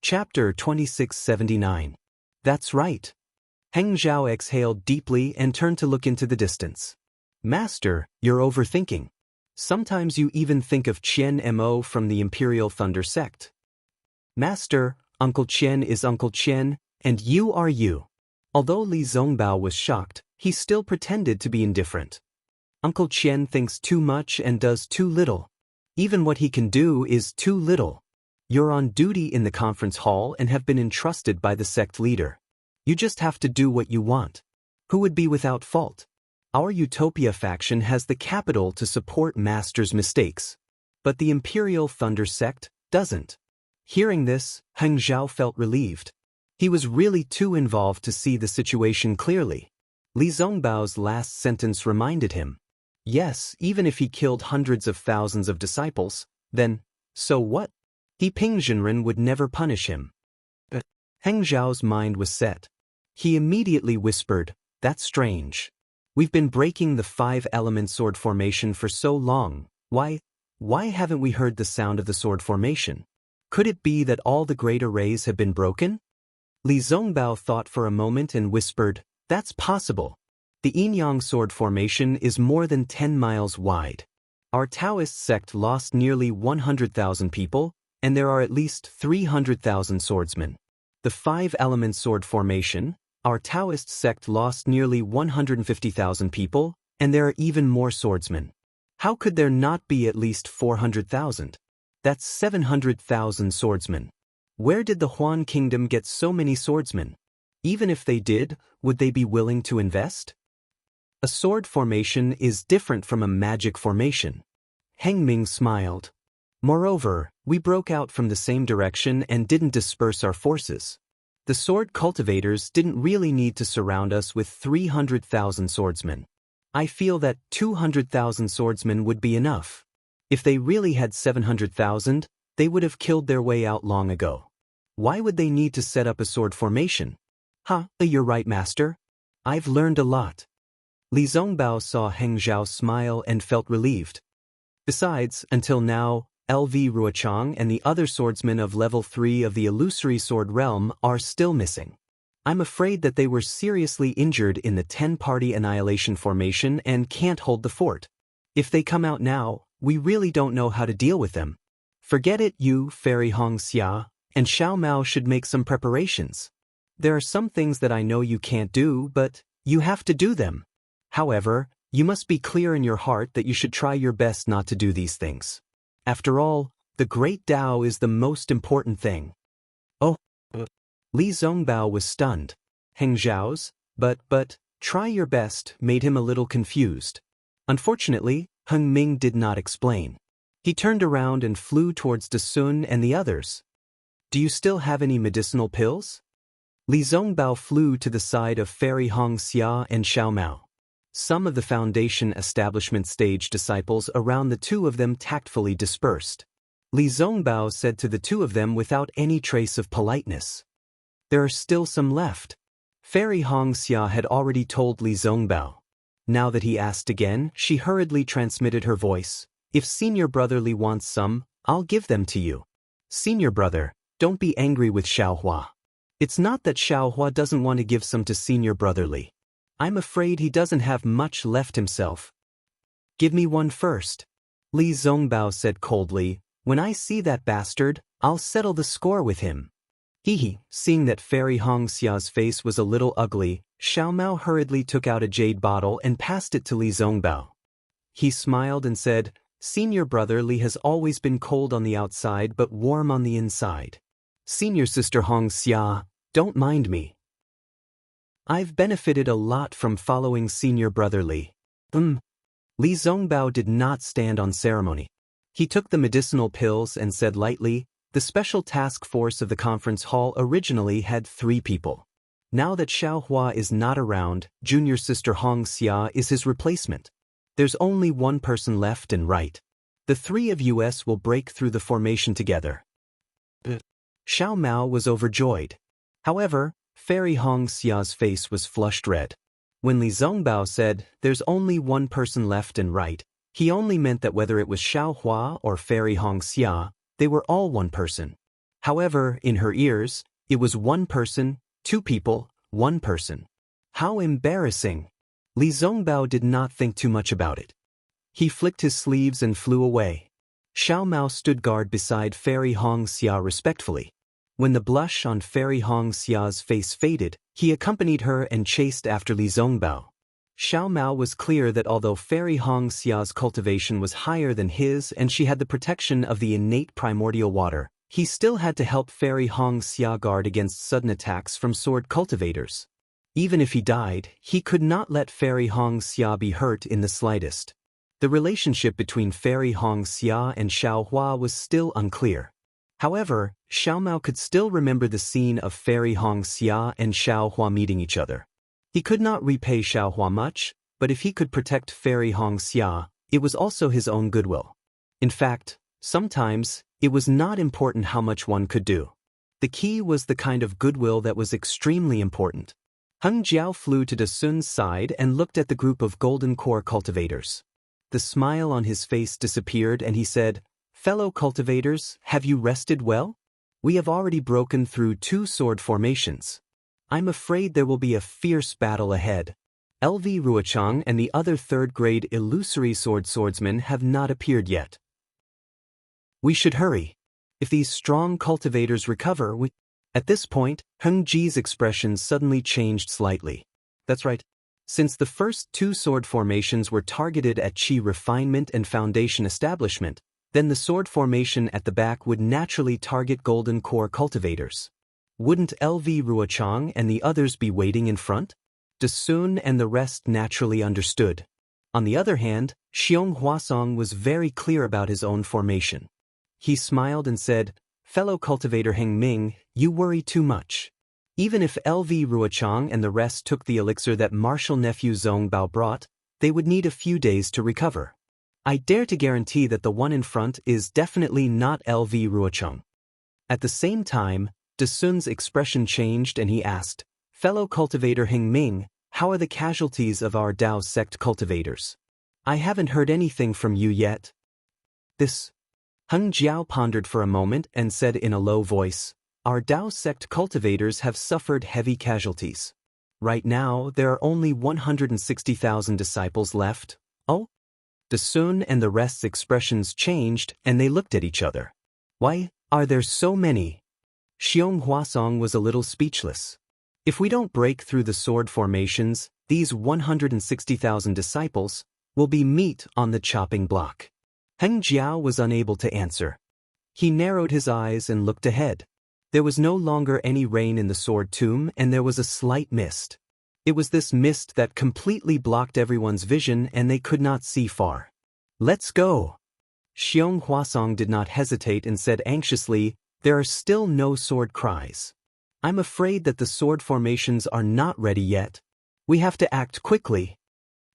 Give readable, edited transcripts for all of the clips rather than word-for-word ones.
Chapter 2679. That's right. Heng Zhao exhaled deeply and turned to look into the distance. Master, you're overthinking. Sometimes you even think of Qian Mo from the Imperial Thunder sect. Master, Uncle Qian is Uncle Qian, and you are you. Although Li Zongbao was shocked, he still pretended to be indifferent. Uncle Qian thinks too much and does too little. Even what he can do is too little. You're on duty in the conference hall and have been entrusted by the sect leader. You just have to do what you want. Who would be without fault? Our Utopia faction has the capital to support Master's mistakes. But the Imperial Thunder sect doesn't. Hearing this, Heng Zhao felt relieved. He was really too involved to see the situation clearly. Li Zongbao's last sentence reminded him. Yes, even if he killed hundreds of thousands of disciples, then, so what? He Ping Zhenren would never punish him. But Heng Zhao's mind was set. He immediately whispered, that's strange. We've been breaking the 5-element sword formation for so long. Why haven't we heard the sound of the sword formation? Could it be that all the great arrays have been broken? Li Zongbao thought for a moment and whispered, that's possible. The Yin-Yang sword formation is more than 10 miles wide. Our Daoist sect lost nearly 100,000 people, and there are at least 300,000 swordsmen. The 5-element sword formation, our Daoist sect lost nearly 150,000 people, and there are even more swordsmen. How could there not be at least 400,000? That's 700,000 swordsmen. Where did the Huan Kingdom get so many swordsmen? Even if they did, would they be willing to invest? A sword formation is different from a magic formation. Heng Ming smiled. Moreover, we broke out from the same direction and didn't disperse our forces. The sword cultivators didn't really need to surround us with 300,000 swordsmen. I feel that 200,000 swordsmen would be enough. If they really had 700,000, they would have killed their way out long ago. Why would they need to set up a sword formation? You're right, Master. I've learned a lot. Li Zongbao saw Heng Zhao smile and felt relieved. Besides, until now, LV Ruochang and the other swordsmen of level 3 of the illusory sword realm are still missing. I'm afraid that they were seriously injured in the 10-party annihilation formation and can't hold the fort. If they come out now, we really don't know how to deal with them. Forget it, you, Fairy Hong Xia, and Xiao Mao should make some preparations. There are some things that I know you can't do, but you have to do them. However, you must be clear in your heart that you should try your best not to do these things. After all, the Great Tao is the most important thing. Oh. Li Zongbao was stunned. Heng Zhao's, but, try your best made him a little confused. Unfortunately, Heng Ming did not explain. He turned around and flew towards De Sun and the others. Do you still have any medicinal pills? Li Zongbao flew to the side of Fairy Hong Xia and Xiao Mao. Some of the Foundation establishment stage disciples around the two of them tactfully dispersed. Li Zongbao said to the two of them without any trace of politeness. There are still some left. Fairy Hong Xia had already told Li Zongbao. Now that he asked again, she hurriedly transmitted her voice. If Senior Brother Li wants some, I'll give them to you. Senior Brother, don't be angry with Xiaohua. It's not that Xiaohua doesn't want to give some to Senior Brother Li. I'm afraid he doesn't have much left himself. Give me one first. Li Zongbao said coldly, when I see that bastard, I'll settle the score with him. Seeing that Fairy Hong Xia's face was a little ugly, Xiao Mao hurriedly took out a jade bottle and passed it to Li Zongbao. He smiled and said, Senior Brother Li has always been cold on the outside but warm on the inside. Senior Sister Hong Xia, don't mind me. I've benefited a lot from following Senior Brother Li. Li Zongbao did not stand on ceremony. He took the medicinal pills and said lightly, the special task force of the conference hall originally had 3 people. Now that Xiaohua is not around, Junior Sister Hong Xia is his replacement. There's only one person left and right. The 3 of us will break through the formation together. Xiao Mao was overjoyed. However, Fairy Hong Xia's face was flushed red. When Li Zongbao said, there's only one person left and right, he only meant that whether it was Xiaohua or Fairy Hong Xia, they were all one person. However, in her ears, it was one person, two people, one person. How embarrassing! Li Zongbao did not think too much about it. He flicked his sleeves and flew away. Xiao Mao stood guard beside Fairy Hong Xia respectfully. When the blush on Fairy Hong Xia's face faded, he accompanied her and chased after Li Zongbao. Xiao Mao was clear that although Fairy Hong Xia's cultivation was higher than his and she had the protection of the innate primordial water, he still had to help Fairy Hong Xia guard against sudden attacks from sword cultivators. Even if he died, he could not let Fairy Hong Xia be hurt in the slightest. The relationship between Fairy Hong Xia and Xiao Hua was still unclear. However, Xiao Mao could still remember the scene of Fairy Hong Xia and Xiao Hua meeting each other. He could not repay Xiao Hua much, but if he could protect Fairy Hong Xia, it was also his own goodwill. In fact, sometimes, it was not important how much one could do. The key was the kind of goodwill that was extremely important. Heng Jiao flew to Dasun's side and looked at the group of golden core cultivators. The smile on his face disappeared and he said, "Fellow cultivators, have you rested well? We have already broken through 2 sword formations. I'm afraid there will be a fierce battle ahead. LV Ruochang and the other 3rd-grade illusory swordsmen have not appeared yet. We should hurry. If these strong cultivators recover, we—" At this point, Heng Ji's expression suddenly changed slightly. That's right. Since the first 2 sword formations were targeted at qi refinement and foundation establishment, then the sword formation at the back would naturally target golden core cultivators. Wouldn't LV Ruochang and the others be waiting in front? Dasun and the rest naturally understood. On the other hand, Xiong Huasong was very clear about his own formation. He smiled and said, "Fellow cultivator Heng Ming, you worry too much. Even if LV Ruochang and the rest took the elixir that martial nephew Zong Bao brought, they would need a few days to recover. I dare to guarantee that the one in front is definitely not LV Ruochang." At the same time, Dasun's expression changed and he asked, "Fellow cultivator Heng Ming, how are the casualties of our Dao sect cultivators? I haven't heard anything from you yet." This. Heng Jiao pondered for a moment and said in a low voice, "Our Dao sect cultivators have suffered heavy casualties. Right now, there are only 160,000 disciples left." Oh? Dasun and the rest's expressions changed and they looked at each other. "Why are there so many?" Xiong Huasong was a little speechless. "If we don't break through the sword formations, these 160,000 disciples will be meat on the chopping block." Heng Jiao was unable to answer. He narrowed his eyes and looked ahead. There was no longer any rain in the sword tomb and there was a slight mist. It was this mist that completely blocked everyone's vision and they could not see far. "Let's go." Xiong Huasong did not hesitate and said anxiously, "There are still no sword cries. I'm afraid that the sword formations are not ready yet. We have to act quickly."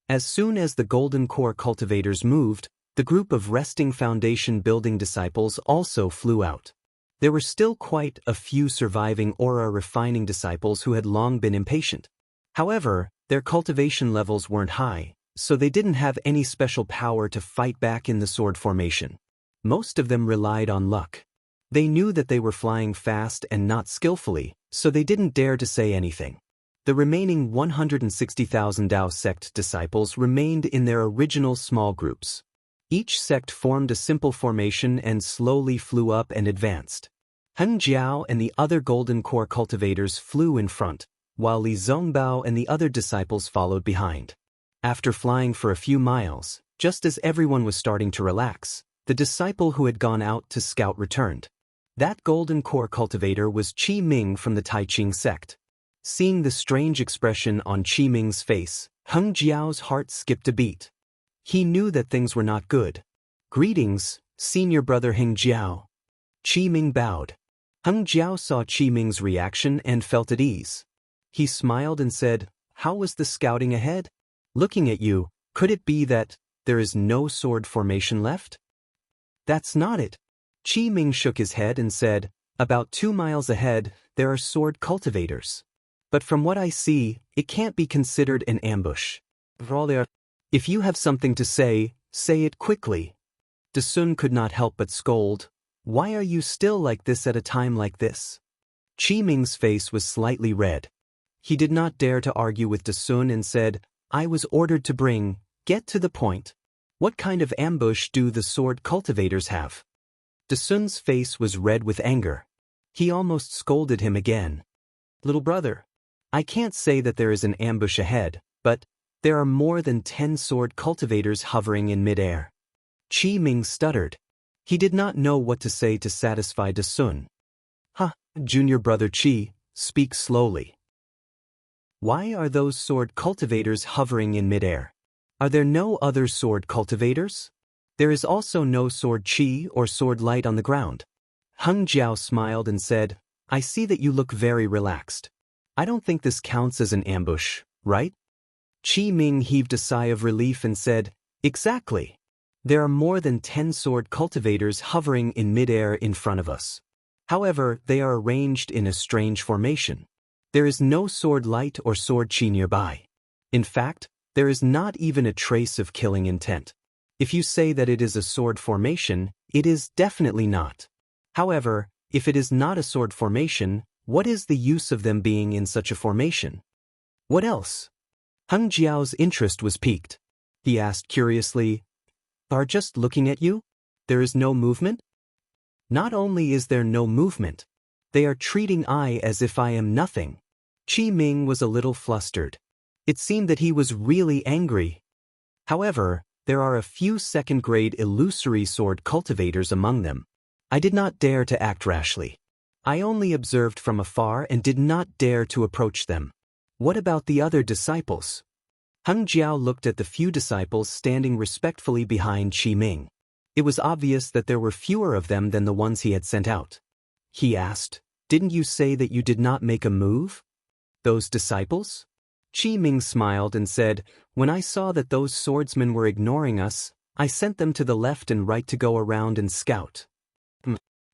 As soon as the golden core cultivators moved, the group of resting foundation building disciples also flew out. There were still quite a few surviving aura refining disciples who had long been impatient. However, their cultivation levels weren't high, so they didn't have any special power to fight back in the sword formation. Most of them relied on luck. They knew that they were flying fast and not skillfully, so they didn't dare to say anything. The remaining 160,000 Dao sect disciples remained in their original small groups. Each sect formed a simple formation and slowly flew up and advanced. Heng Jiao and the other golden core cultivators flew in front, while Li Zongbao and the other disciples followed behind. After flying for a few miles, just as everyone was starting to relax, the disciple who had gone out to scout returned. That golden core cultivator was Qi Ming from the Taiqing sect. Seeing the strange expression on Qi Ming's face, Heng Jiao's heart skipped a beat. He knew that things were not good. "Greetings, senior brother Heng Jiao." Qi Ming bowed. Heng Jiao saw Qi Ming's reaction and felt at ease. He smiled and said, "How was the scouting ahead? Looking at you, could it be that there is no sword formation left?" "That's not it." Qi Ming shook his head and said, "About 2 miles ahead, there are sword cultivators. But from what I see, it can't be considered an ambush. If you have something to say it quickly." Dasun could not help but scold. Why are you still like this at a time like this? Qi Ming's face was slightly red. He did not dare to argue with Dasun and said, I was ordered to get to the point. What kind of ambush do the sword cultivators have? Dasun's face was red with anger. He almost scolded him again. Little brother, I can't say that there is an ambush ahead, but there are more than 10 sword cultivators hovering in midair. Qi Ming stuttered. He did not know what to say to satisfy Dasun. Junior brother Qi, speak slowly. Why are those sword cultivators hovering in midair? Are there no other sword cultivators? There is also no sword qi or sword light on the ground. Heng Jiao smiled and said, I see that you look very relaxed. I don't think this counts as an ambush, right? Qi Ming heaved a sigh of relief and said, Exactly. There are more than 10 sword cultivators hovering in midair in front of us. However, they are arranged in a strange formation. There is no sword light or sword qi nearby. In fact, there is not even a trace of killing intent. If you say that it is a sword formation, it is definitely not. However, if it is not a sword formation, what is the use of them being in such a formation? What else? Heng Jiao's interest was piqued. He asked curiously, Are just looking at you? There is no movement? Not only is there no movement, they are treating I as if I am nothing. Qi Ming was a little flustered. It seemed that he was really angry. However, there are a few second-grade illusory sword cultivators among them. I did not dare to act rashly. I only observed from afar and did not dare to approach them. What about the other disciples? Heng Jiao looked at the few disciples standing respectfully behind Qi Ming. It was obvious that there were fewer of them than the ones he had sent out. He asked, Didn't you say that you did not make a move? Those disciples? Qi Ming smiled and said, When I saw that those swordsmen were ignoring us, I sent them to the left and right to go around and scout.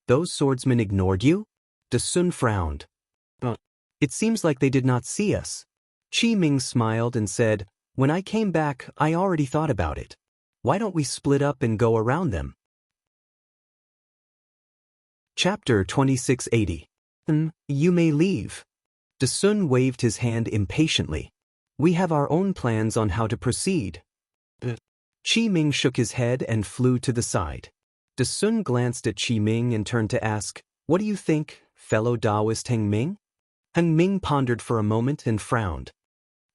Those swordsmen ignored you? Dasun frowned. It seems like they did not see us. Qi Ming smiled and said, When I came back, I already thought about it. Why don't we split up and go around them? Chapter 2680. You may leave. Dasun waved his hand impatiently. We have our own plans on how to proceed. Qi Ming shook his head and flew to the side. Dasun glanced at Qi Ming and turned to ask, What do you think, fellow Daoist Heng Ming? Heng Ming pondered for a moment and frowned.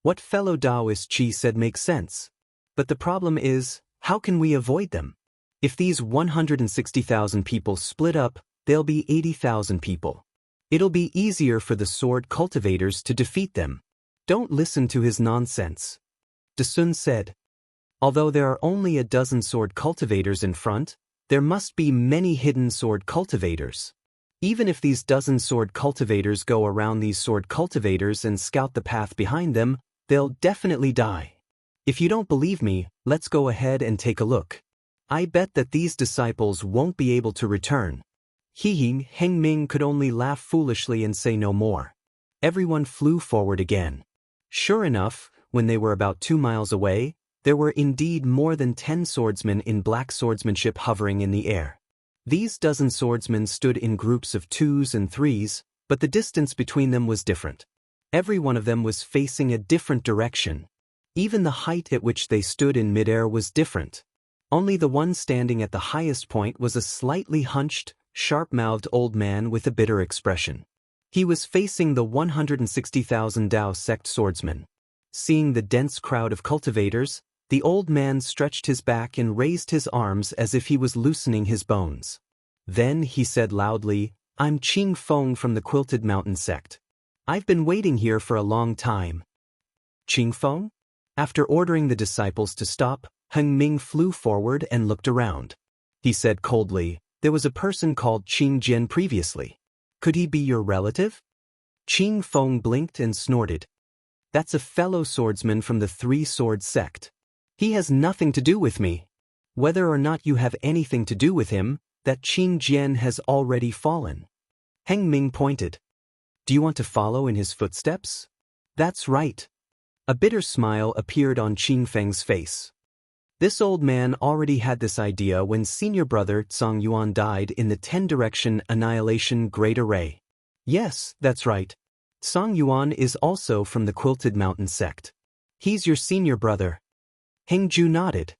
What fellow Daoist Qi said makes sense. But the problem is, how can we avoid them? If these 160,000 people split up, there'll be 80,000 people. It'll be easier for the sword cultivators to defeat them. Don't listen to his nonsense. Dasun said. Although there are only a dozen sword cultivators in front, there must be many hidden sword cultivators. Even if these dozen sword cultivators go around these sword cultivators and scout the path behind them, they'll definitely die. If you don't believe me, let's go ahead and take a look. I bet that these disciples won't be able to return. Heng Ming could only laugh foolishly and say no more. Everyone flew forward again. Sure enough, when they were about 2 miles away, there were indeed more than 10 swordsmen in black swordsmanship hovering in the air. These dozen swordsmen stood in groups of 2s and 3s, but the distance between them was different. Every one of them was facing a different direction. Even the height at which they stood in midair was different. Only the one standing at the highest point was a slightly hunched, sharp-mouthed old man with a bitter expression. He was facing the 160,000 Dao sect swordsmen. Seeing the dense crowd of cultivators, the old man stretched his back and raised his arms as if he was loosening his bones. Then he said loudly, I'm Qing Feng from the Quilted Mountain sect. I've been waiting here for a long time. Qing Feng? After ordering the disciples to stop, Heng Ming flew forward and looked around. He said coldly, There was a person called Qing Jian previously. Could he be your relative? Qing Feng blinked and snorted. That's a fellow swordsman from the Three-Sword sect. He has nothing to do with me. Whether or not you have anything to do with him, that Qing Jian has already fallen. Heng Ming pointed. Do you want to follow in his footsteps? That's right. A bitter smile appeared on Qing Feng's face. This old man already had this idea when senior brother Zhang Yuan died in the 10-direction annihilation Great Array. Yes, that's right. Zhang Yuan is also from the Quilted Mountain sect. He's your senior brother. Hengju nodded.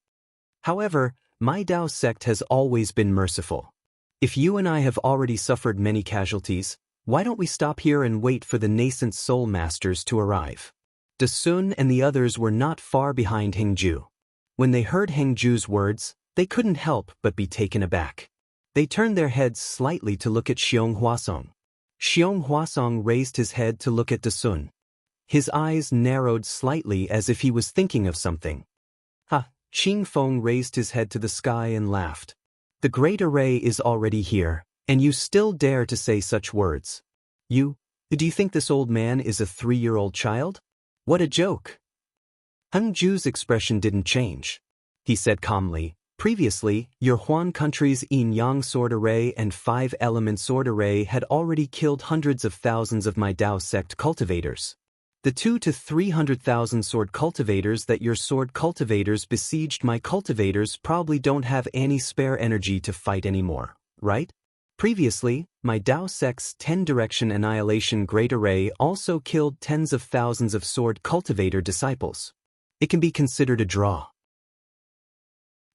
However, my Dao sect has always been merciful. If you and I have already suffered many casualties, why don't we stop here and wait for the nascent soul masters to arrive? De Sun and the others were not far behind Hengju. When they heard Hengju's words, they couldn't help but be taken aback. They turned their heads slightly to look at Xiong Huasong. Xiong Huasong raised his head to look at De Sun. His eyes narrowed slightly as if he was thinking of something. Ha! Qing Feng raised his head to the sky and laughed. The Great Array is already here, and you still dare to say such words. Do you think this old man is a 3-year-old child? What a joke! Hengju's expression didn't change. He said calmly, previously, your Huan country's yin-yang sword array and 5-element sword array had already killed hundreds of thousands of my Dao sect cultivators. The 200,000 to 300,000 sword cultivators that your sword cultivators besieged my cultivators probably don't have any spare energy to fight anymore, right? Previously, my Dao sect's 10-direction annihilation Great Array also killed tens of thousands of sword cultivator disciples. It can be considered a draw.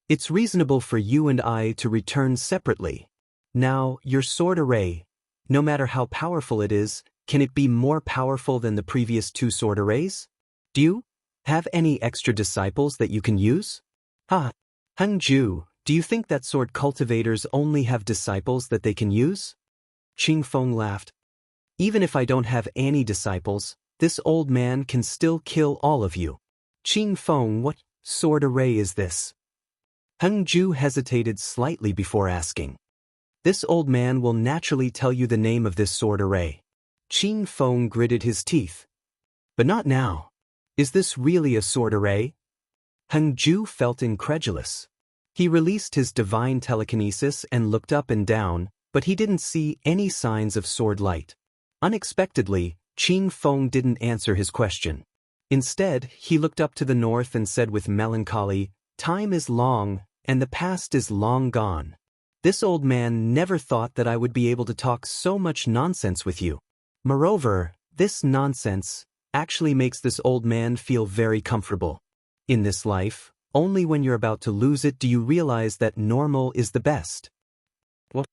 It's reasonable for you and I to return separately. Now, your sword array, no matter how powerful it is, can it be more powerful than the previous 2 sword arrays? Do you have any extra disciples that you can use? Hengju, do you think that sword cultivators only have disciples that they can use? Qing Feng laughed. Even if I don't have any disciples, this old man can still kill all of you. Qing Feng, what sword array is this? Hengju hesitated slightly before asking. This old man will naturally tell you the name of this sword array. Qing Feng gritted his teeth. But not now. Is this really a sword array? Hengju felt incredulous. He released his divine telekinesis and looked up and down, but he didn't see any signs of sword light. Unexpectedly, Qing Feng didn't answer his question. Instead, he looked up to the north and said with melancholy, "Time is long, and the past is long gone. This old man never thought that I would be able to talk so much nonsense with you. Moreover, this nonsense actually makes this old man feel very comfortable. In this life, only when you're about to lose it do you realize that normal is the best." What?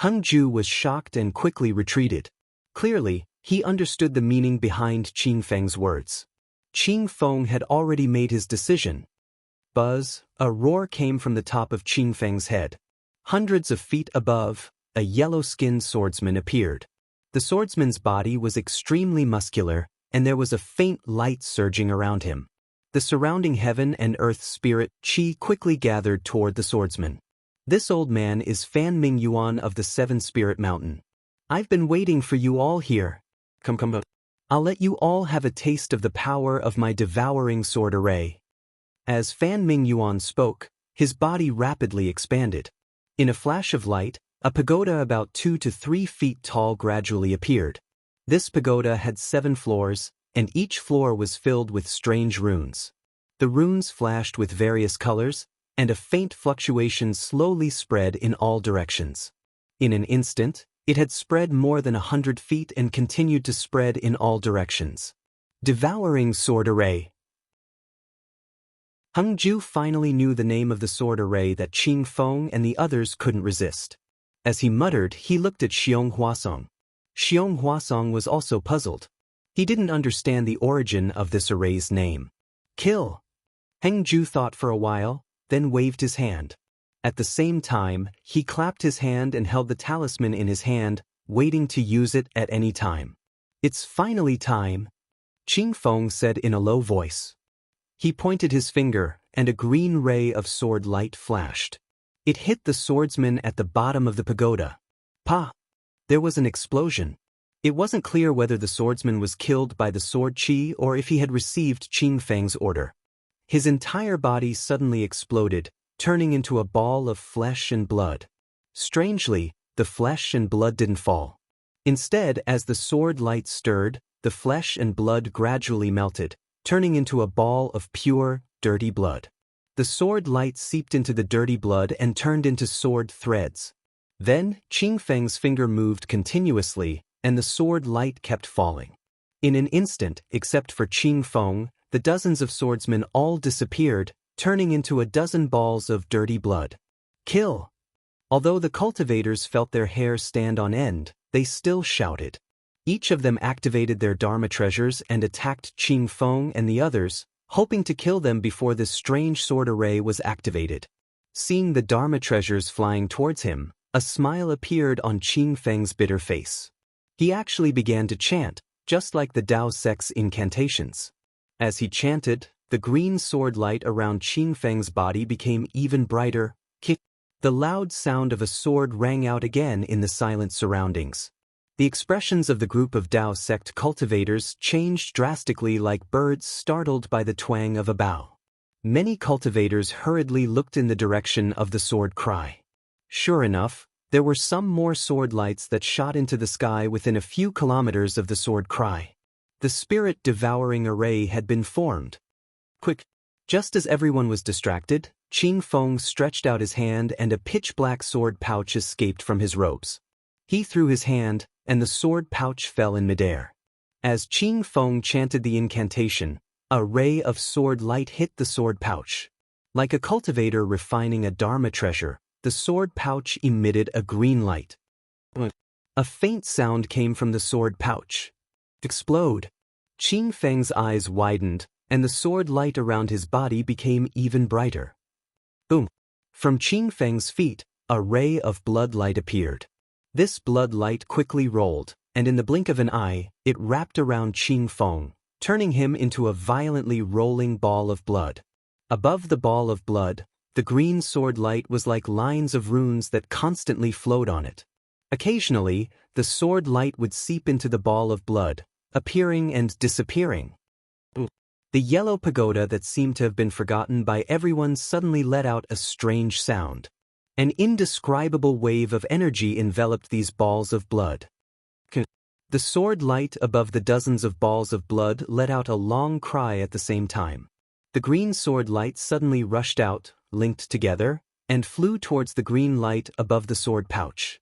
Hengju was shocked and quickly retreated. Clearly, he understood the meaning behind Qing Feng's words. Qing Feng had already made his decision. Buzz, a roar came from the top of Qing Feng's head. Hundreds of feet above, a yellow-skinned swordsman appeared. The swordsman's body was extremely muscular, and there was a faint light surging around him. The surrounding heaven and earth spirit qi quickly gathered toward the swordsman. This old man is Fan Ming Yuan of the 7 Spirit Mountain. I've been waiting for you all here. Come. I'll let you all have a taste of the power of my devouring sword array. As Fan Ming Yuan spoke, his body rapidly expanded. In a flash of light, a pagoda about 2 to 3 feet tall gradually appeared. This pagoda had 7 floors, and each floor was filled with strange runes. The runes flashed with various colors, and a faint fluctuation slowly spread in all directions. In an instant, it had spread more than 100 feet and continued to spread in all directions. Devouring sword array. Hengju finally knew the name of the sword array that Qing Feng and the others couldn't resist. As he muttered, he looked at Xiong Huasong. Xiong Huasong was also puzzled. He didn't understand the origin of this array's name. Kill. Hengju thought for a while, then waved his hand. At the same time, he clapped his hand and held the talisman in his hand, waiting to use it at any time. It's finally time, Qing Feng said in a low voice. He pointed his finger, and a green ray of sword light flashed. It hit the swordsman at the bottom of the pagoda. Pa! There was an explosion. It wasn't clear whether the swordsman was killed by the sword qi or if he had received Qing Feng's order. His entire body suddenly exploded, turning into a ball of flesh and blood. Strangely, the flesh and blood didn't fall. Instead, as the sword light stirred, the flesh and blood gradually melted, turning into a ball of pure, dirty blood. The sword light seeped into the dirty blood and turned into sword threads. Then, Qing Feng's finger moved continuously, and the sword light kept falling. In an instant, except for Qing Feng, the dozens of swordsmen all disappeared, turning into a dozen balls of dirty blood. Kill! Although the cultivators felt their hair stand on end, they still shouted. Each of them activated their Dharma treasures and attacked Qing Feng and the others, hoping to kill them before this strange sword array was activated. Seeing the Dharma treasures flying towards him, a smile appeared on Qing Feng's bitter face. He actually began to chant, just like the Dao sect's incantations. As he chanted, the green sword light around Qing Feng's body became even brighter. Kick! The loud sound of a sword rang out again in the silent surroundings. The expressions of the group of Dao sect cultivators changed drastically like birds startled by the twang of a bow. Many cultivators hurriedly looked in the direction of the sword cry. Sure enough, there were some more sword lights that shot into the sky within a few kilometers of the sword cry. The spirit-devouring array had been formed. Quick! Just as everyone was distracted, Qing Feng stretched out his hand and a pitch-black sword pouch escaped from his robes. He threw his hand, and the sword pouch fell in midair. As Qing Feng chanted the incantation, a ray of sword light hit the sword pouch. Like a cultivator refining a Dharma treasure, the sword pouch emitted a green light. A faint sound came from the sword pouch. Explode! Qing Feng's eyes widened, and the sword light around his body became even brighter. Boom! From Qing Feng's feet, a ray of blood light appeared. This blood light quickly rolled, and in the blink of an eye, it wrapped around Qing Feng, turning him into a violently rolling ball of blood. Above the ball of blood, the green sword light was like lines of runes that constantly flowed on it. Occasionally, the sword light would seep into the ball of blood, appearing and disappearing. The yellow pagoda that seemed to have been forgotten by everyone suddenly let out a strange sound. An indescribable wave of energy enveloped these balls of blood. The sword light above the dozens of balls of blood let out a long cry at the same time. The green sword light suddenly rushed out, linked together, and flew towards the green light above the sword pouch.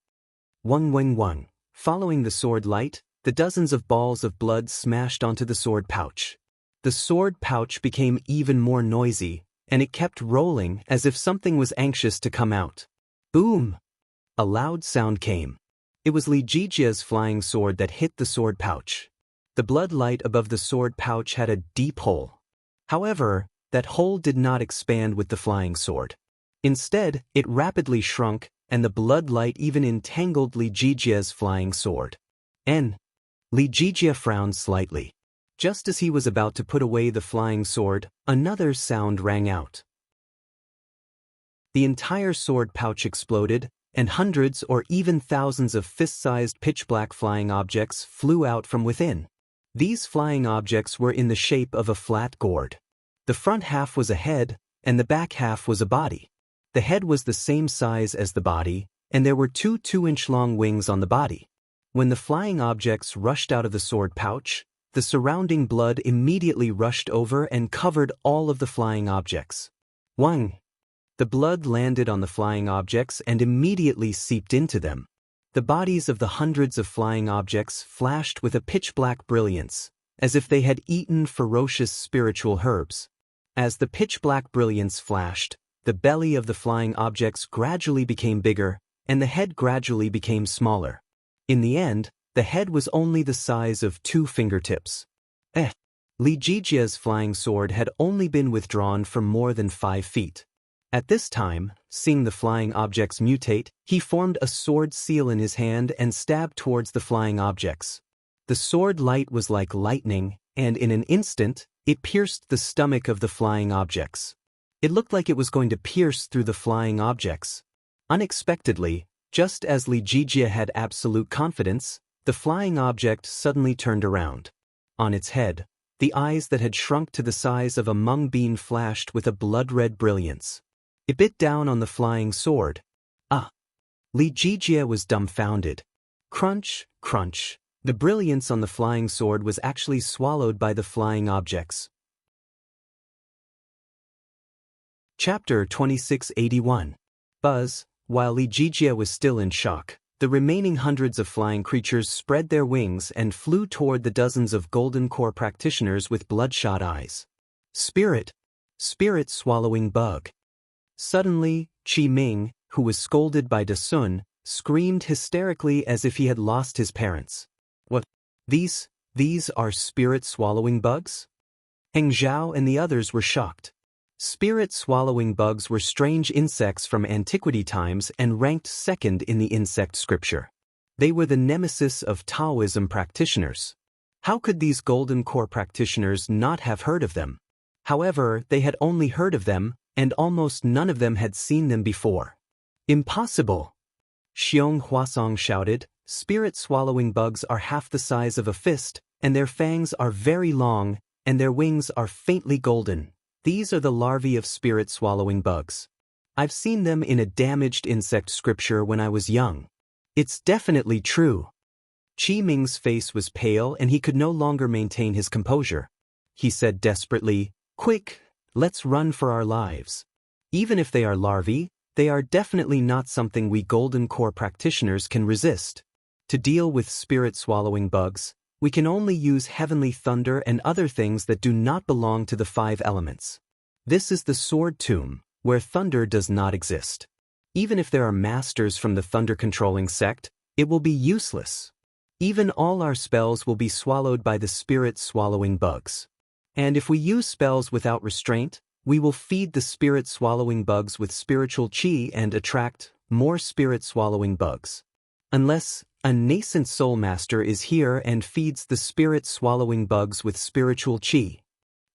Wang. Following the sword light, the dozens of balls of blood smashed onto the sword pouch. The sword pouch became even more noisy, and it kept rolling as if something was anxious to come out. Boom! A loud sound came. It was Li Jijia's flying sword that hit the sword pouch. The blood light above the sword pouch had a deep hole. However, that hole did not expand with the flying sword. Instead, it rapidly shrunk, and the blood light even entangled Li Jijia's flying sword. Li Jijia frowned slightly. Just as he was about to put away the flying sword, another sound rang out. The entire sword pouch exploded, and hundreds or even thousands of fist-sized pitch-black flying objects flew out from within. These flying objects were in the shape of a flat gourd. The front half was a head, and the back half was a body. The head was the same size as the body, and there were two 2-inch-long wings on the body. When the flying objects rushed out of the sword pouch, the surrounding blood immediately rushed over and covered all of the flying objects. Wang! The blood landed on the flying objects and immediately seeped into them. The bodies of the hundreds of flying objects flashed with a pitch-black brilliance, as if they had eaten ferocious spiritual herbs. As the pitch-black brilliance flashed, the belly of the flying objects gradually became bigger, and the head gradually became smaller. In the end, the head was only the size of 2 fingertips. Li Jijia's flying sword had only been withdrawn from more than 5 feet. At this time, seeing the flying objects mutate, he formed a sword seal in his hand and stabbed towards the flying objects. The sword light was like lightning, and in an instant, it pierced the stomach of the flying objects. It looked like it was going to pierce through the flying objects. Unexpectedly, just as Li Jijia had absolute confidence, the flying object suddenly turned around. On its head, the eyes that had shrunk to the size of a mung bean flashed with a blood-red brilliance. It bit down on the flying sword. Li Jijia was dumbfounded. Crunch, crunch. The brilliance on the flying sword was actually swallowed by the flying objects. Chapter 2681. Buzz. While Li Jijia was still in shock, the remaining hundreds of flying creatures spread their wings and flew toward the dozens of golden core practitioners with bloodshot eyes. Spirit swallowing bug. Suddenly, Qi Ming, who was scolded by Da Sun, screamed hysterically as if he had lost his parents. What? These are spirit-swallowing bugs? Heng Zhao and the others were shocked. Spirit-swallowing bugs were strange insects from antiquity times and ranked second in the insect scripture. They were the nemesis of Taoism practitioners. How could these golden core practitioners not have heard of them? However, they had only heard of them, and almost none of them had seen them before. Impossible! Xiong Huasong shouted. Spirit-swallowing bugs are half the size of a fist, and their fangs are very long, and their wings are faintly golden. These are the larvae of spirit-swallowing bugs. I've seen them in a damaged insect scripture when I was young. It's definitely true. Qi Ming's face was pale and he could no longer maintain his composure. He said desperately, "Quick, let's run for our lives. Even if they are larvae, they are definitely not something we golden core practitioners can resist. To deal with spirit-swallowing bugs, we can only use heavenly thunder and other things that do not belong to the 5 elements. This is the sword tomb, where thunder does not exist. Even if there are masters from the thunder-controlling sect, it will be useless. Even all our spells will be swallowed by the spirit-swallowing bugs. And if we use spells without restraint, we will feed the spirit-swallowing bugs with spiritual qi and attract more spirit-swallowing bugs. Unless a nascent soul master is here and feeds the spirit-swallowing bugs with spiritual qi."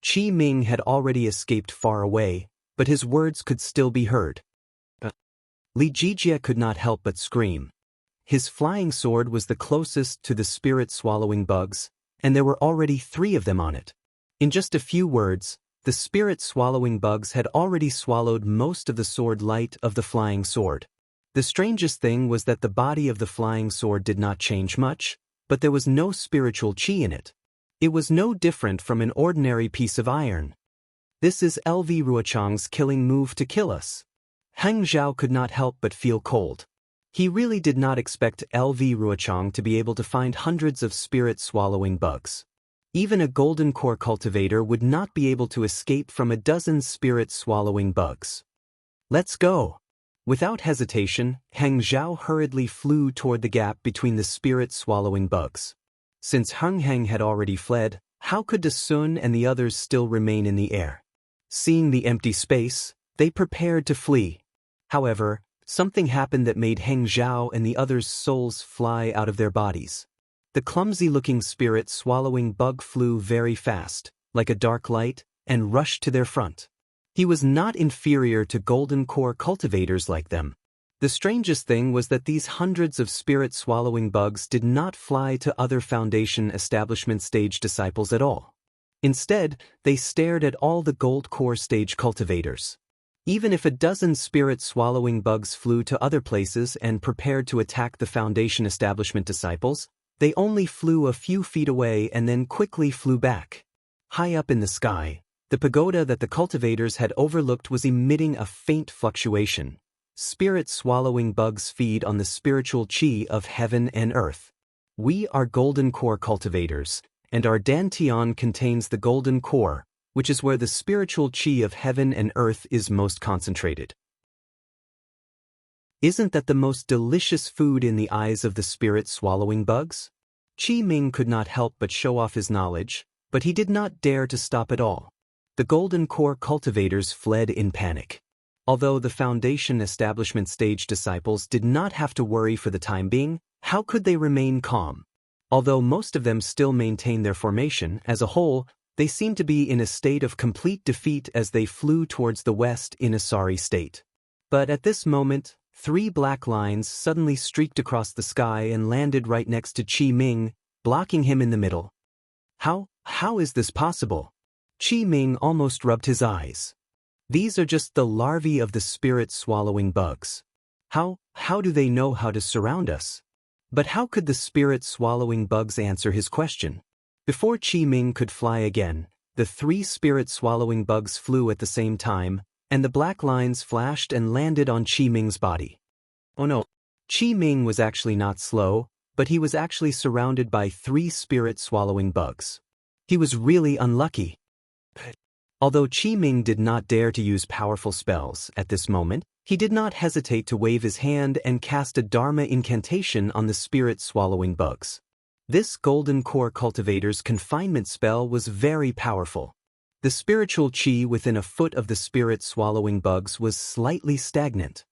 Qi Ming had already escaped far away, but his words could still be heard. Li Jijia could not help but scream. His flying sword was the closest to the spirit-swallowing bugs, and there were already 3 of them on it. In just a few words, the spirit-swallowing bugs had already swallowed most of the sword light of the flying sword. The strangest thing was that the body of the flying sword did not change much, but there was no spiritual qi in it. It was no different from an ordinary piece of iron. This is LV Ruochang's killing move to kill us. Heng Zhao could not help but feel cold. He really did not expect LV Ruochang to be able to find hundreds of spirit-swallowing bugs. Even a golden core cultivator would not be able to escape from a dozen spirit-swallowing bugs. Let's go! Without hesitation, Heng Zhao hurriedly flew toward the gap between the spirit-swallowing bugs. Since Heng Heng had already fled, how could Da Sun and the others still remain in the air? Seeing the empty space, they prepared to flee. However, something happened that made Heng Zhao and the others' souls fly out of their bodies. The clumsy-looking spirit-swallowing bug flew very fast, like a dark light, and rushed to their front. He was not inferior to golden core cultivators like them. The strangest thing was that these hundreds of spirit-swallowing bugs did not fly to other Foundation establishment stage disciples at all. Instead, they stared at all the gold core stage cultivators. Even if a dozen spirit-swallowing bugs flew to other places and prepared to attack the Foundation establishment disciples, they only flew a few feet away and then quickly flew back. High up in the sky, the pagoda that the cultivators had overlooked was emitting a faint fluctuation. Spirit-swallowing bugs feed on the spiritual qi of heaven and earth. We are golden core cultivators, and our dantian contains the golden core, which is where the spiritual qi of heaven and earth is most concentrated. Isn't that the most delicious food in the eyes of the spirit-swallowing bugs? Qi Ming could not help but show off his knowledge, but he did not dare to stop at all. The golden core cultivators fled in panic. Although the Foundation establishment stage disciples did not have to worry for the time being, how could they remain calm? Although most of them still maintained their formation, as a whole, they seemed to be in a state of complete defeat as they flew towards the west in a sorry state. But at this moment, 3 black lines suddenly streaked across the sky and landed right next to Qi Ming, blocking him in the middle. How is this possible? Qi Ming almost rubbed his eyes. These are just the larvae of the spirit-swallowing bugs. How do they know how to surround us? But how could the spirit-swallowing bugs answer his question? Before Qi Ming could fly again, the 3 spirit-swallowing bugs flew at the same time, and the black lines flashed and landed on Qi Ming's body. Oh no. Qi Ming was actually not slow, but he was actually surrounded by 3 spirit-swallowing bugs. He was really unlucky. Although Qi Ming did not dare to use powerful spells at this moment, he did not hesitate to wave his hand and cast a Dharma incantation on the spirit-swallowing bugs. This golden core cultivator's confinement spell was very powerful. The spiritual qi within a foot of the spirit-swallowing bugs was slightly stagnant.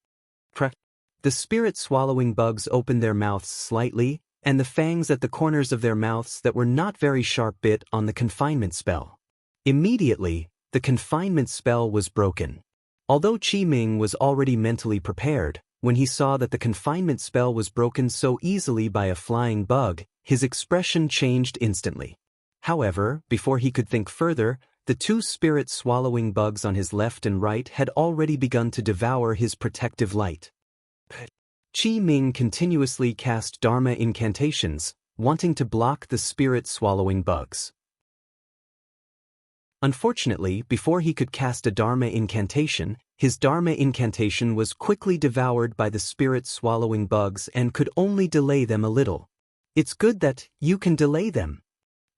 The spirit-swallowing bugs opened their mouths slightly, and the fangs at the corners of their mouths that were not very sharp bit on the confinement spell. Immediately, the confinement spell was broken. Although Qi Ming was already mentally prepared, when he saw that the confinement spell was broken so easily by a flying bug, his expression changed instantly. However, before he could think further, the 2 spirit-swallowing bugs on his left and right had already begun to devour his protective light. Qi Ming continuously cast Dharma incantations, wanting to block the spirit-swallowing bugs. Unfortunately, before he could cast a Dharma incantation, his Dharma incantation was quickly devoured by the spirit-swallowing bugs and could only delay them a little. It's good that you can delay them.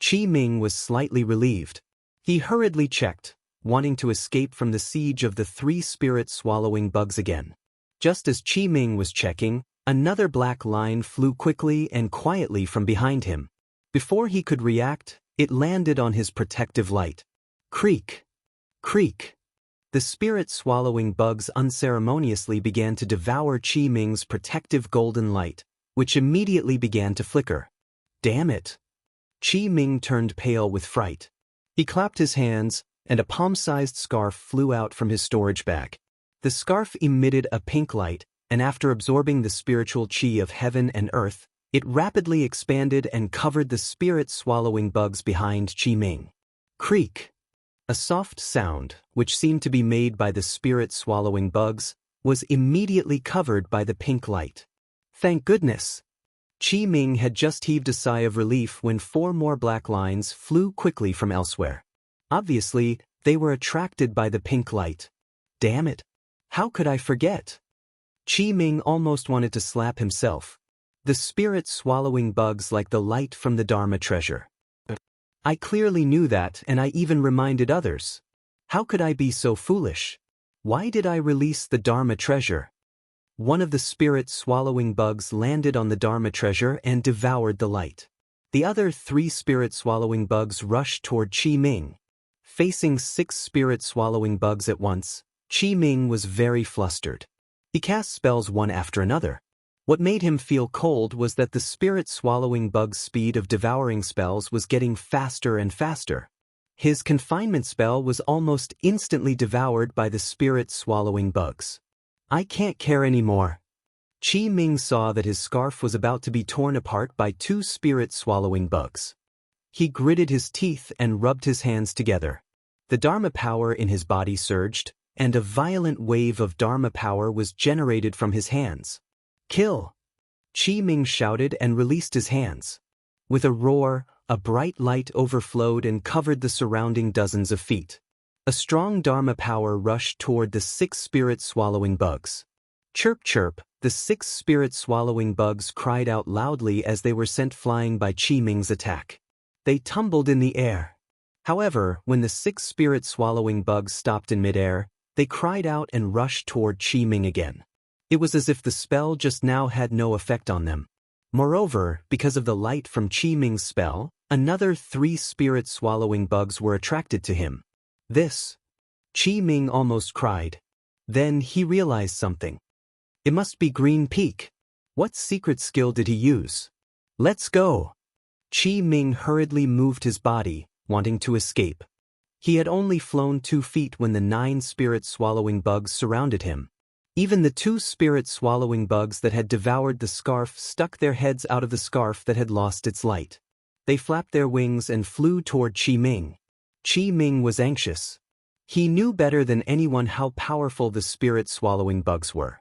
Qi Ming was slightly relieved. He hurriedly checked, wanting to escape from the siege of the 3 spirit-swallowing bugs again. Just as Qi Ming was checking, another black line flew quickly and quietly from behind him. Before he could react, it landed on his protective light. Creak! Creak! The spirit-swallowing bugs unceremoniously began to devour Qi Ming's protective golden light, which immediately began to flicker. Damn it! Qi Ming turned pale with fright. He clapped his hands, and a palm-sized scarf flew out from his storage bag. The scarf emitted a pink light, and after absorbing the spiritual qi of heaven and earth, it rapidly expanded and covered the spirit-swallowing bugs behind Qi Ming. Creak! A soft sound, which seemed to be made by the spirit-swallowing bugs, was immediately covered by the pink light. Thank goodness! Qi Ming had just heaved a sigh of relief when 4 more black lines flew quickly from elsewhere. Obviously, they were attracted by the pink light. Damn it! How could I forget? Qi Ming almost wanted to slap himself. The spirit-swallowing bugs like the light from the Dharma treasure. I clearly knew that, and I even reminded others. How could I be so foolish? Why did I release the Dharma treasure? One of the spirit-swallowing bugs landed on the Dharma treasure and devoured the light. The other 3 spirit-swallowing bugs rushed toward Qi Ming. Facing 6 spirit-swallowing bugs at once, Qi Ming was very flustered. He cast spells one after another. What made him feel cold was that the spirit-swallowing bug's speed of devouring spells was getting faster and faster. His confinement spell was almost instantly devoured by the spirit-swallowing bugs. I can't care anymore. Qi Ming saw that his scarf was about to be torn apart by 2 spirit-swallowing bugs. He gritted his teeth and rubbed his hands together. The Dharma power in his body surged, and a violent wave of Dharma power was generated from his hands. Kill! Qi Ming shouted and released his hands. With a roar, a bright light overflowed and covered the surrounding dozens of feet. A strong Dharma power rushed toward the 6 spirit-swallowing bugs. Chirp chirp, the 6 spirit-swallowing bugs cried out loudly as they were sent flying by Qi Ming's attack. They tumbled in the air. However, when the 6 spirit-swallowing bugs stopped in midair, they cried out and rushed toward Qi Ming again. It was as if the spell just now had no effect on them. Moreover, because of the light from Qi Ming's spell, another 3 spirit-swallowing bugs were attracted to him. This! Qi Ming almost cried. Then he realized something. It must be Green Peak. What secret skill did he use? Let's go! Qi Ming hurriedly moved his body, wanting to escape. He had only flown 2 feet when the 9 spirit-swallowing bugs surrounded him. Even the 2 spirit-swallowing bugs that had devoured the scarf stuck their heads out of the scarf that had lost its light. They flapped their wings and flew toward Qi Ming. Qi Ming was anxious. He knew better than anyone how powerful the spirit-swallowing bugs were.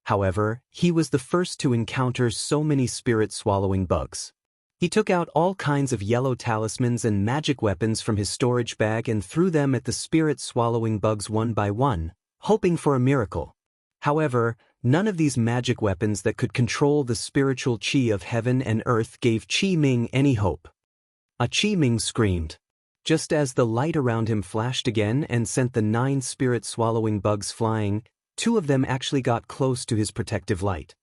However, he was the first to encounter so many spirit-swallowing bugs. He took out all kinds of yellow talismans and magic weapons from his storage bag and threw them at the spirit-swallowing bugs one by one, hoping for a miracle. However, none of these magic weapons that could control the spiritual qi of heaven and earth gave Qi Ming any hope. Qi Ming screamed. Just as the light around him flashed again and sent the 9 spirit-swallowing bugs flying, 2 of them actually got close to his protective light.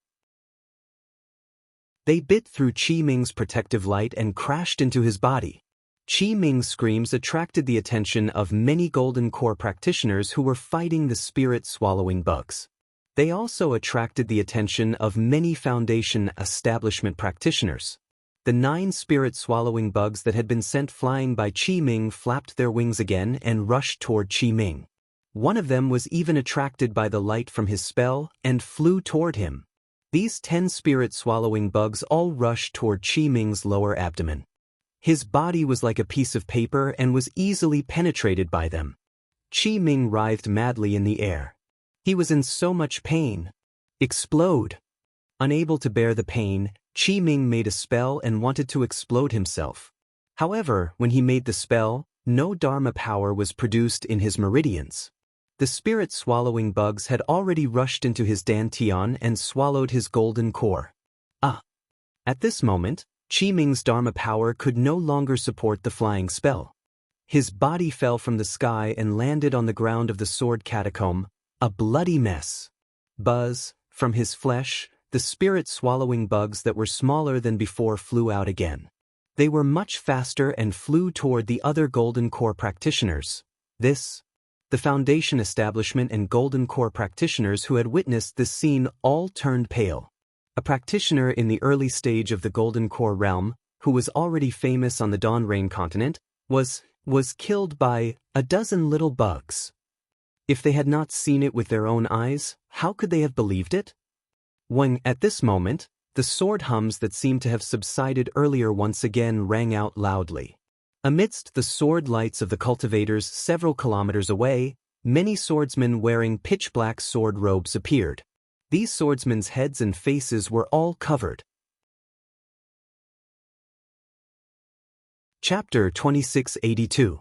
They bit through Qi Ming's protective light and crashed into his body. Qi Ming's screams attracted the attention of many Golden Core practitioners who were fighting the spirit-swallowing bugs. They also attracted the attention of many Foundation establishment practitioners. The 9 spirit-swallowing bugs that had been sent flying by Qi Ming flapped their wings again and rushed toward Qi Ming. One of them was even attracted by the light from his spell and flew toward him. These 10 spirit-swallowing bugs all rushed toward Qi Ming's lower abdomen. His body was like a piece of paper and was easily penetrated by them. Qi Ming writhed madly in the air. He was in so much pain. Explode! Unable to bear the pain, Qi Ming made a spell and wanted to explode himself. However, when he made the spell, no Dharma power was produced in his meridians. The spirit-swallowing bugs had already rushed into his dantian and swallowed his golden core. At this moment, Qi Ming's Dharma power could no longer support the flying spell. His body fell from the sky and landed on the ground of the sword catacomb, a bloody mess. Buzz, from his flesh, the spirit-swallowing bugs that were smaller than before flew out again. They were much faster and flew toward the other Golden Core practitioners. The Foundation establishment and Golden Core practitioners who had witnessed this scene all turned pale. A practitioner in the early stage of the Golden Core realm, who was already famous on the Dawn Rain continent, was killed by a dozen little bugs. If they had not seen it with their own eyes, how could they have believed it? When, at this moment, the sword hums that seemed to have subsided earlier once again rang out loudly. Amidst the sword lights of the cultivators several kilometers away, many swordsmen wearing pitch-black sword robes appeared. These swordsmen's heads and faces were all covered. Chapter 2682.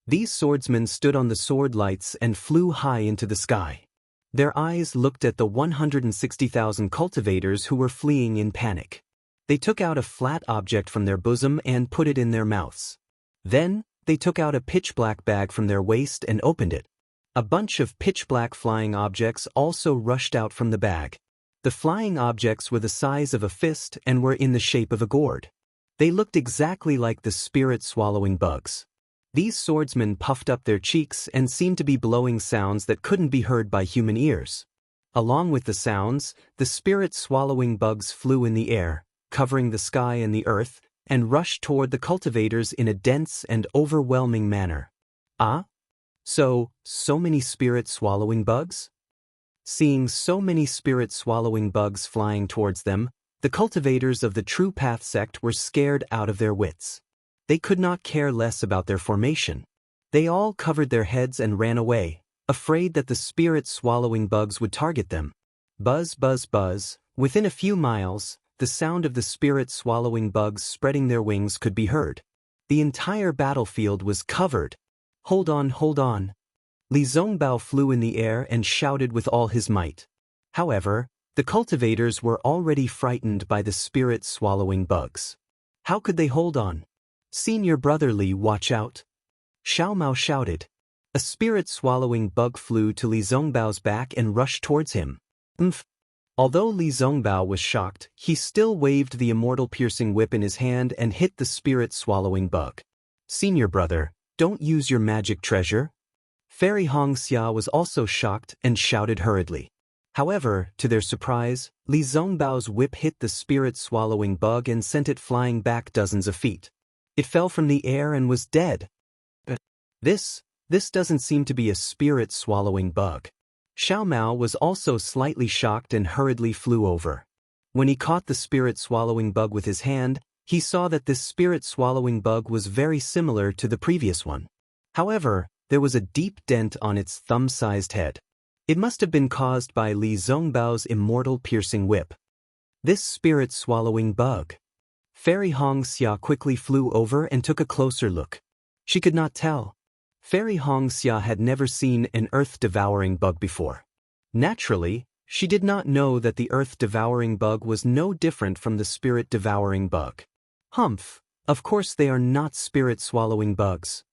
These swordsmen stood on the sword lights and flew high into the sky. Their eyes looked at the 160,000 cultivators who were fleeing in panic. They took out a flat object from their bosom and put it in their mouths. Then, they took out a pitch-black bag from their waist and opened it. A bunch of pitch-black flying objects also rushed out from the bag. The flying objects were the size of a fist and were in the shape of a gourd. They looked exactly like the spirit-swallowing bugs. These swordsmen puffed up their cheeks and seemed to be blowing sounds that couldn't be heard by human ears. Along with the sounds, the spirit-swallowing bugs flew in the air, covering the sky and the earth, and rushed toward the cultivators in a dense and overwhelming manner. So many spirit-swallowing bugs? Seeing so many spirit-swallowing bugs flying towards them, the cultivators of the True Path sect were scared out of their wits. They could not care less about their formation. They all covered their heads and ran away, afraid that the spirit-swallowing bugs would target them. Buzz, buzz, buzz. Within a few miles, the sound of the spirit-swallowing bugs spreading their wings could be heard. The entire battlefield was covered. Hold on, hold on. Li Zongbao flew in the air and shouted with all his might. However, the cultivators were already frightened by the spirit-swallowing bugs. How could they hold on? Senior brother Li, watch out. Xiao Mao shouted. A spirit-swallowing bug flew to Li Zongbao's back and rushed towards him. Although Li Zongbao was shocked, he still waved the immortal piercing whip in his hand and hit the spirit-swallowing bug. Senior brother, don't use your magic treasure. Fairy Hongxia was also shocked and shouted hurriedly. However, to their surprise, Li Zongbao's whip hit the spirit-swallowing bug and sent it flying back dozens of feet. It fell from the air and was dead. But this doesn't seem to be a spirit-swallowing bug. Xiao Mao was also slightly shocked and hurriedly flew over. When he caught the spirit-swallowing bug with his hand, he saw that this spirit-swallowing bug was very similar to the previous one. However, there was a deep dent on its thumb-sized head. It must have been caused by Li Zongbao's immortal piercing whip. This spirit-swallowing bug. Fairy Hongxia quickly flew over and took a closer look. She could not tell. Fairy Xianxia had never seen an earth-devouring bug before. Naturally, she did not know that the earth-devouring bug was no different from the spirit-devouring bug. Humph, of course they are not spirit-swallowing bugs.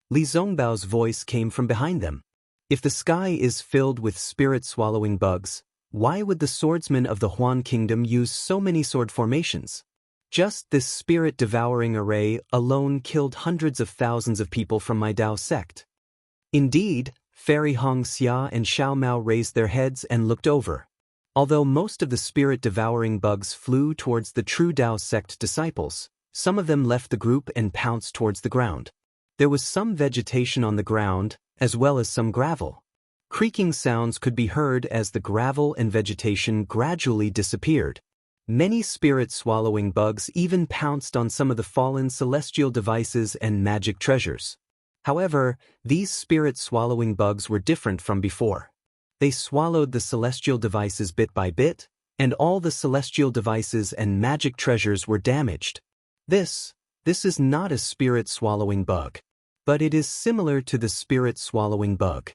Li Zongbao's voice came from behind them. If the sky is filled with spirit-swallowing bugs, why would the swordsmen of the Huan Kingdom use so many sword formations? Just this spirit-devouring array alone killed hundreds of thousands of people from my Dao sect. Indeed, Fairy Xianxia and Xiao Mao raised their heads and looked over. Although most of the spirit-devouring bugs flew towards the true Dao sect disciples, some of them left the group and pounced towards the ground. There was some vegetation on the ground, as well as some gravel. Creaking sounds could be heard as the gravel and vegetation gradually disappeared. Many spirit-swallowing bugs even pounced on some of the fallen celestial devices and magic treasures. However, these spirit-swallowing bugs were different from before. They swallowed the celestial devices bit by bit, and all the celestial devices and magic treasures were damaged. This is not a spirit-swallowing bug, but it is similar to the spirit-swallowing bug.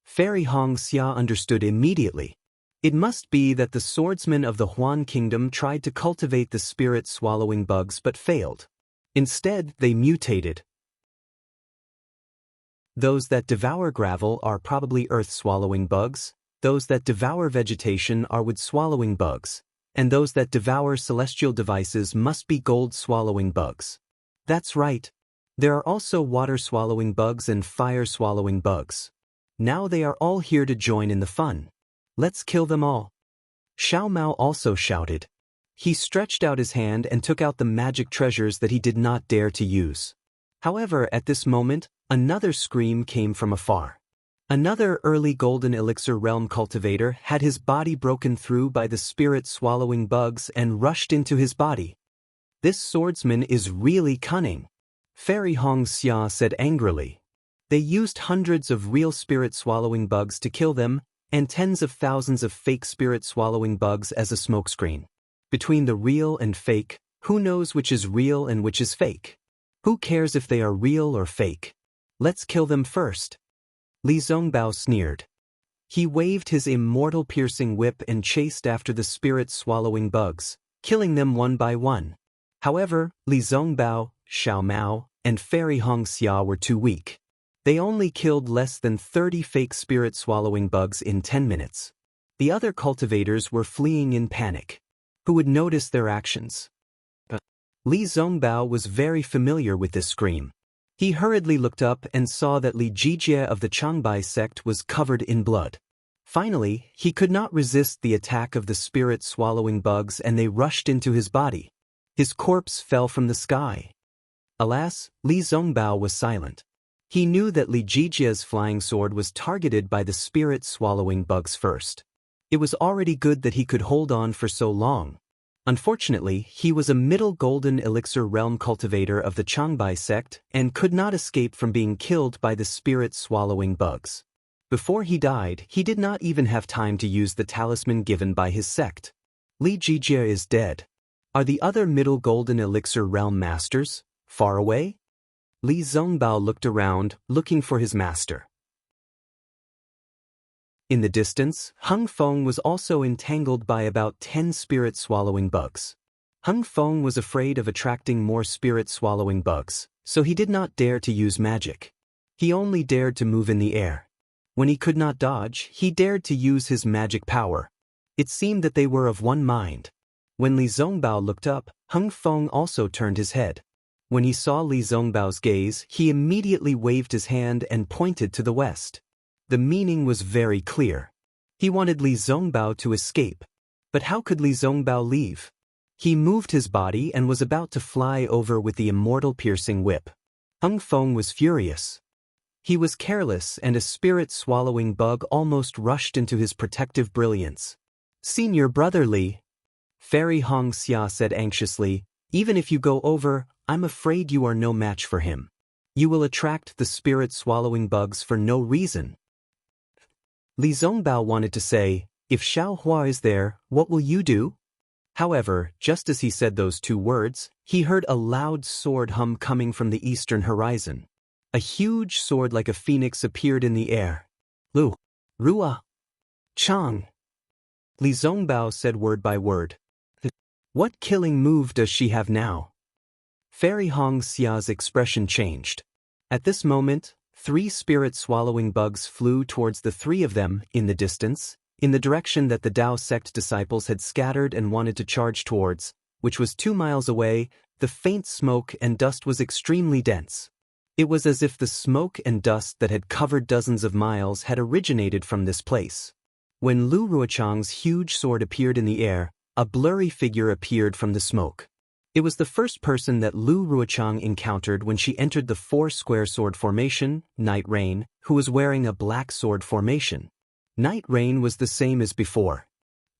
Fairy Xianxia understood immediately. It must be that the swordsmen of the Huan Kingdom tried to cultivate the spirit-swallowing bugs but failed. Instead, they mutated. Those that devour gravel are probably earth-swallowing bugs, those that devour vegetation are wood-swallowing bugs, and those that devour celestial devices must be gold-swallowing bugs. That's right. There are also water-swallowing bugs and fire-swallowing bugs. Now they are all here to join in the fun. Let's kill them all. Xiao Mao also shouted. He stretched out his hand and took out the magic treasures that he did not dare to use. However, at this moment, another scream came from afar. Another early golden elixir realm cultivator had his body broken through by the spirit-swallowing bugs and rushed into his body. This swordsman is really cunning, Fairy Xianxia said angrily. They used hundreds of real spirit-swallowing bugs to kill them, and tens of thousands of fake spirit-swallowing bugs as a smokescreen. Between the real and fake, who knows which is real and which is fake? Who cares if they are real or fake? Let's kill them first. Li Zongbao sneered. He waved his immortal piercing whip and chased after the spirit-swallowing bugs, killing them one by one. However, Li Zongbao, Xiao Mao, and Fairy Xianxia were too weak. They only killed less than 30 fake spirit-swallowing bugs in 10 minutes. The other cultivators were fleeing in panic. Who would notice their actions? Li Zongbao was very familiar with this scream. He hurriedly looked up and saw that Li Jijie of the Changbai sect was covered in blood. Finally, he could not resist the attack of the spirit-swallowing bugs and they rushed into his body. His corpse fell from the sky. Alas, Li Zongbao was silent. He knew that Li Jijie's flying sword was targeted by the spirit-swallowing bugs first. It was already good that he could hold on for so long. Unfortunately, he was a middle golden elixir realm cultivator of the Changbai sect and could not escape from being killed by the spirit-swallowing bugs. Before he died, he did not even have time to use the talisman given by his sect. Li Jijie is dead. Are the other middle golden elixir realm masters far away? Li Zongbao looked around, looking for his master. In the distance, Hung Feng was also entangled by about 10 spirit-swallowing bugs. Hung Feng was afraid of attracting more spirit-swallowing bugs, so he did not dare to use magic. He only dared to move in the air. When he could not dodge, he dared to use his magic power. It seemed that they were of one mind. When Li Zongbao looked up, Hung Feng also turned his head. When he saw Li Zongbao's gaze, he immediately waved his hand and pointed to the west. The meaning was very clear. He wanted Li Zongbao to escape. But how could Li Zongbao leave? He moved his body and was about to fly over with the immortal piercing whip. Hung Feng was furious. He was careless and a spirit-swallowing bug almost rushed into his protective brilliance. Senior brother Li, Fairy Xianxia said anxiously, even if you go over, I'm afraid you are no match for him. You will attract the spirit-swallowing bugs for no reason. Li Zongbao wanted to say, if Xiao Hua is there, what will you do? However, just as he said those two words, he heard a loud sword hum coming from the eastern horizon. A huge sword like a phoenix appeared in the air. Lu, Rua, Chang. Li Zongbao said word by word. What killing move does she have now? Fairy Hong Xia's expression changed. At this moment, 3 spirit-swallowing bugs flew towards the 3 of them, in the distance, in the direction that the Dao sect disciples had scattered and wanted to charge towards, which was 2 miles away. The faint smoke and dust was extremely dense. It was as if the smoke and dust that had covered dozens of miles had originated from this place. When Lu Ruochang's huge sword appeared in the air, a blurry figure appeared from the smoke. It was the first person that Lu Ruochang encountered when she entered the 4-square sword formation, Night Rain, who was wearing a black sword formation. Night Rain was the same as before.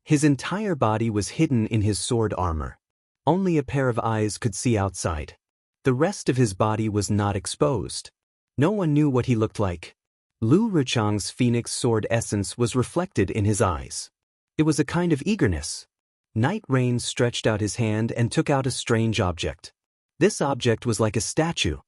His entire body was hidden in his sword armor. Only a pair of eyes could see outside. The rest of his body was not exposed. No one knew what he looked like. Lu Ruochang's phoenix sword essence was reflected in his eyes. It was a kind of eagerness. Night Rain stretched out his hand and took out a strange object. This object was like a statue.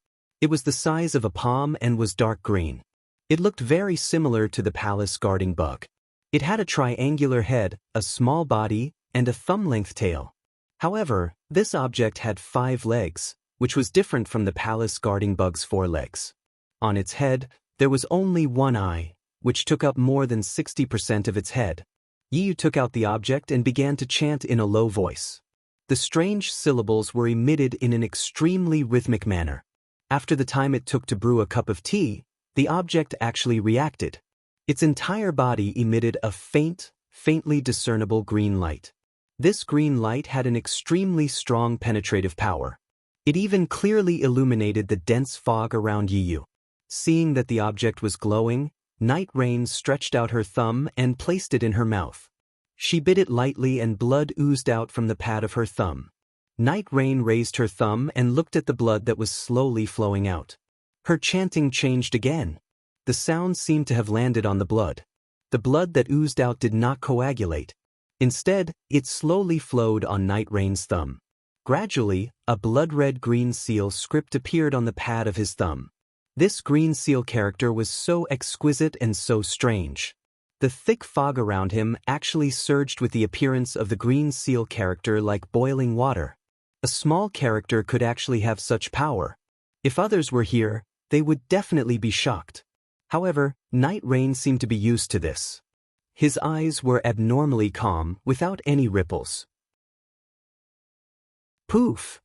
It was the size of a palm and was dark green. It looked very similar to the palace guarding bug. It had a triangular head, a small body, and a thumb-length tail. However, this object had 5 legs, which was different from the palace guarding bug's 4 legs. On its head, there was only 1 eye, which took up more than 60% of its head. Yiyu took out the object and began to chant in a low voice. The strange syllables were emitted in an extremely rhythmic manner. After the time it took to brew a cup of tea, the object actually reacted. Its entire body emitted a faintly discernible green light. This green light had an extremely strong penetrative power. It even clearly illuminated the dense fog around Yiyu. Seeing that the object was glowing, Night Rain stretched out her thumb and placed it in her mouth. She bit it lightly and blood oozed out from the pad of her thumb. Night Rain raised her thumb and looked at the blood that was slowly flowing out. Her chanting changed again. The sound seemed to have landed on the blood. The blood that oozed out did not coagulate. Instead, it slowly flowed on Night Rain's thumb. Gradually, a blood-red green seal script appeared on the pad of his thumb. This green seal character was so exquisite and so strange. The thick fog around him actually surged with the appearance of the green seal character like boiling water. A small character could actually have such power. If others were here, they would definitely be shocked. However, Night Rain seemed to be used to this. His eyes were abnormally calm, without any ripples. Poof!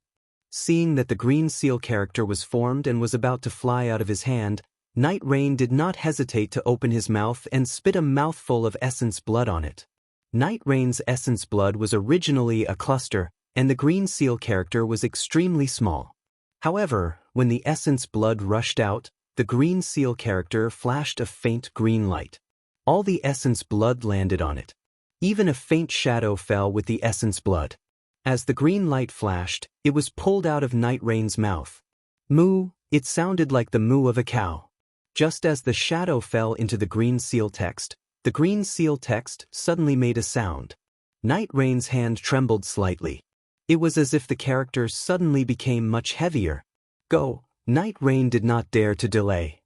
Seeing that the green seal character was formed and was about to fly out of his hand, Night Rain did not hesitate to open his mouth and spit a mouthful of essence blood on it. Night Rain's essence blood was originally a cluster, and the green seal character was extremely small. However, when the essence blood rushed out, the green seal character flashed a faint green light. All the essence blood landed on it. Even a faint shadow fell with the essence blood. As the green light flashed, it was pulled out of Night Rain's mouth. Moo, it sounded like the moo of a cow. Just as the shadow fell into the green seal text, the green seal text suddenly made a sound. Night Rain's hand trembled slightly. It was as if the character suddenly became much heavier. Go, Night Rain did not dare to delay.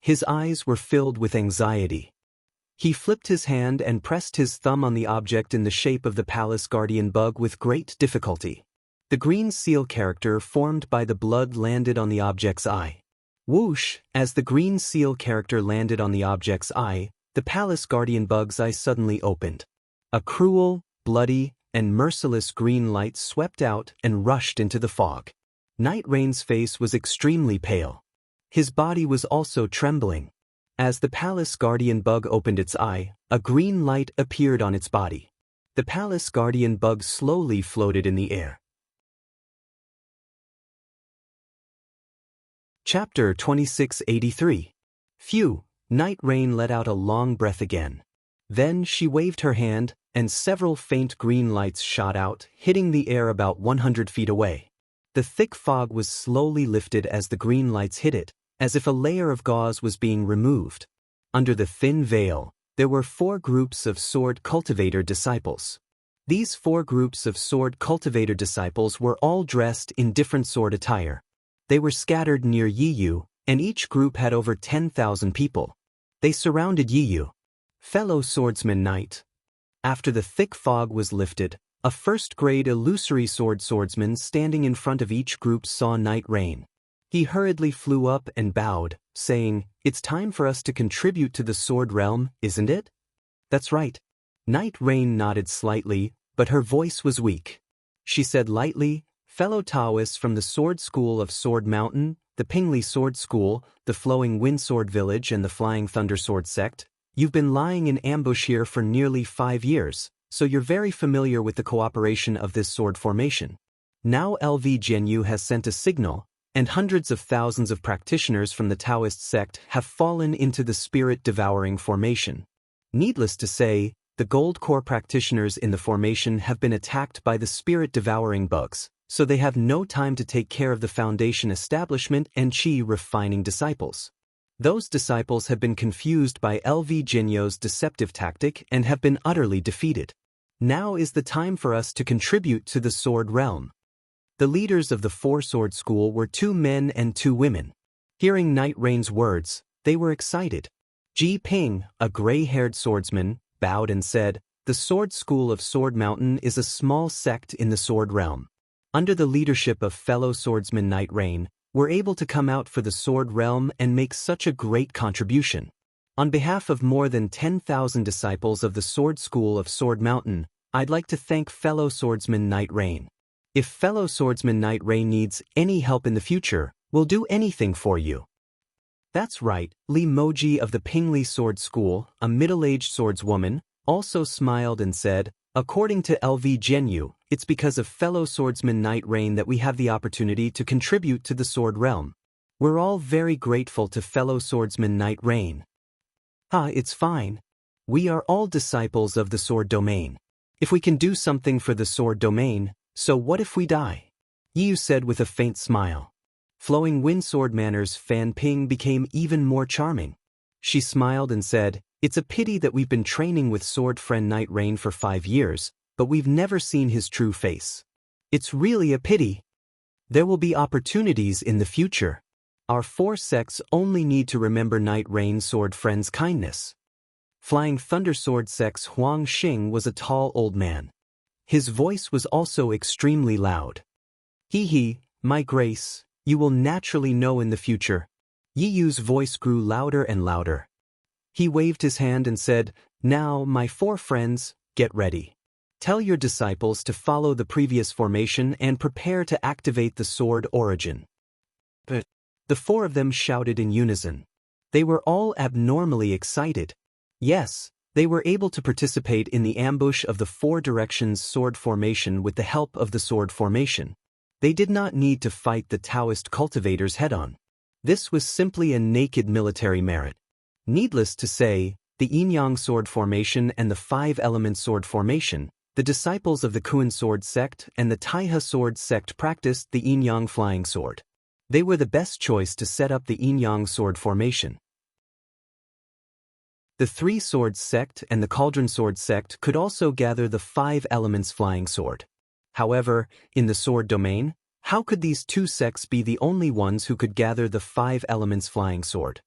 His eyes were filled with anxiety. He flipped his hand and pressed his thumb on the object in the shape of the palace guardian bug with great difficulty. The green seal character formed by the blood landed on the object's eye. Whoosh! As the green seal character landed on the object's eye, the palace guardian bug's eye suddenly opened. A cruel, bloody, and merciless green light swept out and rushed into the fog. Night Rain's face was extremely pale. His body was also trembling. As the palace guardian bug opened its eye, a green light appeared on its body. The palace guardian bug slowly floated in the air. Chapter 2683. Phew! Night Rain let out a long breath again. Then she waved her hand, and several faint green lights shot out, hitting the air about 100 feet away. The thick fog was slowly lifted as the green lights hit it, as if a layer of gauze was being removed. Under the thin veil, there were 4 groups of sword cultivator disciples. These 4 groups of sword cultivator disciples were all dressed in different sword attire. They were scattered near Yiyu, and each group had over 10,000 people. They surrounded Yiyu. Fellow swordsman knight. After the thick fog was lifted, a first-grade illusory swordsman standing in front of each group saw Knight Rain. He hurriedly flew up and bowed, saying, "It's time for us to contribute to the sword realm, isn't it?" "That's right." Knight Rain nodded slightly, but her voice was weak. She said lightly, "Fellow Daoists from the Sword School of Sword Mountain, the Pingli Sword School, the Flowing Wind Sword Village and the Flying Thunder Sword Sect, you've been lying in ambush here for nearly 5 years, so you're very familiar with the cooperation of this sword formation. Now LV Jianyu has sent a signal, and hundreds of thousands of practitioners from the Daoist sect have fallen into the spirit-devouring formation. Needless to say, the gold core practitioners in the formation have been attacked by the spirit-devouring bugs, so they have no time to take care of the foundation establishment and chi-refining disciples. Those disciples have been confused by LV Jinyu's deceptive tactic and have been utterly defeated. Now is the time for us to contribute to the sword realm." The leaders of the four-sword school were 2 men and 2 women. Hearing Knight Rain's words, they were excited. Ji Ping, a gray-haired swordsman, bowed and said, "The Sword School of Sword Mountain is a small sect in the sword realm. Under the leadership of fellow swordsman Knight Rain, we're able to come out for the sword realm and make such a great contribution. On behalf of more than 10,000 disciples of the Sword School of Sword Mountain, I'd like to thank fellow swordsman Knight Rain. If fellow swordsman Knight Rain needs any help in the future, we'll do anything for you." "That's right," Li Moji of the Pingli Sword School, a middle-aged swordswoman, also smiled and said, "According to LV Jianyu, it's because of fellow swordsman Knight Rain that we have the opportunity to contribute to the sword realm. We're all very grateful to fellow swordsman Knight Rain." It's fine. We are all disciples of the sword domain. If we can do something for the sword domain, so what if we die?" Yiyu said with a faint smile. Flowing Wind Sword Manner's Fan Ping became even more charming. She smiled and said, "It's a pity that we've been training with sword friend Knight Rain for 5 years, but we've never seen his true face. It's really a pity. There will be opportunities in the future. Our 4 sects only need to remember Knight Rain's sword friend's kindness." Flying Thunder Sword Sect's Huang Xing was a tall old man. His voice was also extremely loud. "Hee, my grace, you will naturally know in the future." Yiyu's voice grew louder and louder. He waved his hand and said, "Now, my 4 friends, get ready. Tell your disciples to follow the previous formation and prepare to activate the sword origin." But the 4 of them shouted in unison. They were all abnormally excited. Yes, they were able to participate in the ambush of the 4 directions sword formation with the help of the sword formation. They did not need to fight the Daoist cultivators head-on. This was simply a naked military merit. Needless to say, the Yin-Yang sword formation and the 5-element sword formation, the disciples of the Kuan sword sect and the Taihe sword sect practiced the Yin-Yang flying sword. They were the best choice to set up the Yin-Yang sword formation. The 3 Swords sect and the Cauldron Sword sect could also gather the 5 elements flying sword. However, in the sword domain, how could these 2 sects be the only ones who could gather the 5 elements flying sword?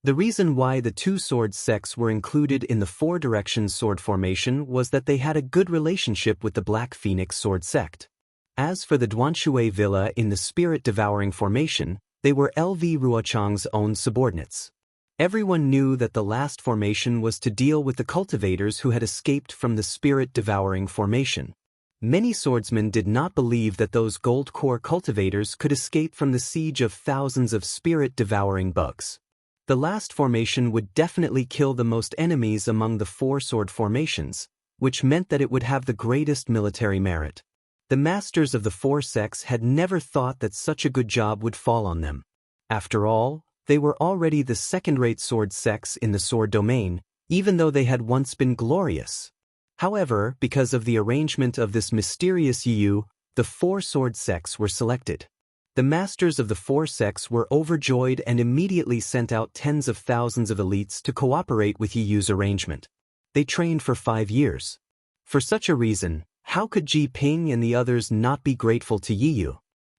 The reason why the 2 sword sects were included in the 4 directions sword formation was that they had a good relationship with the Black Phoenix sword sect. As for the Duanshui Villa in the spirit-devouring formation, they were LV Ruochang's own subordinates. Everyone knew that the last formation was to deal with the cultivators who had escaped from the spirit-devouring formation. Many swordsmen did not believe that those gold core cultivators could escape from the siege of thousands of spirit-devouring bugs. The last formation would definitely kill the most enemies among the 4 sword formations, which meant that it would have the greatest military merit. The masters of the 4 sects had never thought that such a good job would fall on them. After all, they were already the second-rate sword sects in the sword domain, even though they had once been glorious. However, because of the arrangement of this mysterious Yiyu, the 4 sword sects were selected. The masters of the 4 sects were overjoyed and immediately sent out tens of thousands of elites to cooperate with Yiyu's arrangement. They trained for 5 years. For such a reason, how could Ji Ping and the others not be grateful to Yiyu?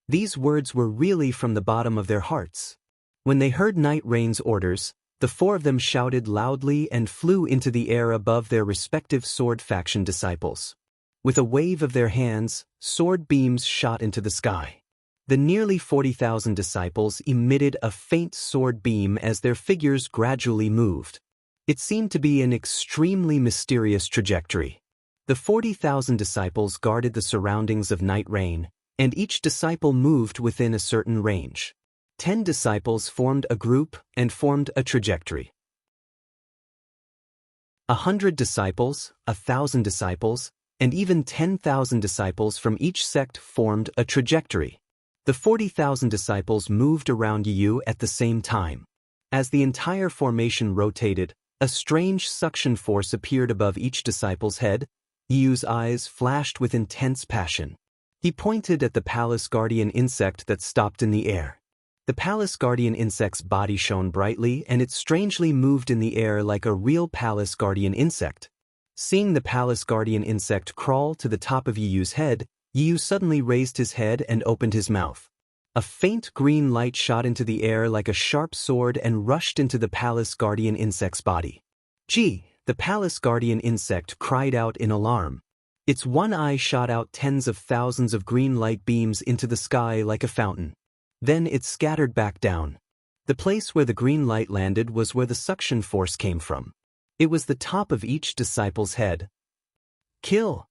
These words were really from the bottom of their hearts. When they heard Night Rain's orders, the four of them shouted loudly and flew into the air above their respective sword faction disciples. With a wave of their hands, sword beams shot into the sky. The nearly 40,000 disciples emitted a faint sword beam as their figures gradually moved. It seemed to be an extremely mysterious trajectory. The 40,000 disciples guarded the surroundings of Night Rain, and each disciple moved within a certain range. 10 disciples formed a group and formed a trajectory. 100 disciples, 1,000 disciples, and even 10,000 disciples from each sect formed a trajectory. The 40,000 disciples moved around Yu at the same time. As the entire formation rotated, a strange suction force appeared above each disciple's head. Yu's eyes flashed with intense passion. He pointed at the palace guardian insect that stopped in the air. The palace guardian insect's body shone brightly and it strangely moved in the air like a real palace guardian insect. Seeing the palace guardian insect crawl to the top of Yu's head, Yu suddenly raised his head and opened his mouth. A faint green light shot into the air like a sharp sword and rushed into the palace guardian insect's body. Gee! The palace guardian insect cried out in alarm. Its one eye shot out tens of thousands of green light beams into the sky like a fountain. Then it scattered back down. The place where the green light landed was where the suction force came from. It was the top of each disciple's head. Kill!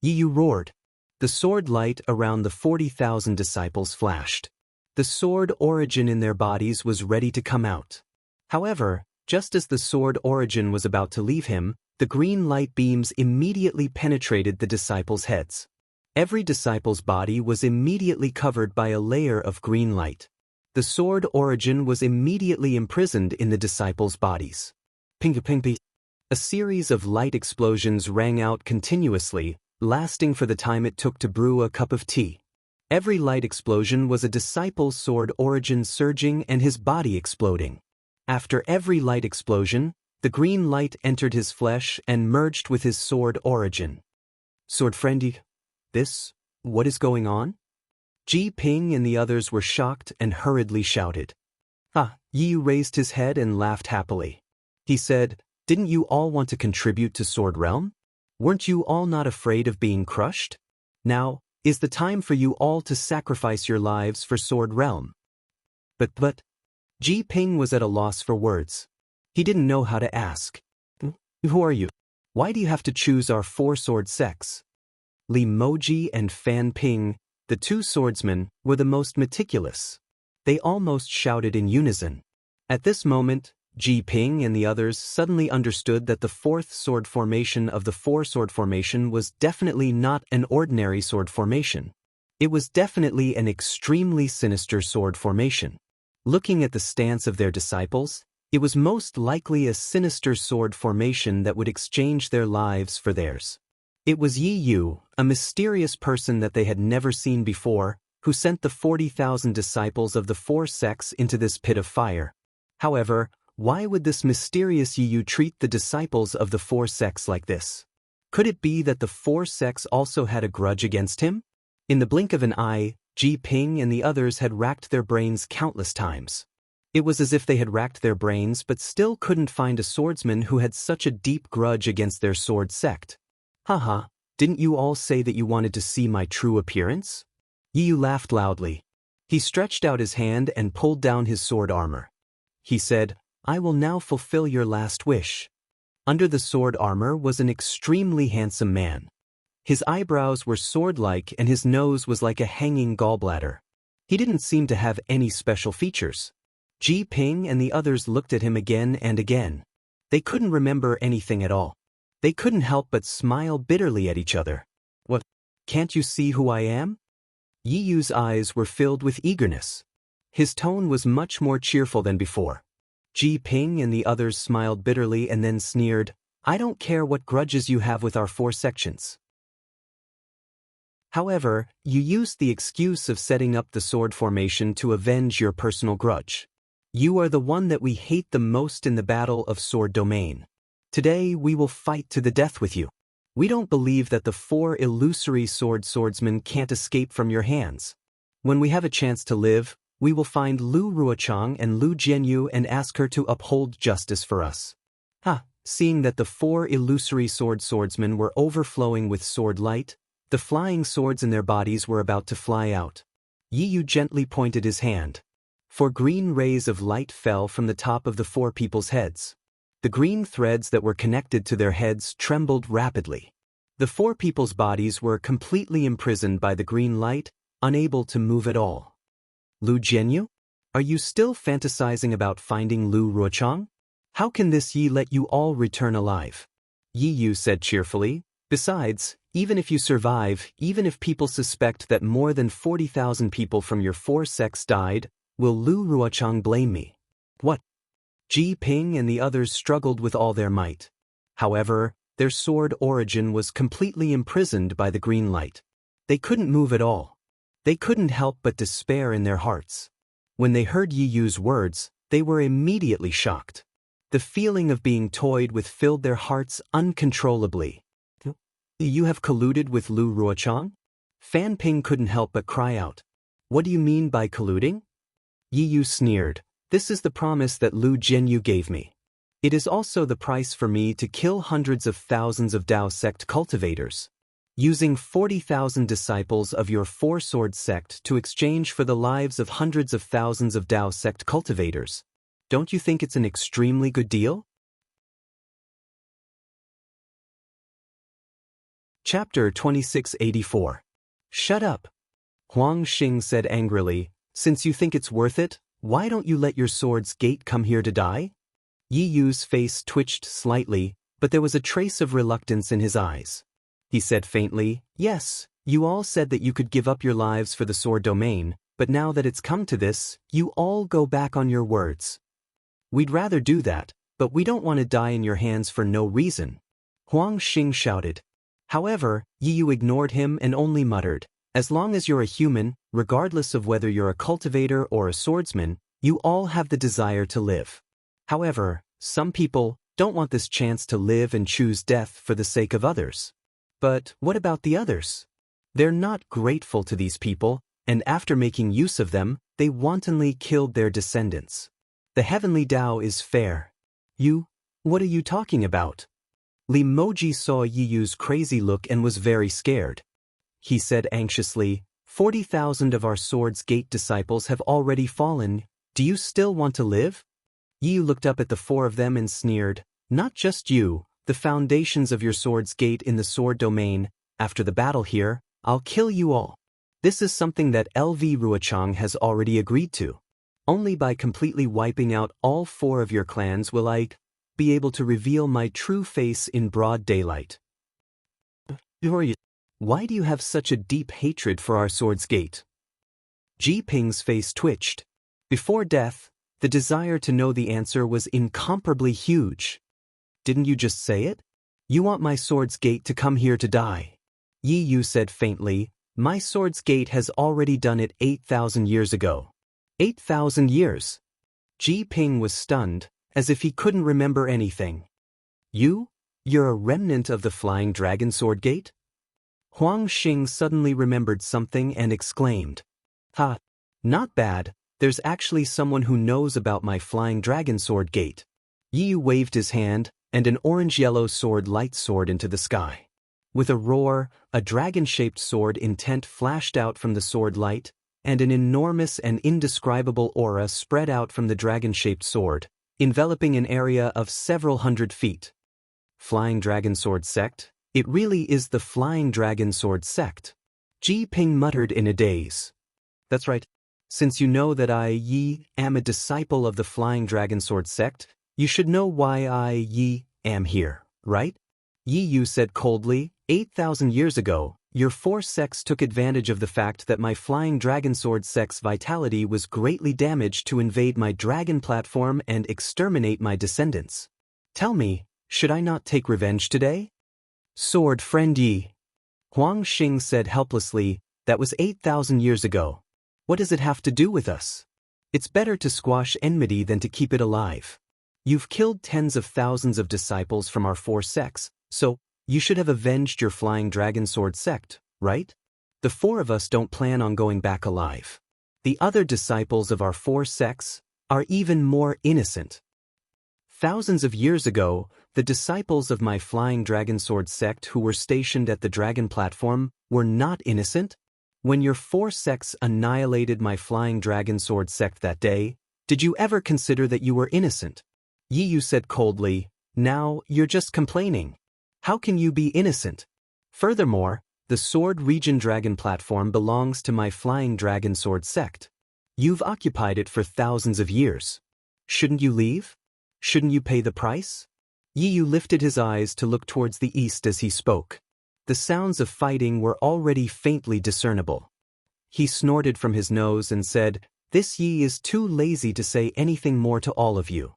Yu roared. The sword light around the 40,000 disciples flashed. The sword origin in their bodies was ready to come out. However, just as the sword origin was about to leave him, the green light beams immediately penetrated the disciples' heads. Every disciple's body was immediately covered by a layer of green light. The sword origin was immediately imprisoned in the disciples' bodies. Ping-a-ping-ping. A series of light explosions rang out continuously, lasting for the time it took to brew a cup of tea. Every light explosion was a disciple's sword origin surging and his body exploding. After every light explosion, the green light entered his flesh and merged with his sword origin. Sword friendy, what is going on? Ji Ping and the others were shocked and hurriedly shouted. Yu raised his head and laughed happily. He said, "Didn't you all want to contribute to Sword Realm? Weren't you all not afraid of being crushed? Now, is the time for you all to sacrifice your lives for Sword Realm." But, Ji Ping was at a loss for words. He didn't know how to ask. Who are you? Why do you have to choose our four sword sects? Li Moji and Fan Ping, the two swordsmen, were the most meticulous. They almost shouted in unison. At this moment, Ji Ping and the others suddenly understood that the fourth sword formation of the four-sword formation was definitely not an ordinary sword formation. It was definitely an extremely sinister sword formation. Looking at the stance of their disciples, it was most likely a sinister sword formation that would exchange their lives for theirs. It was Yi Yu, a mysterious person that they had never seen before, who sent the 40,000 disciples of the four sects into this pit of fire. However, why would this mysterious Yi Yu treat the disciples of the four sects like this? Could it be that the four sects also had a grudge against him? In the blink of an eye, Ji Ping and the others had racked their brains countless times. It was as if they had racked their brains but still couldn't find a swordsman who had such a deep grudge against their sword sect. Haha, didn't you all say that you wanted to see my true appearance? Yi Yu laughed loudly. He stretched out his hand and pulled down his sword armor. He said, "I will now fulfill your last wish." Under the sword armor was an extremely handsome man. His eyebrows were sword-like and his nose was like a hanging gallbladder. He didn't seem to have any special features. Ji Ping and the others looked at him again and again. They couldn't remember anything at all. They couldn't help but smile bitterly at each other. "What? Can't you see who I am?" Yi Yu's eyes were filled with eagerness. His tone was much more cheerful than before. Ji Ping and the others smiled bitterly and then sneered, "I don't care what grudges you have with our four sections." However, you used the excuse of setting up the sword formation to avenge your personal grudge. You are the one that we hate the most in the battle of Sword Domain. Today we will fight to the death with you. We don't believe that the four illusory swordsmen can't escape from your hands. When we have a chance to live, We will find Lu Ruochang and Lu Jianyu and ask her to uphold justice for us. Seeing that the 4 illusory swordsmen were overflowing with sword light, the flying swords in their bodies were about to fly out. Yi Yu gently pointed his hand. 4 green rays of light fell from the top of the 4 people's heads. The green threads that were connected to their heads trembled rapidly. The 4 people's bodies were completely imprisoned by the green light, unable to move at all. Lu Jianyu? Are you still fantasizing about finding Lu Ruochang? How can this Yi let you all return alive? Yi Yu said cheerfully. Besides, even if you survive, even if people suspect that more than 40,000 people from your 4 sects died, will Lu Ruochang blame me? What? Ji Ping and the others struggled with all their might. However, their sword origin was completely imprisoned by the green light. They couldn't move at all. They couldn't help but despair in their hearts. When they heard Yi Yu's words, they were immediately shocked. The feeling of being toyed with filled their hearts uncontrollably. You have colluded with Lu Ruochang? Fan Ping couldn't help but cry out. What do you mean by colluding? Yi Yu sneered. This is the promise that Lu Jianyu gave me. It is also the price for me to kill hundreds of thousands of Dao sect cultivators. Using 40,000 disciples of your 4-sword sect to exchange for the lives of hundreds of thousands of Dao sect cultivators. Don't you think it's an extremely good deal? Chapter 2684. Shut up. Huang Xing said angrily, since you think it's worth it, why don't you let your sword's gate come here to die? Yi Yu's face twitched slightly, but there was a trace of reluctance in his eyes. He said faintly, yes, you all said that you could give up your lives for the sword domain, but now that it's come to this, you all go back on your words. We'd rather do that, but we don't want to die in your hands for no reason. Huang Xing shouted. However, Yi Yu ignored him and only muttered, as long as you're a human, regardless of whether you're a cultivator or a swordsman, you all have the desire to live. However, some people don't want this chance to live and choose death for the sake of others. But what about the others? They're not grateful to these people, and after making use of them, they wantonly killed their descendants. The heavenly Tao is fair. What are you talking about? Li Moji saw Yi Yu's crazy look and was very scared. He said anxiously, 40,000 of our sword's gate disciples have already fallen, do you still want to live? Yi Yu looked up at the 4 of them and sneered, not just you, the foundations of your sword's gate in the sword domain, after the battle here, I'll kill you all. This is something that LV Ruochang has already agreed to. Only by completely wiping out all 4 of your clans will I be able to reveal my true face in broad daylight. Why do you have such a deep hatred for our sword's gate? Ji Ping's face twitched. Before death, the desire to know the answer was incomparably huge. Didn't you just say it? You want my sword's gate to come here to die. Yi Yu said faintly, my sword's gate has already done it 8,000 years ago. 8,000 years. Ji Ping was stunned, as if he couldn't remember anything. You're a remnant of the flying dragon sword gate? Huang Xing suddenly remembered something and exclaimed. Not bad, there's actually someone who knows about my flying dragon sword gate. Yi Yu waved his hand, and an orange-yellow sword light soared into the sky. With a roar, a dragon-shaped sword intent flashed out from the sword light, and an enormous and indescribable aura spread out from the dragon-shaped sword, enveloping an area of several hundred feet. Flying Dragon Sword Sect? It really is the Flying Dragon Sword Sect. Ji Ping muttered in a daze. That's right. Since you know that I am a disciple of the Flying Dragon Sword Sect, you should know why I am here, right? Yi Yu said coldly, 8,000 years ago, your 4 sects took advantage of the fact that my Flying Dragon Sword sect's vitality was greatly damaged to invade my dragon platform and exterminate my descendants. Tell me, should I not take revenge today? Sword friend Yi. Huang Xing said helplessly, that was 8,000 years ago. What does it have to do with us? It's better to squash enmity than to keep it alive. You've killed tens of thousands of disciples from our 4 sects, so you should have avenged your Flying Dragon Sword sect, right? The 4 of us don't plan on going back alive. The other disciples of our four sects are even more innocent. Thousands of years ago, the disciples of my Flying Dragon Sword sect who were stationed at the dragon platform were not innocent. When your four sects annihilated my Flying Dragon Sword sect that day, did you ever consider that you were innocent? Yi Yu said coldly, now you're just complaining. How can you be innocent? Furthermore, the Sword Region Dragon platform belongs to my Flying Dragon Sword sect. You've occupied it for thousands of years. Shouldn't you leave? Shouldn't you pay the price? Yi Yu lifted his eyes to look towards the east as he spoke. The sounds of fighting were already faintly discernible. He snorted from his nose and said, This Yi is too lazy to say anything more to all of you.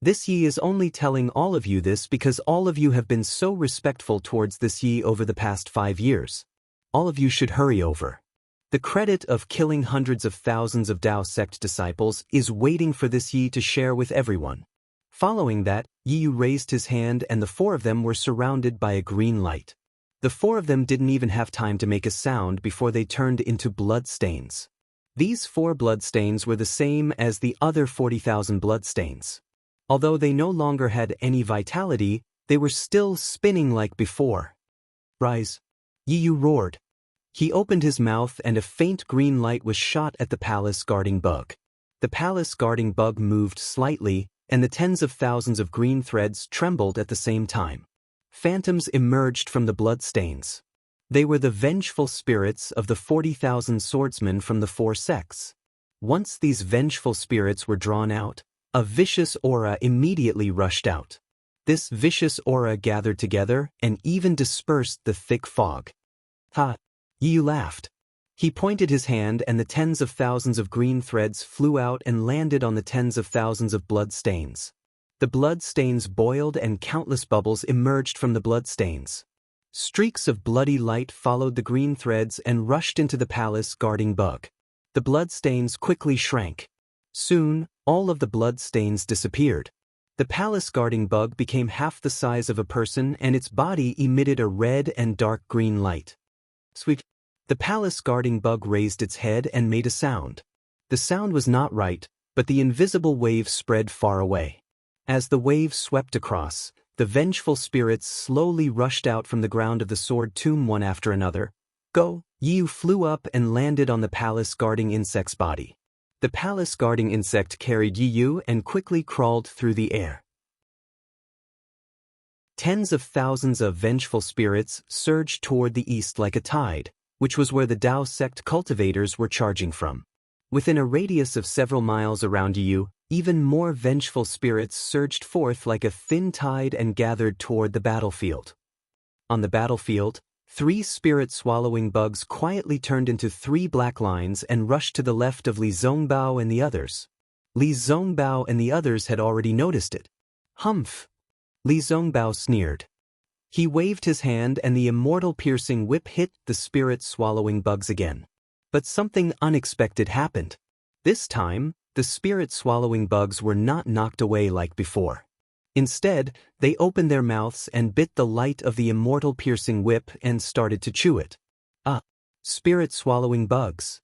This Yi is only telling all of you this because all of you have been so respectful towards this Yi over the past 5 years. All of you should hurry over. The credit of killing hundreds of thousands of Dao sect disciples is waiting for this Yi to share with everyone. Following that, Yi Yu raised his hand and the four of them were surrounded by a green light. The four of them didn't even have time to make a sound before they turned into bloodstains. These 4 bloodstains were the same as the other 40,000 bloodstains. Although they no longer had any vitality, they were still spinning like before. Rise! Yi Yu roared. He opened his mouth and a faint green light was shot at the palace guarding bug. The palace guarding bug moved slightly, and the tens of thousands of green threads trembled at the same time. Phantoms emerged from the bloodstains. They were the vengeful spirits of the 40,000 swordsmen from the 4 sects. Once these vengeful spirits were drawn out, a vicious aura immediately rushed out. This vicious aura gathered together and even dispersed the thick fog. Ha! Yi Yu laughed. He pointed his hand and the tens of thousands of green threads flew out and landed on the tens of thousands of blood stains. The blood stains boiled and countless bubbles emerged from the blood stains. Streaks of bloody light followed the green threads and rushed into the palace guarding bug. The blood stains quickly shrank. Soon, all of the blood stains disappeared. The palace guarding bug became half the size of a person and its body emitted a red and dark green light. Sweep. The palace guarding bug raised its head and made a sound. The sound was not right, but the invisible wave spread far away. As the wave swept across, the vengeful spirits slowly rushed out from the ground of the sword tomb one after another. Go! Yi Yu flew up and landed on the palace guarding insect's body. The palace guarding insect carried Yi Yu and quickly crawled through the air. Tens of thousands of vengeful spirits surged toward the east like a tide, which was where the Dao sect cultivators were charging from. Within a radius of several miles around Yi Yu, even more vengeful spirits surged forth like a thin tide and gathered toward the battlefield. On the battlefield, 3 spirit-swallowing bugs quietly turned into 3 black lines and rushed to the left of Li Zongbao and the others. Li Zongbao and the others had already noticed it. Humph! Li Zongbao sneered. He waved his hand and the immortal piercing whip hit the spirit-swallowing bugs again. But something unexpected happened. This time, the spirit-swallowing bugs were not knocked away like before. Instead, they opened their mouths and bit the light of the immortal piercing whip and started to chew it. Spirit-swallowing bugs.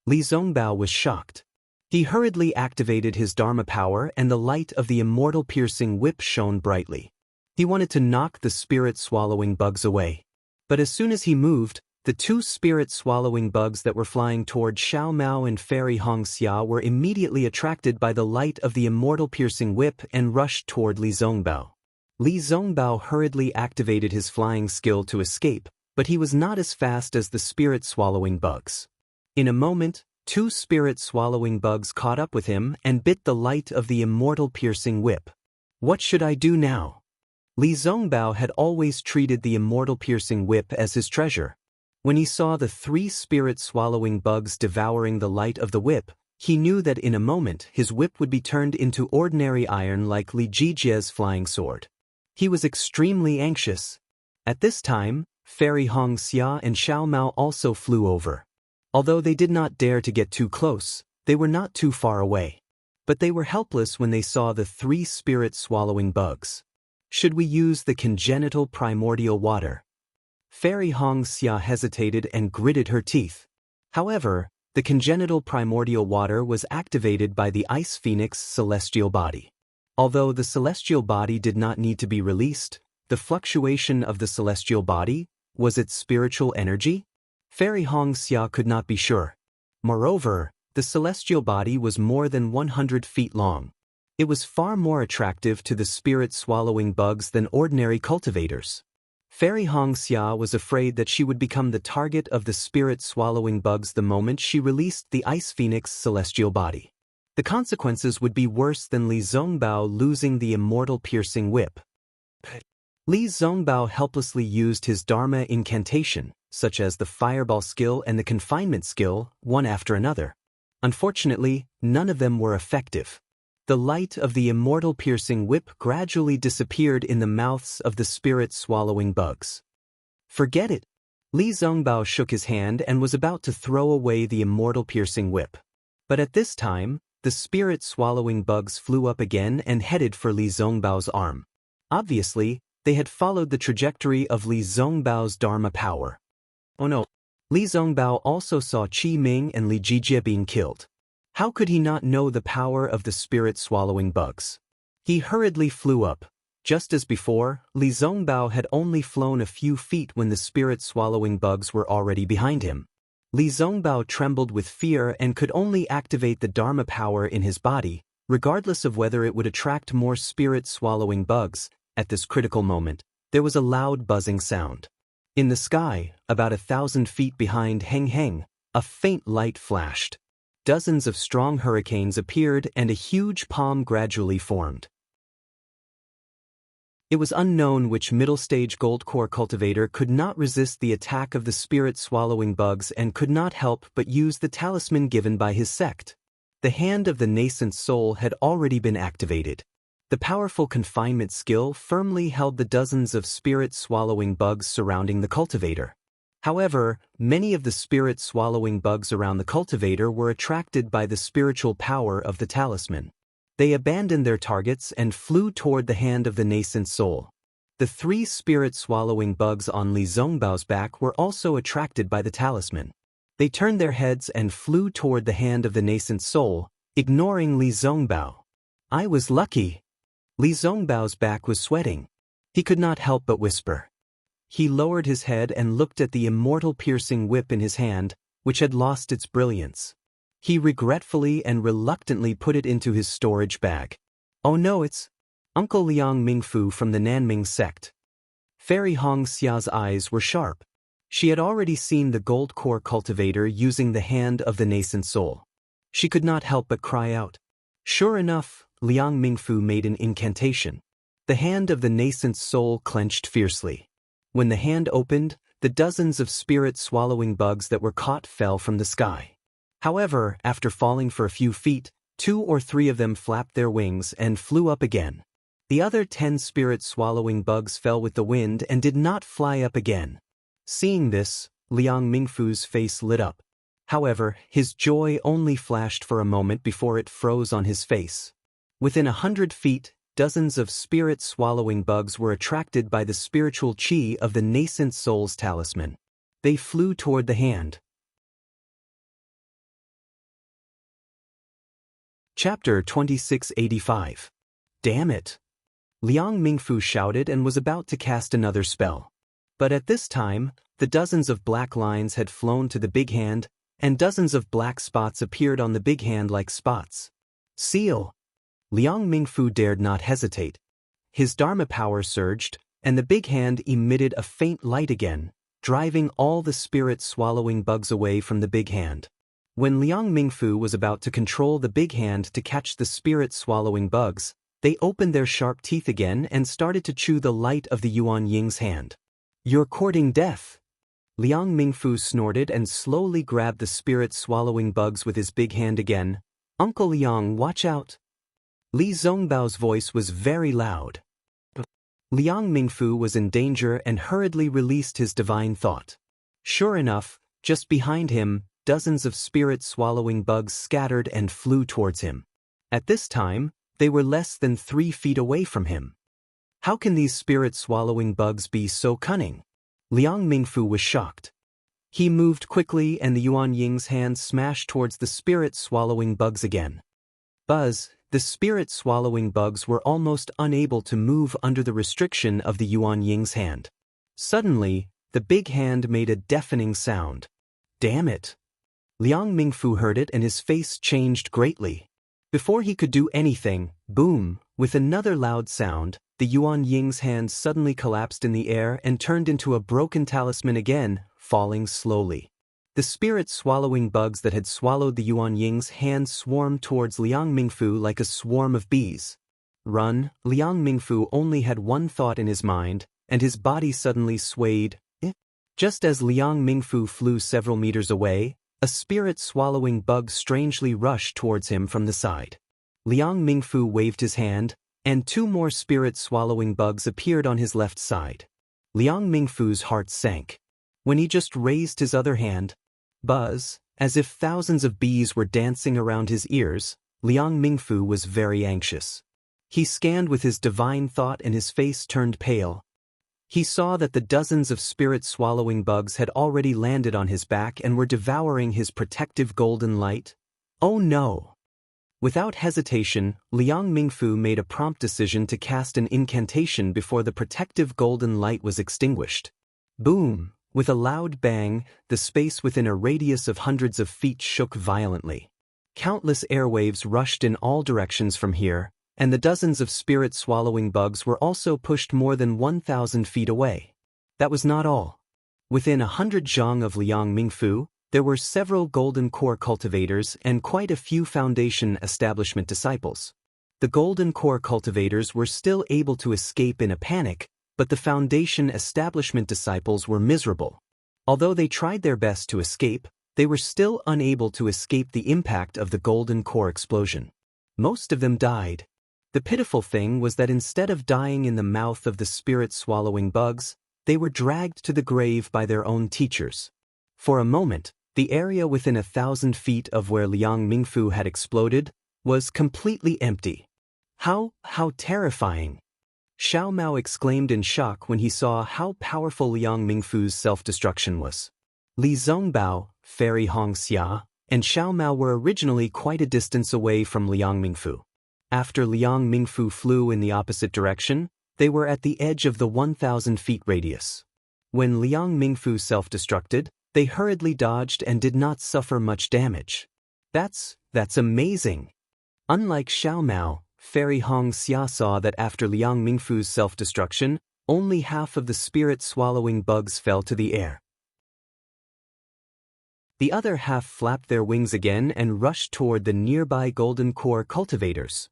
Li Zongbao was shocked. He hurriedly activated his Dharma power and the light of the immortal piercing whip shone brightly. He wanted to knock the spirit-swallowing bugs away. But as soon as he moved, the 2 spirit-swallowing bugs that were flying toward Xiao Mao and Fairy Hongxia were immediately attracted by the light of the immortal piercing whip and rushed toward Li Zongbao. Li Zongbao hurriedly activated his flying skill to escape, but he was not as fast as the spirit-swallowing bugs. In a moment, 2 spirit-swallowing bugs caught up with him and bit the light of the immortal piercing whip. What should I do now? Li Zongbao had always treated the immortal piercing whip as his treasure. When he saw the 3 spirit-swallowing bugs devouring the light of the whip, he knew that in a moment his whip would be turned into ordinary iron like Li Jijie's flying sword. He was extremely anxious. At this time, Fairy Hongxia and Xiao Mao also flew over. Although they did not dare to get too close, they were not too far away. But they were helpless when they saw the 3 spirit-swallowing bugs. Should we use the congenital primordial water? Fairy Hongxia hesitated and gritted her teeth. However, the congenital primordial water was activated by the ice phoenix celestial body. Although the celestial body did not need to be released, the fluctuation of the celestial body was its spiritual energy? Fairy Xianxia could not be sure. Moreover, the celestial body was more than 100 feet long. It was far more attractive to the spirit-swallowing bugs than ordinary cultivators. Fairy Xianxia was afraid that she would become the target of the spirit-swallowing bugs the moment she released the ice phoenix celestial body. The consequences would be worse than Li Zongbao losing the immortal piercing whip. Li Zongbao helplessly used his Dharma incantation, such as the fireball skill and the confinement skill, one after another. Unfortunately, none of them were effective. The light of the immortal piercing whip gradually disappeared in the mouths of the spirit-swallowing bugs. Forget it. Li Zongbao shook his hand and was about to throw away the immortal piercing whip. But at this time, the spirit-swallowing bugs flew up again and headed for Li Zongbao's arm. Obviously, they had followed the trajectory of Li Zongbao's Dharma power. Oh no! Li Zongbao also saw Qi Ming and Li Jijie being killed. How could he not know the power of the spirit-swallowing bugs? He hurriedly flew up. Just as before, Li Zongbao had only flown a few feet when the spirit-swallowing bugs were already behind him. Li Zongbao trembled with fear and could only activate the Dharma power in his body, regardless of whether it would attract more spirit-swallowing bugs. At this critical moment, there was a loud buzzing sound. In the sky, about 1,000 feet behind Heng Heng, a faint light flashed. Dozens of strong hurricanes appeared and a huge palm gradually formed. It was unknown which middle-stage gold core cultivator could not resist the attack of the spirit-swallowing bugs and could not help but use the talisman given by his sect. The hand of the nascent soul had already been activated. The powerful confinement skill firmly held the dozens of spirit-swallowing bugs surrounding the cultivator. However, many of the spirit-swallowing bugs around the cultivator were attracted by the spiritual power of the talisman. They abandoned their targets and flew toward the hand of the nascent soul. The 3 spirit-swallowing bugs on Li Zongbao's back were also attracted by the talisman. They turned their heads and flew toward the hand of the nascent soul, ignoring Li Zongbao. I was lucky. Li Zongbao's back was sweating. He could not help but whisper. He lowered his head and looked at the immortal piercing whip in his hand, which had lost its brilliance. He regretfully and reluctantly put it into his storage bag. Oh no, it's Uncle Liang Mingfu from the Nanming sect. Fairy Xia's eyes were sharp. She had already seen the gold core cultivator using the hand of the nascent soul. She could not help but cry out. Sure enough, Liang Mingfu made an incantation. The hand of the nascent soul clenched fiercely. When the hand opened, the dozens of spirit-swallowing bugs that were caught fell from the sky. However, after falling for a few feet, 2 or 3 of them flapped their wings and flew up again. The other 10 spirit-swallowing bugs fell with the wind and did not fly up again. Seeing this, Liang Mingfu's face lit up. However, his joy only flashed for a moment before it froze on his face. Within 100 feet, dozens of spirit-swallowing bugs were attracted by the spiritual qi of the nascent soul's talisman. They flew toward the hand. Chapter 2685. Damn it! Liang Mingfu shouted and was about to cast another spell. But at this time, the dozens of black lines had flown to the big hand, and dozens of black spots appeared on the big hand like spots. Seal! Liang Mingfu dared not hesitate. His Dharma power surged, and the big hand emitted a faint light again, driving all the spirit-swallowing bugs away from the big hand. When Liang Mingfu was about to control the big hand to catch the spirit-swallowing bugs, they opened their sharp teeth again and started to chew the light of the Yuan Ying's hand. You're courting death! Liang Mingfu snorted and slowly grabbed the spirit-swallowing bugs with his big hand again. Uncle Liang, watch out! Li Zongbao's voice was very loud. Liang Mingfu was in danger and hurriedly released his divine thought. Sure enough, just behind him, dozens of spirit-swallowing bugs scattered and flew towards him. At this time, they were less than 3 feet away from him. How can these spirit-swallowing bugs be so cunning? Liang Mingfu was shocked. He moved quickly and the Yuan Ying's hand smashed towards the spirit-swallowing bugs again. Buzz, the spirit-swallowing bugs were almost unable to move under the restriction of the Yuan Ying's hand. Suddenly, the big hand made a deafening sound. Damn it! Liang Mingfu heard it and his face changed greatly. Before he could do anything, boom, with another loud sound, the Yuan Ying's hand suddenly collapsed in the air and turned into a broken talisman again, falling slowly. The spirit-swallowing bugs that had swallowed the Yuan Ying's hand swarmed towards Liang Mingfu like a swarm of bees. Run! Liang Mingfu only had one thought in his mind, and his body suddenly swayed. Just as Liang Mingfu flew several meters away, a spirit-swallowing bug strangely rushed towards him from the side. Liang Mingfu waved his hand, and two more spirit-swallowing bugs appeared on his left side. Liang Mingfu's heart sank. When he just raised his other hand, buzz, as if thousands of bees were dancing around his ears, Liang Mingfu was very anxious. He scanned with his divine thought and his face turned pale. He saw that the dozens of spirit-swallowing bugs had already landed on his back and were devouring his protective golden light. Oh no! Without hesitation, Liang Mingfu made a prompt decision to cast an incantation before the protective golden light was extinguished. Boom! With a loud bang, the space within a radius of hundreds of feet shook violently. Countless airwaves rushed in all directions from here, and the dozens of spirit-swallowing bugs were also pushed more than 1,000 feet away. That was not all. Within 100 zhang of Liang Mingfu, there were several golden core cultivators and quite a few foundation establishment disciples. The golden core cultivators were still able to escape in a panic, but the foundation establishment disciples were miserable. Although they tried their best to escape, they were still unable to escape the impact of the golden core explosion. Most of them died. The pitiful thing was that instead of dying in the mouth of the spirit-swallowing bugs, they were dragged to the grave by their own teachers. For a moment, the area within 1,000 feet of where Liang Mingfu had exploded was completely empty. How terrifying! Xiao Mao exclaimed in shock when he saw how powerful Liang Mingfu's self-destruction was. Li Zongbao, Fairy Xianxia, and Xiao Mao were originally quite a distance away from Liang Mingfu. After Liang Mingfu flew in the opposite direction, they were at the edge of the 1,000 feet radius. When Liang Mingfu self-destructed, they hurriedly dodged and did not suffer much damage. That's amazing! Unlike Xiao Mao, Fairy Xianxia saw that after Liang Mingfu's self-destruction, only half of the spirit-swallowing bugs fell to the air. The other half flapped their wings again and rushed toward the nearby golden core cultivators.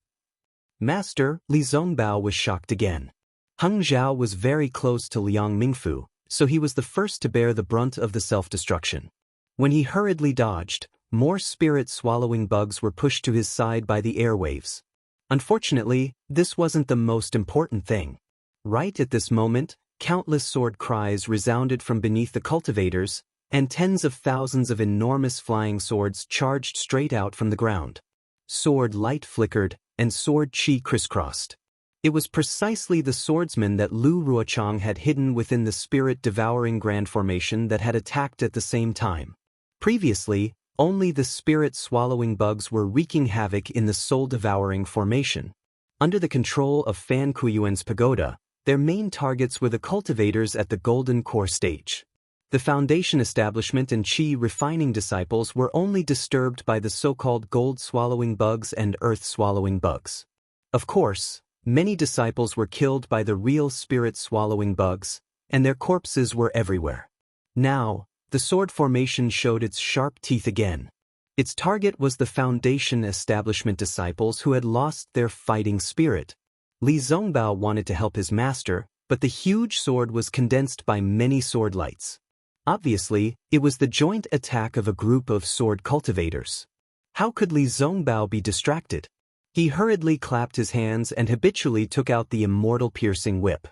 Master, Li Zongbao was shocked again. Heng Zhao was very close to Liang Mingfu, so he was the first to bear the brunt of the self-destruction. When he hurriedly dodged, more spirit-swallowing bugs were pushed to his side by the airwaves. Unfortunately, this wasn't the most important thing. Right at this moment, countless sword cries resounded from beneath the cultivators, and tens of thousands of enormous flying swords charged straight out from the ground. Sword light flickered, and sword chi crisscrossed. It was precisely the swordsman that Lu Ruochang had hidden within the spirit-devouring grand formation that had attacked at the same time. Previously, only the spirit-swallowing bugs were wreaking havoc in the soul-devouring formation. Under the control of Fan Kuyuan's pagoda, their main targets were the cultivators at the golden core stage. The foundation establishment and chi refining disciples were only disturbed by the so-called gold-swallowing bugs and earth-swallowing bugs. Of course, many disciples were killed by the real spirit-swallowing bugs, and their corpses were everywhere. Now, the sword formation showed its sharp teeth again. Its target was the foundation establishment disciples who had lost their fighting spirit. Li Zongbao wanted to help his master, but the huge sword was condensed by many sword lights. Obviously, it was the joint attack of a group of sword cultivators. How could Li Zongbao be distracted? He hurriedly clapped his hands and habitually took out the immortal piercing whip.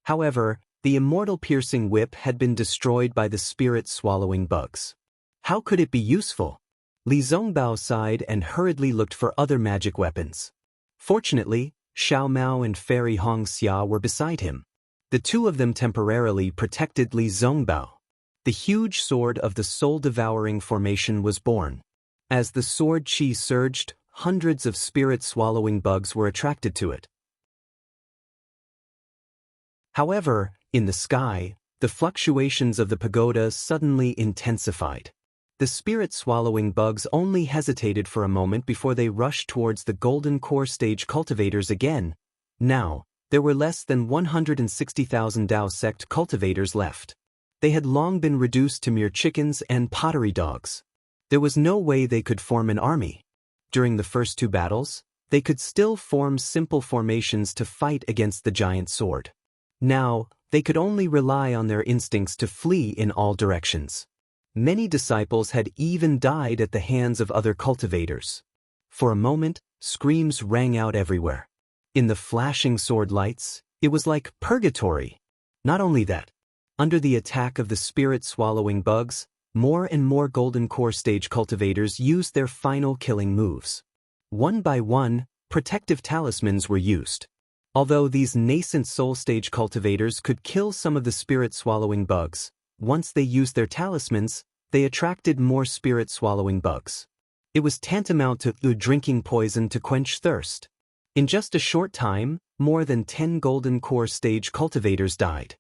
However, the immortal piercing whip had been destroyed by the spirit-swallowing bugs. How could it be useful? Li Zongbao sighed and hurriedly looked for other magic weapons. Fortunately, Xiao Mao and Fairy Xianxia were beside him. The two of them temporarily protected Li Zongbao. The huge sword of the soul-devouring formation was born. As the sword chi surged, hundreds of spirit-swallowing bugs were attracted to it. However, in the sky, the fluctuations of the pagoda suddenly intensified. The spirit-swallowing bugs only hesitated for a moment before they rushed towards the golden core stage cultivators again. Now, there were less than 160,000 Dao sect cultivators left. They had long been reduced to mere chickens and pottery dogs. There was no way they could form an army. During the first two battles, they could still form simple formations to fight against the giant sword. Now, they could only rely on their instincts to flee in all directions. Many disciples had even died at the hands of other cultivators. For a moment, screams rang out everywhere. In the flashing sword lights, it was like purgatory. Not only that, under the attack of the spirit-swallowing bugs, more and more golden core stage cultivators used their final killing moves. One by one, protective talismans were used. Although these nascent soul stage cultivators could kill some of the spirit-swallowing bugs, once they used their talismans, they attracted more spirit-swallowing bugs. It was tantamount to drinking poison to quench thirst. In just a short time, more than 10 golden core stage cultivators died.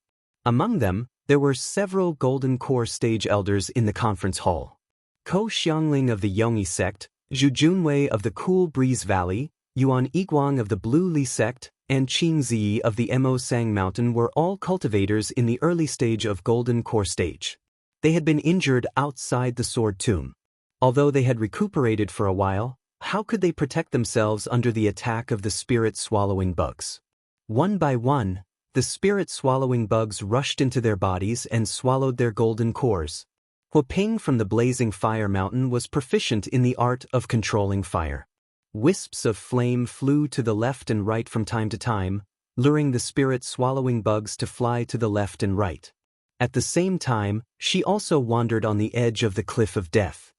Among them, there were several golden core stage elders in the conference hall. Ko Xiangling of the Yongyi sect, Zhu Junwei of the Cool Breeze Valley, Yuan Yiguang of the Blue Li sect, and Qing Ziyi of the Mo Sang Mountain were all cultivators in the early stage of golden core stage. They had been injured outside the sword tomb. Although they had recuperated for a while, how could they protect themselves under the attack of the spirit-swallowing bugs? One by one, the spirit-swallowing bugs rushed into their bodies and swallowed their golden cores. Hu Ping from the blazing fire mountain was proficient in the art of controlling fire. Wisps of flame flew to the left and right from time to time, luring the spirit-swallowing bugs to fly to the left and right. At the same time, she also wandered on the edge of the cliff of death.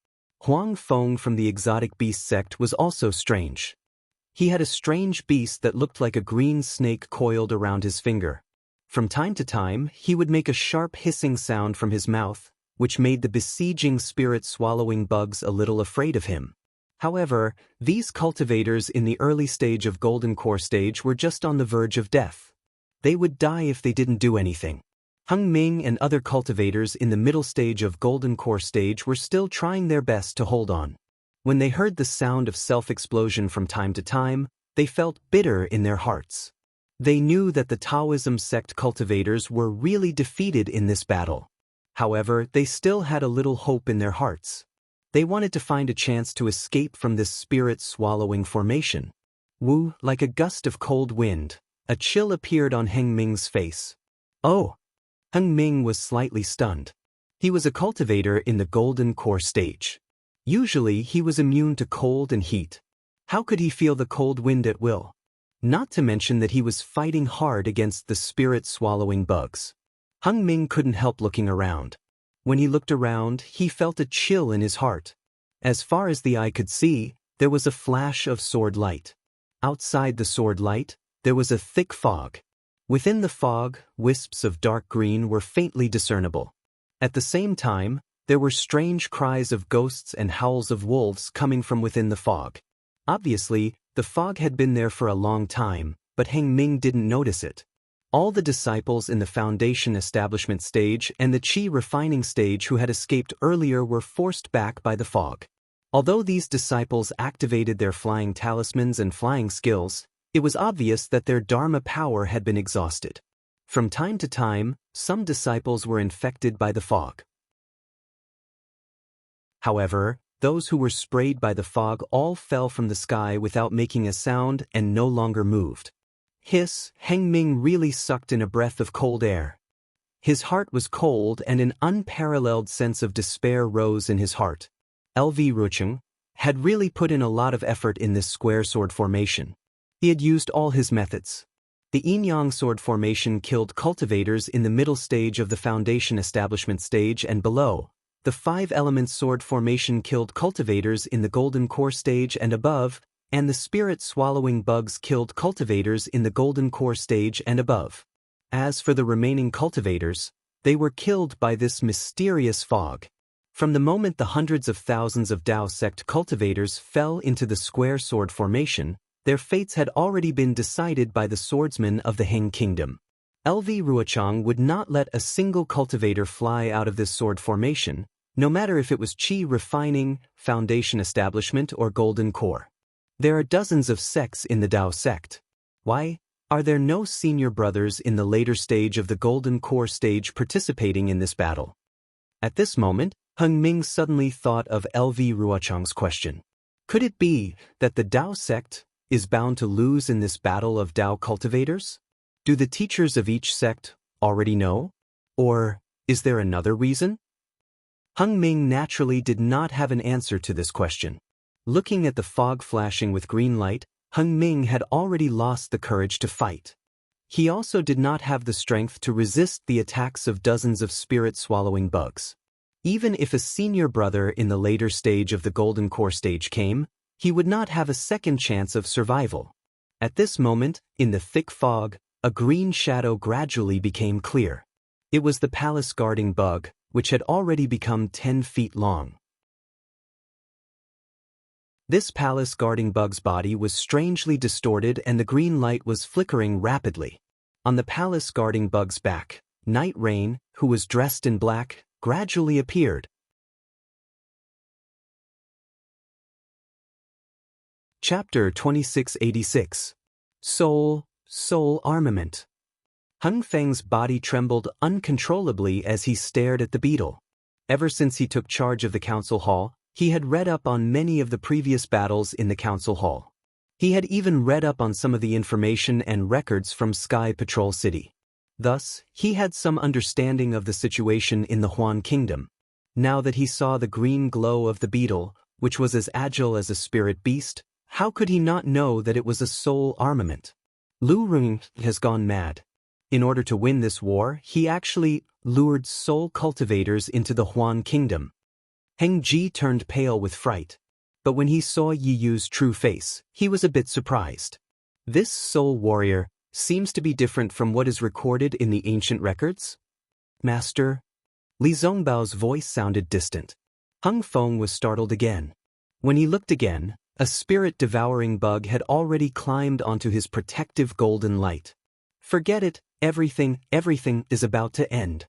Huang Feng from the exotic beast sect was also strange. He had a strange beast that looked like a green snake coiled around his finger. From time to time, he would make a sharp hissing sound from his mouth, which made the besieging spirit-swallowing bugs a little afraid of him. However, these cultivators in the early stage of golden core stage were just on the verge of death. They would die if they didn't do anything. Heng Ming and other cultivators in the middle stage of golden core stage were still trying their best to hold on. When they heard the sound of self-explosion from time to time, they felt bitter in their hearts. They knew that the Taoism sect cultivators were really defeated in this battle. However, they still had a little hope in their hearts. They wanted to find a chance to escape from this spirit-swallowing formation. Wu, like a gust of cold wind, a chill appeared on Heng Ming's face. Oh! Heng Ming was slightly stunned. He was a cultivator in the golden core stage. Usually he was immune to cold and heat. How could he feel the cold wind at will? Not to mention that he was fighting hard against the spirit-swallowing bugs. Heng Ming couldn't help looking around. When he looked around, he felt a chill in his heart. As far as the eye could see, there was a flash of sword light. Outside the sword light, there was a thick fog. Within the fog, wisps of dark green were faintly discernible. At the same time, there were strange cries of ghosts and howls of wolves coming from within the fog. Obviously, the fog had been there for a long time, but Heng Ming didn't notice it. All the disciples in the foundation establishment stage and the qi refining stage who had escaped earlier were forced back by the fog. Although these disciples activated their flying talismans and flying skills, it was obvious that their dharma power had been exhausted. From time to time, some disciples were infected by the fog. However, those who were sprayed by the fog all fell from the sky without making a sound and no longer moved. Hiss, Heng Ming really sucked in a breath of cold air. His heart was cold and an unparalleled sense of despair rose in his heart. LV Rucheng had really put in a lot of effort in this square sword formation. He had used all his methods. The yin-yang sword formation killed cultivators in the middle stage of the foundation establishment stage and below. The 5-element sword formation killed cultivators in the golden core stage and above, and the spirit-swallowing bugs killed cultivators in the golden core stage and above. As for the remaining cultivators, They were killed by this mysterious fog. From the moment the hundreds of thousands of Dao sect cultivators fell into the square sword formation, their fates had already been decided by the swordsmen of the Heng Kingdom. LV Ruochang would not let a single cultivator fly out of this sword formation, no matter if it was Qi Refining, Foundation Establishment, or Golden Core. There are dozens of sects in the Dao sect. Why are there no senior brothers in the later stage of the Golden Core stage participating in this battle? At this moment, Heng Ming suddenly thought of LV Ruochang's question. Could it be that the Dao sect is bound to lose in this battle of Dao cultivators? Do the teachers of each sect already know? Or is there another reason? Heng Ming naturally did not have an answer to this question. Looking at the fog flashing with green light, Heng Ming had already lost the courage to fight. He also did not have the strength to resist the attacks of dozens of spirit-swallowing bugs. Even if a senior brother in the later stage of the Golden Core stage came, he would not have a second chance of survival. At this moment, in the thick fog, a green shadow gradually became clear. It was the palace guarding bug, which had already become 10 feet long. This palace guarding bug's body was strangely distorted and the green light was flickering rapidly. On the palace guarding bug's back, Night Rain, who was dressed in black, gradually appeared. Chapter 2686. Soul Armament. Heng Feng's body trembled uncontrollably as he stared at the beetle. Ever since he took charge of the council hall, he had read up on many of the previous battles in the council hall. He had even read up on some of the information and records from Sky Patrol City. Thus, he had some understanding of the situation in the Huan Kingdom. Now that he saw the green glow of the beetle, which was as agile as a spirit beast, how could he not know that it was a soul armament? Lu Rung has gone mad. In order to win this war, he actually lured soul cultivators into the Huan Kingdom. Heng Ji turned pale with fright. But when he saw Yi Yu's true face, he was a bit surprised. This soul warrior seems to be different from what is recorded in the ancient records. Master? Li Zongbao's voice sounded distant. Heng Feng was startled again. When he looked again, a spirit-devouring bug had already climbed onto his protective golden light. Forget it, everything is about to end.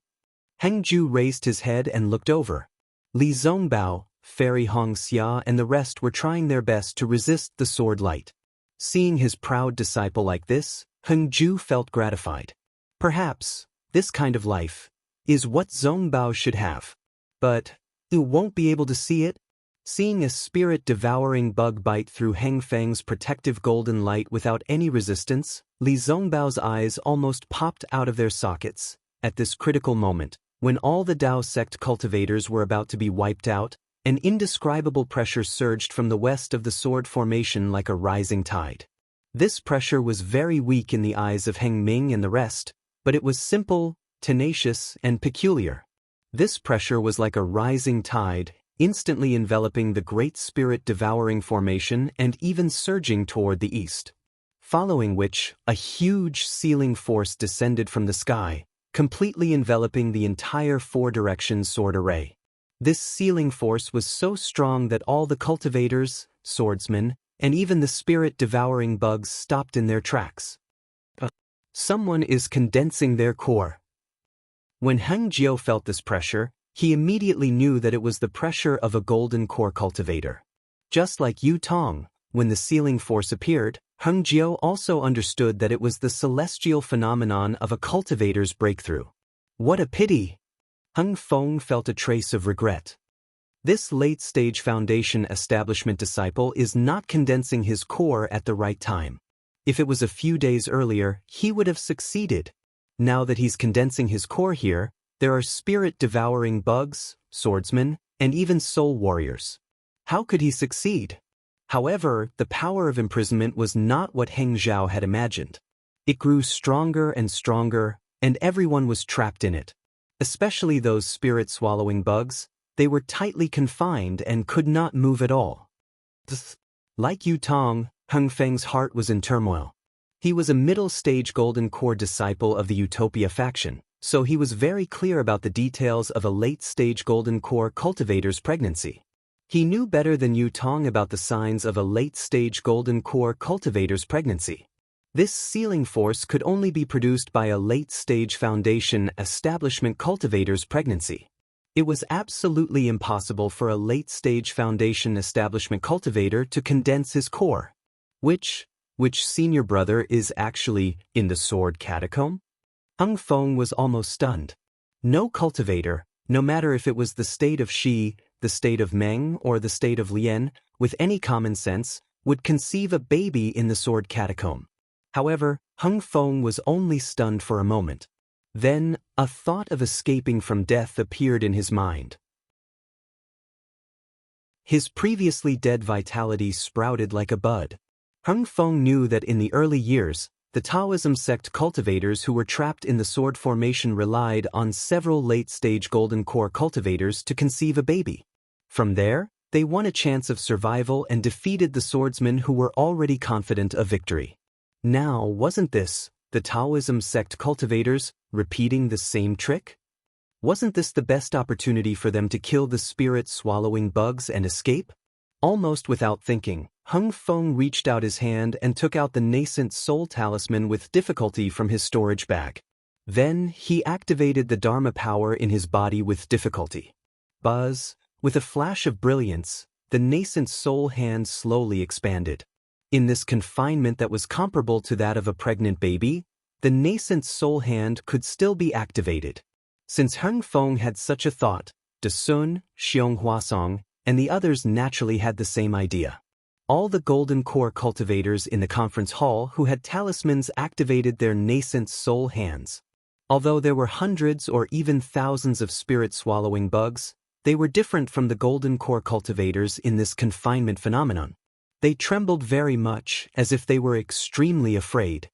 Heng Ju raised his head and looked over. Li Zongbao, Fairy Hong Xia and the rest were trying their best to resist the sword light. Seeing his proud disciple like this, Heng Ju felt gratified. Perhaps, this kind of life is what Zongbao should have. But, you won't be able to see it? Seeing a spirit-devouring bug bite through Heng Feng's protective golden light without any resistance, Li Zongbao's eyes almost popped out of their sockets. At this critical moment, when all the Dao sect cultivators were about to be wiped out, an indescribable pressure surged from the west of the sword formation like a rising tide. This pressure was very weak in the eyes of Heng Ming and the rest, but it was simple, tenacious, and peculiar. This pressure was like a rising tide, instantly enveloping the great spirit-devouring formation and even surging toward the east. Following which, a huge sealing force descended from the sky, completely enveloping the entire four-direction sword array. This sealing force was so strong that all the cultivators, swordsmen, and even the spirit-devouring bugs stopped in their tracks. Someone is condensing their core. When Heng Jiao felt this pressure, he immediately knew that it was the pressure of a golden core cultivator. Just like Yu Tong, when the sealing force appeared, Heng Jiao also understood that it was the celestial phenomenon of a cultivator's breakthrough. What a pity! Heng Feng felt a trace of regret. This late-stage foundation establishment disciple is not condensing his core at the right time. If it was a few days earlier, he would have succeeded. Now that he's condensing his core here, there are spirit-devouring bugs, swordsmen, and even soul warriors. How could he succeed? However, the power of imprisonment was not what Heng Zhao had imagined. It grew stronger and stronger, and everyone was trapped in it. Especially those spirit-swallowing bugs, they were tightly confined and could not move at all. Like Yu Tong, Heng Feng's heart was in turmoil. He was a middle-stage golden core disciple of the Utopia faction, so he was very clear about the details of a late-stage golden core cultivator's pregnancy. He knew better than Yu Tong about the signs of a late-stage golden core cultivator's pregnancy. This sealing force could only be produced by a late-stage foundation establishment cultivator's pregnancy. It was absolutely impossible for a late-stage foundation establishment cultivator to condense his core. Which senior brother is actually in the sword catacomb? Hung Feng was almost stunned. No cultivator, no matter if it was the state of Shi, the state of Meng, or the state of Lian, with any common sense, would conceive a baby in the sword catacomb. However, Hung Feng was only stunned for a moment. Then, a thought of escaping from death appeared in his mind. His previously dead vitality sprouted like a bud. Hung Feng knew that in the early years, the Taoism sect cultivators who were trapped in the sword formation relied on several late-stage golden core cultivators to conceive a baby. From there, they won a chance of survival and defeated the swordsmen who were already confident of victory. Now, wasn't this, the Taoism sect cultivators, repeating the same trick? Wasn't this the best opportunity for them to kill the spirit-swallowing bugs and escape? Almost without thinking, Hung Feng reached out his hand and took out the nascent soul talisman with difficulty from his storage bag. Then, he activated the Dharma power in his body with difficulty. Buzz, with a flash of brilliance, the nascent soul hand slowly expanded. In this confinement that was comparable to that of a pregnant baby, the nascent soul hand could still be activated. Since Hung Feng had such a thought, De Sun, Xiong Huasong, and the others naturally had the same idea. All the golden core cultivators in the conference hall who had talismans activated their nascent soul hands. Although there were hundreds or even thousands of spirit-swallowing bugs, they were different from the golden core cultivators in this confinement phenomenon. They trembled very much, as if they were extremely afraid.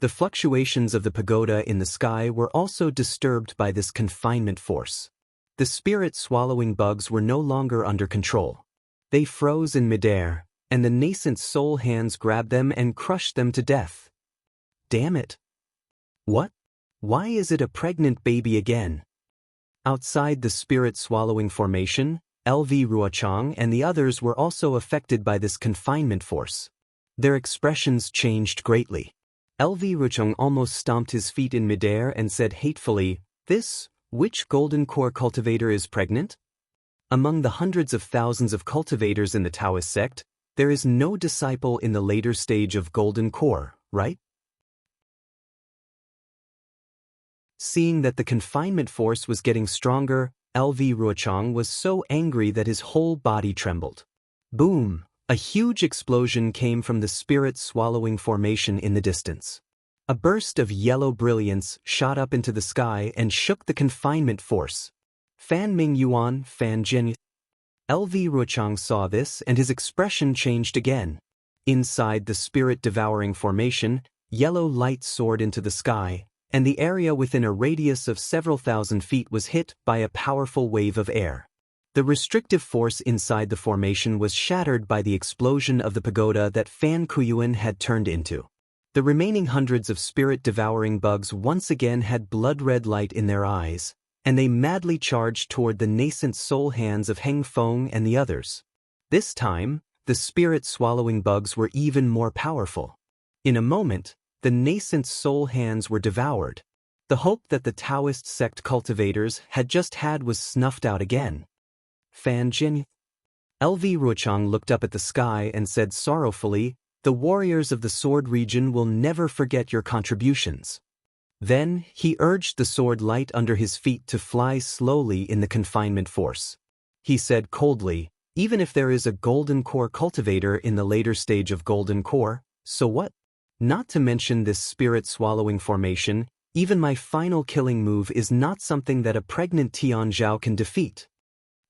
The fluctuations of the pagoda in the sky were also disturbed by this confinement force. The spirit-swallowing bugs were no longer under control. They froze in midair, and the nascent soul hands grabbed them and crushed them to death. Damn it! What? Why is it a pregnant baby again? Outside the spirit-swallowing formation, LV Ruochang and the others were also affected by this confinement force. Their expressions changed greatly. LV Ruochang almost stomped his feet in midair and said hatefully, Which golden core cultivator is pregnant? Among the hundreds of thousands of cultivators in the Taoist sect, there is no disciple in the later stage of golden core, right? Seeing that the confinement force was getting stronger, LV Ruochang was so angry that his whole body trembled. Boom! A huge explosion came from the spirit-swallowing formation in the distance. A burst of yellow brilliance shot up into the sky and shook the confinement force. Fan Ming Yuan, Fan Jin. LV Ruochang saw this and his expression changed again. Inside the spirit-devouring formation, yellow light soared into the sky, and the area within a radius of several thousand feet was hit by a powerful wave of air. The restrictive force inside the formation was shattered by the explosion of the pagoda that Fan Kuyuan had turned into. The remaining hundreds of spirit-devouring bugs once again had blood-red light in their eyes, and they madly charged toward the nascent soul hands of Heng Feng and the others. This time, the spirit-swallowing bugs were even more powerful. In a moment, the nascent soul hands were devoured. The hope that the Taoist sect cultivators had just had was snuffed out again. Fan Jin. LV Ruochang looked up at the sky and said sorrowfully, The warriors of the sword region will never forget your contributions. Then, he urged the sword light under his feet to fly slowly in the confinement force. He said coldly, Even if there is a golden core cultivator in the later stage of golden core, so what? Not to mention this spirit-swallowing formation, even my final killing move is not something that a pregnant Tianzhao can defeat.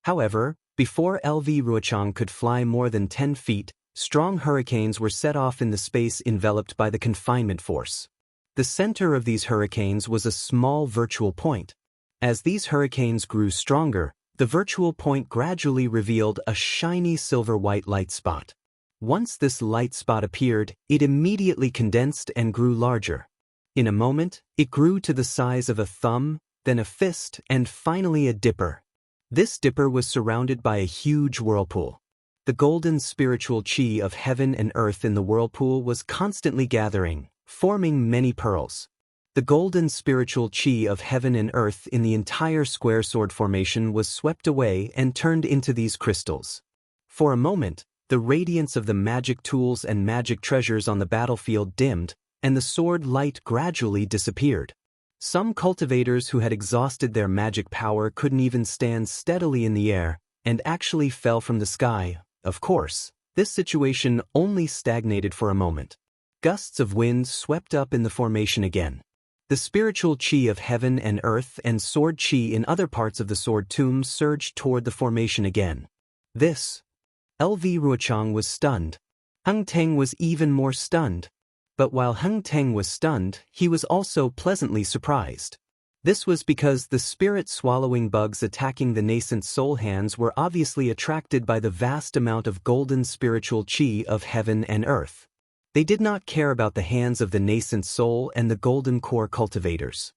However, before LV Ruochang could fly more than 10 feet, strong hurricanes were set off in the space enveloped by the confinement force. The center of these hurricanes was a small virtual point. As these hurricanes grew stronger, the virtual point gradually revealed a shiny silver-white light spot. Once this light spot appeared, it immediately condensed and grew larger. In a moment, it grew to the size of a thumb, then a fist, and finally a dipper. This dipper was surrounded by a huge whirlpool. The golden spiritual chi of heaven and earth in the whirlpool was constantly gathering, forming many pearls. The golden spiritual chi of heaven and earth in the entire square sword formation was swept away and turned into these crystals. For a moment, the radiance of the magic tools and magic treasures on the battlefield dimmed, and the sword light gradually disappeared. Some cultivators who had exhausted their magic power couldn't even stand steadily in the air, and actually fell from the sky. Of course, this situation only stagnated for a moment. Gusts of wind swept up in the formation again. The spiritual chi of heaven and earth and sword chi in other parts of the sword tomb surged toward the formation again. LV Ruochang was stunned. Heng Teng was even more stunned. But while Heng Teng was stunned, he was also pleasantly surprised. This was because the spirit-swallowing bugs attacking the nascent soul hands were obviously attracted by the vast amount of golden spiritual chi of heaven and earth. They did not care about the hands of the nascent soul and the golden core cultivators.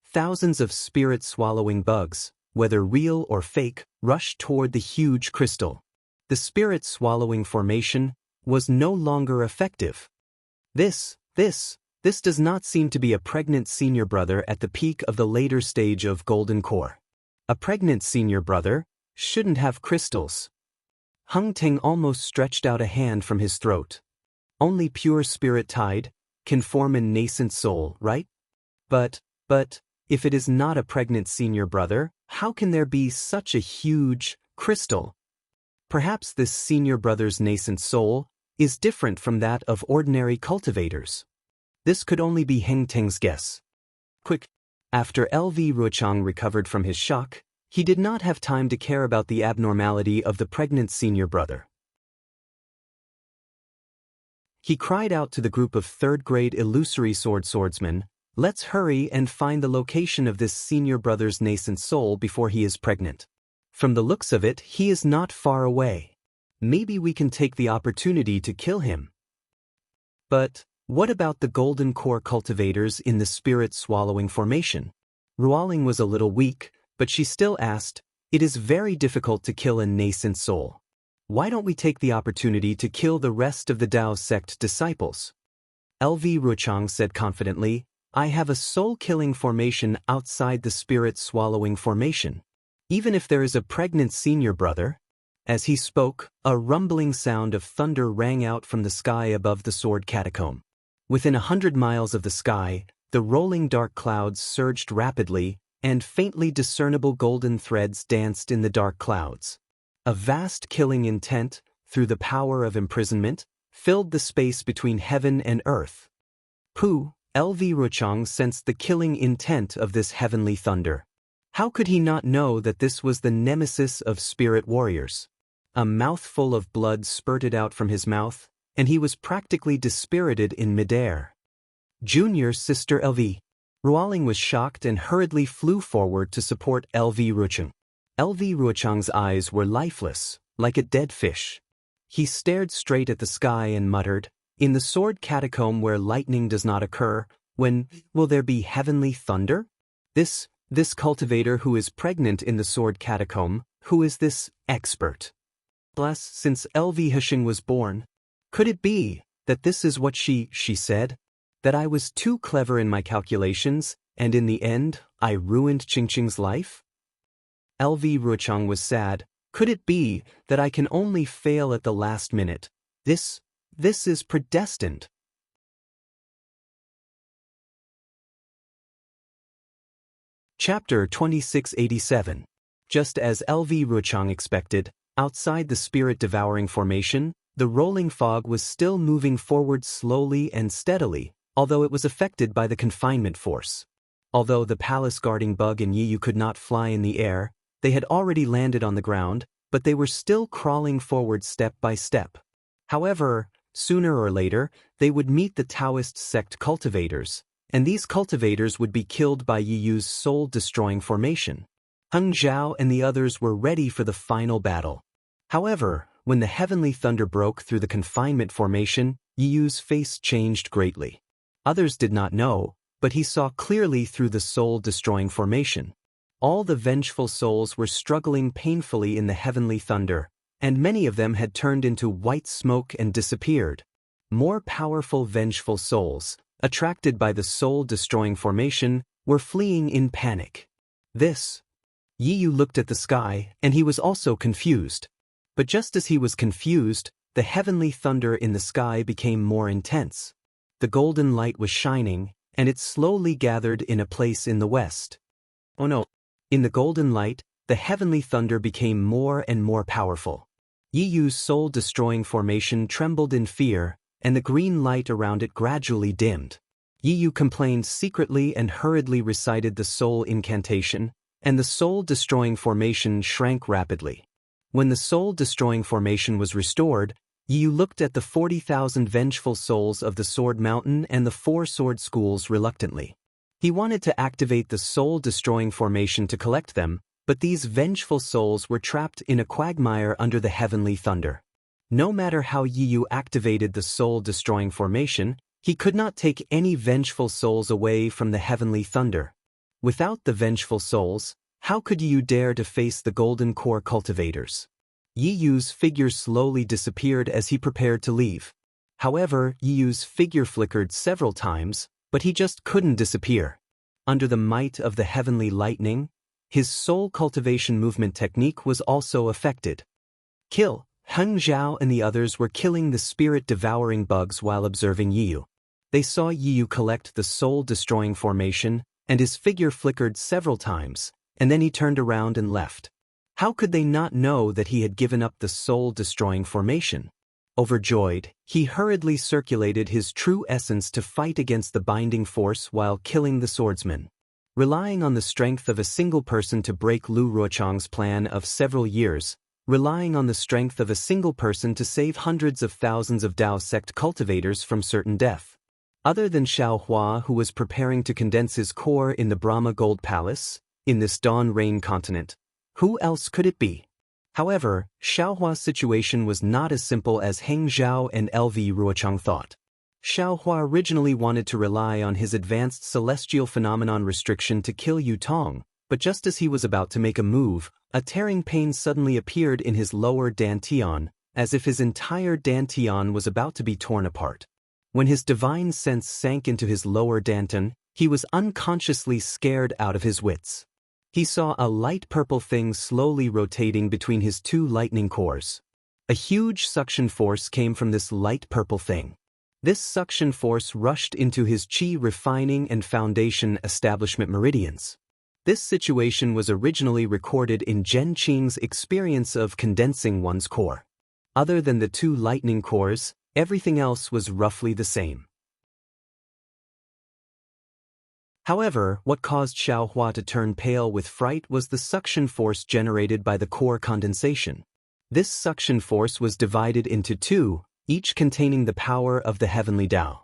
Thousands of spirit-swallowing bugs, whether real or fake, rushed toward the huge crystal. The spirit-swallowing formation was no longer effective. This does not seem to be a pregnant senior brother at the peak of the later stage of golden core. A pregnant senior brother shouldn't have crystals. Heng Teng almost stretched out a hand from his throat. Only pure spirit tide can form a nascent soul, right? But, if it is not a pregnant senior brother, how can there be such a huge crystal? Perhaps this senior brother's nascent soul is different from that of ordinary cultivators. This could only be Heng Teng's guess. Quick! After LV Ruochang recovered from his shock, he did not have time to care about the abnormality of the pregnant senior brother. He cried out to the group of third-grade illusory swordsmen, "Let's hurry and find the location of this senior brother's nascent soul before he is pregnant. From the looks of it, he is not far away. Maybe we can take the opportunity to kill him." But what about the golden core cultivators in the spirit-swallowing formation? Ruoling was a little weak, but she still asked, "It is very difficult to kill a nascent soul. Why don't we take the opportunity to kill the rest of the Dao sect disciples?" LV Ruochang said confidently, "I have a soul-killing formation outside the spirit-swallowing formation. Even if there is a pregnant senior brother." As he spoke, a rumbling sound of thunder rang out from the sky above the sword catacomb. Within 100 miles of the sky, the rolling dark clouds surged rapidly, and faintly discernible golden threads danced in the dark clouds. A vast killing intent, through the power of imprisonment, filled the space between heaven and earth. LV Ruochang sensed the killing intent of this heavenly thunder. How could he not know that this was the nemesis of spirit warriors? A mouthful of blood spurted out from his mouth, and he was practically dispirited in midair. "Junior sister LV." Ruoling was shocked and hurriedly flew forward to support LV Ruochang. LV Ruochang's eyes were lifeless, like a dead fish. He stared straight at the sky and muttered, "In the sword catacomb where lightning does not occur, when will there be heavenly thunder? This cultivator who is pregnant in the sword catacomb, who is this expert? Bless, since LV Hisheng was born. Could it be that this is what she said? That I was too clever in my calculations, and in the end, I ruined Qingqing's life?" LV Ruochang was sad. Could it be that I can only fail at the last minute? This is predestined. Chapter 2687. Just as LV Ruochang expected, outside the spirit-devouring formation, the rolling fog was still moving forward slowly and steadily, although it was affected by the confinement force. Although the palace-guarding bug and Yiyu could not fly in the air, they had already landed on the ground, but they were still crawling forward step by step. However, sooner or later, they would meet the Daoist sect cultivators, and these cultivators would be killed by Yiyu's soul-destroying formation. Heng Zhao and the others were ready for the final battle. However, when the heavenly thunder broke through the confinement formation, Yiyu's face changed greatly. Others did not know, but he saw clearly through the soul-destroying formation. All the vengeful souls were struggling painfully in the heavenly thunder, and many of them had turned into white smoke and disappeared. More powerful vengeful souls, attracted by the soul-destroying formation, were fleeing in panic. Yi Yu looked at the sky, and he was also confused. But just as he was confused, the heavenly thunder in the sky became more intense. The golden light was shining, and it slowly gathered in a place in the west. Oh no! In the golden light, the heavenly thunder became more and more powerful. Yi Yu's soul-destroying formation trembled in fear, and the green light around it gradually dimmed. Yi Yu complained secretly and hurriedly recited the soul incantation, and the soul-destroying formation shrank rapidly. When the soul-destroying formation was restored, Yi Yu looked at the 40,000 vengeful souls of the Sword Mountain and the 4 sword schools reluctantly. He wanted to activate the soul-destroying formation to collect them, but these vengeful souls were trapped in a quagmire under the heavenly thunder. No matter how Yi Yu activated the soul-destroying formation, he could not take any vengeful souls away from the heavenly thunder. Without the vengeful souls, how could Yi Yu dare to face the golden core cultivators? Yi Yu's figure slowly disappeared as he prepared to leave. However, Yi Yu's figure flickered several times, but he just couldn't disappear. Under the might of the heavenly lightning, his soul cultivation movement technique was also affected. Kill! Heng Zhao and the others were killing the spirit-devouring bugs while observing Yi Yu. They saw Yi Yu collect the soul-destroying formation, and his figure flickered several times, and then he turned around and left. How could they not know that he had given up the soul-destroying formation? Overjoyed, he hurriedly circulated his true essence to fight against the binding force while killing the swordsman. Relying on the strength of a single person to break Lu Ruochang's plan of several years, relying on the strength of a single person to save hundreds of thousands of Dao sect cultivators from certain death. Other than Xiao Hua, who was preparing to condense his core in the Brahma Gold Palace, in this Dawn Rain continent, who else could it be? However, Xiao Hua's situation was not as simple as Heng Zhao and LV Ruochang thought. Xiao Hua originally wanted to rely on his advanced celestial phenomenon restriction to kill Yu Tong, but just as he was about to make a move, a tearing pain suddenly appeared in his lower dantian, as if his entire dantian was about to be torn apart. When his divine sense sank into his lower dantian, he was unconsciously scared out of his wits. He saw a light purple thing slowly rotating between his 2 lightning cores. A huge suction force came from this light purple thing. This suction force rushed into his qi refining and foundation establishment meridians. This situation was originally recorded in Zhen Qing's experience of condensing one's core. Other than the 2 lightning cores, everything else was roughly the same. However, what caused Xiao Hua to turn pale with fright was the suction force generated by the core condensation. This suction force was divided into 2, each containing the power of the heavenly Dao.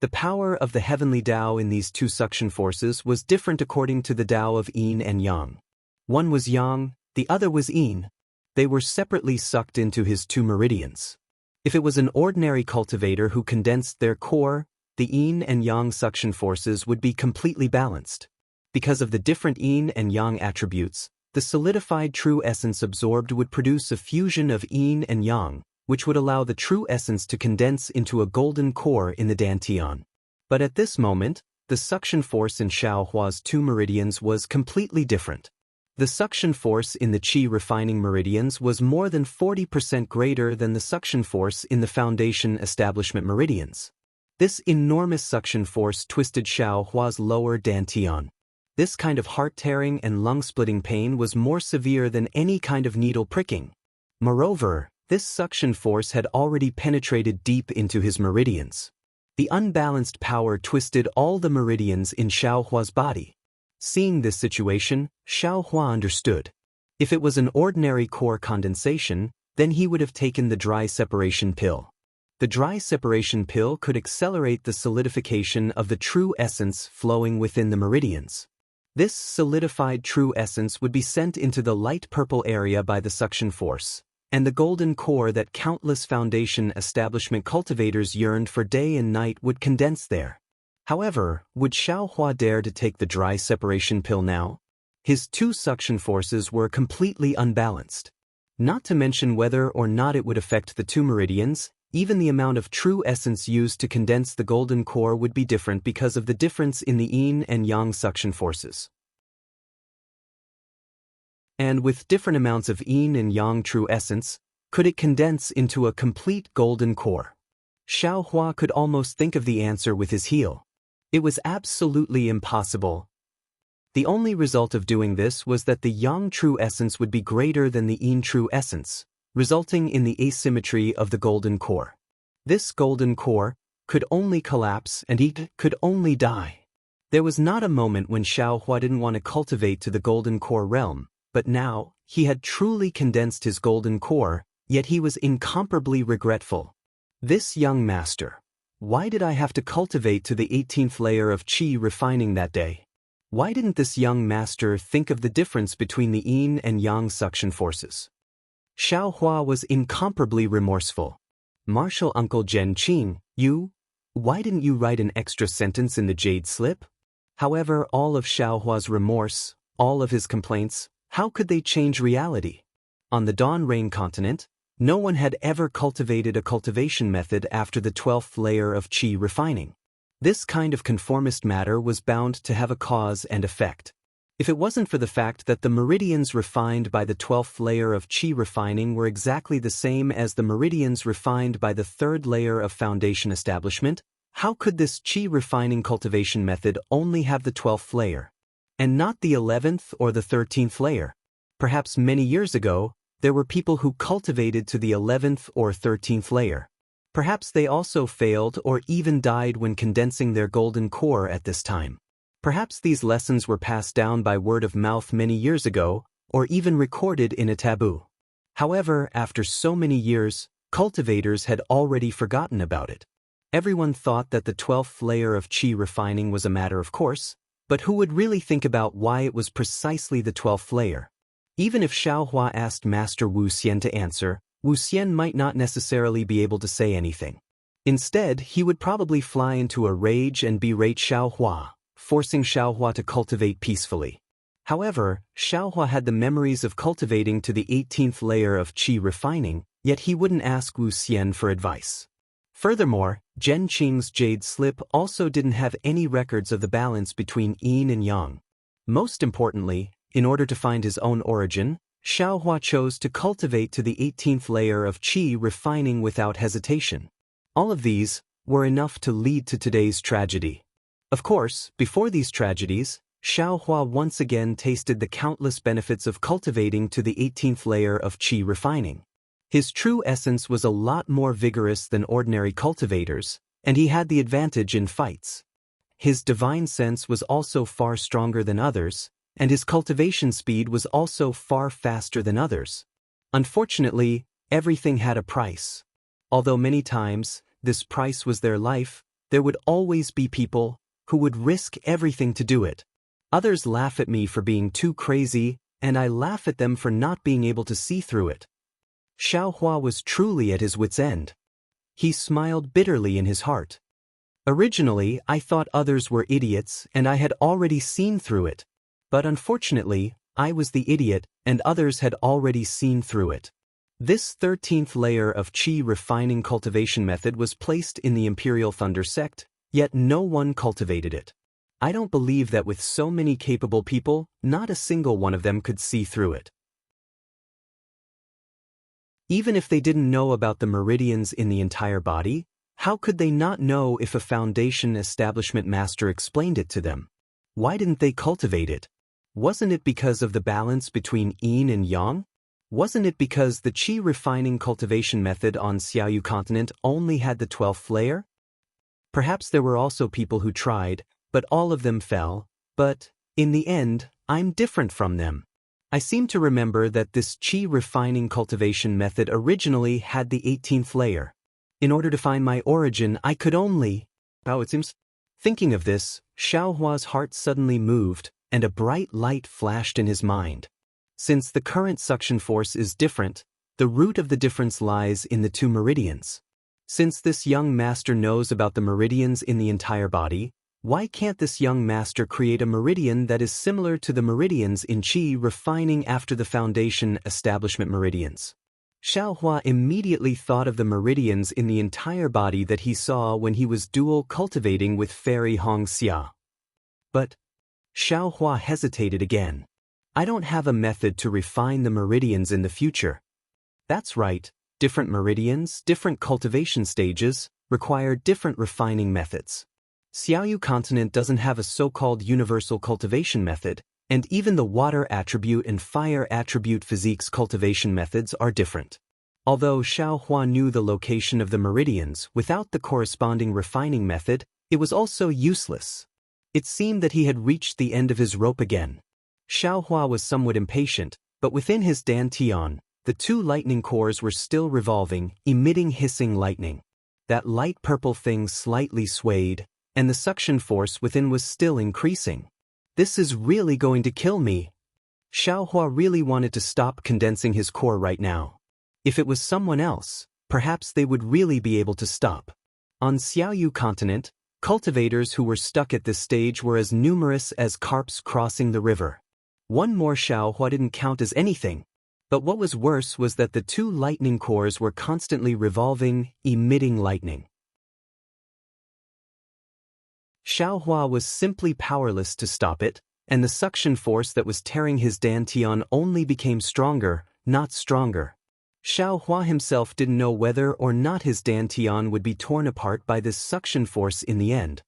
The power of the heavenly Dao in these 2 suction forces was different according to the Dao of Yin and Yang. One was Yang, the other was Yin. They were separately sucked into his 2 meridians. If it was an ordinary cultivator who condensed their core, the Yin and Yang suction forces would be completely balanced. Because of the different Yin and Yang attributes, the solidified true essence absorbed would produce a fusion of Yin and Yang, which would allow the true essence to condense into a golden core in the dantian. But at this moment, the suction force in Xiao Hua's 2 meridians was completely different. The suction force in the qi refining meridians was more than 40% greater than the suction force in the foundation establishment meridians. This enormous suction force twisted Xiao Hua's lower dantian. This kind of heart-tearing and lung-splitting pain was more severe than any kind of needle pricking. Moreover, this suction force had already penetrated deep into his meridians. The unbalanced power twisted all the meridians in Xiao Hua's body. Seeing this situation, Xiao Hua understood. If it was an ordinary core condensation, then he would have taken the dry separation pill. The dry separation pill could accelerate the solidification of the true essence flowing within the meridians. This solidified true essence would be sent into the light purple area by the suction force, and the golden core that countless foundation establishment cultivators yearned for day and night would condense there. However, would Xiaohua dare to take the dry separation pill now? His two suction forces were completely unbalanced. Not to mention whether or not it would affect the two meridians, even the amount of true essence used to condense the golden core would be different because of the difference in the yin and yang suction forces. And with different amounts of yin and yang true essence, could it condense into a complete golden core? Xiaohua could almost think of the answer with his heel. It was absolutely impossible. The only result of doing this was that the yang true essence would be greater than the yin true essence, resulting in the asymmetry of the golden core. This golden core could only collapse and it could only die. There was not a moment when Xiaohua didn't want to cultivate to the golden core realm, but now, he had truly condensed his golden core, yet he was incomparably regretful. This young master. Why did I have to cultivate to the 18th layer of qi refining that day? Why didn't this young master think of the difference between the yin and yang suction forces? Xiaohua was incomparably remorseful. Martial Uncle Zhen Qing, why didn't you write an extra sentence in the jade slip? However, all of Xiaohua's remorse, all of his complaints, how could they change reality? On the Dawn Rain continent, no one had ever cultivated a cultivation method after the 12th layer of qi refining. This kind of conformist matter was bound to have a cause and effect. If it wasn't for the fact that the meridians refined by the 12th layer of qi refining were exactly the same as the meridians refined by the 3rd layer of foundation establishment, how could this qi refining cultivation method only have the 12th layer, and not the 11th or the 13th layer? Perhaps many years ago, there were people who cultivated to the 11th or 13th layer. Perhaps they also failed or even died when condensing their golden core at this time. Perhaps these lessons were passed down by word of mouth many years ago, or even recorded in a taboo. However, after so many years, cultivators had already forgotten about it. Everyone thought that the 12th layer of qi refining was a matter of course, but who would really think about why it was precisely the 12th layer? Even if Xiaohua asked Master Wuxian to answer, Wuxian might not necessarily be able to say anything. Instead, he would probably fly into a rage and berate Xiaohua, forcing Xiaohua to cultivate peacefully. However, Xiaohua had the memories of cultivating to the 18th layer of qi refining, yet he wouldn't ask Wuxian for advice. Furthermore, Zhen Qing's jade slip also didn't have any records of the balance between yin and yang. Most importantly, in order to find his own origin, Xiaohua chose to cultivate to the 18th layer of qi refining without hesitation. All of these were enough to lead to today's tragedy. Of course, before these tragedies, Xiaohua once again tasted the countless benefits of cultivating to the 18th layer of qi refining. His true essence was a lot more vigorous than ordinary cultivators, and he had the advantage in fights. His divine sense was also far stronger than others, and his cultivation speed was also far faster than others. Unfortunately, everything had a price. Although many times, this price was their life, there would always be people who would risk everything to do it. Others laugh at me for being too crazy, and I laugh at them for not being able to see through it. Xiaohua was truly at his wit's end. He smiled bitterly in his heart. Originally, I thought others were idiots and I had already seen through it. But unfortunately, I was the idiot and others had already seen through it. This 13th layer of qi refining cultivation method was placed in the Imperial Thunder sect, yet no one cultivated it. I don't believe that with so many capable people, not a single one of them could see through it. Even if they didn't know about the meridians in the entire body, how could they not know if a foundation establishment master explained it to them? Why didn't they cultivate it? Wasn't it because of the balance between yin and yang? Wasn't it because the qi refining cultivation method on Xiaoyu continent only had the 12th layer? Perhaps there were also people who tried, but all of them fell. But, in the end, I'm different from them. I seem to remember that this qi refining cultivation method originally had the 18th layer. In order to find my origin, I could only... it seems... Thinking of this, Xiaohua's heart suddenly moved, and a bright light flashed in his mind. Since the current suction force is different, the root of the difference lies in the two meridians. Since this young master knows about the meridians in the entire body, Why can't this young master create a meridian that is similar to the meridians in Qi refining after the foundation establishment meridians? Xiaohua immediately thought of the meridians in the entire body that he saw when he was dual cultivating with fairy Hongxia. But Xiaohua hesitated again. I don't have a method to refine the meridians in the future. That's right, different meridians, different cultivation stages, require different refining methods. Xiaoyu continent doesn't have a so-called universal cultivation method, and even the water attribute and fire attribute physiques cultivation methods are different. Although Xiaohua knew the location of the meridians without the corresponding refining method, it was also useless. It seemed that he had reached the end of his rope again. Xiaohua was somewhat impatient, but within his dantian, the two lightning cores were still revolving, emitting hissing lightning. That light purple thing slightly swayed, and the suction force within was still increasing. This is really going to kill me. Xiaohua really wanted to stop condensing his core right now. If it was someone else, perhaps they would really be able to stop. On Xiaoyu continent, cultivators who were stuck at this stage were as numerous as carps crossing the river. One more Xiaohua didn't count as anything. But what was worse was that the two lightning cores were constantly revolving, emitting lightning. Xiaohua was simply powerless to stop it, and the suction force that was tearing his dantian only became stronger, not stronger. Xiaohua himself didn't know whether or not his dantian would be torn apart by this suction force in the end.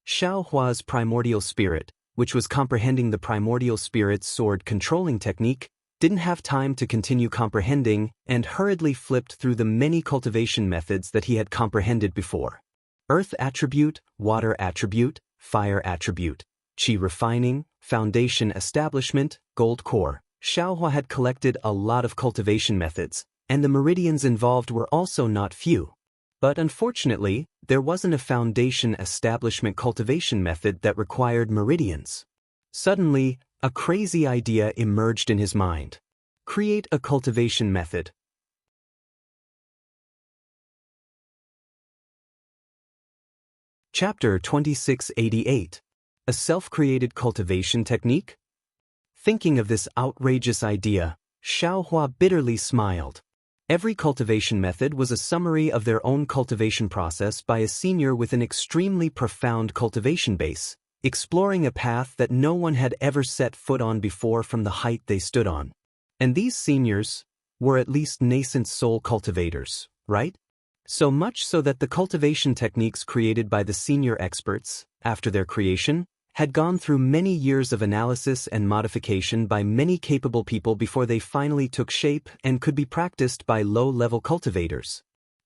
Xiaohua's primordial spirit, which was comprehending the primordial spirit's sword controlling technique, didn't have time to continue comprehending and hurriedly flipped through the many cultivation methods that he had comprehended before. Earth attribute, water attribute, fire attribute, Qi refining, foundation establishment, gold core. Xiaohua had collected a lot of cultivation methods, and the meridians involved were also not few. But unfortunately, there wasn't a foundation establishment cultivation method that required meridians. Suddenly, a crazy idea emerged in his mind. Create a cultivation method. Chapter 2688. A self-created cultivation technique? Thinking of this outrageous idea, Xiaohua bitterly smiled. Every cultivation method was a summary of their own cultivation process by a senior with an extremely profound cultivation base, exploring a path that no one had ever set foot on before from the height they stood on. And these seniors were at least nascent soul cultivators, right? So much so that the cultivation techniques created by the senior experts, after their creation, had gone through many years of analysis and modification by many capable people before they finally took shape and could be practiced by low-level cultivators.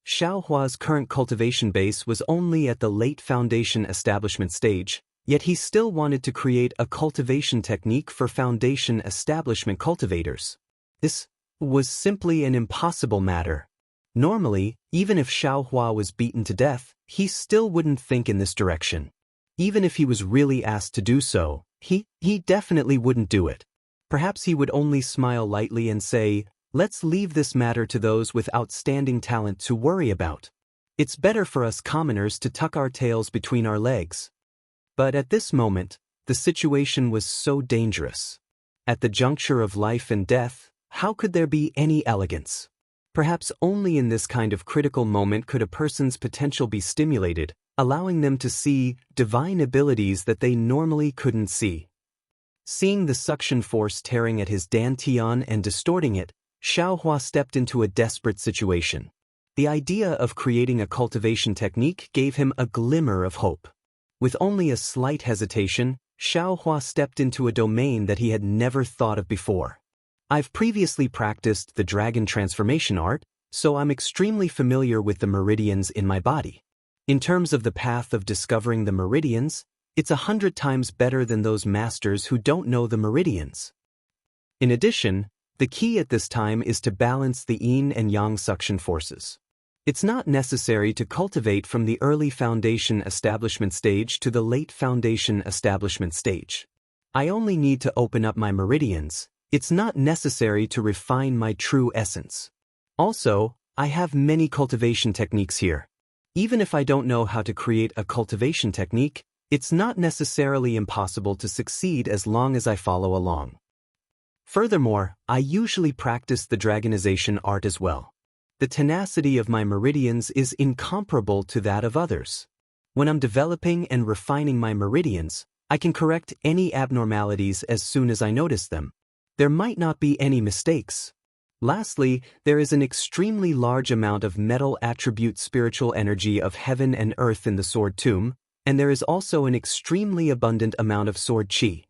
Xiaohua's current cultivation base was only at the late foundation establishment stage, yet he still wanted to create a cultivation technique for foundation establishment cultivators. This was simply an impossible matter. Normally, even if Xiaohua was beaten to death, he still wouldn't think in this direction. Even if he was really asked to do so, he definitely wouldn't do it. Perhaps he would only smile lightly and say, "Let's leave this matter to those with outstanding talent to worry about. It's better for us commoners to tuck our tails between our legs." But at this moment, the situation was so dangerous. At the juncture of life and death, how could there be any elegance? Perhaps only in this kind of critical moment could a person's potential be stimulated, allowing them to see divine abilities that they normally couldn't see. Seeing the suction force tearing at his dantian and distorting it, Xiaohua stepped into a desperate situation. The idea of creating a cultivation technique gave him a glimmer of hope. With only a slight hesitation, Xiaohua stepped into a domain that he had never thought of before. I've previously practiced the dragon transformation art, so I'm extremely familiar with the meridians in my body. In terms of the path of discovering the meridians, it's 100 times better than those masters who don't know the meridians. In addition, the key at this time is to balance the yin and yang suction forces. It's not necessary to cultivate from the early foundation establishment stage to the late foundation establishment stage. I only need to open up my meridians. It's not necessary to refine my true essence. Also, I have many cultivation techniques here. Even if I don't know how to create a cultivation technique, It's not necessarily impossible to succeed as long as I follow along. Furthermore, I usually practice the dragonization art as well. The tenacity of my meridians is incomparable to that of others. When I'm developing and refining my meridians, I can correct any abnormalities as soon as I notice them. There might not be any mistakes. Lastly, there is an extremely large amount of metal attribute spiritual energy of heaven and earth in the sword tomb, and there is also an extremely abundant amount of sword qi.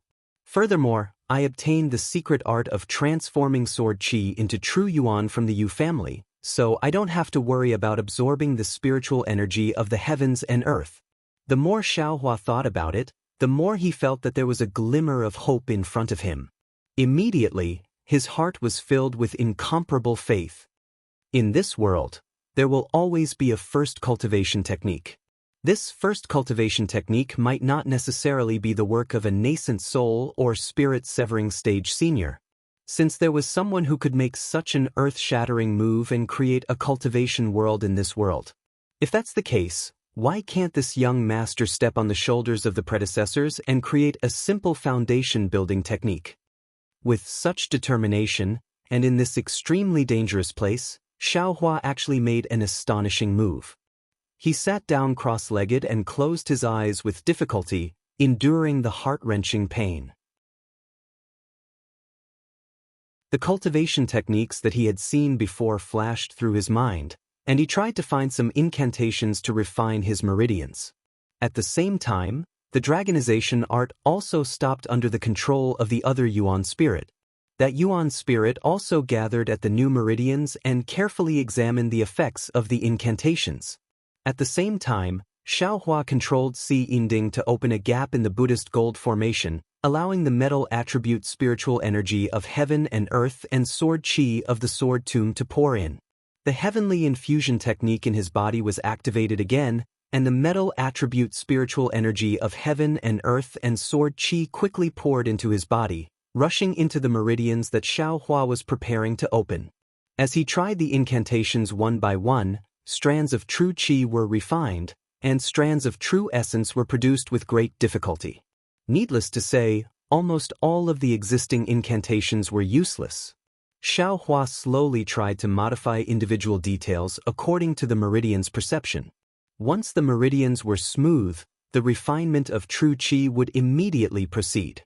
Furthermore, I obtained the secret art of transforming sword qi into true yuan from the Yu family, so I don't have to worry about absorbing the spiritual energy of the heavens and earth. The more Xiaohua thought about it, the more he felt that there was a glimmer of hope in front of him. Immediately, his heart was filled with incomparable faith. In this world, there will always be a first cultivation technique. This first cultivation technique might not necessarily be the work of a nascent soul or spirit-severing stage senior. Since there was someone who could make such an earth-shattering move and create a cultivation world in this world. If that's the case, why can't this young master step on the shoulders of the predecessors and create a simple foundation-building technique? With such determination, and in this extremely dangerous place, Xiaohua actually made an astonishing move. He sat down cross-legged and closed his eyes with difficulty, enduring the heart-wrenching pain. The cultivation techniques that he had seen before flashed through his mind, and he tried to find some incantations to refine his meridians. At the same time, the dragonization art also stopped under the control of the other Yuan spirit. That Yuan spirit also gathered at the new meridians and carefully examined the effects of the incantations. At the same time, Xiaohua controlled Si Yinding to open a gap in the Buddhist gold formation, allowing the metal attribute spiritual energy of heaven and earth and sword qi of the sword tomb to pour in. The heavenly infusion technique in his body was activated again, and the metal attribute spiritual energy of heaven and earth and sword qi quickly poured into his body, rushing into the meridians that Xiaohua was preparing to open. As he tried the incantations one by one, strands of true qi were refined, and strands of true essence were produced with great difficulty. Needless to say, almost all of the existing incantations were useless. Xiaohua slowly tried to modify individual details according to the meridian's perception. Once the meridians were smooth, the refinement of true qi would immediately proceed.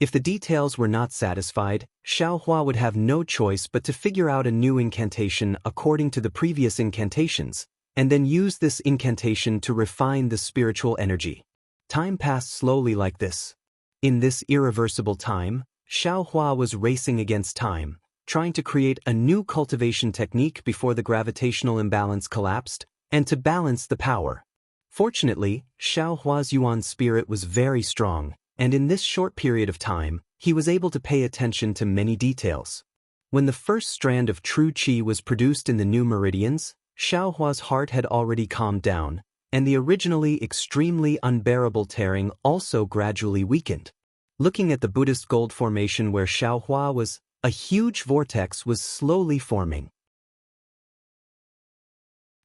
If the details were not satisfied, Xiaohua would have no choice but to figure out a new incantation according to the previous incantations, and then use this incantation to refine the spiritual energy. Time passed slowly like this. In this irreversible time, Xiaohua was racing against time, trying to create a new cultivation technique before the gravitational imbalance collapsed, and to balance the power. Fortunately, Xiaohua's Yuan spirit was very strong, and in this short period of time, he was able to pay attention to many details. When the first strand of true qi was produced in the new meridians, Xiaohua's heart had already calmed down, and the originally extremely unbearable tearing also gradually weakened. Looking at the Buddhist gold formation where Xiaohua was, a huge vortex was slowly forming.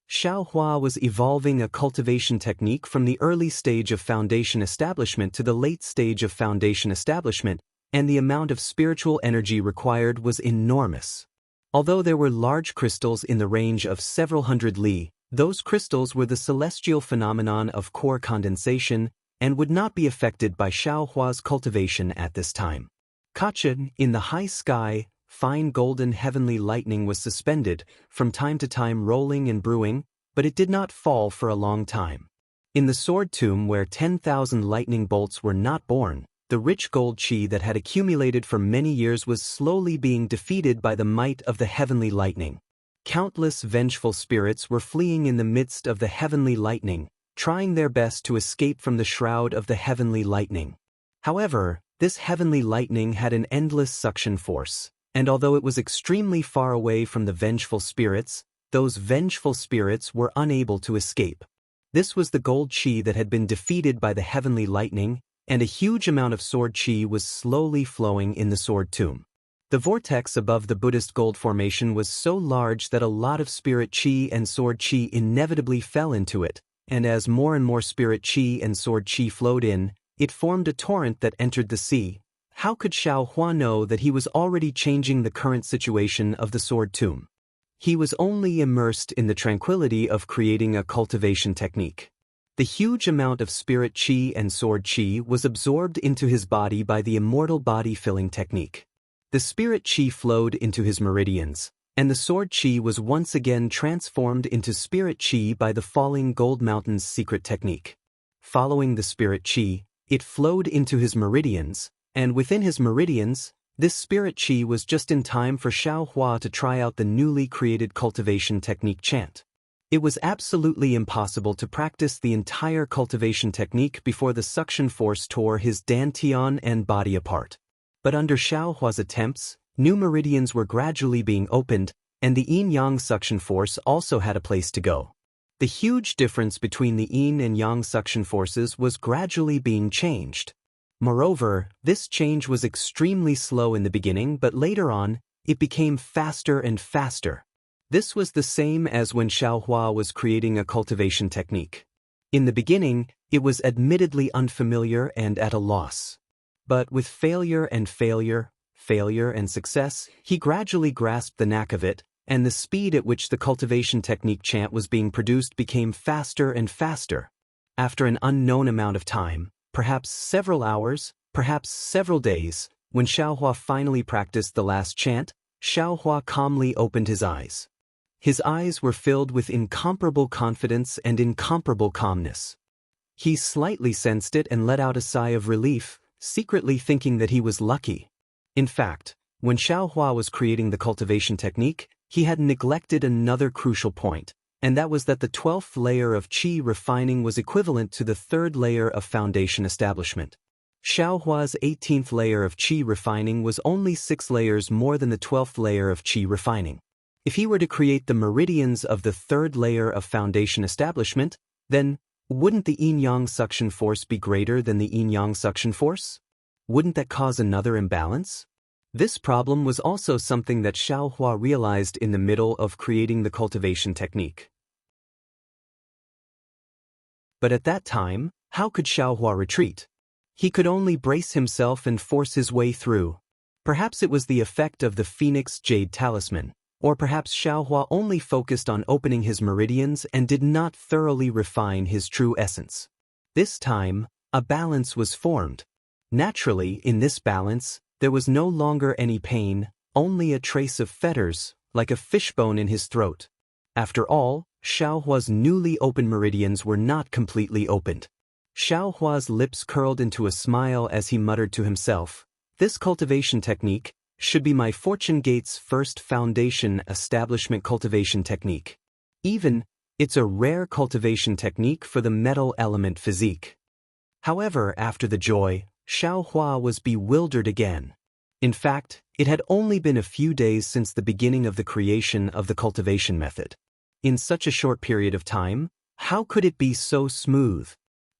Xiaohua was evolving a cultivation technique from the early stage of foundation establishment to the late stage of foundation establishment, and the amount of spiritual energy required was enormous. Although there were large crystals in the range of several hundred li, those crystals were the celestial phenomenon of core condensation and would not be affected by Xiaohua's cultivation at this time. Kacha, in the high sky, fine golden heavenly lightning was suspended, from time to time rolling and brewing, but it did not fall for a long time. In the sword tomb where 10,000 lightning bolts were not born, the rich gold qi that had accumulated for many years was slowly being defeated by the might of the heavenly lightning. Countless vengeful spirits were fleeing in the midst of the heavenly lightning, trying their best to escape from the shroud of the heavenly lightning. However, this heavenly lightning had an endless suction force, and although it was extremely far away from the vengeful spirits, those vengeful spirits were unable to escape. This was the gold qi that had been defeated by the heavenly lightning, and a huge amount of sword qi was slowly flowing in the sword tomb. The vortex above the Buddhist gold formation was so large that a lot of spirit qi and sword qi inevitably fell into it, and as more and more spirit qi and sword qi flowed in, it formed a torrent that entered the sea. How could Xiao Hua know that he was already changing the current situation of the sword tomb? He was only immersed in the tranquility of creating a cultivation technique. The huge amount of spirit qi and sword qi was absorbed into his body by the immortal body-filling technique. The spirit qi flowed into his meridians, and the sword qi was once again transformed into spirit qi by the falling gold mountain's secret technique. Following the spirit qi, it flowed into his meridians, and within his meridians, this spirit qi was just in time for Xiao Hua to try out the newly created cultivation technique chant. It was absolutely impossible to practice the entire cultivation technique before the suction force tore his dantian and body apart. But under Xiao Hua's attempts, new meridians were gradually being opened, and the yin-yang suction force also had a place to go. The huge difference between the yin and yang suction forces was gradually being changed. Moreover, this change was extremely slow in the beginning, but later on, it became faster and faster. This was the same as when Xiao Hua was creating a cultivation technique. In the beginning, it was admittedly unfamiliar and at a loss. But with failure and success, he gradually grasped the knack of it, and the speed at which the cultivation technique chant was being produced became faster and faster. After an unknown amount of time, perhaps several hours, perhaps several days, when Xiao Hua finally practiced the last chant, Xiao Hua calmly opened his eyes. His eyes were filled with incomparable confidence and incomparable calmness. He slightly sensed it and let out a sigh of relief, secretly thinking that he was lucky. In fact, when Xiao Hua was creating the cultivation technique, he had neglected another crucial point, and that was that the 12th layer of qi refining was equivalent to the 3rd layer of foundation establishment. Xiao Hua's 18th layer of qi refining was only 6 layers more than the 12th layer of qi refining. If he were to create the meridians of the 3rd layer of foundation establishment, then wouldn't the yin-yang suction force be greater than the yin-yang suction force? Wouldn't that cause another imbalance? This problem was also something that Xiao Hua realized in the middle of creating the cultivation technique. But at that time, how could Xiao Hua retreat? He could only brace himself and force his way through. Perhaps it was the effect of the Phoenix Jade Talisman, or perhaps Xiao Hua only focused on opening his meridians and did not thoroughly refine his true essence. This time, a balance was formed. Naturally, in this balance, there was no longer any pain, only a trace of fetters, like a fishbone in his throat. After all, Xiao Hua's newly opened meridians were not completely opened. Xiao Hua's lips curled into a smile as he muttered to himself, "This cultivation technique should be my fortune gate's first foundation establishment cultivation technique. Even, it's a rare cultivation technique for the metal element physique." However, after the joy, Xiao Hua was bewildered again. In fact, it had only been a few days since the beginning of the creation of the cultivation method. In such a short period of time, how could it be so smooth?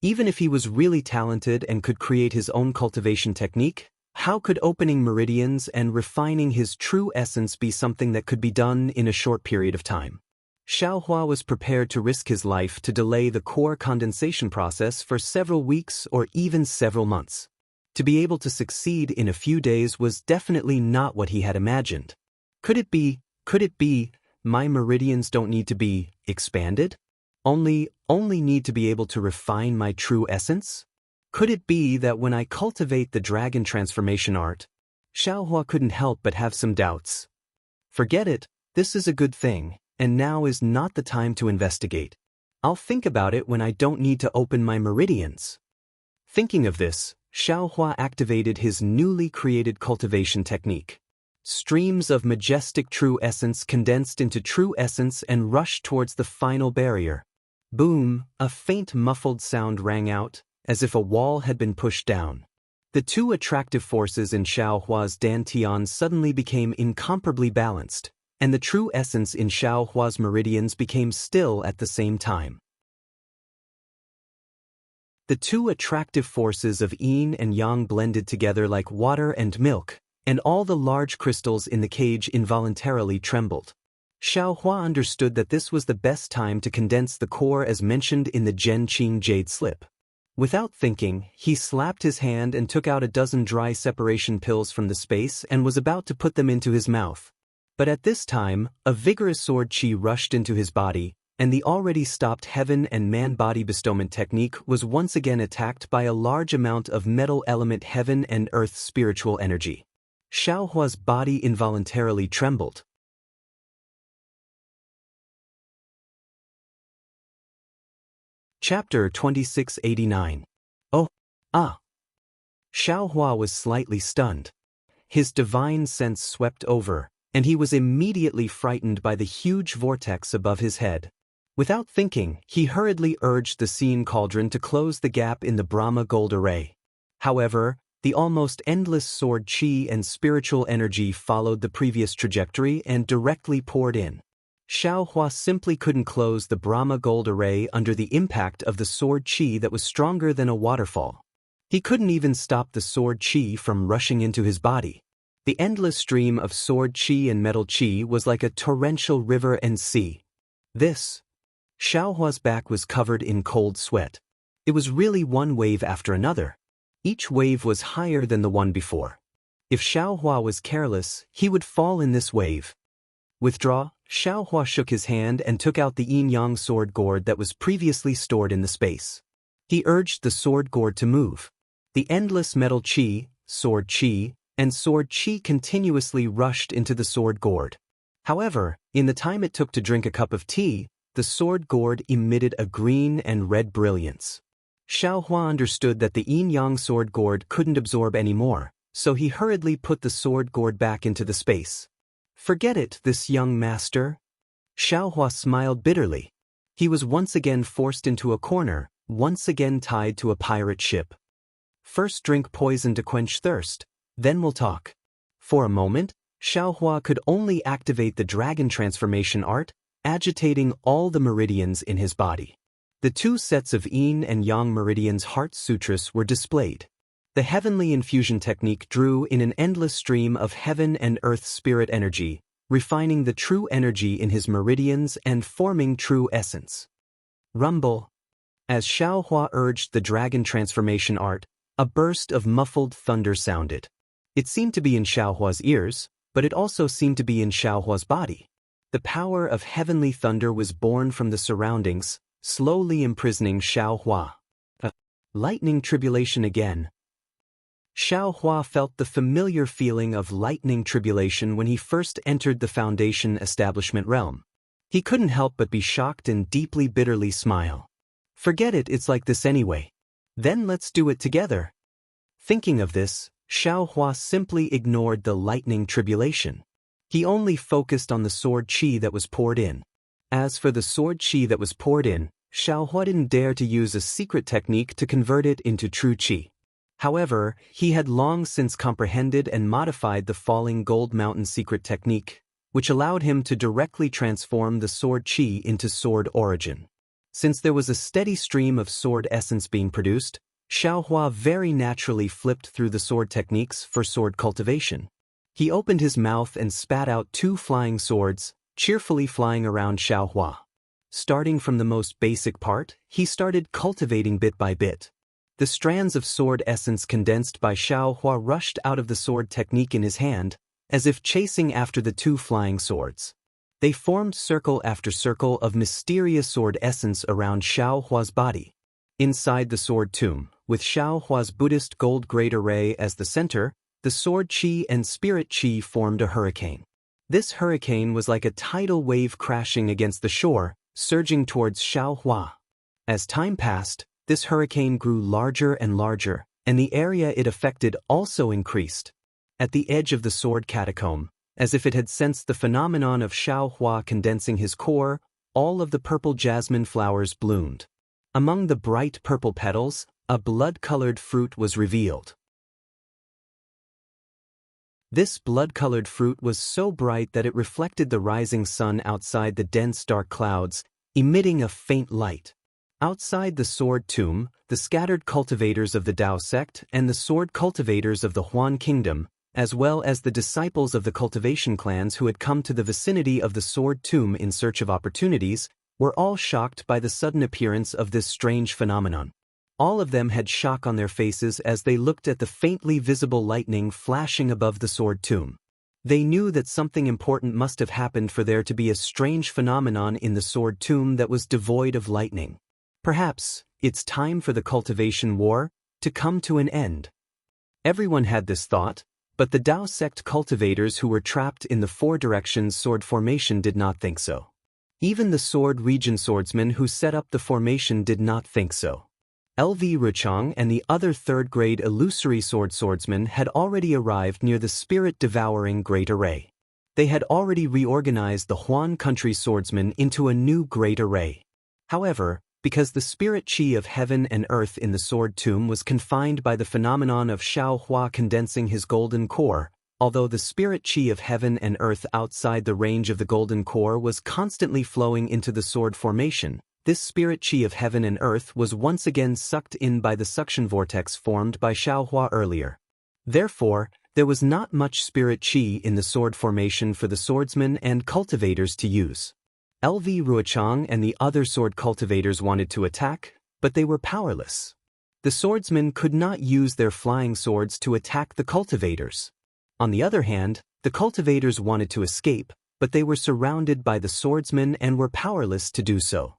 Even if he was really talented and could create his own cultivation technique, how could opening meridians and refining his true essence be something that could be done in a short period of time? Xiao Hua was prepared to risk his life to delay the core condensation process for several weeks or even several months. To be able to succeed in a few days was definitely not what he had imagined. Could it be, my meridians don't need to be expanded? Only need to be able to refine my true essence? Could it be that when I cultivate the dragon transformation art, Xiao Hua couldn't help but have some doubts. Forget it, this is a good thing, and now is not the time to investigate. I'll think about it when I don't need to open my meridians. Thinking of this, Xiao Hua activated his newly created cultivation technique. Streams of majestic true essence condensed into true essence and rushed towards the final barrier. Boom, a faint muffled sound rang out, as if a wall had been pushed down. The two attractive forces in Xiao Hua's dantian suddenly became incomparably balanced, and the true essence in Xiao Hua's meridians became still at the same time. The two attractive forces of yin and yang blended together like water and milk, and all the large crystals in the cage involuntarily trembled. Xiaohua understood that this was the best time to condense the core as mentioned in the Zhenqing Jade Slip. Without thinking, he slapped his hand and took out a dozen dry separation pills from the space and was about to put them into his mouth. But at this time, a vigorous sword chi rushed into his body, and the already stopped heaven and man body bestowment technique was once again attacked by a large amount of metal element heaven and earth spiritual energy. Xiaohua's body involuntarily trembled. Chapter 2689. Oh, ah. Xiaohua was slightly stunned. His divine sense swept over, and he was immediately frightened by the huge vortex above his head. Without thinking, he hurriedly urged the Scene Cauldron to close the gap in the Brahma gold array. However, the almost endless sword chi and spiritual energy followed the previous trajectory and directly poured in. Xiaohua simply couldn't close the Brahma gold array under the impact of the sword chi that was stronger than a waterfall. He couldn't even stop the sword chi from rushing into his body. The endless stream of sword chi and metal chi was like a torrential river and sea. Xiaohua's back was covered in cold sweat. It was really one wave after another. Each wave was higher than the one before. If Xiaohua was careless, he would fall in this wave. Withdraw. Xiaohua shook his hand and took out the yin-yang sword gourd that was previously stored in the space. He urged the sword gourd to move. The endless metal chi, sword chi, and sword chi continuously rushed into the sword gourd. However, in the time it took to drink a cup of tea, the sword gourd emitted a green and red brilliance. Xiaohua understood that the yin-yang sword gourd couldn't absorb any more, so he hurriedly put the sword gourd back into the space. Forget it, this young master. Xiaohua smiled bitterly. He was once again forced into a corner, once again tied to a pirate ship. First drink poison to quench thirst, then we'll talk. For a moment, Xiaohua could only activate the dragon transformation art, agitating all the meridians in his body. The two sets of yin and yang meridians heart sutras were displayed. The heavenly infusion technique drew in an endless stream of heaven and earth spirit energy, refining the true energy in his meridians and forming true essence. Rumble. As Xiaohua urged the dragon transformation art, a burst of muffled thunder sounded. It seemed to be in Xiaohua's ears, but it also seemed to be in Xiaohua's body. The power of heavenly thunder was born from the surroundings, slowly imprisoning Xiaohua. Lightning tribulation again. Xiaohua felt the familiar feeling of lightning tribulation when he first entered the Foundation establishment realm. He couldn't help but be shocked and deeply bitterly smile. Forget it, it's like this anyway. Then let's do it together. Thinking of this, Xiaohua simply ignored the lightning tribulation. He only focused on the sword chi that was poured in. As for the sword chi that was poured in, Xiaohua didn't dare to use a secret technique to convert it into true chi. However, he had long since comprehended and modified the Falling Gold Mountain secret technique, which allowed him to directly transform the sword chi into sword origin. Since there was a steady stream of sword essence being produced, Xiaohua very naturally flipped through the sword techniques for sword cultivation. He opened his mouth and spat out two flying swords, cheerfully flying around Xiaohua. Starting from the most basic part, he started cultivating bit by bit. The strands of sword essence condensed by Xiaohua rushed out of the sword technique in his hand, as if chasing after the two flying swords. They formed circle after circle of mysterious sword essence around Xiaohua's body. Inside the sword tomb, with Xiaohua's Buddhist gold grade array as the center, the sword chi and spirit chi formed a hurricane. This hurricane was like a tidal wave crashing against the shore, surging towards Xiaohua. As time passed, this hurricane grew larger and larger, and the area it affected also increased. At the edge of the sword catacomb, as if it had sensed the phenomenon of Xiaohua condensing his core, all of the purple jasmine flowers bloomed. Among the bright purple petals, a blood-colored fruit was revealed. This blood-colored fruit was so bright that it reflected the rising sun outside the dense dark clouds, emitting a faint light. Outside the sword tomb, the scattered cultivators of the Dao sect and the sword cultivators of the Huan kingdom, as well as the disciples of the cultivation clans who had come to the vicinity of the sword tomb in search of opportunities, were all shocked by the sudden appearance of this strange phenomenon. All of them had shock on their faces as they looked at the faintly visible lightning flashing above the sword tomb. They knew that something important must have happened for there to be a strange phenomenon in the sword tomb that was devoid of lightning. Perhaps it's time for the cultivation war to come to an end. Everyone had this thought, but the Dao sect cultivators who were trapped in the four directions sword formation did not think so. Even the sword region swordsmen who set up the formation did not think so. LV Ruchang and the other third-grade illusory swordsmen had already arrived near the spirit-devouring Great Array. They had already reorganized the Huan country swordsmen into a new Great Array. However, because the spirit chi of heaven and earth in the sword tomb was confined by the phenomenon of Xiao Hua condensing his golden core, although the spirit chi of heaven and earth outside the range of the golden core was constantly flowing into the sword formation, this spirit chi of heaven and earth was once again sucked in by the suction vortex formed by Xiao Hua earlier. Therefore, there was not much spirit chi in the sword formation for the swordsmen and cultivators to use. LV Ruochang and the other sword cultivators wanted to attack, but they were powerless. The swordsmen could not use their flying swords to attack the cultivators. On the other hand, the cultivators wanted to escape, but they were surrounded by the swordsmen and were powerless to do so.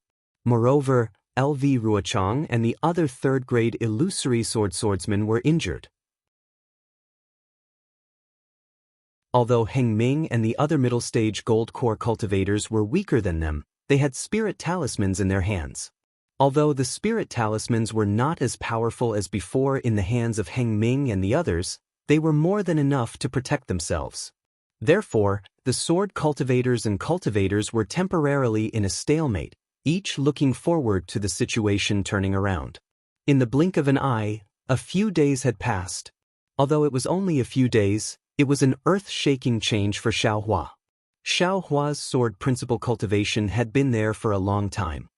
Moreover, LV Ruochang and the other third-grade illusory swordsmen were injured. Although Heng Ming and the other middle-stage gold core cultivators were weaker than them, they had spirit talismans in their hands. Although the spirit talismans were not as powerful as before in the hands of Heng Ming and the others, they were more than enough to protect themselves. Therefore, the sword cultivators and cultivators were temporarily in a stalemate, each looking forward to the situation turning around. In the blink of an eye, a few days had passed. Although it was only a few days, it was an earth-shaking change for Xiao Hua. Xiao Hua's sword principle cultivation had been there for a long time.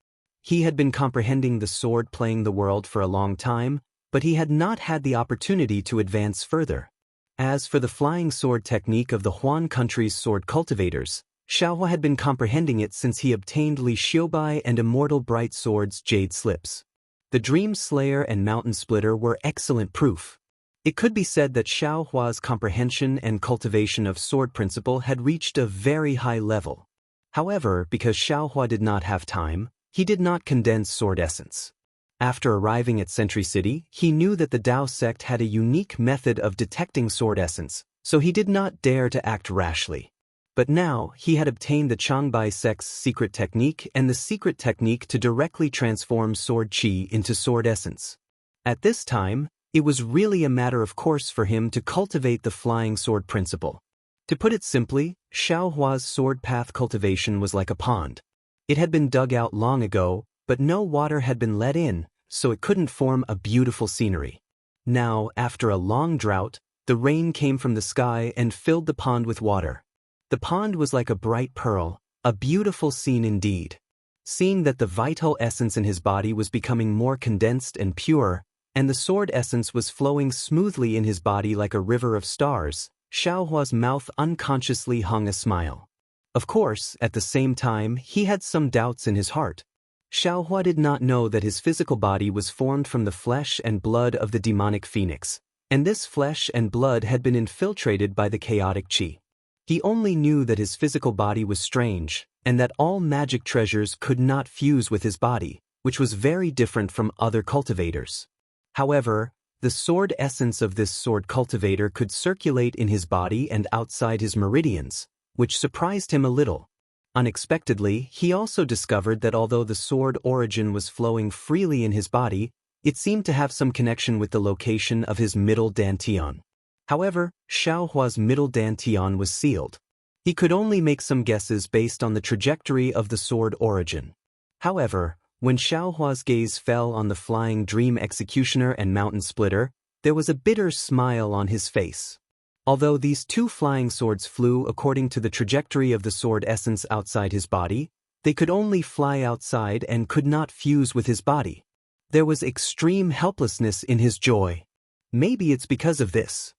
He had been comprehending the sword playing the world for a long time, but he had not had the opportunity to advance further. As for the flying sword technique of the Huan country's sword cultivators, Xiao Hua had been comprehending it since he obtained Li Xiubai and Immortal Bright Sword's Jade Slips. The Dream Slayer and Mountain Splitter were excellent proof. It could be said that Xiao Hua's comprehension and cultivation of sword principle had reached a very high level. However, because Xiao Hua did not have time, he did not condense sword essence. After arriving at Sentry City, he knew that the Dao sect had a unique method of detecting sword essence, so he did not dare to act rashly. But now, he had obtained the Changbai sect's secret technique and the secret technique to directly transform sword chi into sword essence. At this time, it was really a matter of course for him to cultivate the flying sword principle. To put it simply, Xiao Hua's sword path cultivation was like a pond. It had been dug out long ago, but no water had been let in, so it couldn't form a beautiful scenery. Now, after a long drought, the rain came from the sky and filled the pond with water. The pond was like a bright pearl, a beautiful scene indeed. Seeing that the vital essence in his body was becoming more condensed and pure, and the sword essence was flowing smoothly in his body like a river of stars, Xiao Hua's mouth unconsciously hung a smile. Of course, at the same time, he had some doubts in his heart. Xiao Hua did not know that his physical body was formed from the flesh and blood of the demonic phoenix, and this flesh and blood had been infiltrated by the chaotic qi. He only knew that his physical body was strange, and that all magic treasures could not fuse with his body, which was very different from other cultivators. However, the sword essence of this sword cultivator could circulate in his body and outside his meridians, which surprised him a little. Unexpectedly, he also discovered that although the sword origin was flowing freely in his body, it seemed to have some connection with the location of his middle dantian. However, Xiao Hua's middle dantian was sealed. He could only make some guesses based on the trajectory of the sword origin. However, when Xiao Hua's gaze fell on the flying dream executioner and mountain splitter, there was a bitter smile on his face. Although these two flying swords flew according to the trajectory of the sword essence outside his body, they could only fly outside and could not fuse with his body. There was extreme helplessness in his joy. Maybe it's because of this.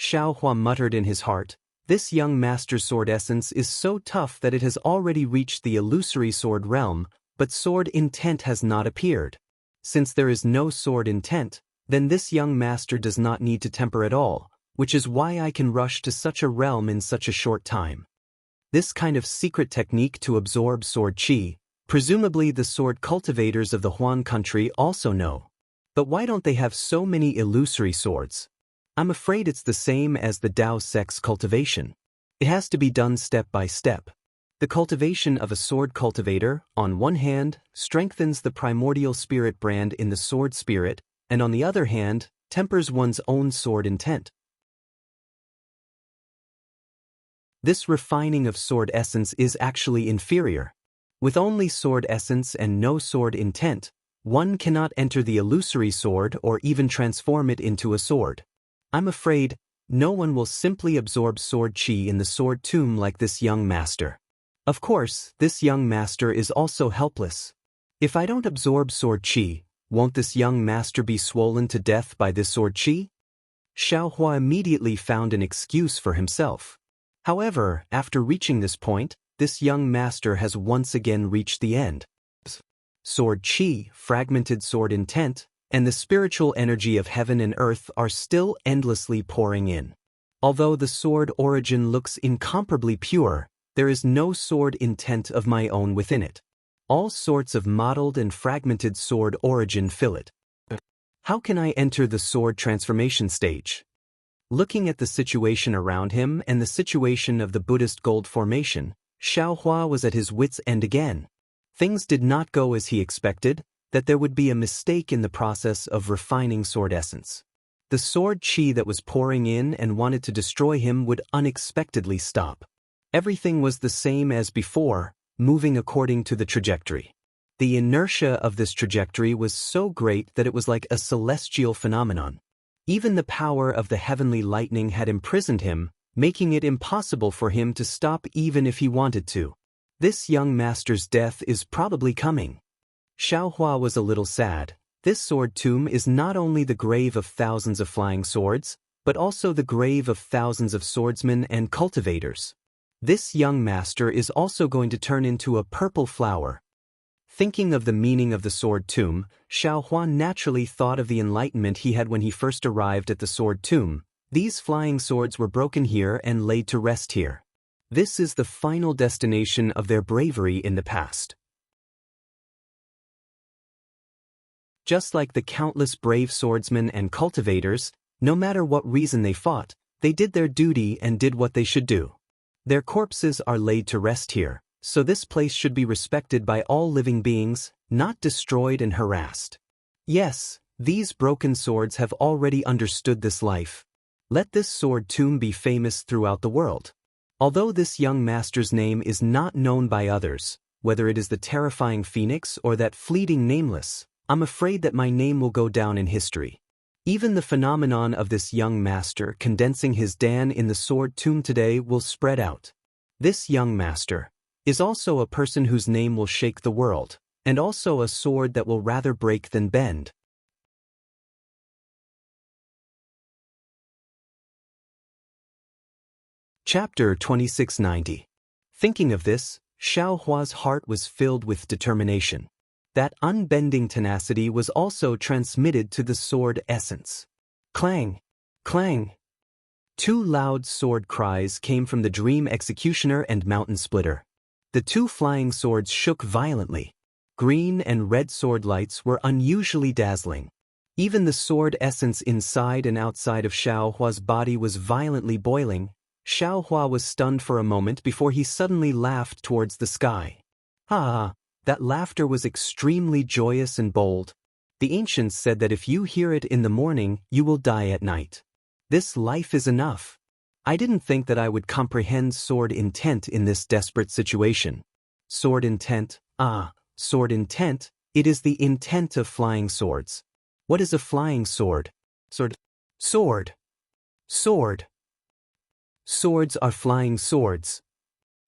Xiaohua muttered in his heart. This young master's sword essence is so tough that it has already reached the illusory sword realm, but sword intent has not appeared. Since there is no sword intent, then this young master does not need to temper at all, which is why I can rush to such a realm in such a short time. This kind of secret technique to absorb sword qi, presumably the sword cultivators of the Huan country also know. But why don't they have so many illusory swords? I'm afraid it's the same as the Dao sect's cultivation. It has to be done step by step. The cultivation of a sword cultivator, on one hand, strengthens the primordial spirit brand in the sword spirit, and on the other hand, tempers one's own sword intent. This refining of sword essence is actually inferior. With only sword essence and no sword intent, one cannot enter the illusory sword or even transform it into a sword. I'm afraid no one will simply absorb sword qi in the sword tomb like this young master. Of course, this young master is also helpless. If I don't absorb sword qi, won't this young master be swollen to death by this sword qi? Xiaohua immediately found an excuse for himself. However, after reaching this point, this young master has once again reached the end. Sword qi, fragmented sword intent, and the spiritual energy of heaven and earth are still endlessly pouring in. Although the sword origin looks incomparably pure, there is no sword intent of my own within it. All sorts of mottled and fragmented sword origin fill it. How can I enter the sword transformation stage? Looking at the situation around him and the situation of the Buddhist gold formation, Xiaohua was at his wits' end again. Things did not go as he expected, that there would be a mistake in the process of refining sword essence. The sword qi that was pouring in and wanted to destroy him would unexpectedly stop. Everything was the same as before, moving according to the trajectory. The inertia of this trajectory was so great that it was like a celestial phenomenon. Even the power of the heavenly lightning had imprisoned him, making it impossible for him to stop even if he wanted to. This young master's death is probably coming. Xiaohua was a little sad. This sword tomb is not only the grave of thousands of flying swords, but also the grave of thousands of swordsmen and cultivators. This young master is also going to turn into a purple flower. Thinking of the meaning of the sword tomb, Xiaohua naturally thought of the enlightenment he had when he first arrived at the sword tomb. These flying swords were broken here and laid to rest here. This is the final destination of their bravery in the past. Just like the countless brave swordsmen and cultivators, no matter what reason they fought, they did their duty and did what they should do. Their corpses are laid to rest here, so this place should be respected by all living beings, not destroyed and harassed. Yes, these broken swords have already understood this life. Let this sword tomb be famous throughout the world. Although this young master's name is not known by others, whether it is the terrifying phoenix or that fleeting nameless, I'm afraid that my name will go down in history. Even the phenomenon of this young master condensing his Dan in the sword tomb today will spread out. This young master is also a person whose name will shake the world, and also a sword that will rather break than bend. Chapter 2690. Thinking of this, Xiaohua's heart was filled with determination. That unbending tenacity was also transmitted to the sword essence. Clang! Clang! Two loud sword cries came from the Dream Executioner and Mountain Splitter. The two flying swords shook violently. Green and red sword lights were unusually dazzling. Even the sword essence inside and outside of Xiaohua's body was violently boiling. Xiaohua was stunned for a moment before he suddenly laughed towards the sky. Ah! That laughter was extremely joyous and bold. The ancients said that if you hear it in the morning, you will die at night. This life is enough. I didn't think that I would comprehend sword intent in this desperate situation. Sword intent, sword intent, it is the intent of flying swords. What is a flying sword? Sword. Sword. Sword. Swords are flying swords.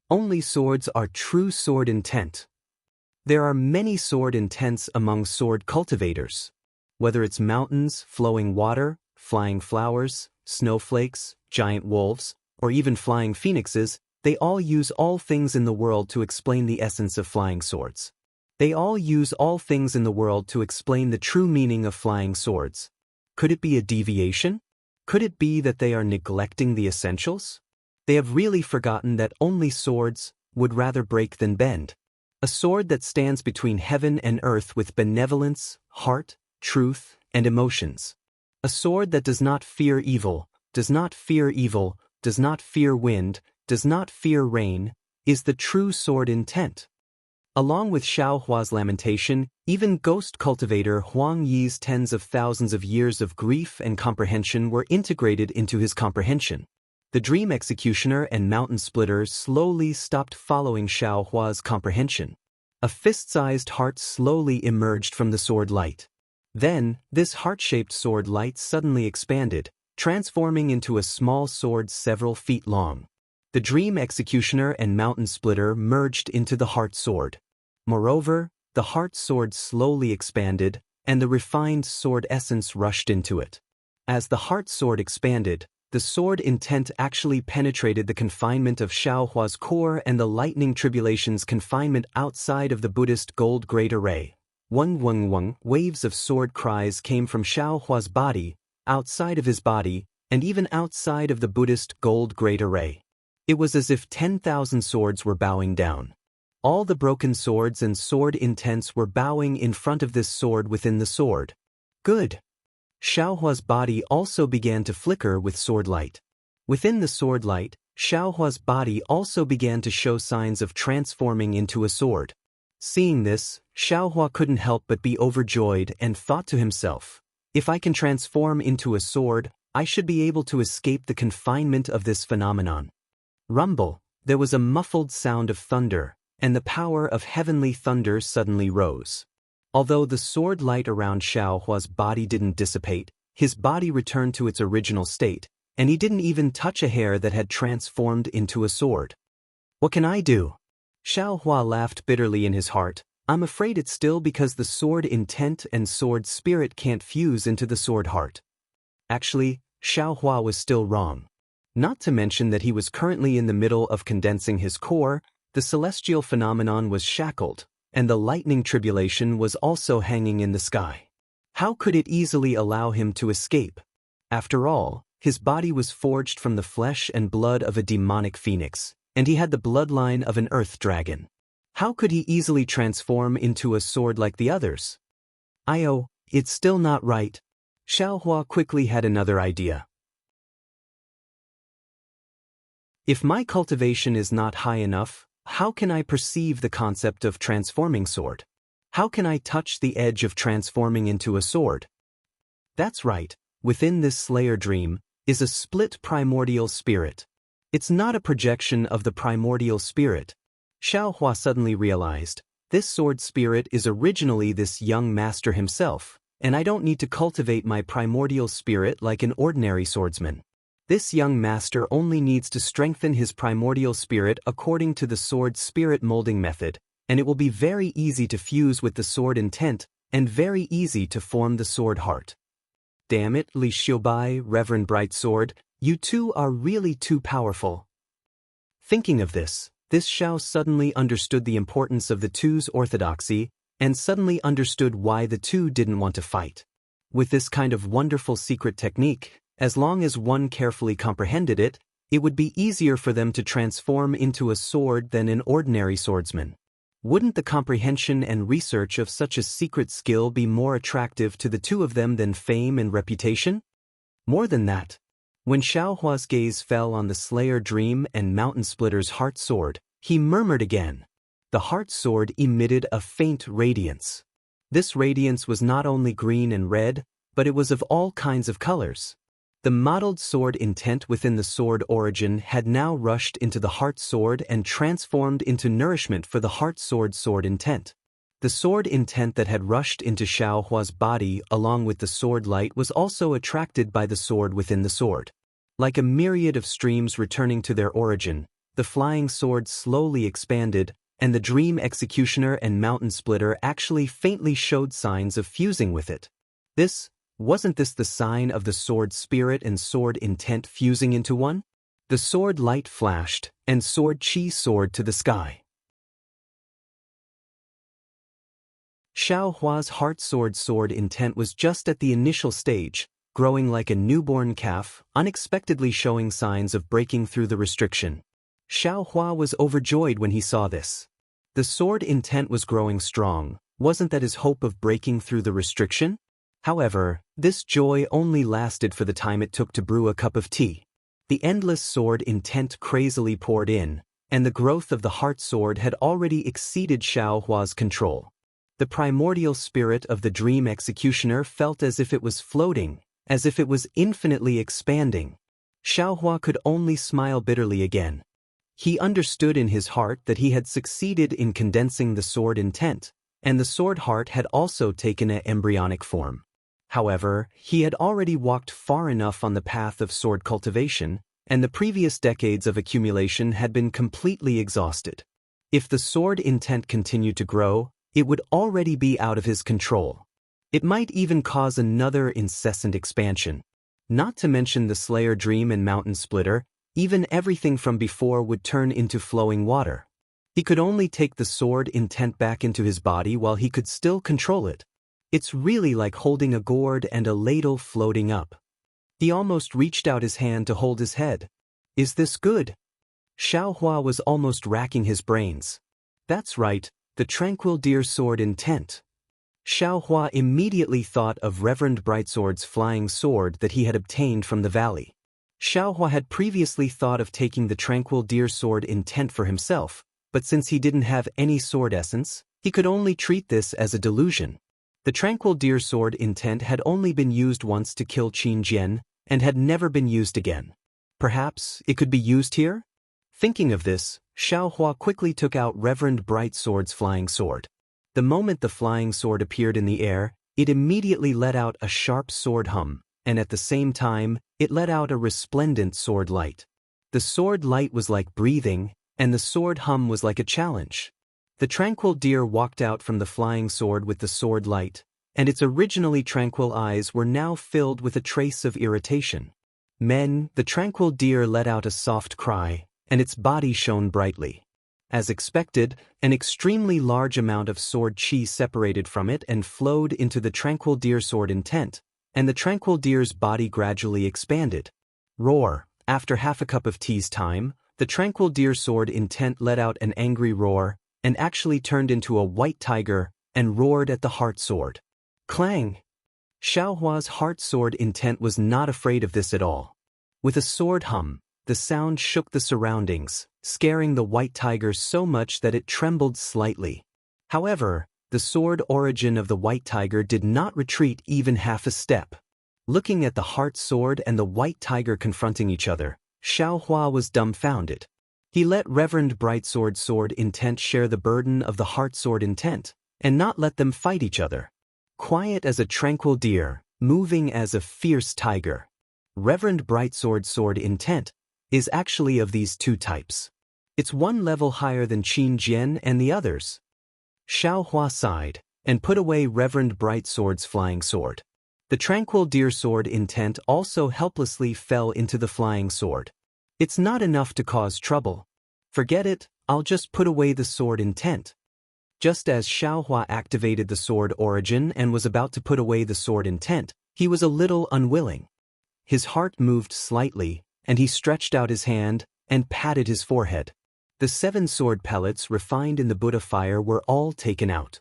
Only swords are true sword intent. There are many sword intents among sword cultivators. Whether it's mountains, flowing water, flying flowers, snowflakes, giant wolves, or even flying phoenixes, they all use all things in the world to explain the essence of flying swords. They all use all things in the world to explain the true meaning of flying swords. Could it be a deviation? Could it be that they are neglecting the essentials? They have really forgotten that only swords would rather break than bend. A sword that stands between heaven and earth with benevolence, heart, truth, and emotions. A sword that does not fear evil, does not fear evil, does not fear wind, does not fear rain, is the true sword intent. Along with Xiao Hua's lamentation, even ghost cultivator Huang Yi's tens of thousands of years of grief and comprehension were integrated into his comprehension. The dream executioner and mountain splitter slowly stopped following Xiao Hua's comprehension. A fist-sized heart slowly emerged from the sword light. Then, this heart-shaped sword light suddenly expanded, transforming into a small sword several feet long. The dream executioner and mountain splitter merged into the heart sword. Moreover, the heart sword slowly expanded, and the refined sword essence rushed into it. As the heart sword expanded, the sword intent actually penetrated the confinement of Xiao Hua's core and the lightning tribulation's confinement outside of the Buddhist gold great array. Wang, waves of sword cries came from Xiao Hua's body, outside of his body, and even outside of the Buddhist gold great array. It was as if 10,000 swords were bowing down. All the broken swords and sword intents were bowing in front of this sword within the sword. Good. Xiao Hua's body also began to flicker with sword light. Within the sword light, Xiao Hua's body also began to show signs of transforming into a sword. Seeing this, Xiao Hua couldn't help but be overjoyed and thought to himself, if I can transform into a sword, I should be able to escape the confinement of this phenomenon. Rumble, there was a muffled sound of thunder, and the power of heavenly thunder suddenly rose. Although the sword light around Xiao Hua's body didn't dissipate, his body returned to its original state, and he didn't even touch a hair that had transformed into a sword. What can I do? Xiao Hua laughed bitterly in his heart. I'm afraid it's still because the sword intent and sword spirit can't fuse into the sword heart. Actually, Xiao Hua was still wrong. Not to mention that he was currently in the middle of condensing his core, the celestial phenomenon was shackled, and the lightning tribulation was also hanging in the sky. How could it easily allow him to escape? After all, his body was forged from the flesh and blood of a demonic phoenix, and he had the bloodline of an earth dragon. How could he easily transform into a sword like the others? It's still not right. Xiao Hua quickly had another idea. If my cultivation is not high enough, how can I perceive the concept of transforming sword? How can I touch the edge of transforming into a sword? That's right, within this Slayer dream is a split primordial spirit. It's not a projection of the primordial spirit. Xiao Hua suddenly realized, this sword spirit is originally this young master himself, and I don't need to cultivate my primordial spirit like an ordinary swordsman. This young master only needs to strengthen his primordial spirit according to the sword spirit molding method, and it will be very easy to fuse with the sword intent, and very easy to form the sword heart. Damn it, Li Xiubai, Reverend Bright Sword, you two are really too powerful. Thinking of this Xiao suddenly understood the importance of the two's orthodoxy, and suddenly understood why the two didn't want to fight. With this kind of wonderful secret technique, as long as one carefully comprehended it, it would be easier for them to transform into a sword than an ordinary swordsman. Wouldn't the comprehension and research of such a secret skill be more attractive to the two of them than fame and reputation? More than that, when Xiao Hua's gaze fell on the Slayer Dream and Mountain Splitter's heart sword, he murmured again. The heart sword emitted a faint radiance. This radiance was not only green and red, but it was of all kinds of colors. The mottled sword intent within the sword origin had now rushed into the heart sword and transformed into nourishment for the heart sword intent. The sword intent that had rushed into Xiao Hua's body along with the sword light was also attracted by the sword within the sword. Like a myriad of streams returning to their origin, the flying sword slowly expanded, and the dream executioner and mountain splitter actually faintly showed signs of fusing with it. This Wasn't this the sign of the sword spirit and sword intent fusing into one? The sword light flashed, and sword chi soared to the sky. Xiao Hua's heart sword intent was just at the initial stage, growing like a newborn calf, unexpectedly showing signs of breaking through the restriction. Xiao Hua was overjoyed when he saw this. The sword intent was growing strong. Wasn't that his hope of breaking through the restriction? However, this joy only lasted for the time it took to brew a cup of tea. The endless sword intent crazily poured in, and the growth of the heart sword had already exceeded Xiao Hua's control. The primordial spirit of the dream executioner felt as if it was floating, as if it was infinitely expanding. Xiao Hua could only smile bitterly again. He understood in his heart that he had succeeded in condensing the sword intent, and the sword heart had also taken an embryonic form. However, he had already walked far enough on the path of sword cultivation, and the previous decades of accumulation had been completely exhausted. If the sword intent continued to grow, it would already be out of his control. It might even cause another incessant expansion. Not to mention the Slayer Dream and Mountain Splitter, even everything from before would turn into flowing water. He could only take the sword intent back into his body while he could still control it. It's really like holding a gourd and a ladle floating up. He almost reached out his hand to hold his head. Is this good? Xiao Hua was almost racking his brains. That's right, the tranquil deer sword intent. Xiao Hua immediately thought of Reverend Brightsword's flying sword that he had obtained from the valley. Xiao Hua had previously thought of taking the tranquil deer sword intent for himself, but since he didn't have any sword essence, he could only treat this as a delusion. The tranquil deer sword intent had only been used once to kill Qin Jian, and had never been used again. Perhaps it could be used here? Thinking of this, Xiao Hua quickly took out Reverend Brightsword's flying sword. The moment the flying sword appeared in the air, it immediately let out a sharp sword hum, and at the same time, it let out a resplendent sword light. The sword light was like breathing, and the sword hum was like a challenge. The tranquil deer walked out from the flying sword with the sword light, and its originally tranquil eyes were now filled with a trace of irritation. The tranquil deer let out a soft cry, and its body shone brightly. As expected, an extremely large amount of sword chi separated from it and flowed into the tranquil deer sword intent, and the tranquil deer's body gradually expanded. Roar! After half a cup of tea's time, the tranquil deer sword intent let out an angry roar, and actually turned into a white tiger, and roared at the heart sword. Clang! Xiao Hua's heart sword intent was not afraid of this at all. With a sword hum, the sound shook the surroundings, scaring the white tiger so much that it trembled slightly. However, the sword origin of the white tiger did not retreat even half a step. Looking at the heart sword and the white tiger confronting each other, Xiao Hua was dumbfounded. He let Reverend Brightsword's sword intent share the burden of the heart sword intent, and not let them fight each other. Quiet as a tranquil deer, moving as a fierce tiger. Reverend Brightsword's sword intent is actually of these two types. It's one level higher than Qin Jian and the others. Xiao Hua sighed, and put away Reverend Brightsword's flying sword. The tranquil deer sword intent also helplessly fell into the flying sword. It's not enough to cause trouble. Forget it, I'll just put away the sword intent. Just as Xiao Hua activated the sword origin and was about to put away the sword intent, he was a little unwilling. His heart moved slightly, and he stretched out his hand and patted his forehead. The 7 sword pellets refined in the Buddha fire were all taken out.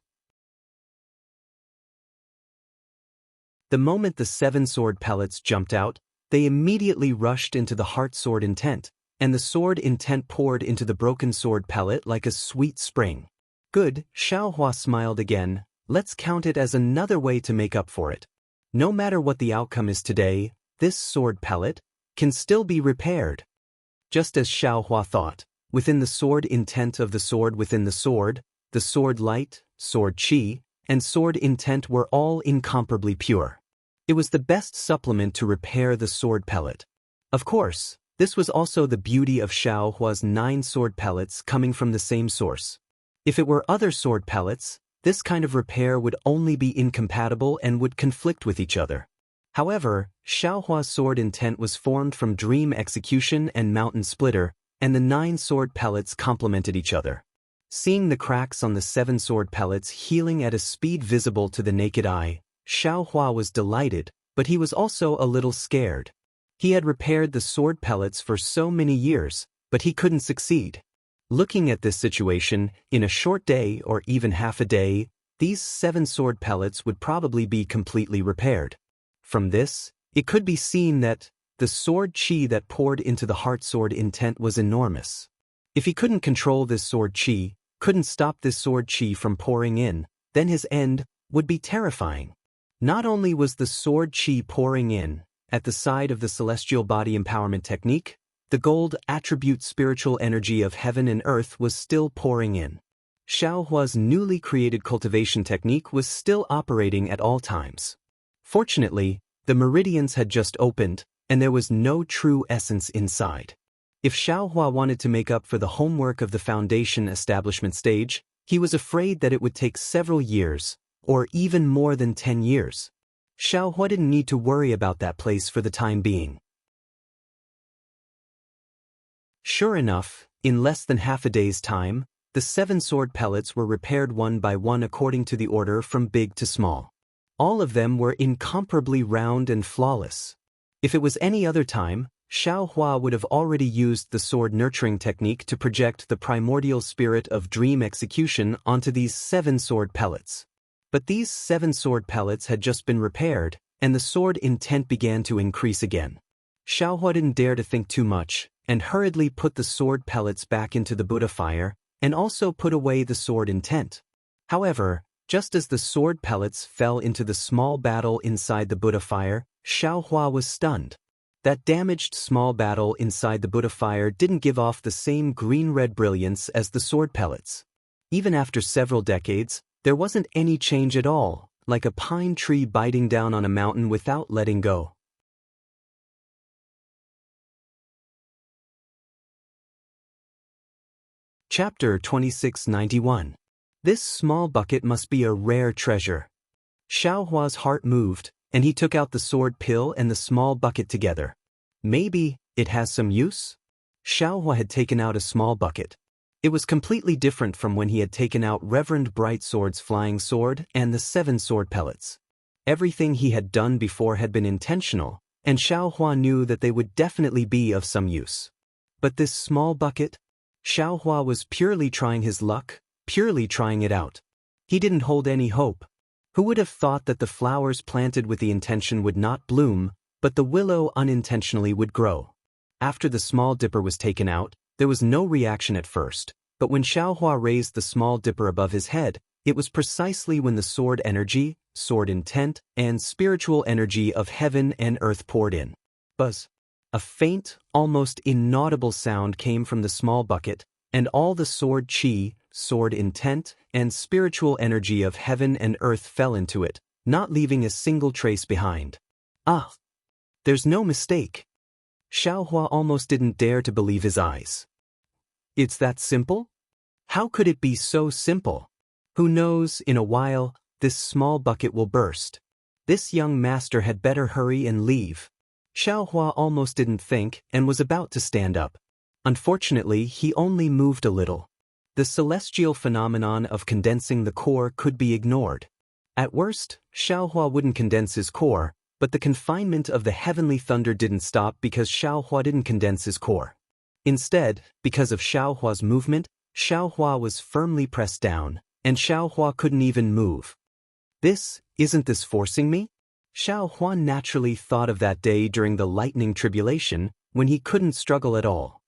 The moment the 7 sword pellets jumped out, they immediately rushed into the heart sword intent, and the sword intent poured into the broken sword pellet like a sweet spring. Good, Xiao Hua smiled again. Let's count it as another way to make up for it. No matter what the outcome is today, this sword pellet can still be repaired. Just as Xiao Hua thought, within the sword intent of the sword within the sword light, sword chi, and sword intent were all incomparably pure. It was the best supplement to repair the sword pellet. Of course, this was also the beauty of Xiao Hua's 9 sword pellets coming from the same source. If it were other sword pellets, this kind of repair would only be incompatible and would conflict with each other. However, Xiaohua's sword intent was formed from dream execution and mountain splitter, and the 9 sword pellets complemented each other. Seeing the cracks on the 7 sword pellets healing at a speed visible to the naked eye, Xiaohua was delighted, but he was also a little scared. He had repaired the sword pellets for so many years, but he couldn't succeed. Looking at this situation, in a short day or even half a day, these 7 sword pellets would probably be completely repaired. From this, it could be seen that the sword chi that poured into the heart sword intent was enormous. If he couldn't control this sword chi, couldn't stop this sword chi from pouring in, then his end would be terrifying. Not only was the sword chi pouring in, at the side of the celestial body empowerment technique, the gold attribute spiritual energy of heaven and earth was still pouring in. Xiaohua's newly created cultivation technique was still operating at all times. Fortunately, the meridians had just opened, and there was no true essence inside. If Xiaohua wanted to make up for the homework of the foundation establishment stage, he was afraid that it would take several years, or even more than 10 years. Xiaohua didn't need to worry about that place for the time being. Sure enough, in less than half a day's time, the 7 sword pellets were repaired one by one according to the order from big to small. All of them were incomparably round and flawless. If it was any other time, Xiaohua would have already used the sword nurturing technique to project the primordial spirit of dream execution onto these 7 sword pellets. But these 7 sword pellets had just been repaired, and the sword intent began to increase again. Xiaohua didn't dare to think too much, and hurriedly put the sword pellets back into the Buddha fire, and also put away the sword intent. However, just as the sword pellets fell into the small battle inside the Buddha fire, Xiaohua was stunned. That damaged small battle inside the Buddha fire didn't give off the same green-red brilliance as the sword pellets. Even after several decades, there wasn't any change at all, like a pine tree biting down on a mountain without letting go. Chapter 2691. This small bucket must be a rare treasure. Xiaohua's heart moved, and he took out the sword pill and the small bucket together. Maybe it has some use? Xiaohua had taken out a small bucket. It was completely different from when he had taken out Reverend Brightsword's flying sword and the 7 sword pellets. Everything he had done before had been intentional, and Xiaohua knew that they would definitely be of some use. But this small bucket? Xiaohua was purely trying his luck, purely trying it out. He didn't hold any hope. Who would have thought that the flowers planted with the intention would not bloom, but the willow unintentionally would grow? After the small dipper was taken out, there was no reaction at first, but when Xiaohua raised the small dipper above his head, it was precisely when the sword energy, sword intent, and spiritual energy of heaven and earth poured in. Buzz. A faint, almost inaudible sound came from the small bucket, and all the sword chi, sword intent, and spiritual energy of heaven and earth fell into it, not leaving a single trace behind. Ah! There's no mistake. Xiaohua almost didn't dare to believe his eyes. It's that simple? How could it be so simple? Who knows, in a while, this small bucket will burst. This young master had better hurry and leave. Xiaohua almost didn't think and was about to stand up. Unfortunately, he only moved a little. The celestial phenomenon of condensing the core could be ignored. At worst, Xiaohua wouldn't condense his core, but the confinement of the heavenly thunder didn't stop because Xiaohua didn't condense his core. Instead, because of Xiaohua's movement, Xiaohua was firmly pressed down, and Xiaohua couldn't even move. Isn't this forcing me? Xiaohua naturally thought of that day during the lightning tribulation, when he couldn't struggle at all.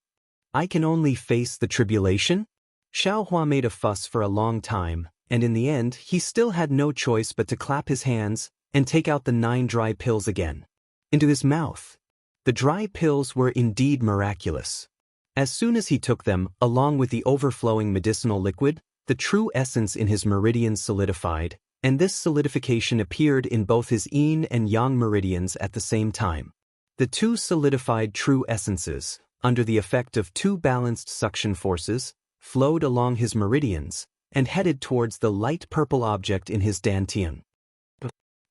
I can only face the tribulation? Xiaohua made a fuss for a long time, and in the end he still had no choice but to clap his hands and take out the 9 dry pills again. Into his mouth. The dry pills were indeed miraculous. As soon as he took them, along with the overflowing medicinal liquid, the true essence in his meridians solidified, and this solidification appeared in both his yin and yang meridians at the same time. The 2 solidified true essences, under the effect of 2 balanced suction forces, flowed along his meridians, and headed towards the light purple object in his dantian.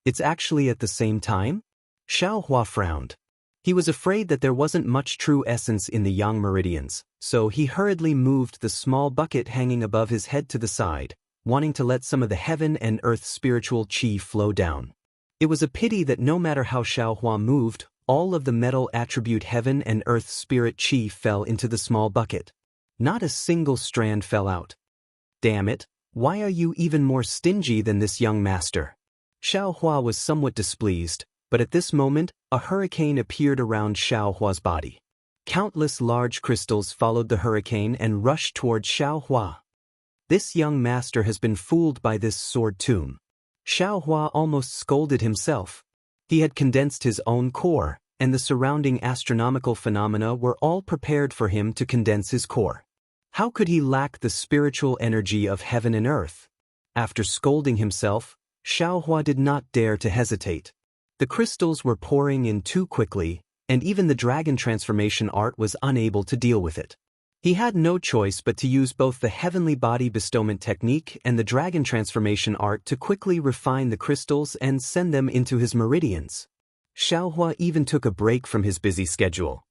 It's actually at the same time? Xiaohua frowned. He was afraid that there wasn't much true essence in the yang meridians, so he hurriedly moved the small bucket hanging above his head to the side, wanting to let some of the heaven and earth spiritual qi flow down. It was a pity that no matter how Xiaohua moved, all of the metal attribute heaven and earth spirit qi fell into the small bucket. Not a single strand fell out. Damn it, why are you even more stingy than this young master? Xiaohua was somewhat displeased, but at this moment, a hurricane appeared around Xiaohua's body. Countless large crystals followed the hurricane and rushed towards Xiaohua. This young master has been fooled by this sword tomb. Xiaohua almost scolded himself. He had condensed his own core, and the surrounding astronomical phenomena were all prepared for him to condense his core. How could he lack the spiritual energy of heaven and earth? After scolding himself, Xiaohua did not dare to hesitate. The crystals were pouring in too quickly, and even the dragon transformation art was unable to deal with it. He had no choice but to use both the heavenly body bestowment technique and the dragon transformation art to quickly refine the crystals and send them into his meridians. Xiaohua even took a break from his busy schedule.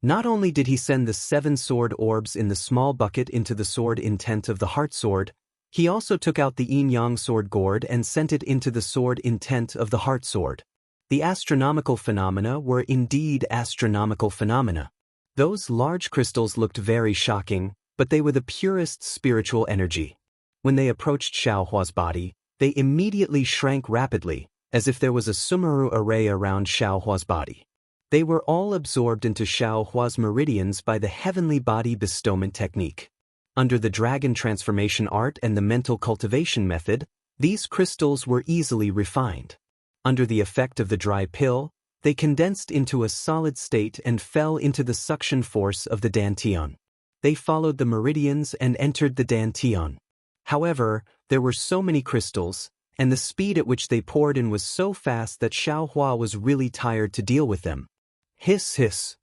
Not only did he send the 7 sword orbs in the small bucket into the sword intent of the heart sword, he also took out the yin-yang sword gourd and sent it into the sword intent of the heart sword. The astronomical phenomena were indeed astronomical phenomena. Those large crystals looked very shocking, but they were the purest spiritual energy. When they approached Xiaohua's body, they immediately shrank rapidly, as if there was a Sumeru array around Xiaohua's body. They were all absorbed into Xiaohua's meridians by the heavenly body bestowment technique. Under the dragon transformation art and the mental cultivation method, these crystals were easily refined. Under the effect of the dry pill, they condensed into a solid state and fell into the suction force of the dantian. They followed the meridians and entered the dantian. However, there were so many crystals, and the speed at which they poured in was so fast that Xiaohua was really tired to deal with them. Hiss hiss.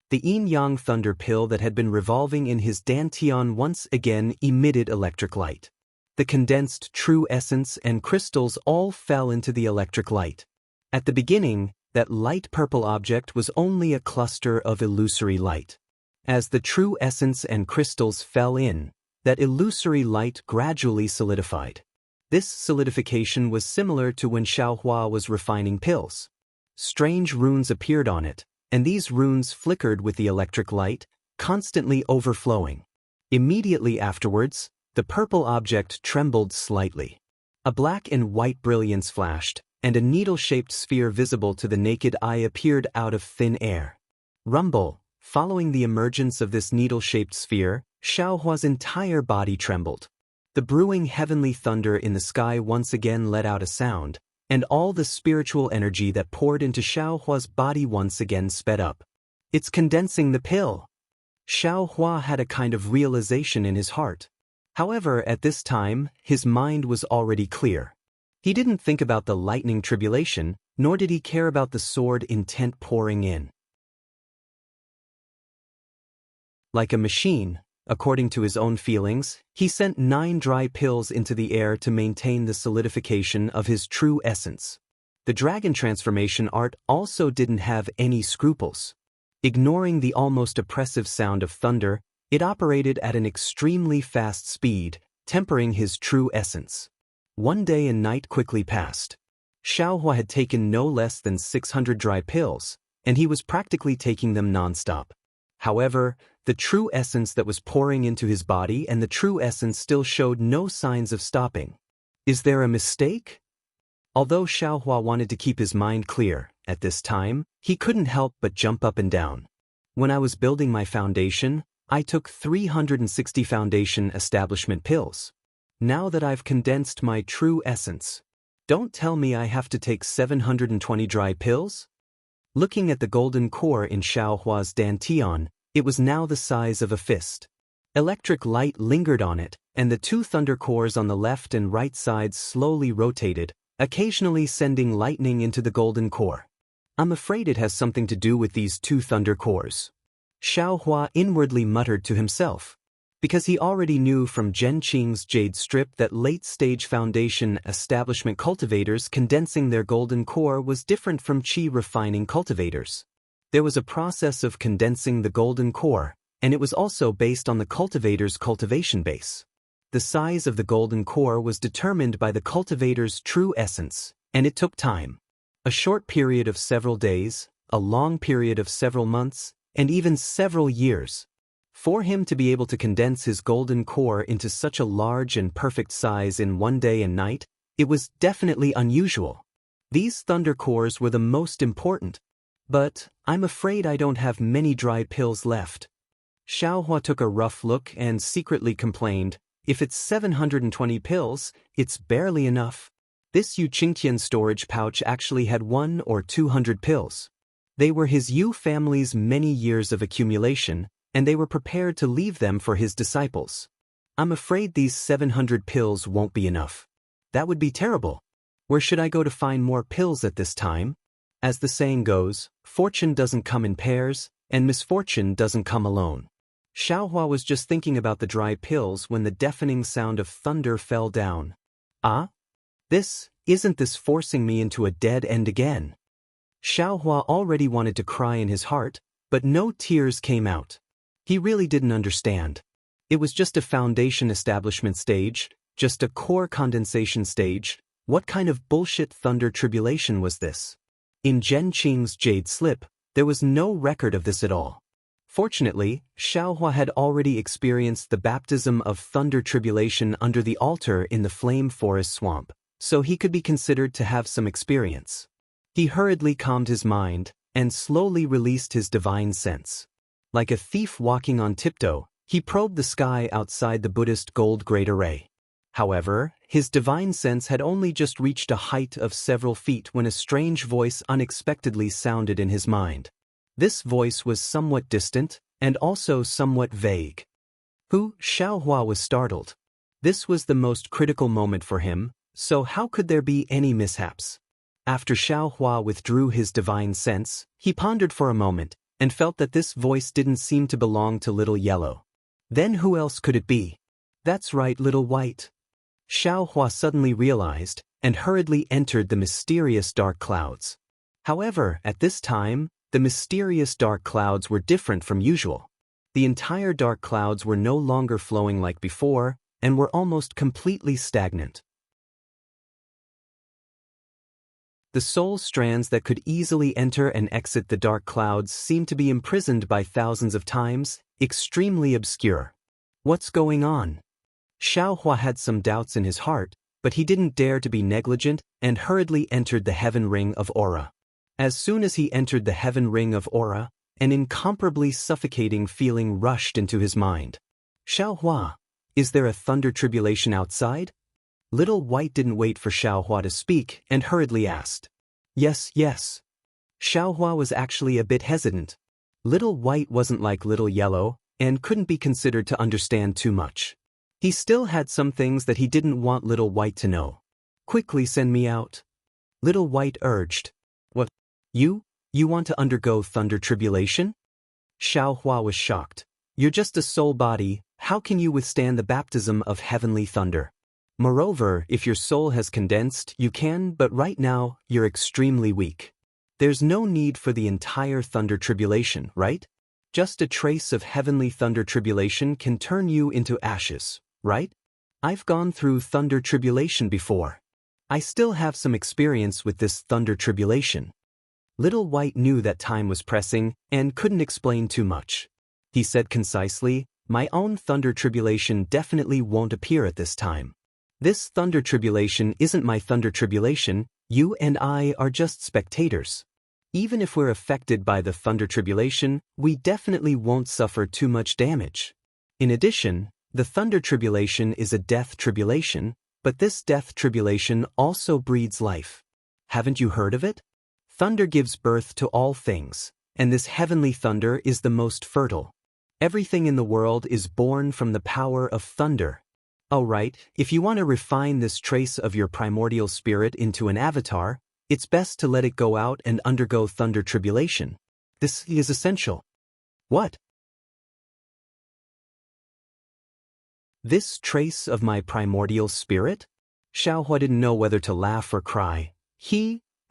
The yin-yang thunder pill that had been revolving in his dantian once again emitted electric light. The condensed true essence and crystals all fell into the electric light. At the beginning, that light purple object was only a cluster of illusory light. As the true essence and crystals fell in, that illusory light gradually solidified. This solidification was similar to when Xiaohua was refining pills. Strange runes appeared on it, and these runes flickered with the electric light, constantly overflowing. Immediately afterwards, the purple object trembled slightly. A black and white brilliance flashed, and a needle-shaped sphere visible to the naked eye appeared out of thin air. Rumble. Following the emergence of this needle-shaped sphere, Xiaohua's entire body trembled. The brewing heavenly thunder in the sky once again let out a sound, and all the spiritual energy that poured into Xiaohua's body once again sped up. It's condensing the pill. Xiaohua had a kind of realization in his heart. However, at this time, his mind was already clear. He didn't think about the lightning tribulation, nor did he care about the sword intent pouring in. Like a machine, according to his own feelings, he sent 9 dry pills into the air to maintain the solidification of his true essence. The dragon transformation art also didn't have any scruples. Ignoring the almost oppressive sound of thunder, it operated at an extremely fast speed, tempering his true essence. One day and night quickly passed. Xiaohua had taken no less than 600 dry pills, and he was practically taking them non-stop. However, the true essence that was pouring into his body and the true essence still showed no signs of stopping. Is there a mistake? Although Xiaohua wanted to keep his mind clear, at this time, he couldn't help but jump up and down. When I was building my foundation, I took 360 foundation establishment pills. Now that I've condensed my true essence, don't tell me I have to take 720 dry pills? Looking at the golden core in Xiaohua's dantian, it was now the size of a fist. Electric light lingered on it, and the 2 thunder cores on the left and right sides slowly rotated, occasionally sending lightning into the golden core. I'm afraid it has something to do with these 2 thunder cores. Xiaohua inwardly muttered to himself. because he already knew from Zhen Qing's Jade Strip that late-stage foundation establishment cultivators condensing their golden core was different from qi refining cultivators. There was a process of condensing the golden core, and it was also based on the cultivator's cultivation base. The size of the golden core was determined by the cultivator's true essence, and it took time. A short period of several days, a long period of several months, and even several years. For him to be able to condense his golden core into such a large and perfect size in one day and night, it was definitely unusual. These thunder cores were the most important. But I'm afraid I don't have many dried pills left. Xiaohua took a rough look and secretly complained, if it's 720 pills, it's barely enough. This Yu Qingtian storage pouch actually had 100 or 200 pills. They were his Yu family's many years of accumulation, and they were prepared to leave them for his disciples. I'm afraid these 700 pills won't be enough. That would be terrible. Where should I go to find more pills at this time? As the saying goes, fortune doesn't come in pairs, and misfortune doesn't come alone. Xiaohua was just thinking about the dry pills when the deafening sound of thunder fell down. Ah? Isn't this forcing me into a dead end again? Xiaohua already wanted to cry in his heart, but no tears came out. He really didn't understand. It was just a foundation establishment stage, just a core condensation stage. What kind of bullshit thunder tribulation was this? In Zhen Qing's Jade Slip, there was no record of this at all. Fortunately, Xiaohua had already experienced the baptism of thunder tribulation under the altar in the Flame Forest Swamp, so he could be considered to have some experience. He hurriedly calmed his mind and slowly released his divine sense. Like a thief walking on tiptoe, he probed the sky outside the Buddhist gold great array. However, his divine sense had only just reached a height of several feet when a strange voice unexpectedly sounded in his mind. This voice was somewhat distant, and also somewhat vague. Xiaohua was startled. This was the most critical moment for him, so how could there be any mishaps? After Xiaohua withdrew his divine sense, he pondered for a moment, and felt that this voice didn't seem to belong to Little Yellow. Then who else could it be? That's right, Little White. Xiaohua suddenly realized, and hurriedly entered the mysterious dark clouds. However, at this time, the mysterious dark clouds were different from usual. The entire dark clouds were no longer flowing like before, and were almost completely stagnant. The soul strands that could easily enter and exit the dark clouds seemed to be imprisoned by thousands of times, extremely obscure. What's going on? Xiaohua had some doubts in his heart, but he didn't dare to be negligent and hurriedly entered the heaven ring of aura. As soon as he entered the heaven ring of aura, an incomparably suffocating feeling rushed into his mind. Xiaohua, is there a thunder tribulation outside? Little White didn't wait for Xiaohua to speak and hurriedly asked. Yes. Xiaohua was actually a bit hesitant. Little White wasn't like Little Yellow and couldn't be considered to understand too much. He still had some things that he didn't want Little White to know. Quickly send me out. Little White urged. What? You want to undergo thunder tribulation? Xiaohua was shocked. You're just a soul body, how can you withstand the baptism of heavenly thunder? Moreover, if your soul has condensed, you can, but right now, you're extremely weak. There's no need for the entire thunder tribulation, right? Just a trace of heavenly thunder tribulation can turn you into ashes, right? I've gone through thunder tribulation before. I still have some experience with this thunder tribulation. Little White knew that time was pressing and couldn't explain too much. He said concisely, my own thunder tribulation definitely won't appear at this time. This thunder tribulation isn't my thunder tribulation, you and I are just spectators. Even if we're affected by the thunder tribulation, we definitely won't suffer too much damage. In addition, the thunder tribulation is a death tribulation, but this death tribulation also breeds life. Haven't you heard of it? Thunder gives birth to all things, and this heavenly thunder is the most fertile. Everything in the world is born from the power of thunder. Oh right, if you want to refine this trace of your primordial spirit into an avatar, it's best to let it go out and undergo thunder tribulation. This is essential. What? This trace of my primordial spirit? Xiaohua didn't know whether to laugh or cry.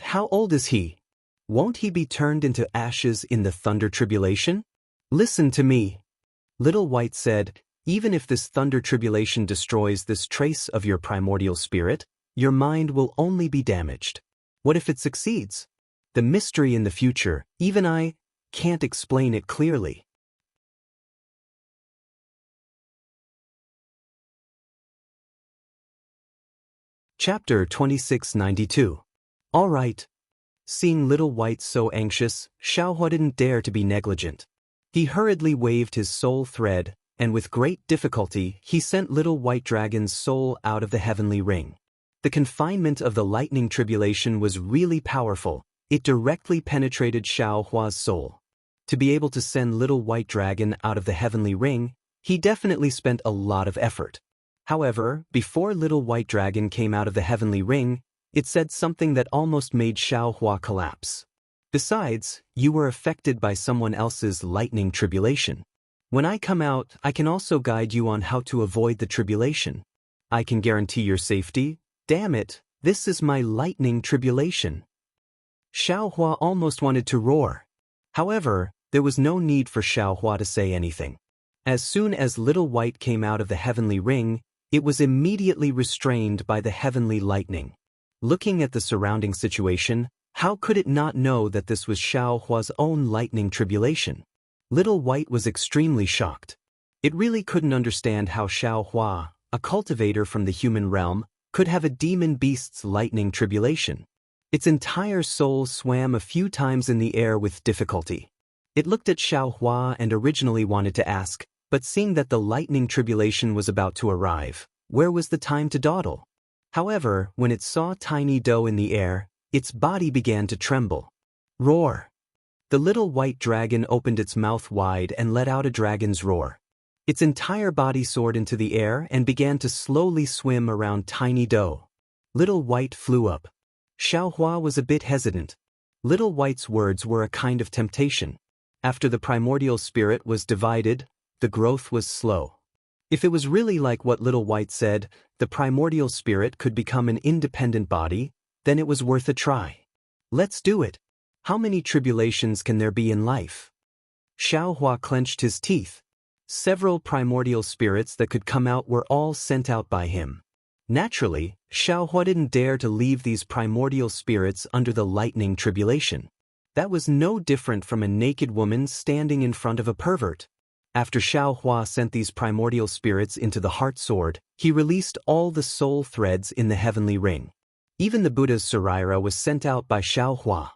How old is he? Won't he be turned into ashes in the thunder tribulation? Listen to me. Little White said, even if this thunder tribulation destroys this trace of your primordial spirit, your mind will only be damaged. What if it succeeds? The mystery in the future, even I can't explain it clearly. Chapter 2692. All right. Seeing Little White so anxious, Xiaohua didn't dare to be negligent. He hurriedly waved his soul thread, and with great difficulty he sent Little White Dragon's soul out of the heavenly ring. The confinement of the lightning tribulation was really powerful. It directly penetrated Xiaohua's soul. To be able to send Little White Dragon out of the heavenly ring, he definitely spent a lot of effort. However, before Little White Dragon came out of the heavenly ring, it said something that almost made Xiaohua collapse. Besides, you were affected by someone else's lightning tribulation. When I come out, I can also guide you on how to avoid the tribulation. I can guarantee your safety. Damn it, this is my lightning tribulation. Xiaohua almost wanted to roar. However, there was no need for Xiaohua to say anything. As soon as Little White came out of the heavenly ring, it was immediately restrained by the heavenly lightning. Looking at the surrounding situation, how could it not know that this was Xiaohua's own lightning tribulation? Little White was extremely shocked. It really couldn't understand how Xiaohua, a cultivator from the human realm, could have a demon beast's lightning tribulation. Its entire soul swam a few times in the air with difficulty. It looked at Xiaohua and originally wanted to ask, but seeing that the lightning tribulation was about to arrive, where was the time to dawdle? However, when it saw tiny dough in the air, its body began to tremble. Roar! The Little White Dragon opened its mouth wide and let out a dragon's roar. Its entire body soared into the air and began to slowly swim around tiny dough. Little White flew up. Xiaohua was a bit hesitant. Little White's words were a kind of temptation. After the primordial spirit was divided, the growth was slow. If it was really like what Little White said, the primordial spirit could become an independent body, then it was worth a try. Let's do it. How many tribulations can there be in life? Xiaohua clenched his teeth. Several primordial spirits that could come out were all sent out by him. Naturally, Xiaohua didn't dare to leave these primordial spirits under the lightning tribulation. That was no different from a naked woman standing in front of a pervert. After Xiaohua sent these primordial spirits into the heart sword, he released all the soul threads in the heavenly ring. Even the Buddha's Saraira was sent out by Xiaohua.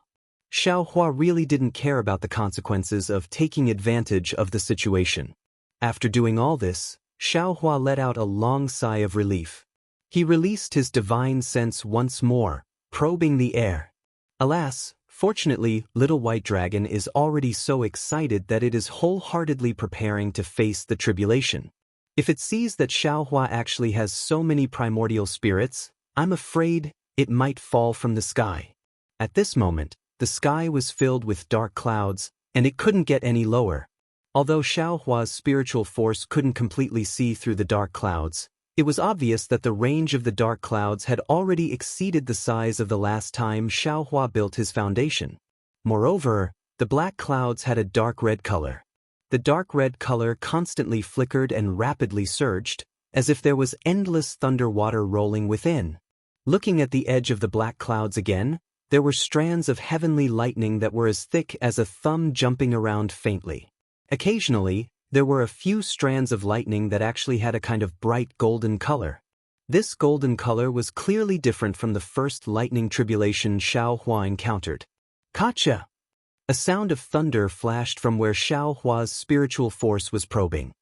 Xiaohua really didn't care about the consequences of taking advantage of the situation. After doing all this, Xiaohua let out a long sigh of relief. He released his divine sense once more, probing the air. Alas, fortunately, Little White Dragon is already so excited that it is wholeheartedly preparing to face the tribulation. If it sees that Xiaohua actually has so many primordial spirits, I'm afraid it might fall from the sky. At this moment, the sky was filled with dark clouds, and it couldn't get any lower. Although Xiaohua's spiritual force couldn't completely see through the dark clouds, it was obvious that the range of the dark clouds had already exceeded the size of the last time Xiaohua built his foundation. Moreover, the black clouds had a dark red color. The dark red color constantly flickered and rapidly surged, as if there was endless thunder water rolling within. Looking at the edge of the black clouds again, there were strands of heavenly lightning that were as thick as a thumb jumping around faintly. Occasionally, there were a few strands of lightning that actually had a kind of bright golden color. This golden color was clearly different from the first lightning tribulation Xiaohua encountered. Kacha! A sound of thunder flashed from where Xiaohua's spiritual force was probing.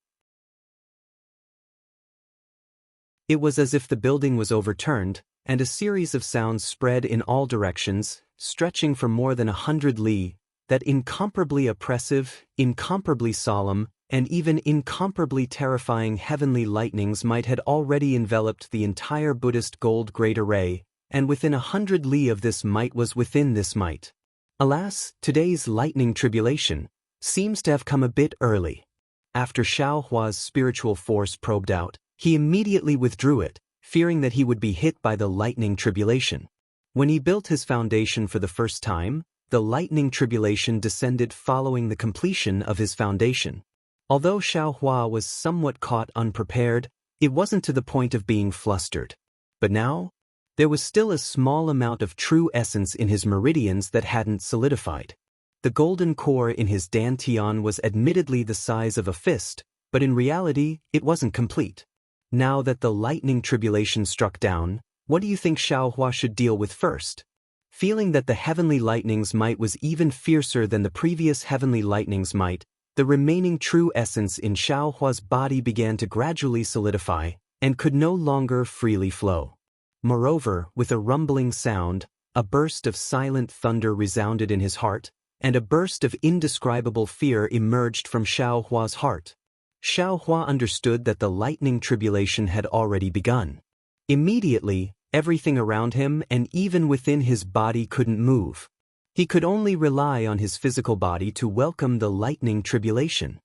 It was as if the building was overturned, and a series of sounds spread in all directions, stretching for more than 100 li, that incomparably oppressive, incomparably solemn, and even incomparably terrifying heavenly lightnings might had already enveloped the entire Buddhist gold great array, and within 100 li of this might was within this might. Alas, today's lightning tribulation seems to have come a bit early. After Xiaohua's spiritual force probed out, He immediately withdrew it, fearing that he would be hit by the lightning tribulation. When he built his foundation for the first time, the lightning tribulation descended following the completion of his foundation. Although Xiaohua was somewhat caught unprepared, it wasn't to the point of being flustered. But now, there was still a small amount of true essence in his meridians that hadn't solidified. The golden core in his dantian was admittedly the size of a fist, but in reality, it wasn't complete. Now that the lightning tribulation struck down, what do you think Xiaohua should deal with first? Feeling that the heavenly lightning's might was even fiercer than the previous heavenly lightning's might, the remaining true essence in Xiaohua's body began to gradually solidify, and could no longer freely flow. Moreover, with a rumbling sound, a burst of silent thunder resounded in his heart, and a burst of indescribable fear emerged from Xiaohua's heart. Xiaohua understood that the lightning tribulation had already begun. Immediately, everything around him and even within his body couldn't move. He could only rely on his physical body to welcome the lightning tribulation.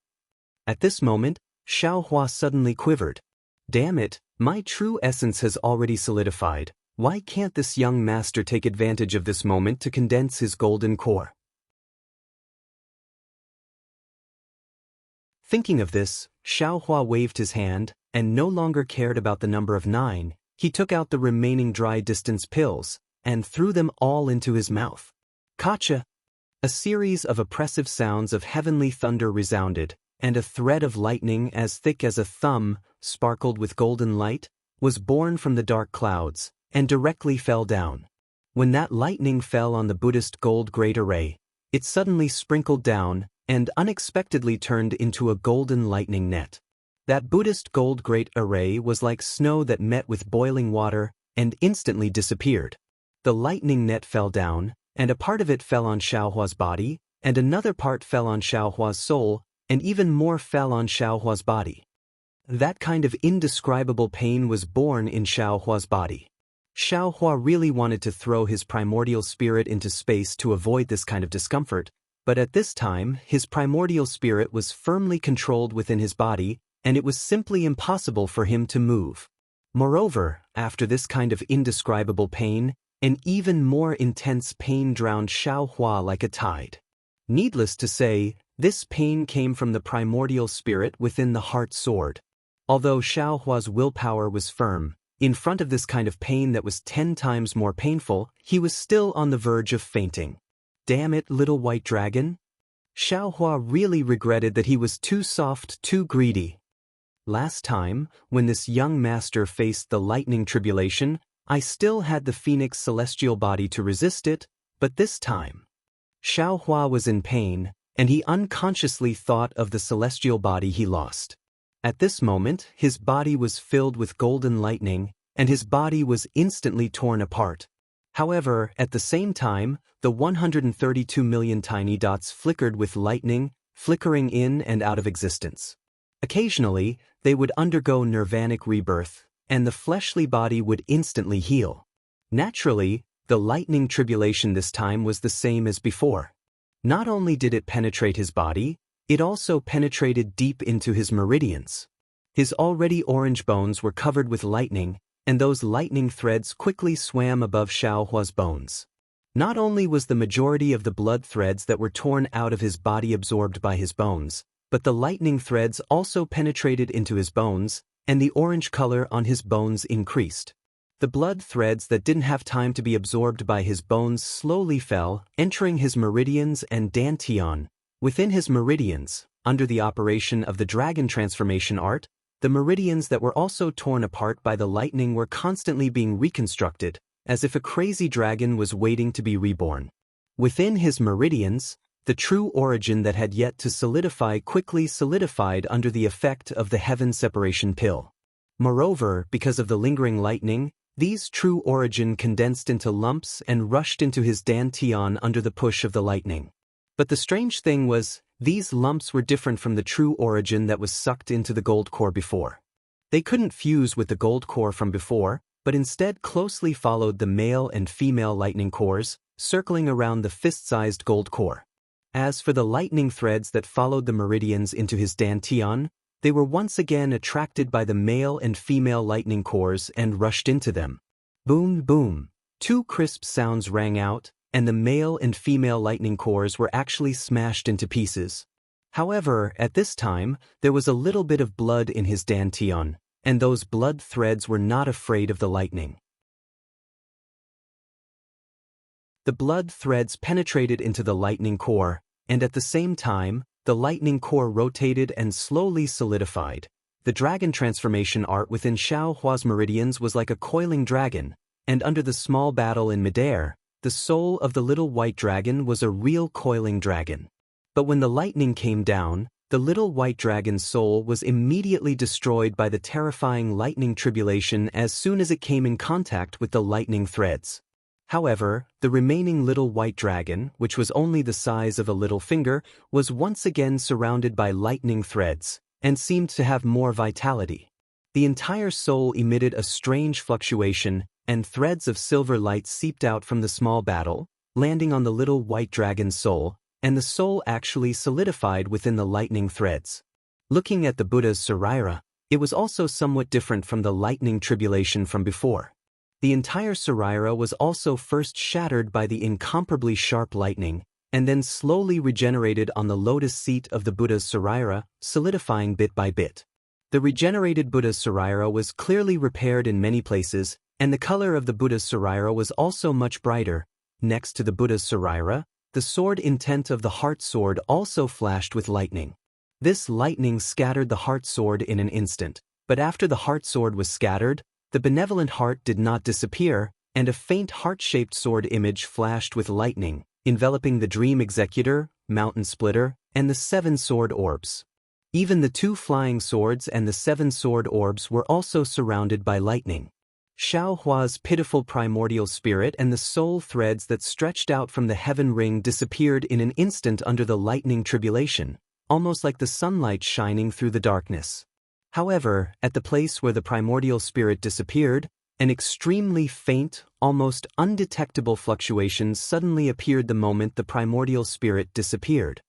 At this moment, Xiaohua suddenly quivered. Damn it, my true essence has already solidified. Why can't this young master take advantage of this moment to condense his golden core? Thinking of this, Xiaohua waved his hand, and no longer cared about the number of 9. He took out the remaining dry distance pills, and threw them all into his mouth. Kacha! A series of oppressive sounds of heavenly thunder resounded, and a thread of lightning as thick as a thumb, sparkled with golden light, was born from the dark clouds, and directly fell down. When that lightning fell on the Buddhist gold great array, it suddenly sprinkled down, and unexpectedly turned into a golden lightning net. That Buddhist gold great array was like snow that met with boiling water, and instantly disappeared. The lightning net fell down, and a part of it fell on Xiaohua's body, and another part fell on Xiaohua's soul, and even more fell on Xiaohua's body. That kind of indescribable pain was born in Xiaohua's body. Xiaohua really wanted to throw his primordial spirit into space to avoid this kind of discomfort, but at this time his primordial spirit was firmly controlled within his body, and it was simply impossible for him to move. Moreover, after this kind of indescribable pain, an even more intense pain drowned Xiaohua like a tide. Needless to say, this pain came from the primordial spirit within the heart sword. Although Xiaohua's willpower was firm, in front of this kind of pain that was 10 times more painful, he was still on the verge of fainting. Damn it, little white dragon! Xiaohua really regretted that he was too soft, too greedy. Last time, when this young master faced the lightning tribulation, I still had the phoenix celestial body to resist it, but this time. Xiaohua was in pain, and he unconsciously thought of the celestial body he lost. At this moment, his body was filled with golden lightning, and his body was instantly torn apart. However, at the same time, the 132 million tiny dots flickered with lightning, flickering in and out of existence. Occasionally, they would undergo nirvanic rebirth, and the fleshly body would instantly heal. Naturally, the lightning tribulation this time was the same as before. Not only did it penetrate his body, it also penetrated deep into his meridians. His already orange bones were covered with lightning, and those lightning threads quickly swam above Xiaohua's bones. Not only was the majority of the blood threads that were torn out of his body absorbed by his bones, but the lightning threads also penetrated into his bones, and the orange color on his bones increased. The blood threads that didn't have time to be absorbed by his bones slowly fell, entering his meridians and dantian. Within his meridians, under the operation of the dragon transformation art, the meridians that were also torn apart by the lightning were constantly being reconstructed, as if a crazy dragon was waiting to be reborn. Within his meridians, the true origin that had yet to solidify quickly solidified under the effect of the heaven separation pill. Moreover, because of the lingering lightning, these true origin condensed into lumps and rushed into his dantian under the push of the lightning. But the strange thing was, these lumps were different from the true origin that was sucked into the gold core before. They couldn't fuse with the gold core from before, but instead closely followed the male and female lightning cores, circling around the fist-sized gold core. As for the lightning threads that followed the meridians into his dantian, they were once again attracted by the male and female lightning cores and rushed into them. Boom, boom. Two crisp sounds rang out, and the male and female lightning cores were actually smashed into pieces. However, at this time, there was a little bit of blood in his dantian, and those blood threads were not afraid of the lightning. The blood threads penetrated into the lightning core, and at the same time, the lightning core rotated and slowly solidified. The dragon transformation art within Xiaohua's meridians was like a coiling dragon, and under the small battle in midair, the soul of the little white dragon was a real coiling dragon. But when the lightning came down, the little white dragon's soul was immediately destroyed by the terrifying lightning tribulation as soon as it came in contact with the lightning threads. However, the remaining little white dragon, which was only the size of a little finger, was once again surrounded by lightning threads, and seemed to have more vitality. The entire soul emitted a strange fluctuation, and threads of silver light seeped out from the small battle, landing on the little white dragon's soul, and the soul actually solidified within the lightning threads. Looking at the Buddha's saraira, it was also somewhat different from the lightning tribulation from before. The entire saraira was also first shattered by the incomparably sharp lightning, and then slowly regenerated on the lotus seat of the Buddha's saraira, solidifying bit by bit. The regenerated Buddha's saraira was clearly repaired in many places, and the color of the Buddha's saraira was also much brighter. Next to the Buddha's saraira, the sword intent of the heart sword also flashed with lightning. This lightning scattered the heart sword in an instant, but after the heart sword was scattered, the benevolent heart did not disappear, and a faint heart-shaped sword image flashed with lightning, enveloping the dream executor, mountain splitter, and the 7 sword orbs. Even the 2 flying swords and the 7 sword orbs were also surrounded by lightning. Xiaohua's pitiful primordial spirit and the soul threads that stretched out from the heaven ring disappeared in an instant under the lightning tribulation, almost like the sunlight shining through the darkness. However, at the place where the primordial spirit disappeared, an extremely faint, almost undetectable fluctuation suddenly appeared the moment the primordial spirit disappeared.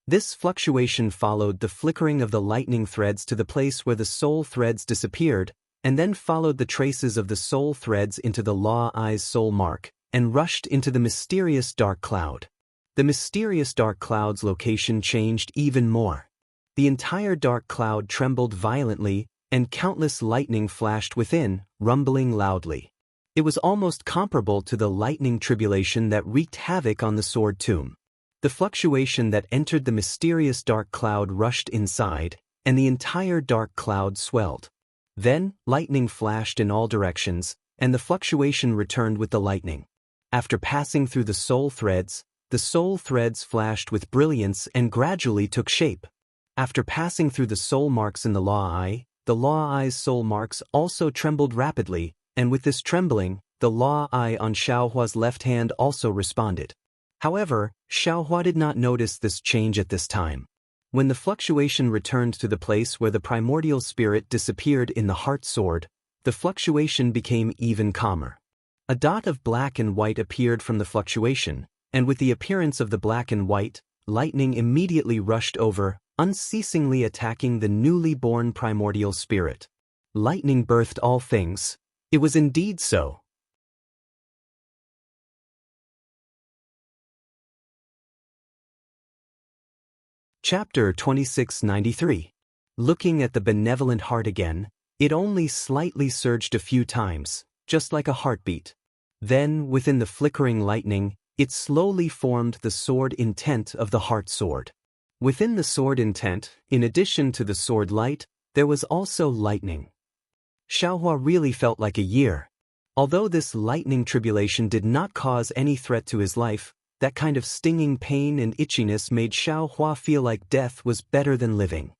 This fluctuation followed the flickering of the lightning threads to the place where the soul threads disappeared, and then followed the traces of the soul threads into the Law-Eye's soul mark, and rushed into the mysterious dark cloud. The mysterious dark cloud's location changed even more. The entire dark cloud trembled violently, and countless lightning flashed within, rumbling loudly. It was almost comparable to the lightning tribulation that wreaked havoc on the sword tomb. The fluctuation that entered the mysterious dark cloud rushed inside, and the entire dark cloud swelled. Then, lightning flashed in all directions, and the fluctuation returned with the lightning. After passing through the soul threads flashed with brilliance and gradually took shape. After passing through the soul marks in the Law-Eye's soul marks also trembled rapidly, and with this trembling, the Law-Eye on Xiaohua's left hand also responded. However, Xiaohua did not notice this change at this time. When the fluctuation returned to the place where the primordial spirit disappeared in the heart sword, the fluctuation became even calmer. A dot of black and white appeared from the fluctuation, and with the appearance of the black and white, lightning immediately rushed over, unceasingly attacking the newly born primordial spirit. Lightning birthed all things. It was indeed so. Chapter 2693. Looking at the benevolent heart again, it only slightly surged a few times, just like a heartbeat. Then, within the flickering lightning, it slowly formed the sword intent of the heart sword. Within the sword intent, in addition to the sword light, there was also lightning. Xiaohua really felt like a year. Although this lightning tribulation did not cause any threat to his life, that kind of stinging pain and itchiness made Xiaohua feel like death was better than living.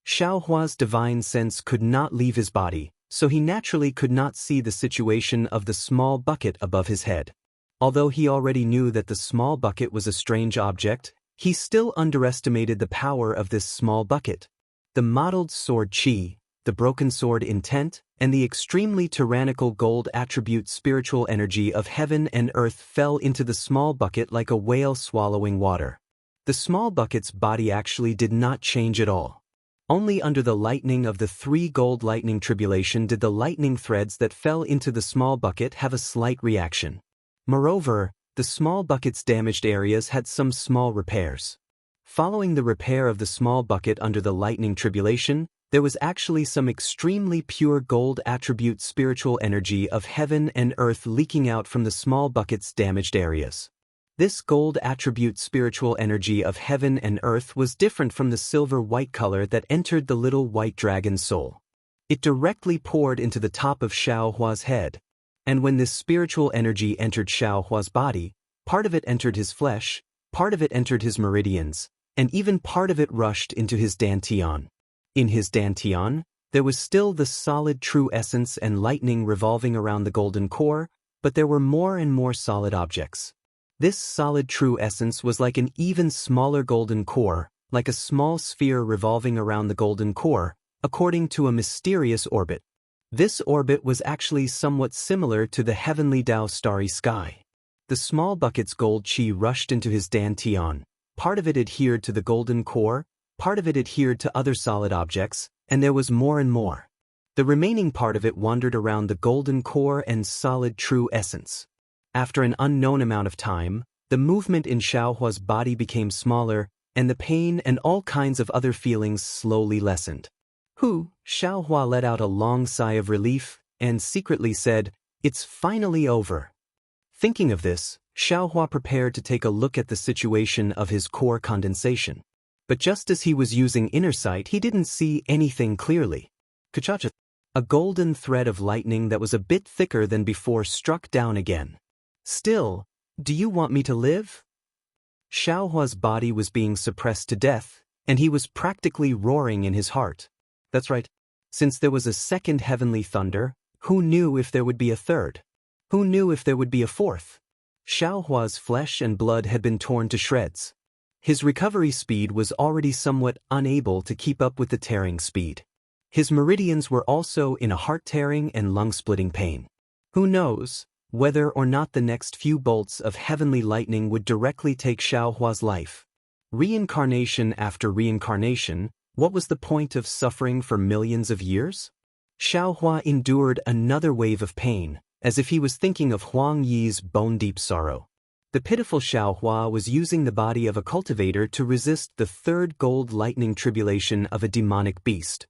Xiaohua's divine sense could not leave his body, so he naturally could not see the situation of the small bucket above his head. Although he already knew that the small bucket was a strange object, he still underestimated the power of this small bucket. The mottled sword chi, the broken sword intent, and the extremely tyrannical gold attribute spiritual energy of heaven and earth fell into the small bucket like a whale swallowing water. The small bucket's body actually did not change at all. Only under the lightning of the 3 gold lightning tribulation did the lightning threads that fell into the small bucket have a slight reaction. Moreover, the small bucket's damaged areas had some small repairs. Following the repair of the small bucket under the lightning tribulation, there was actually some extremely pure gold attribute spiritual energy of heaven and earth leaking out from the small bucket's damaged areas. This gold attribute spiritual energy of heaven and earth was different from the silver-white color that entered the little white dragon's soul. It directly poured into the top of Xiaohua's head, and when this spiritual energy entered Xiaohua's body, part of it entered his flesh, part of it entered his meridians, and even part of it rushed into his dantian. In his dantian, there was still the solid true essence and lightning revolving around the golden core, but there were more and more solid objects. This solid true essence was like an even smaller golden core, like a small sphere revolving around the golden core, according to a mysterious orbit. This orbit was actually somewhat similar to the heavenly Dao starry sky. The small bucket's gold qi rushed into his dantian. Part of it adhered to the golden core, part of it adhered to other solid objects, and there was more and more. The remaining part of it wandered around the golden core and solid true essence. After an unknown amount of time, the movement in Xiaohua's body became smaller, and the pain and all kinds of other feelings slowly lessened. Xiaohua let out a long sigh of relief, and secretly said, "It's finally over." Thinking of this, Xiaohua prepared to take a look at the situation of his core condensation. But just as he was using inner sight, he didn't see anything clearly. Kachacha! A golden thread of lightning that was a bit thicker than before struck down again. "Still, do you want me to live?" Xiaohua's body was being suppressed to death, and he was practically roaring in his heart. That's right. Since there was a second heavenly thunder, who knew if there would be a third? Who knew if there would be a fourth? Xiaohua's flesh and blood had been torn to shreds. His recovery speed was already somewhat unable to keep up with the tearing speed. His meridians were also in a heart-tearing and lung-splitting pain. Who knows whether or not the next few bolts of heavenly lightning would directly take Xiaohua's life. Reincarnation after reincarnation, what was the point of suffering for millions of years? Xiaohua endured another wave of pain, as if he was thinking of Huang Yi's bone-deep sorrow. The pitiful Xiaohua was using the body of a cultivator to resist the 3rd gold lightning tribulation of a demonic beast.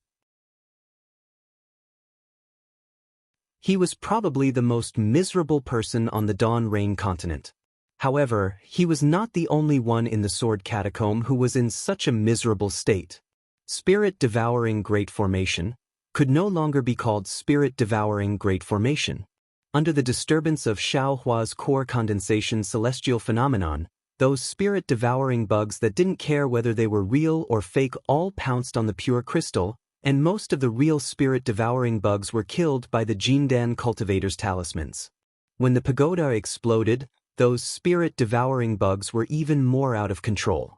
He was probably the most miserable person on the Dawn Rain continent. However, he was not the only one in the Sword Catacomb who was in such a miserable state. Spirit-devouring Great Formation could no longer be called Spirit-devouring Great Formation. Under the disturbance of Xiaohua's core condensation celestial phenomenon, those spirit-devouring bugs that didn't care whether they were real or fake all pounced on the pure crystal, and most of the real spirit-devouring bugs were killed by the Jindan cultivator's talismans. When the pagoda exploded, those spirit-devouring bugs were even more out of control.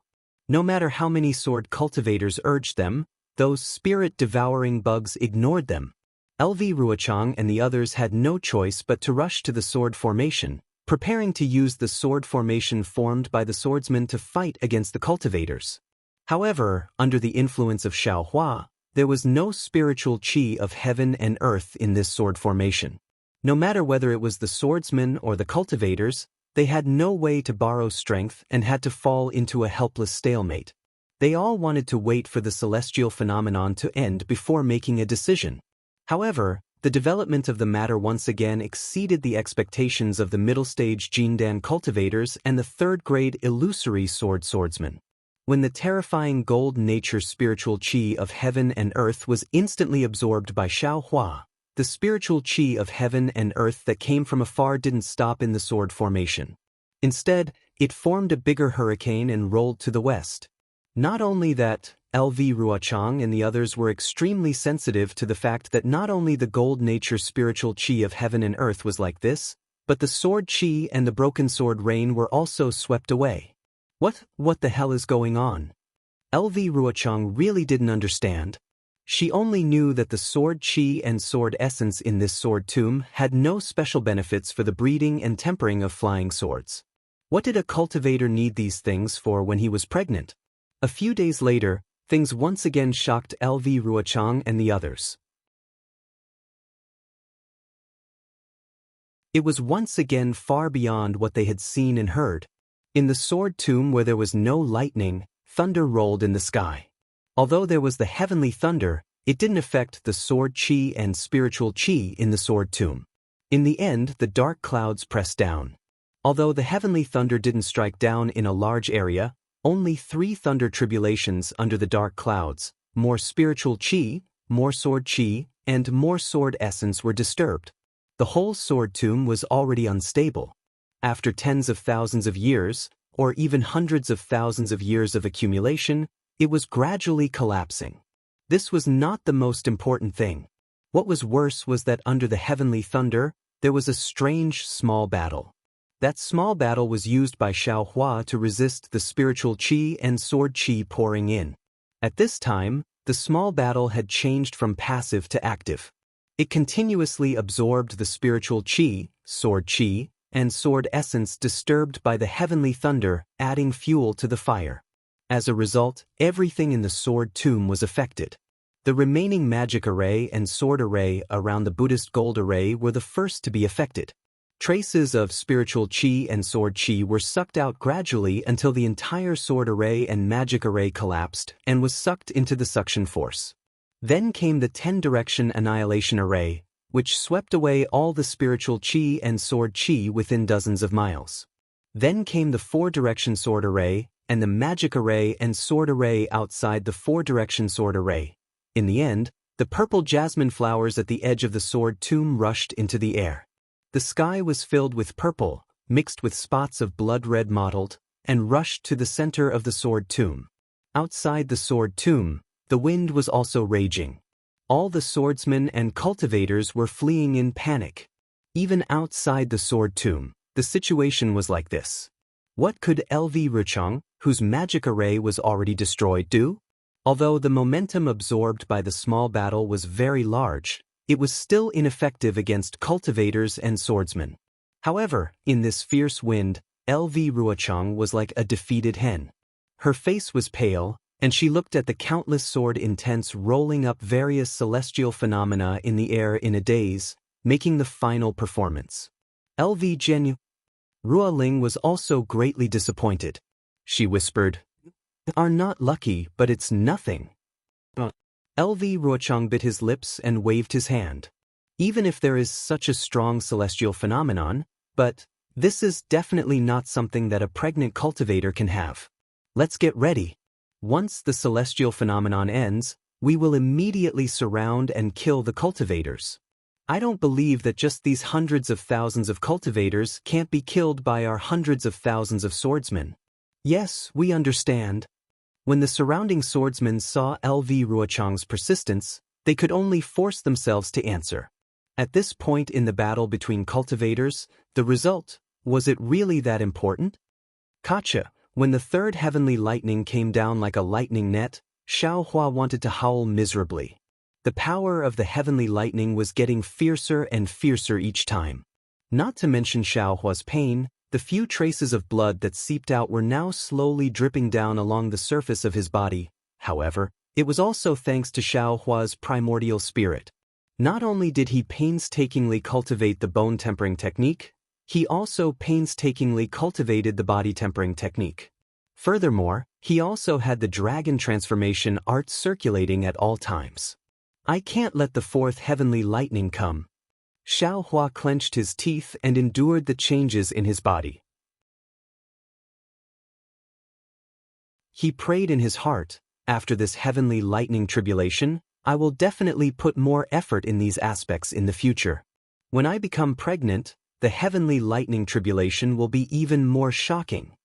No matter how many sword cultivators urged them, those spirit-devouring bugs ignored them. LV Ruochang and the others had no choice but to rush to the sword formation, preparing to use the sword formation formed by the swordsmen to fight against the cultivators. However, under the influence of Xiaohua, there was no spiritual qi of heaven and earth in this sword formation. No matter whether it was the swordsmen or the cultivators, they had no way to borrow strength and had to fall into a helpless stalemate. They all wanted to wait for the celestial phenomenon to end before making a decision. However, the development of the matter once again exceeded the expectations of the middle-stage Jindan cultivators and the 3rd-grade illusory swordsmen. When the terrifying gold nature spiritual qi of heaven and earth was instantly absorbed by Xiaohua, the spiritual qi of heaven and earth that came from afar didn't stop in the sword formation. Instead, it formed a bigger hurricane and rolled to the west. Not only that, LV Ruochang and the others were extremely sensitive to the fact that not only the gold nature spiritual qi of heaven and earth was like this, but the sword qi and the broken sword rain were also swept away. What the hell is going on? LV Ruochang really didn't understand. She only knew that the sword qi and sword essence in this sword tomb had no special benefits for the breeding and tempering of flying swords. What did a cultivator need these things for when he was pregnant? A few days later, things once again shocked LV Ruochang and the others. It was once again far beyond what they had seen and heard. In the sword tomb where there was no lightning, thunder rolled in the sky. Although there was the heavenly thunder, it didn't affect the sword chi and spiritual chi in the sword tomb. In the end, the dark clouds pressed down. Although the heavenly thunder didn't strike down in a large area, only 3 thunder tribulations under the dark clouds, more spiritual chi, more sword chi, and more sword essence were disturbed. The whole sword tomb was already unstable. After tens of thousands of years, or even hundreds of thousands of years of accumulation, it was gradually collapsing. This was not the most important thing. What was worse was that under the heavenly thunder, there was a strange small battle. That small battle was used by Xiaohua to resist the spiritual qi and sword qi pouring in. At this time, the small battle had changed from passive to active. It continuously absorbed the spiritual qi, sword qi, and sword essence disturbed by the heavenly thunder, adding fuel to the fire. As a result, everything in the sword tomb was affected. The remaining magic array and sword array around the Buddhist gold array were the first to be affected. Traces of spiritual qi and sword qi were sucked out gradually until the entire sword array and magic array collapsed and was sucked into the suction force. Then came the 10-direction annihilation array, which swept away all the spiritual qi and sword qi within dozens of miles. Then came the 4-direction sword array, and the magic array and sword array outside the 4-direction sword array. In the end, the purple jasmine flowers at the edge of the sword tomb rushed into the air. The sky was filled with purple, mixed with spots of blood red mottled, and rushed to the center of the sword tomb. Outside the sword tomb, the wind was also raging. All the swordsmen and cultivators were fleeing in panic. Even outside the sword tomb, the situation was like this. What could LV Ruchang, whose magic array was already destroyed, do? Although the momentum absorbed by the small battle was very large, it was still ineffective against cultivators and swordsmen. However, in this fierce wind, LV Ruochang was like a defeated hen. Her face was pale, and she looked at the countless sword intents rolling up various celestial phenomena in the air in a daze, making the final performance. LV Zhen Ruoling was also greatly disappointed. She whispered, "Are not lucky, but it's nothing." LV Ruochang bit his lips and waved his hand. Even if there is such a strong celestial phenomenon, but this is definitely not something that a pregnant cultivator can have. Let's get ready. Once the celestial phenomenon ends, we will immediately surround and kill the cultivators. I don't believe that just these hundreds of thousands of cultivators can't be killed by our hundreds of thousands of swordsmen. Yes, we understand. When the surrounding swordsmen saw LV Ruochang's persistence, they could only force themselves to answer. At this point in the battle between cultivators, the result, was it really that important? Gotcha. When the third heavenly lightning came down like a lightning net, Xiaohua wanted to howl miserably. The power of the heavenly lightning was getting fiercer and fiercer each time. Not to mention Xiaohua's pain, the few traces of blood that seeped out were now slowly dripping down along the surface of his body. However, it was also thanks to Xiaohua's primordial spirit. Not only did he painstakingly cultivate the bone tempering technique, he also painstakingly cultivated the body tempering technique. Furthermore, he also had the dragon transformation art circulating at all times. I can't let the fourth heavenly lightning come. Xiaohua clenched his teeth and endured the changes in his body. He prayed in his heart, after this heavenly lightning tribulation, I will definitely put more effort in these aspects in the future. When I become pregnant, the heavenly lightning tribulation will be even more shocking.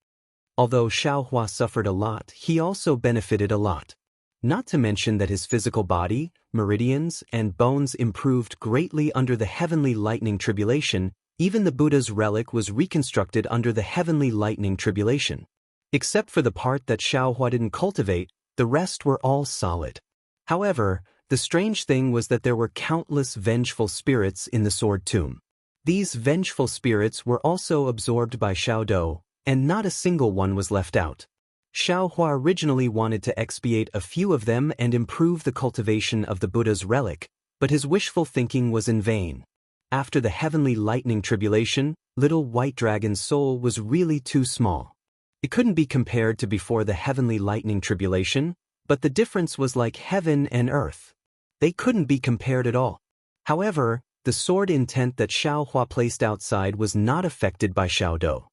Although Xiaohua suffered a lot, he also benefited a lot. Not to mention that his physical body, meridians, and bones improved greatly under the heavenly lightning tribulation. Even the Buddha's relic was reconstructed under the heavenly lightning tribulation. Except for the part that Xiaohua didn't cultivate, the rest were all solid. However, the strange thing was that there were countless vengeful spirits in the sword tomb. These vengeful spirits were also absorbed by Xiaodou, and not a single one was left out. Xiaohua originally wanted to expiate a few of them and improve the cultivation of the Buddha's relic, but his wishful thinking was in vain. After the heavenly lightning tribulation, little white dragon's soul was really too small. It couldn't be compared to before the heavenly lightning tribulation, but the difference was like heaven and earth. They couldn't be compared at all. However, the sword intent that Xiaohua placed outside was not affected by Xiaodou.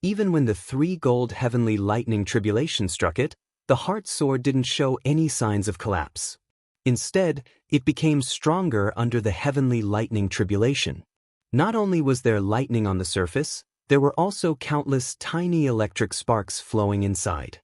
Even when the 3 gold heavenly lightning tribulation struck it, the heart sword didn't show any signs of collapse. Instead, it became stronger under the heavenly lightning tribulation. Not only was there lightning on the surface, there were also countless tiny electric sparks flowing inside.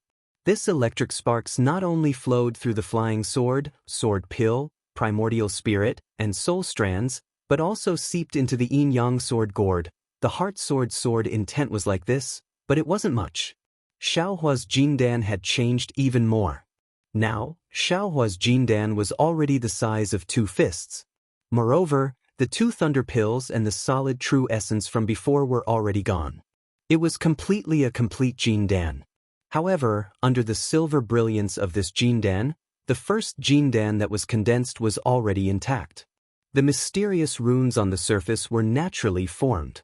This electric sparks not only flowed through the flying sword, sword pill, primordial spirit, and soul strands, but also seeped into the yin-yang sword gourd. The heart sword intent was like this, but it wasn't much. Xiaohua's Jindan had changed even more. Now, Xiaohua's Jindan was already the size of 2 fists. Moreover, the 2 thunder pills and the solid true essence from before were already gone. It was completely a complete Jindan. However, under the silver brilliance of this Jindan, the first Jindan that was condensed was already intact. The mysterious runes on the surface were naturally formed.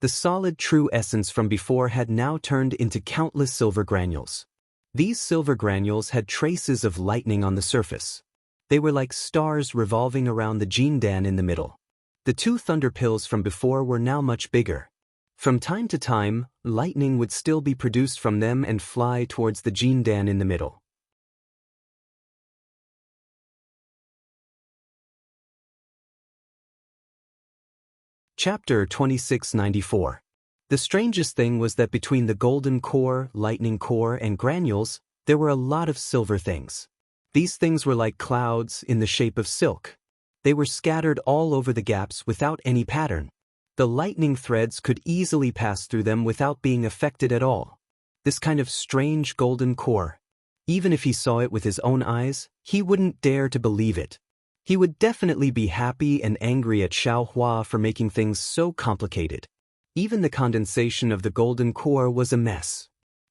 The solid true essence from before had now turned into countless silver granules. These silver granules had traces of lightning on the surface. They were like stars revolving around the Jindan in the middle. The 2 thunder pills from before were now much bigger. From time to time, lightning would still be produced from them and fly towards the Jindan in the middle. Chapter 2694. The strangest thing was that between the golden core, lightning core, and granules, there were a lot of silver things. These things were like clouds in the shape of silk. They were scattered all over the gaps without any pattern. The lightning threads could easily pass through them without being affected at all. This kind of strange golden core. Even if he saw it with his own eyes, he wouldn't dare to believe it. He would definitely be happy and angry at Xiaohua for making things so complicated. Even the condensation of the golden core was a mess.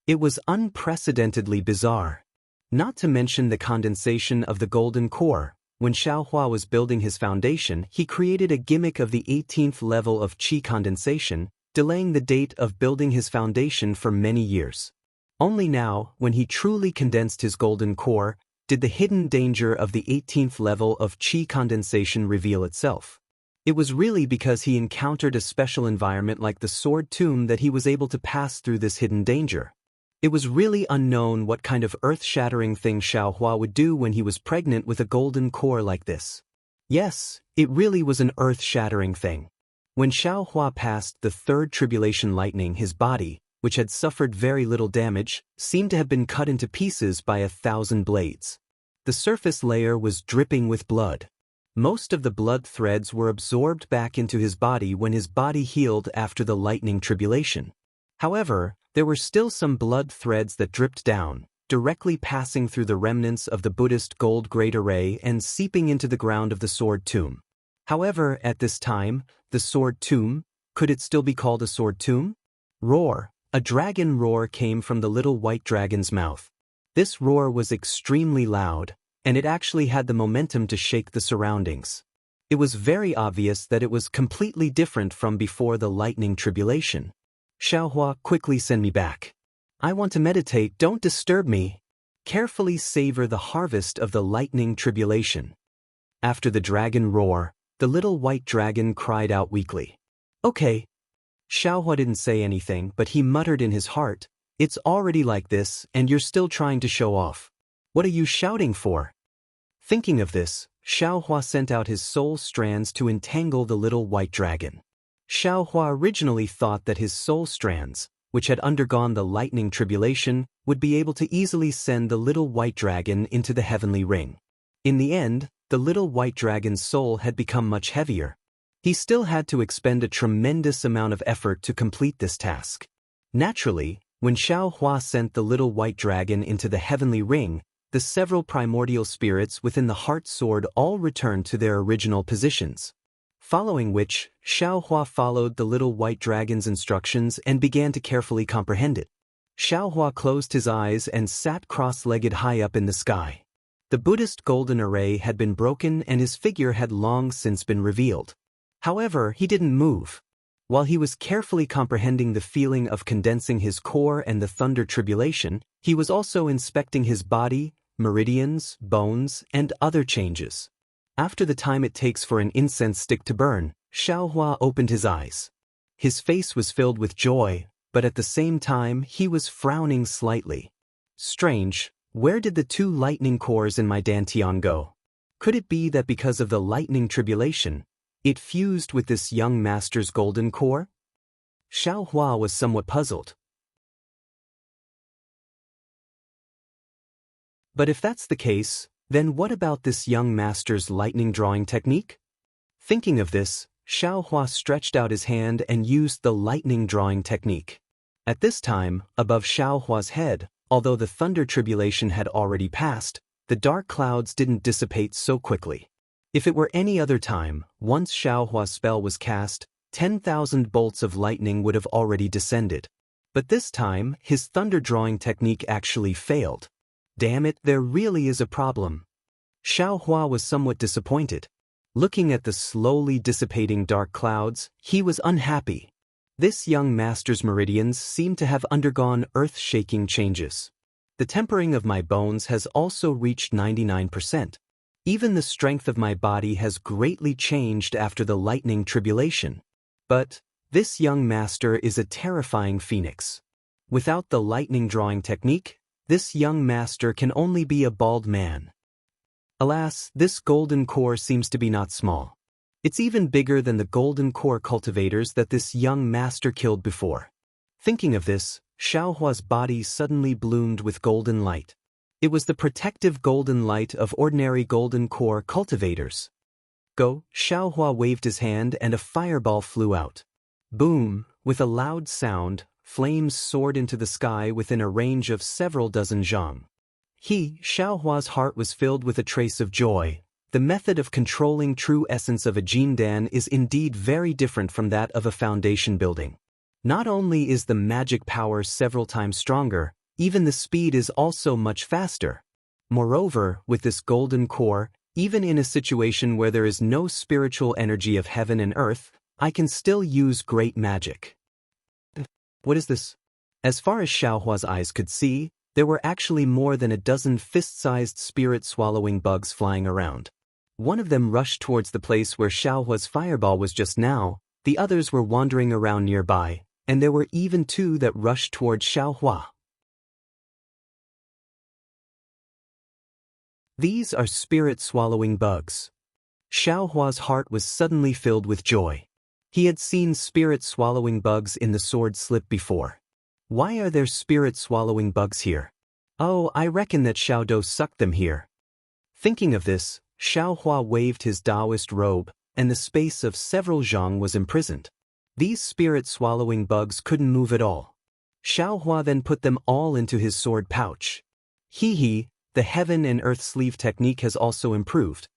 It was unprecedentedly bizarre. Not to mention the condensation of the golden core. When Xiaohua was building his foundation, he created a gimmick of the 18th level of qi condensation, delaying the date of building his foundation for many years. Only now, when he truly condensed his golden core, did the hidden danger of the 18th level of qi condensation reveal itself. It was really because he encountered a special environment like the sword tomb that he was able to pass through this hidden danger. It was really unknown what kind of earth-shattering thing Xiaohua would do when he was pregnant with a golden core like this. Yes, it really was an earth-shattering thing. When Xiaohua passed the 3rd tribulation lightning, his body, which had suffered very little damage, seemed to have been cut into pieces by 1,000 blades. The surface layer was dripping with blood. Most of the blood threads were absorbed back into his body when his body healed after the lightning tribulation. However, there were still some blood threads that dripped down, directly passing through the remnants of the Buddhist gold great array and seeping into the ground of the sword tomb. However, at this time, the sword tomb, could it still be called a sword tomb? Roar. A dragon roar came from the little white dragon's mouth. This roar was extremely loud, and it actually had the momentum to shake the surroundings. It was very obvious that it was completely different from before the lightning tribulation. Xiaohua, quickly send me back. I want to meditate, don't disturb me. Carefully savor the harvest of the lightning tribulation. After the dragon roar, the little white dragon cried out weakly. Okay. Xiaohua didn't say anything, but he muttered in his heart, it's already like this, and you're still trying to show off. What are you shouting for? Thinking of this, Xiaohua sent out his soul strands to entangle the little white dragon. Xiaohua originally thought that his soul strands, which had undergone the lightning tribulation, would be able to easily send the little white dragon into the heavenly ring. In the end, the little white dragon's soul had become much heavier. He still had to expend a tremendous amount of effort to complete this task. Naturally, when Xiaohua sent the little white dragon into the heavenly ring, the several primordial spirits within the heart sword all returned to their original positions. Following which, Xiaohua followed the little white dragon's instructions and began to carefully comprehend it. Xiaohua closed his eyes and sat cross-legged high up in the sky. The Buddhist golden array had been broken and his figure had long since been revealed. However, he didn't move. While he was carefully comprehending the feeling of condensing his core and the thunder tribulation, he was also inspecting his body, meridians, bones, and other changes. After the time it takes for an incense stick to burn, Xiaohua opened his eyes. His face was filled with joy, but at the same time he was frowning slightly. Strange, where did the 2 lightning cores in my dantian go? Could it be that because of the lightning tribulation, it fused with this young master's golden core? Xiaohua was somewhat puzzled. But if that's the case, then what about this young master's lightning drawing technique? Thinking of this, Xiaohua stretched out his hand and used the lightning drawing technique. At this time, above Xiaohua's head, although the thunder tribulation had already passed, the dark clouds didn't dissipate so quickly. If it were any other time, once Xiaohua's spell was cast, 10,000 bolts of lightning would have already descended. But this time, his thunder drawing technique actually failed. Damn it, there really is a problem. Xiaohua was somewhat disappointed. Looking at the slowly dissipating dark clouds, he was unhappy. This young master's meridians seem to have undergone earth-shaking changes. The tempering of my bones has also reached 99%. Even the strength of my body has greatly changed after the lightning tribulation. But this young master is a terrifying phoenix. Without the lightning drawing technique, this young master can only be a bald man. Alas, this golden core seems to be not small. It's even bigger than the golden core cultivators that this young master killed before. Thinking of this, Xiaohua's body suddenly bloomed with golden light. It was the protective golden light of ordinary golden core cultivators. Go, Xiaohua waved his hand and a fireball flew out. Boom, with a loud sound, flames soared into the sky within a range of several dozen zhang. Xiaohua's heart was filled with a trace of joy. The method of controlling true essence of a jindan is indeed very different from that of a foundation building. Not only is the magic power several times stronger, even the speed is also much faster. Moreover, with this golden core, even in a situation where there is no spiritual energy of heaven and earth, I can still use great magic. What is this? As far as Xiaohua's eyes could see, there were actually more than a dozen fist-sized spirit-swallowing bugs flying around. One of them rushed towards the place where Xiaohua's fireball was just now, the others were wandering around nearby, and there were even 2 that rushed towards Xiaohua. These are spirit-swallowing bugs. Xiaohua's heart was suddenly filled with joy. He had seen spirit-swallowing bugs in the sword slip before. Why are there spirit-swallowing bugs here? Oh, I reckon that Xiaodou sucked them here. Thinking of this, Xiaohua waved his Daoist robe, and the space of several zhang was imprisoned. These spirit-swallowing bugs couldn't move at all. Xiaohua then put them all into his sword pouch. The heaven and earth sleeve technique has also improved.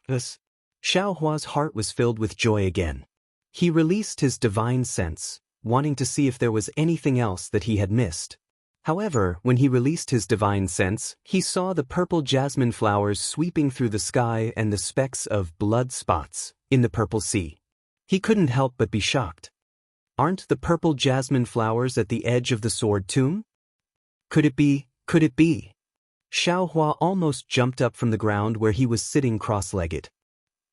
Thus, Xiaohua's heart was filled with joy again. He released his divine sense, wanting to see if there was anything else that he had missed. However, when he released his divine sense, he saw the purple jasmine flowers sweeping through the sky and the specks of blood spots in the purple sea. He couldn't help but be shocked. Aren't the purple jasmine flowers at the edge of the sword tomb? Could it be? Could it be? Xiaohua almost jumped up from the ground where he was sitting cross-legged.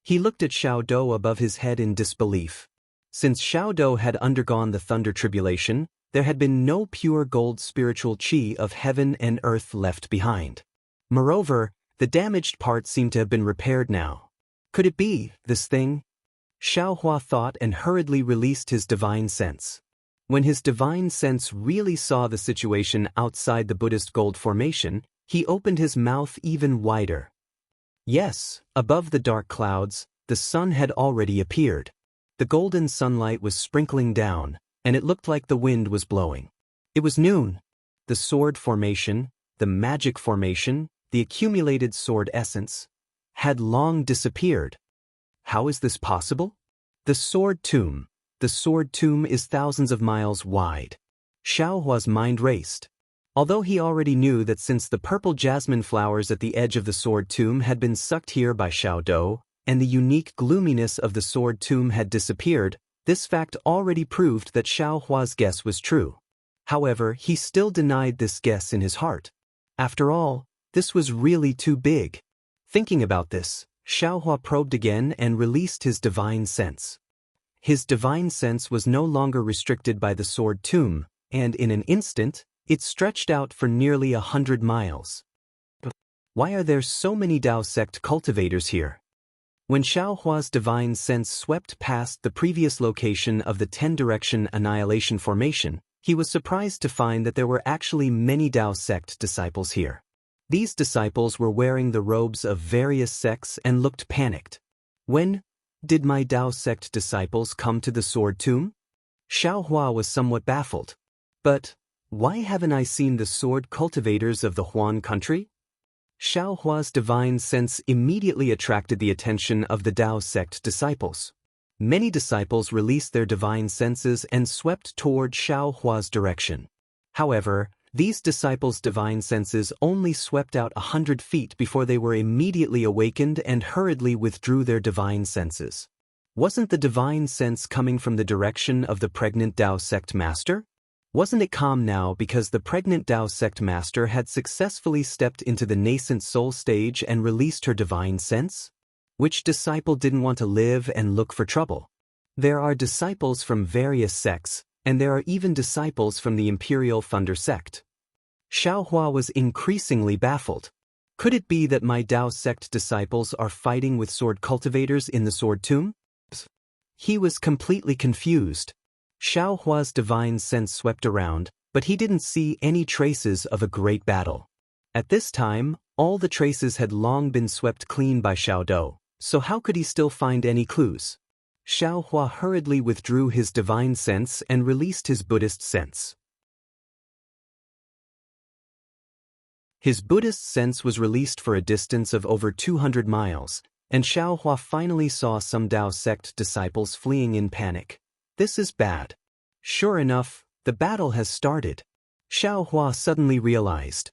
He looked at Xiaodou above his head in disbelief. Since Xiaodou had undergone the thunder tribulation, there had been no pure gold spiritual qi of heaven and earth left behind. Moreover, the damaged part seemed to have been repaired now. Could it be, this thing? Xiaohua thought and hurriedly released his divine sense. When his divine sense really saw the situation outside the Buddhist gold formation, he opened his mouth even wider. Yes, above the dark clouds, the sun had already appeared. The golden sunlight was sprinkling down, and it looked like the wind was blowing. It was noon. The sword formation, the magic formation, the accumulated sword essence, had long disappeared. How is this possible? The Sword Tomb. The Sword Tomb is thousands of miles wide. Xiao Hua's mind raced. Although he already knew that since the purple jasmine flowers at the edge of the Sword Tomb had been sucked here by Xiao Dou, and the unique gloominess of the Sword Tomb had disappeared, this fact already proved that Xiao Hua's guess was true. However, he still denied this guess in his heart. After all, this was really too big. Thinking about this, Xiao Hua probed again and released his divine sense. His divine sense was no longer restricted by the Sword Tomb, and in an instant, it stretched out for nearly 100 miles. Why are there so many Dao sect cultivators here? When Xiao Hua's divine sense swept past the previous location of the 10-direction annihilation formation, he was surprised to find that there were actually many Dao sect disciples here. These disciples were wearing the robes of various sects and looked panicked. When did my Dao sect disciples come to the Sword Tomb? Xiao Hua was somewhat baffled. But why haven't I seen the sword cultivators of the Huan country? Xiao Hua's divine sense immediately attracted the attention of the Dao sect disciples. Many disciples released their divine senses and swept toward Xiao Hua's direction. However, these disciples' divine senses only swept out 100 feet before they were immediately awakened and hurriedly withdrew their divine senses. Wasn't the divine sense coming from the direction of the pregnant Dao sect master? Wasn't it calm now because the pregnant Dao sect master had successfully stepped into the nascent soul stage and released her divine sense? Which disciple didn't want to live and look for trouble? There are disciples from various sects, and there are even disciples from the Imperial Thunder sect. Xiao Hua was increasingly baffled. Could it be that my Dao sect disciples are fighting with sword cultivators in the Sword Tomb? He was completely confused. Xiao Hua's divine sense swept around, but he didn't see any traces of a great battle. At this time, all the traces had long been swept clean by Xiao Dou, so how could he still find any clues? Xiao Hua hurriedly withdrew his divine sense and released his Buddhist sense. His Buddhist sense was released for a distance of over 200 miles, and Xiao Hua finally saw some Dao sect disciples fleeing in panic. This is bad. Sure enough, the battle has started. Xiao Hua suddenly realized.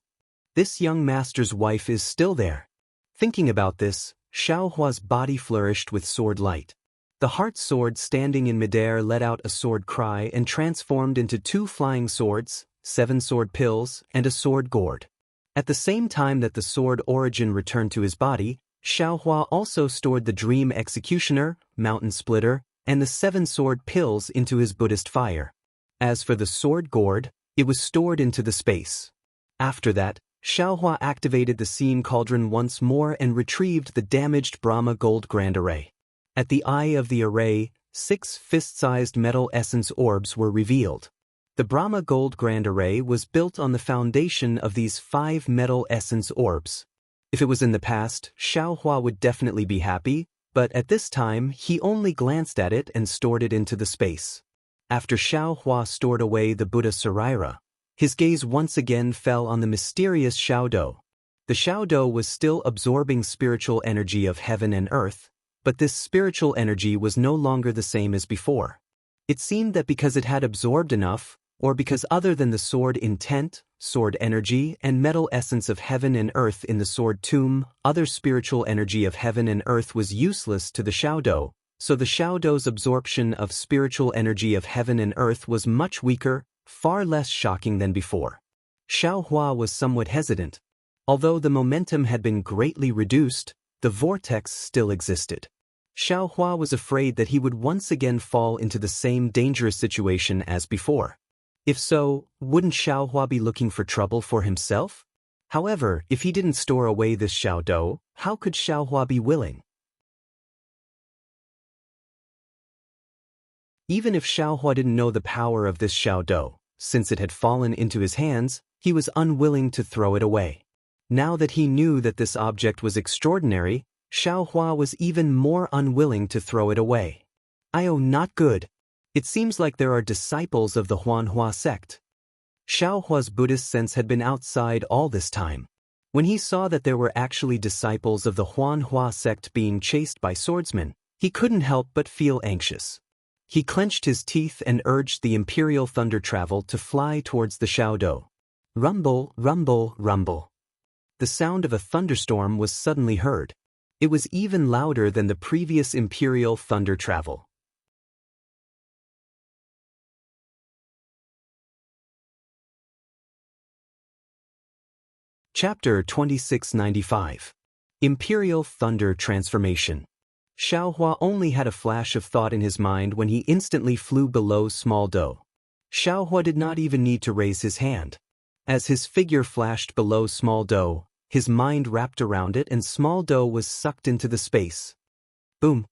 This young master's wife is still there. Thinking about this, Xiao Hua's body flourished with sword light. The heart sword standing in midair let out a sword cry and transformed into 2 flying swords, 7 sword pills, and a sword gourd. At the same time that the sword origin returned to his body, Xiao Hua also stored the Dream Executioner, Mountain Splitter, and the 7 sword pills into his Buddhist fire. As for the sword gourd, it was stored into the space. After that, Xiao Hua activated the Seam Cauldron once more and retrieved the damaged Brahma Gold Grand Array. At the eye of the array, 6 fist-sized metal essence orbs were revealed. The Brahma Gold Grand Array was built on the foundation of these 5 metal essence orbs. If it was in the past, Xiao Hua would definitely be happy, but at this time he only glanced at it and stored it into the space. After Xiao Hua stored away the Buddha Saraira, his gaze once again fell on the mysterious Xiao Dou. The Xiao Dou was still absorbing spiritual energy of heaven and earth, but this spiritual energy was no longer the same as before. It seemed that because it had absorbed enough, or because other than the sword intent, sword energy, and metal essence of heaven and earth in the Sword Tomb, other spiritual energy of heaven and earth was useless to the Xiao Dou, so the Xiao Dou's absorption of spiritual energy of heaven and earth was much weaker, far less shocking than before. Xiao Hua was somewhat hesitant. Although the momentum had been greatly reduced, the vortex still existed. Xiao Hua was afraid that he would once again fall into the same dangerous situation as before. If so, wouldn't Xiao Hua be looking for trouble for himself? However, if he didn't store away this Xiao Dou, how could Xiao Hua be willing? Even if Xiao Hua didn't know the power of this Xiao Dou, since it had fallen into his hands, he was unwilling to throw it away. Now that he knew that this object was extraordinary, Xiao Hua was even more unwilling to throw it away. Not good. It seems like there are disciples of the Huanhua sect. Xiao Hua's Buddhist sense had been outside all this time. When he saw that there were actually disciples of the Huanhua sect being chased by swordsmen, He couldn't help but feel anxious. He clenched his teeth and urged the imperial thunder travel to fly towards the Xiaodou. Rumble, rumble, rumble. The sound of a thunderstorm was suddenly heard. It was even louder than the previous imperial thunder travel. Chapter 2695. Imperial Thunder Transformation. Xiaohua only had a flash of thought in his mind when he instantly flew below small Dou. Xiaohua did not even need to raise his hand. As his figure flashed below small Dou, his mind wrapped around it and small Dou was sucked into the space. Boom!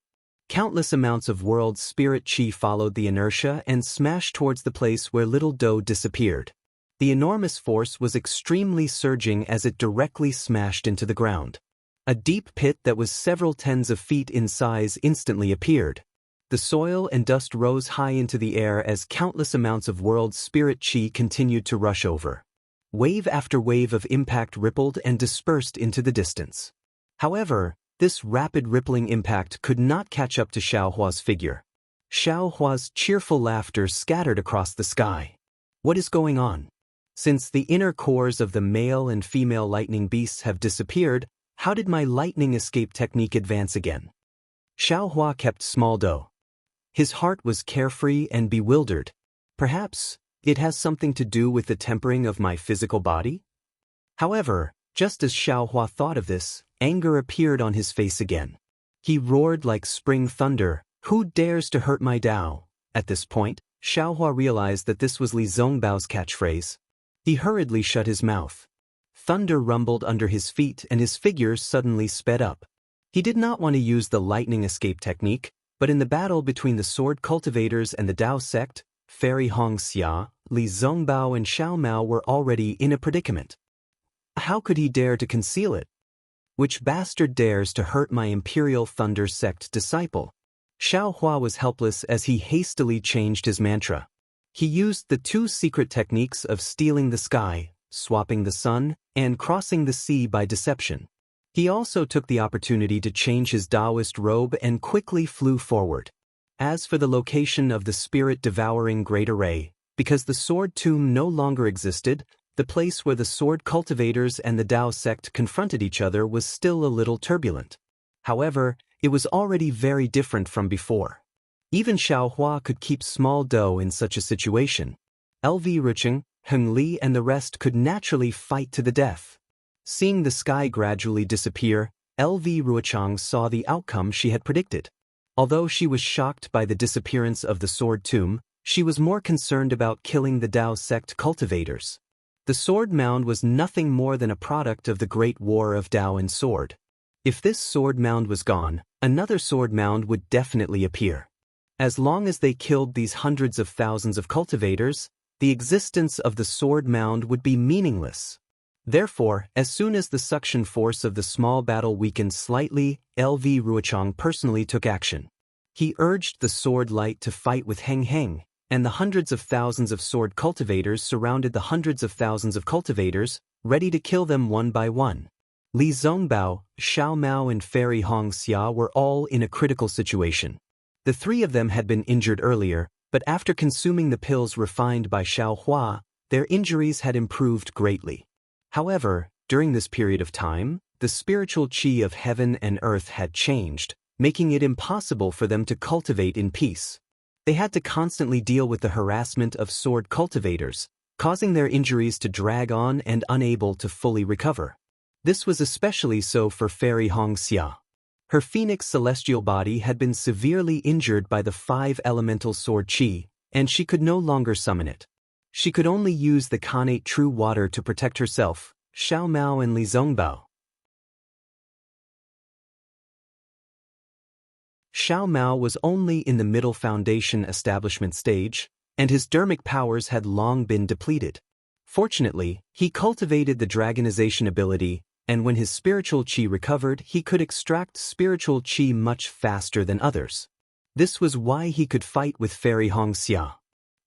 Countless amounts of world spirit chi followed the inertia and smashed towards the place where little Dou disappeared. The enormous force was extremely surging as it directly smashed into the ground. A deep pit that was several tens of feet in size instantly appeared. The soil and dust rose high into the air as countless amounts of world spirit chi continued to rush over. Wave after wave of impact rippled and dispersed into the distance. However, this rapid rippling impact could not catch up to Xiaohua's figure. Xiaohua's cheerful laughter scattered across the sky. What is going on? Since the inner cores of the male and female lightning beasts have disappeared, how did my lightning escape technique advance again? Xiaohua kept small Dou. His heart was carefree and bewildered. Perhaps it has something to do with the tempering of my physical body? However, just as Xiaohua thought of this, anger appeared on his face again. He roared like spring thunder, "Who dares to hurt my Dao?" At this point, Xiaohua realized that this was Li Zongbao's catchphrase. He hurriedly shut his mouth. Thunder rumbled under his feet and his figure suddenly sped up. He did not want to use the lightning escape technique, but in the battle between the sword cultivators and the Dao sect, Fairy Xianxia, Li Zongbao and Xiao Mao were already in a predicament. How could he dare to conceal it? Which bastard dares to hurt my Imperial Thunder sect disciple? Xiaohua was helpless as he hastily changed his mantra. He used the two secret techniques of stealing the sky, swapping the sun, and crossing the sea by deception. He also took the opportunity to change his Daoist robe and quickly flew forward. As for the location of the spirit-devouring Great Array, because the sword tomb no longer existed, the place where the sword cultivators and the Dao sect confronted each other was still a little turbulent. However, it was already very different from before. Even Xiaohua could keep small Dou in such a situation. LV Rucheng, Heng Li and the rest could naturally fight to the death. Seeing the sky gradually disappear, LV Rucheng saw the outcome she had predicted. Although she was shocked by the disappearance of the sword tomb, she was more concerned about killing the Dao sect cultivators. The sword mound was nothing more than a product of the Great War of Dao and Sword. If this sword mound was gone, another sword mound would definitely appear. As long as they killed these hundreds of thousands of cultivators, the existence of the sword mound would be meaningless. Therefore, as soon as the suction force of the small battle weakened slightly, LV Ruochang personally took action. He urged the sword light to fight with Heng Heng, and the hundreds of thousands of sword cultivators surrounded the hundreds of thousands of cultivators, ready to kill them one by one. Li Zongbao, Xiao Mao and Fairy Xianxia were all in a critical situation. The three of them had been injured earlier, but after consuming the pills refined by Xiaohua, their injuries had improved greatly. However, during this period of time, the spiritual chi of heaven and earth had changed, making it impossible for them to cultivate in peace. They had to constantly deal with the harassment of sword cultivators, causing their injuries to drag on and unable to fully recover. This was especially so for Fairy Xianxia. Her phoenix celestial body had been severely injured by the 5 elemental sword chi, and she could no longer summon it. She could only use the Khanate true water to protect herself, Xiao Mao and Li Zongbao. Xiao Mao was only in the middle foundation establishment stage, and his dermic powers had long been depleted. Fortunately, he cultivated the dragonization ability, and when his spiritual chi recovered, he could extract spiritual chi much faster than others. This was why he could fight with Fairy Xianxia.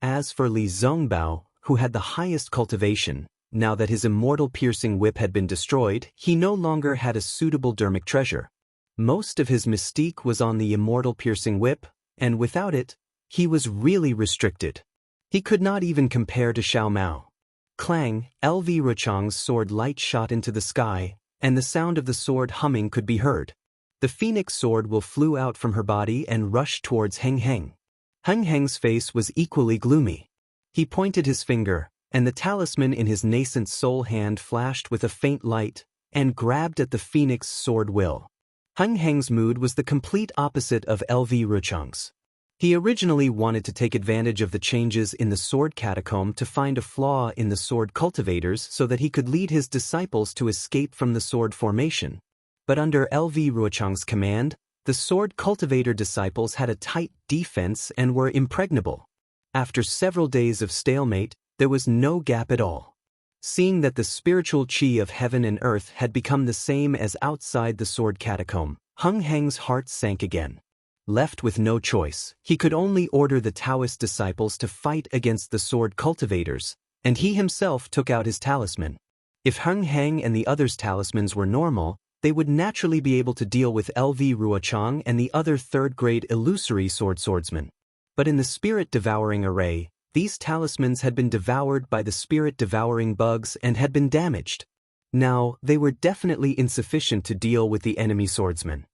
As for Li Zongbao, who had the highest cultivation, now that his immortal piercing whip had been destroyed, he no longer had a suitable dermic treasure. Most of his mystique was on the immortal piercing whip, and without it, he was really restricted. He could not even compare to Xiao Mao. Clang, LV Ruchang's sword light shot into the sky, and the sound of the sword humming could be heard. The phoenix sword will flew out from her body and rushed towards Heng Heng. Heng Heng's face was equally gloomy. He pointed his finger, and the talisman in his nascent soul hand flashed with a faint light, and grabbed at the phoenix sword will. Heng Heng's mood was the complete opposite of LV Ruchang's. He originally wanted to take advantage of the changes in the sword catacomb to find a flaw in the sword cultivators so that he could lead his disciples to escape from the sword formation. But under LV Ruchang's command, the sword cultivator disciples had a tight defense and were impregnable. After several days of stalemate, there was no gap at all. Seeing that the spiritual chi of heaven and earth had become the same as outside the sword catacomb, Heng Heng's heart sank again. Left with no choice, he could only order the Daoist disciples to fight against the sword cultivators, and he himself took out his talisman. If Heng Heng and the others' talismans were normal, they would naturally be able to deal with LV Ruochang and the other third-grade illusory swordsmen. But in the spirit-devouring array, these talismans had been devoured by the spirit-devouring bugs and had been damaged. Now, they were definitely insufficient to deal with the enemy swordsmen.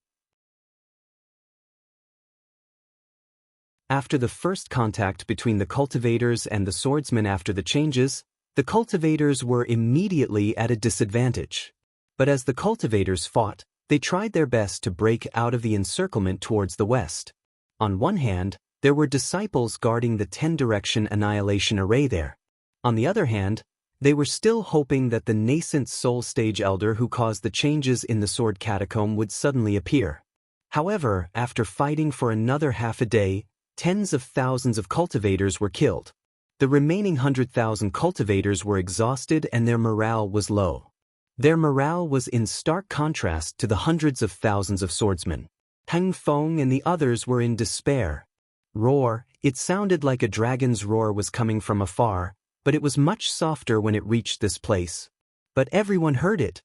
After the first contact between the cultivators and the swordsmen after the changes, the cultivators were immediately at a disadvantage. But as the cultivators fought, they tried their best to break out of the encirclement towards the west. On one hand, there were disciples guarding the 10-direction annihilation array there. On the other hand, they were still hoping that the nascent soul stage elder who caused the changes in the sword catacomb would suddenly appear. However, after fighting for another half a day, tens of thousands of cultivators were killed. The remaining 100,000 cultivators were exhausted and their morale was low. Their morale was in stark contrast to the hundreds of thousands of swordsmen. Heng Feng and the others were in despair. Roar, it sounded like a dragon's roar was coming from afar, but it was much softer when it reached this place. But everyone heard it.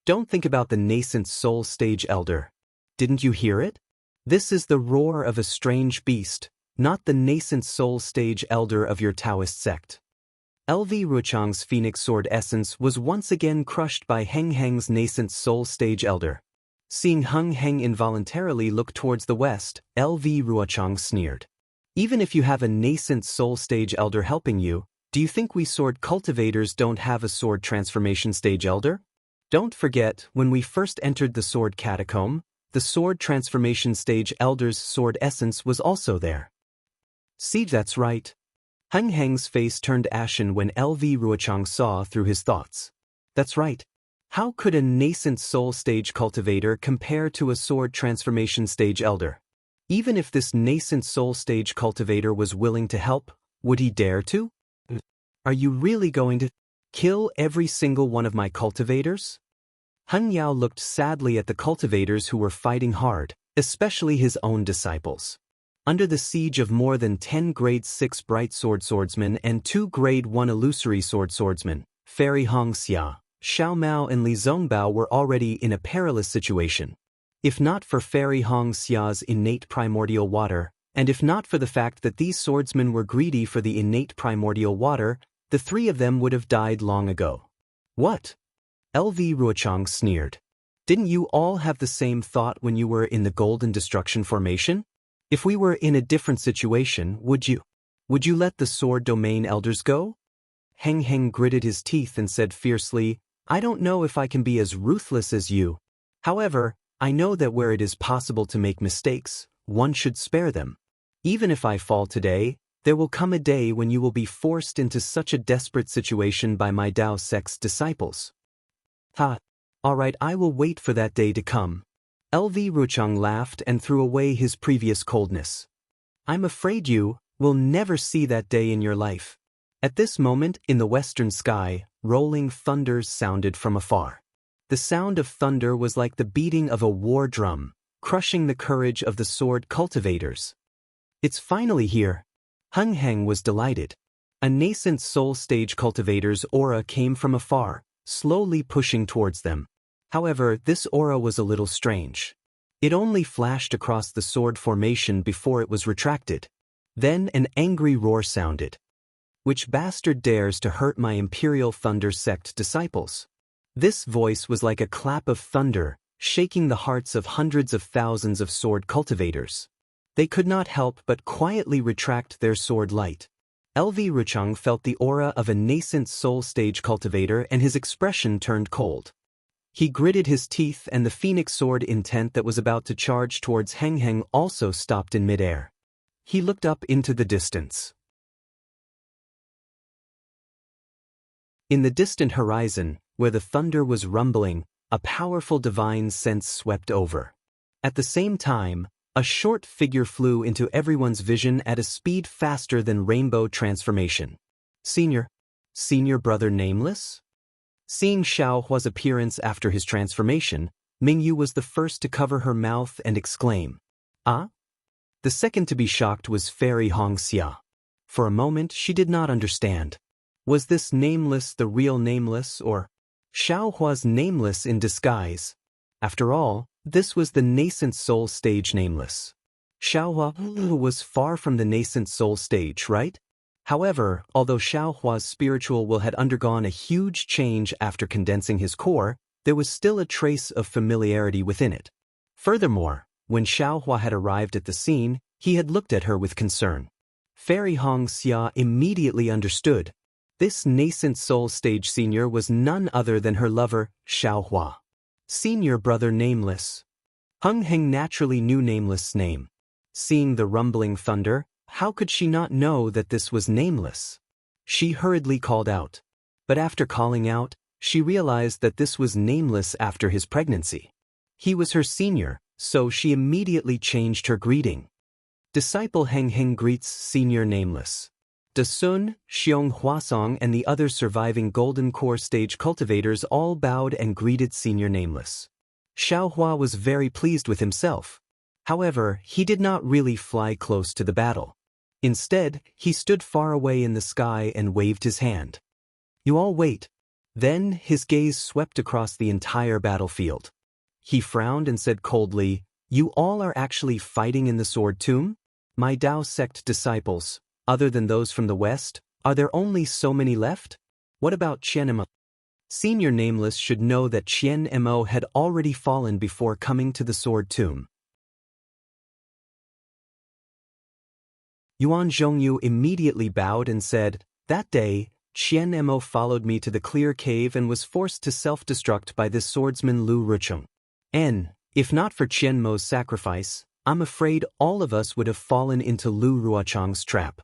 Don't think about the nascent soul stage elder. Didn't you hear it? This is the roar of a strange beast, not the nascent soul stage elder of your Taoist sect. LV Ruchang's phoenix sword essence was once again crushed by Heng Heng's nascent soul stage elder. Seeing Heng Heng involuntarily look towards the west, LV Ruochang sneered. Even if you have a nascent soul stage elder helping you, do you think we sword cultivators don't have a sword transformation stage elder? Don't forget, when we first entered the sword catacomb, the sword transformation stage elder's sword essence was also there. See, that's right. Heng Heng's face turned ashen when LV Ruochang saw through his thoughts. That's right. How could a nascent soul stage cultivator compare to a sword transformation stage elder? Even if this nascent soul stage cultivator was willing to help, would he dare to? Are you really going to kill every single one of my cultivators? Heng Yao looked sadly at the cultivators who were fighting hard, especially his own disciples. Under the siege of more than 10 grade 6 bright swordsmen and 2 grade 1 illusory swordsmen, Fairy Hongxia, Xiao Mao and Li Zongbao were already in a perilous situation. If not for Fairy Hongxia's innate primordial water, and if not for the fact that these swordsmen were greedy for the innate primordial water, the three of them would have died long ago. What? LV Ruochang sneered. Didn't you all have the same thought when you were in the Golden Destruction formation? If we were in a different situation, would you let the sword domain elders go? Heng Heng gritted his teeth and said fiercely, I don't know if I can be as ruthless as you. However, I know that where it is possible to make mistakes, one should spare them. Even if I fall today, there will come a day when you will be forced into such a desperate situation by my Dao sect's disciples. Ha! All right, I will wait for that day to come. LV Ruchang laughed and threw away his previous coldness. I'm afraid you will never see that day in your life. At this moment, in the western sky, rolling thunders sounded from afar. The sound of thunder was like the beating of a war drum, crushing the courage of the sword cultivators. It's finally here. Heng Heng was delighted. A nascent soul stage cultivator's aura came from afar, slowly pushing towards them. However, this aura was a little strange. It only flashed across the sword formation before it was retracted. Then an angry roar sounded. "Which bastard dares to hurt my Imperial Thunder Sect disciples?" This voice was like a clap of thunder, shaking the hearts of hundreds of thousands of sword cultivators. They could not help but quietly retract their sword light. LV Ruchang felt the aura of a nascent soul stage cultivator and his expression turned cold. He gritted his teeth and the phoenix sword intent that was about to charge towards Heng Heng also stopped in midair. He looked up into the distance. In the distant horizon, where the thunder was rumbling, a powerful divine sense swept over. At the same time, a short figure flew into everyone's vision at a speed faster than rainbow transformation. Senior brother Nameless? Seeing Xiao Hua's appearance after his transformation, Mingyu was the first to cover her mouth and exclaim, "Ah?" The second to be shocked was Fairy Hongxia. For a moment she did not understand. Was this Nameless the real Nameless, or Xiao Hua's Nameless in disguise? After all, this was the nascent soul stage Nameless. Xiao Hua was far from the nascent soul stage, right? However, although Xiao Hua's spiritual will had undergone a huge change after condensing his core, there was still a trace of familiarity within it. Furthermore, when Xiao Hua had arrived at the scene, he had looked at her with concern. Fairy Hongxia immediately understood. This nascent soul stage senior was none other than her lover, Xiao Hua. Senior brother Nameless. Heng Heng naturally knew Nameless' name. Seeing the rumbling thunder, how could she not know that this was Nameless? She hurriedly called out. But after calling out, she realized that this was Nameless after his pregnancy. He was her senior, so she immediately changed her greeting. Disciple Heng Heng greets Senior Nameless. Da Sun, Xiong Huasong and the other surviving Golden Core stage cultivators all bowed and greeted Senior Nameless. Xiao Hua was very pleased with himself. However, he did not really fly close to the battle. Instead, he stood far away in the sky and waved his hand. "You all wait." Then his gaze swept across the entire battlefield. He frowned and said coldly, "You all are actually fighting in the Sword Tomb? My Dao sect disciples, other than those from the West, are there only so many left? What about Qian Mo?" Senior Nameless should know that Qian Mo had already fallen before coming to the Sword Tomb. Yuan Zhongyu immediately bowed and said, "That day, Qian Mo followed me to the clear cave and was forced to self-destruct by this swordsman Lu Rucheng. If not for Qian Mo's sacrifice, I'm afraid all of us would have fallen into Lu Ruochang's trap."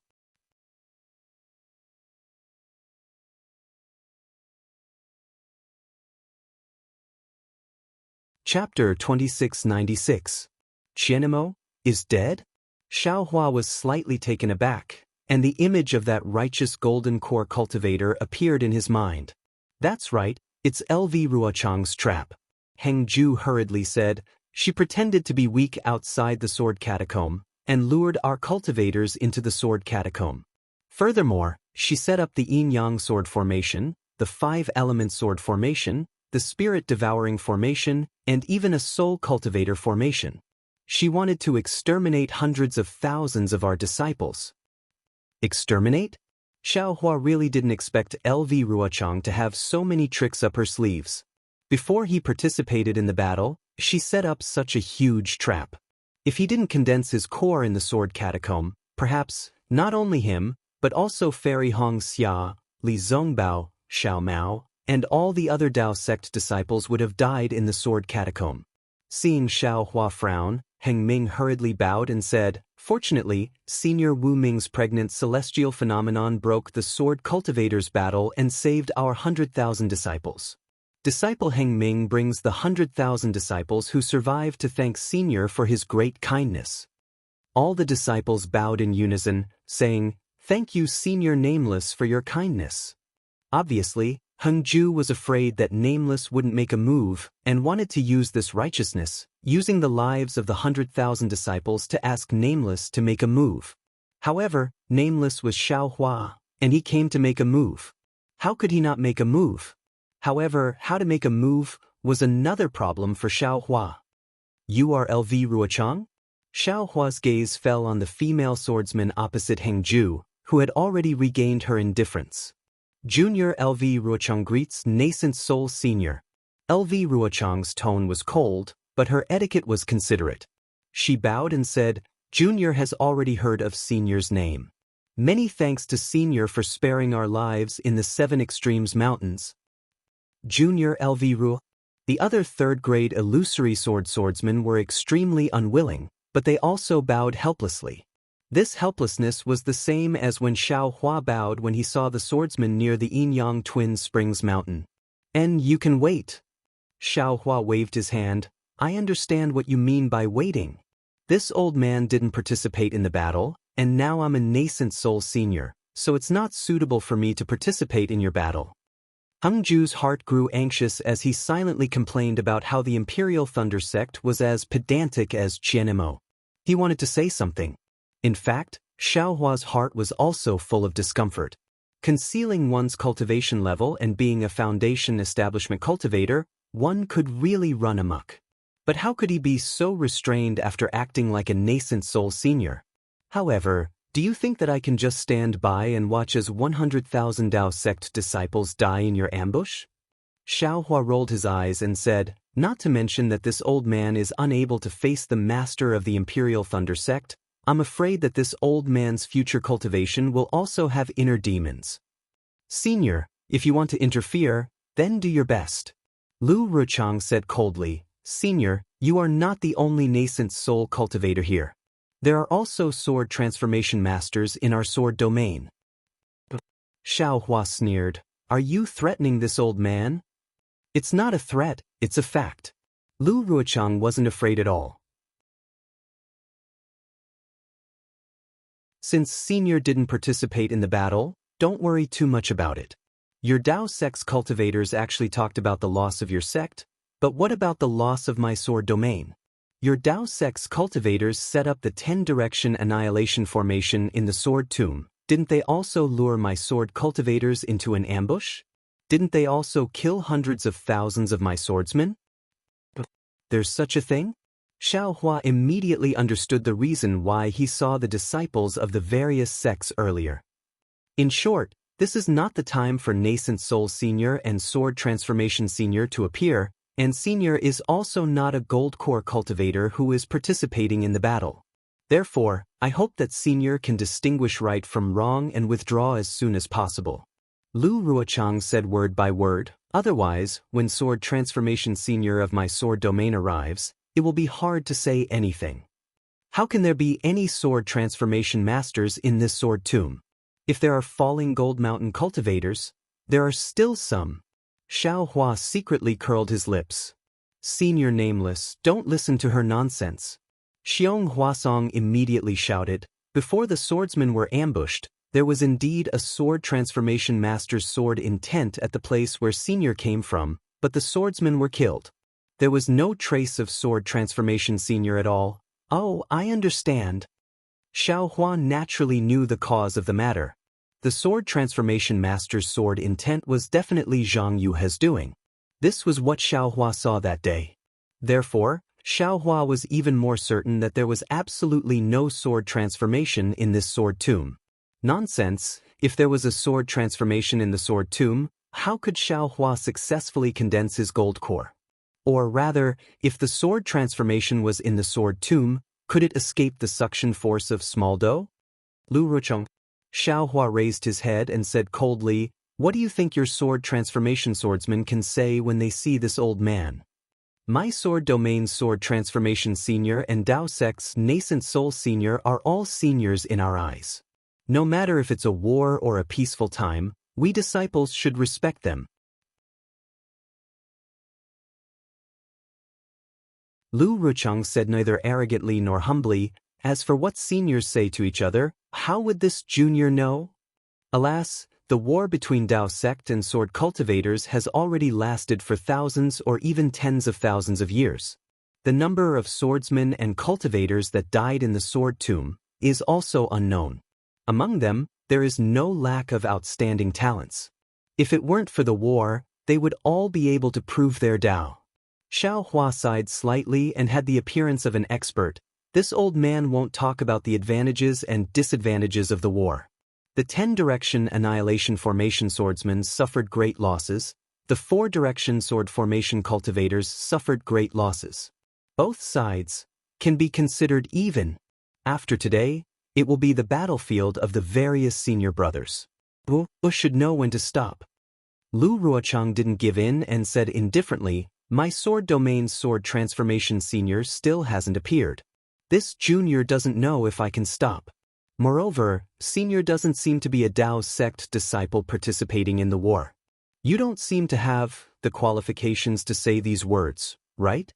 Chapter 2696. Qian Mo is dead? Xiao Hua was slightly taken aback, and the image of that righteous golden core cultivator appeared in his mind. "That's right, it's LV Ruochang's trap," Heng Ju hurriedly said. "She pretended to be weak outside the sword catacomb, and lured our cultivators into the sword catacomb. Furthermore, she set up the yin-yang sword formation, the five-element sword formation, the spirit-devouring formation, and even a soul cultivator formation. She wanted to exterminate hundreds of thousands of our disciples." Exterminate? Xiao Hua really didn't expect LV Ruochang to have so many tricks up her sleeves. Before he participated in the battle, she set up such a huge trap. If he didn't condense his core in the sword catacomb, perhaps not only him, but also Fairy Hongxia, Li Zongbao, Xiao Mao, and all the other Dao sect disciples would have died in the sword catacomb. Seeing Xiao Hua frown, Heng Ming hurriedly bowed and said, "Fortunately, Senior Wu Ming's pregnant celestial phenomenon broke the sword cultivators' battle and saved our 100,000 disciples. Disciple Heng Ming brings the 100,000 disciples who survived to thank Senior for his great kindness." All the disciples bowed in unison, saying, "Thank you, Senior Nameless, for your kindness." Obviously, Heng Ju was afraid that Nameless wouldn't make a move and wanted to use this righteousness, using the lives of the 100,000 disciples to ask Nameless to make a move. However, Nameless was Xiao Hua, and he came to make a move. How could he not make a move? However, how to make a move was another problem for Xiao Hua. You are LV Ruochang? Xiao Hua's gaze fell on the female swordsman opposite Heng Ju, who had already regained her indifference. Junior LV Ruochang greets nascent soul senior. LV Ruochang's tone was cold, but her etiquette was considerate. She bowed and said, Junior has already heard of Senior's name. Many thanks to Senior for sparing our lives in the Seven Extremes Mountains. Junior LV Ruo. The other third-grade illusory swordsmen were extremely unwilling, but they also bowed helplessly. This helplessness was the same as when Xiao Hua bowed when he saw the swordsman near the Yin-Yang Twin Springs Mountain. And you can wait. Xiao Hua waved his hand. I understand what you mean by waiting. This old man didn't participate in the battle, and now I'm a nascent soul senior, so it's not suitable for me to participate in your battle. Heng Ju's heart grew anxious as he silently complained about how the Imperial Thunder sect was as pedantic as Qianmo. He wanted to say something. In fact, Xiao Hua's heart was also full of discomfort. Concealing one's cultivation level and being a foundation establishment cultivator, one could really run amok. But how could he be so restrained after acting like a nascent soul senior? However, do you think that I can just stand by and watch as 100,000 Dao sect disciples die in your ambush? Xiao Hua rolled his eyes and said, not to mention that this old man is unable to face the master of the Imperial Thunder sect, I'm afraid that this old man's future cultivation will also have inner demons. Senior, if you want to interfere, then do your best. Lu Ruchang said coldly, Senior, you are not the only nascent soul cultivator here. There are also sword transformation masters in our sword domain. Xiao Hua sneered, are you threatening this old man? It's not a threat, it's a fact. Lu Ruchang wasn't afraid at all. Since Senior didn't participate in the battle, don't worry too much about it. Your Dao sect's cultivators actually talked about the loss of your sect, but what about the loss of my sword domain? Your Dao sect's cultivators set up the 10-direction annihilation formation in the sword tomb. Didn't they also lure my sword cultivators into an ambush? Didn't they also kill hundreds of thousands of my swordsmen? There's such a thing? Xiao Hua immediately understood the reason why he saw the disciples of the various sects earlier. In short, this is not the time for Nascent Soul Senior and Sword Transformation Senior to appear, and Senior is also not a Gold Core cultivator who is participating in the battle. Therefore, I hope that Senior can distinguish right from wrong and withdraw as soon as possible. Lu Ruochang said word by word, otherwise, when Sword Transformation Senior of my sword domain arrives, it will be hard to say anything. How can there be any sword transformation masters in this sword tomb? If there are falling Gold Mountain cultivators, there are still some. Xiao Hua secretly curled his lips. Senior Nameless, don't listen to her nonsense. Xiong Huasong immediately shouted, before the swordsmen were ambushed, there was indeed a sword transformation master's sword intent at the place where Senior came from, but the swordsmen were killed. There was no trace of sword transformation Senior at all. Oh, I understand. Xiao Hua naturally knew the cause of the matter. The sword transformation master's sword intent was definitely Zhang Yuhe's doing. This was what Xiao Hua saw that day. Therefore, Xiao Hua was even more certain that there was absolutely no sword transformation in this sword tomb. Nonsense, if there was a sword transformation in the sword tomb, how could Xiao Hua successfully condense his gold core? Or rather, if the sword transformation was in the sword tomb, could it escape the suction force of small dough? Lu Rucheng. Xiao Hua raised his head and said coldly, what do you think your sword transformation swordsmen can say when they see this old man? My sword domain's sword transformation senior and Dao sect's nascent soul senior are all seniors in our eyes. No matter if it's a war or a peaceful time, we disciples should respect them. Lu Rucheng said neither arrogantly nor humbly, as for what seniors say to each other, how would this junior know? Alas, the war between Dao sect and sword cultivators has already lasted for thousands or even tens of thousands of years. The number of swordsmen and cultivators that died in the sword tomb is also unknown. Among them, there is no lack of outstanding talents. If it weren't for the war, they would all be able to prove their Dao. Xiao Hua sighed slightly and had the appearance of an expert. This old man won't talk about the advantages and disadvantages of the war. The 10-direction annihilation formation swordsmen suffered great losses. The 4-direction sword formation cultivators suffered great losses. Both sides can be considered even. After today, it will be the battlefield of the various senior brothers. Wu should know when to stop. Lu Ruochang didn't give in and said indifferently, "My sword domain's sword transformation senior still hasn't appeared. This junior doesn't know if I can stop. Moreover, senior doesn't seem to be a Dao sect disciple participating in the war. You don't seem to have the qualifications to say these words, right?"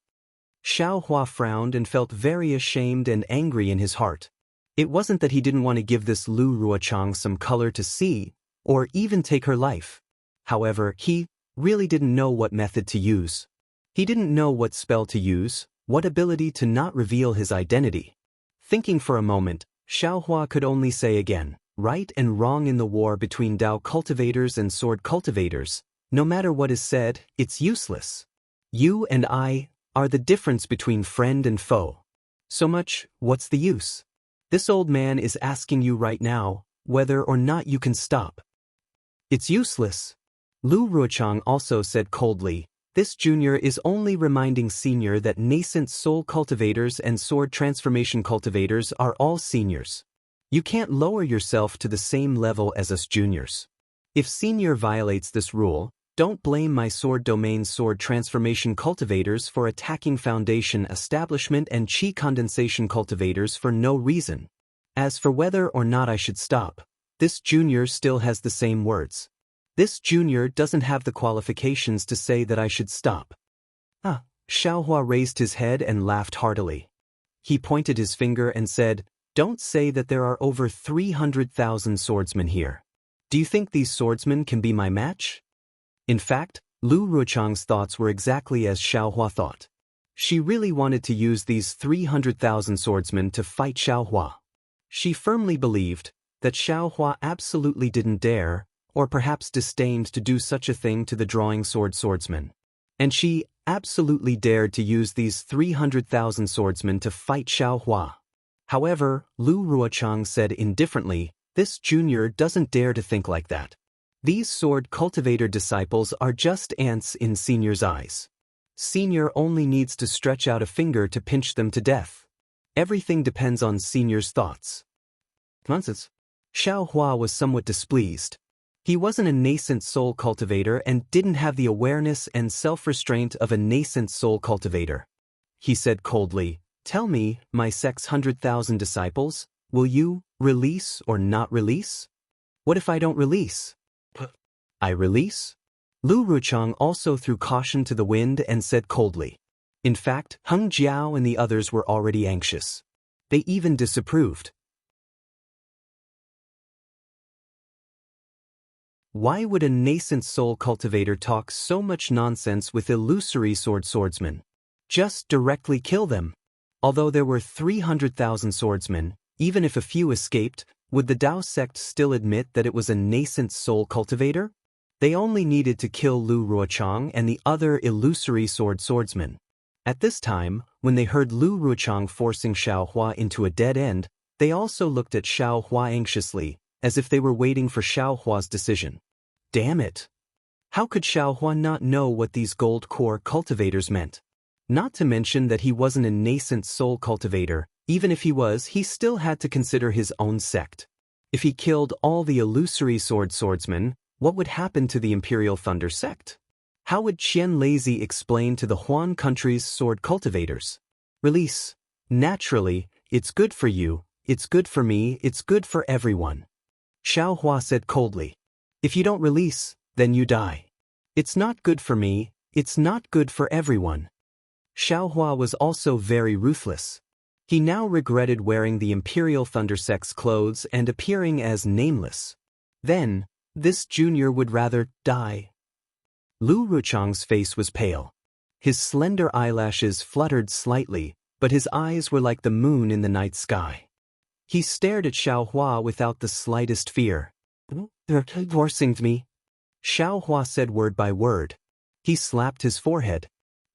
Xiao Hua frowned and felt very ashamed and angry in his heart. It wasn't that he didn't want to give this Lu Ruochang some color to see, or even take her life. However, he really didn't know what method to use. He didn't know what spell to use, what ability to not reveal his identity. Thinking for a moment, Xiao Hua could only say again, right and wrong in the war between Dao cultivators and sword cultivators, no matter what is said, it's useless. You and I are the difference between friend and foe. So much, what's the use? This old man is asking you right now, whether or not you can stop. It's useless. Lu Ruochang also said coldly, this junior is only reminding senior that nascent soul cultivators and sword transformation cultivators are all seniors. You can't lower yourself to the same level as us juniors. If senior violates this rule, don't blame my sword domain sword transformation cultivators for attacking foundation establishment and chi condensation cultivators for no reason. As for whether or not I should stop, this junior still has the same words. This junior doesn't have the qualifications to say that I should stop. Xiao Hua raised his head and laughed heartily. He pointed his finger and said, "Don't say that there are over 300,000 swordsmen here. Do you think these swordsmen can be my match?" In fact, Lu Ruochang's thoughts were exactly as Xiao Hua thought. She really wanted to use these 300,000 swordsmen to fight Xiao Hua. She firmly believed that Xiao Hua absolutely didn't dare, or perhaps disdained to do such a thing to the drawing sword swordsman. And she absolutely dared to use these 300,000 swordsmen to fight Xiao Hua. However, Lu Ruochang said indifferently, this junior doesn't dare to think like that. These sword cultivator disciples are just ants in senior's eyes. Senior only needs to stretch out a finger to pinch them to death. Everything depends on senior's thoughts. Nonsense. Xiao Hua was somewhat displeased. He wasn't a nascent soul cultivator and didn't have the awareness and self-restraint of a nascent soul cultivator. He said coldly, "Tell me, my sect's 100,000 disciples, will you release or not release? What if I don't release?" "I release?" Lu Ruchang also threw caution to the wind and said coldly. In fact, Heng Jiao and the others were already anxious. They even disapproved. Why would a nascent soul cultivator talk so much nonsense with illusory swordsmen? Just directly kill them. Although there were 300,000 swordsmen, even if a few escaped, would the Dao sect still admit that it was a nascent soul cultivator? They only needed to kill Lu Ruochang and the other illusory swordsmen. At this time, when they heard Lu Ruochang forcing Xiao Hua into a dead end, they also looked at Xiao Hua anxiously, as if they were waiting for Xiao Hua's decision. Damn it! How could Xiao Hua not know what these gold core cultivators meant? Not to mention that he wasn't a nascent soul cultivator. Even if he was, he still had to consider his own sect. If he killed all the illusory swordsmen, what would happen to the Imperial Thunder sect? How would Qian Lazy explain to the Huan country's sword cultivators? Release. Naturally, it's good for you, it's good for me, it's good for everyone. Xiao Hua said coldly. If you don't release, then you die. It's not good for me, it's not good for everyone. Xiao Hua was also very ruthless. He now regretted wearing the Imperial Thunder sect's clothes and appearing as nameless. Then, this junior would rather die. Lu Ruchang's face was pale. His slender eyelashes fluttered slightly, but his eyes were like the moon in the night sky. He stared at Xiao Hua without the slightest fear. "They're forcing me," Xiao Hua said word by word. He slapped his forehead.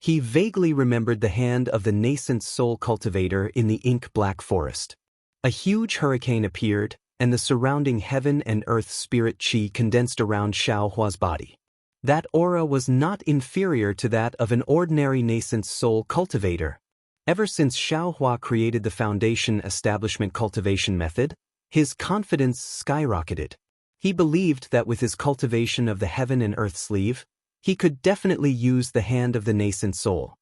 He vaguely remembered the hand of the nascent soul cultivator in the ink-black forest. A huge hurricane appeared, and the surrounding heaven and earth spirit qi condensed around Xiaohua's body. That aura was not inferior to that of an ordinary nascent soul cultivator. Ever since Xiaohua created the foundation establishment cultivation method, his confidence skyrocketed. He believed that with his cultivation of the heaven and earth sleeve, he could definitely use the hand of the nascent soul.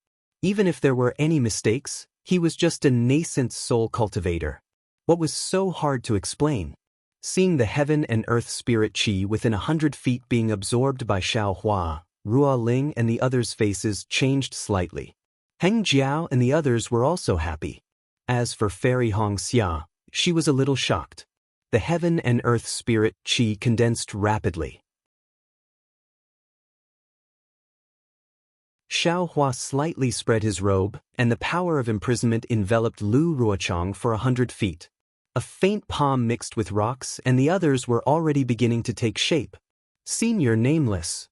Even if there were any mistakes, he was just a nascent soul cultivator. What was so hard to explain? Seeing the heaven and earth spirit qi within 100 feet being absorbed by Xiaohua, Ruo Ling and the others' faces changed slightly. Heng Jiao and the others were also happy. As for Fairy Hongxia, she was a little shocked. The heaven and earth spirit qi condensed rapidly. Xiaohua slightly spread his robe, and the power of imprisonment enveloped Lu Ruochang for 100 feet. A faint palm mixed with rocks, and the others were already beginning to take shape. "Senior Nameless,"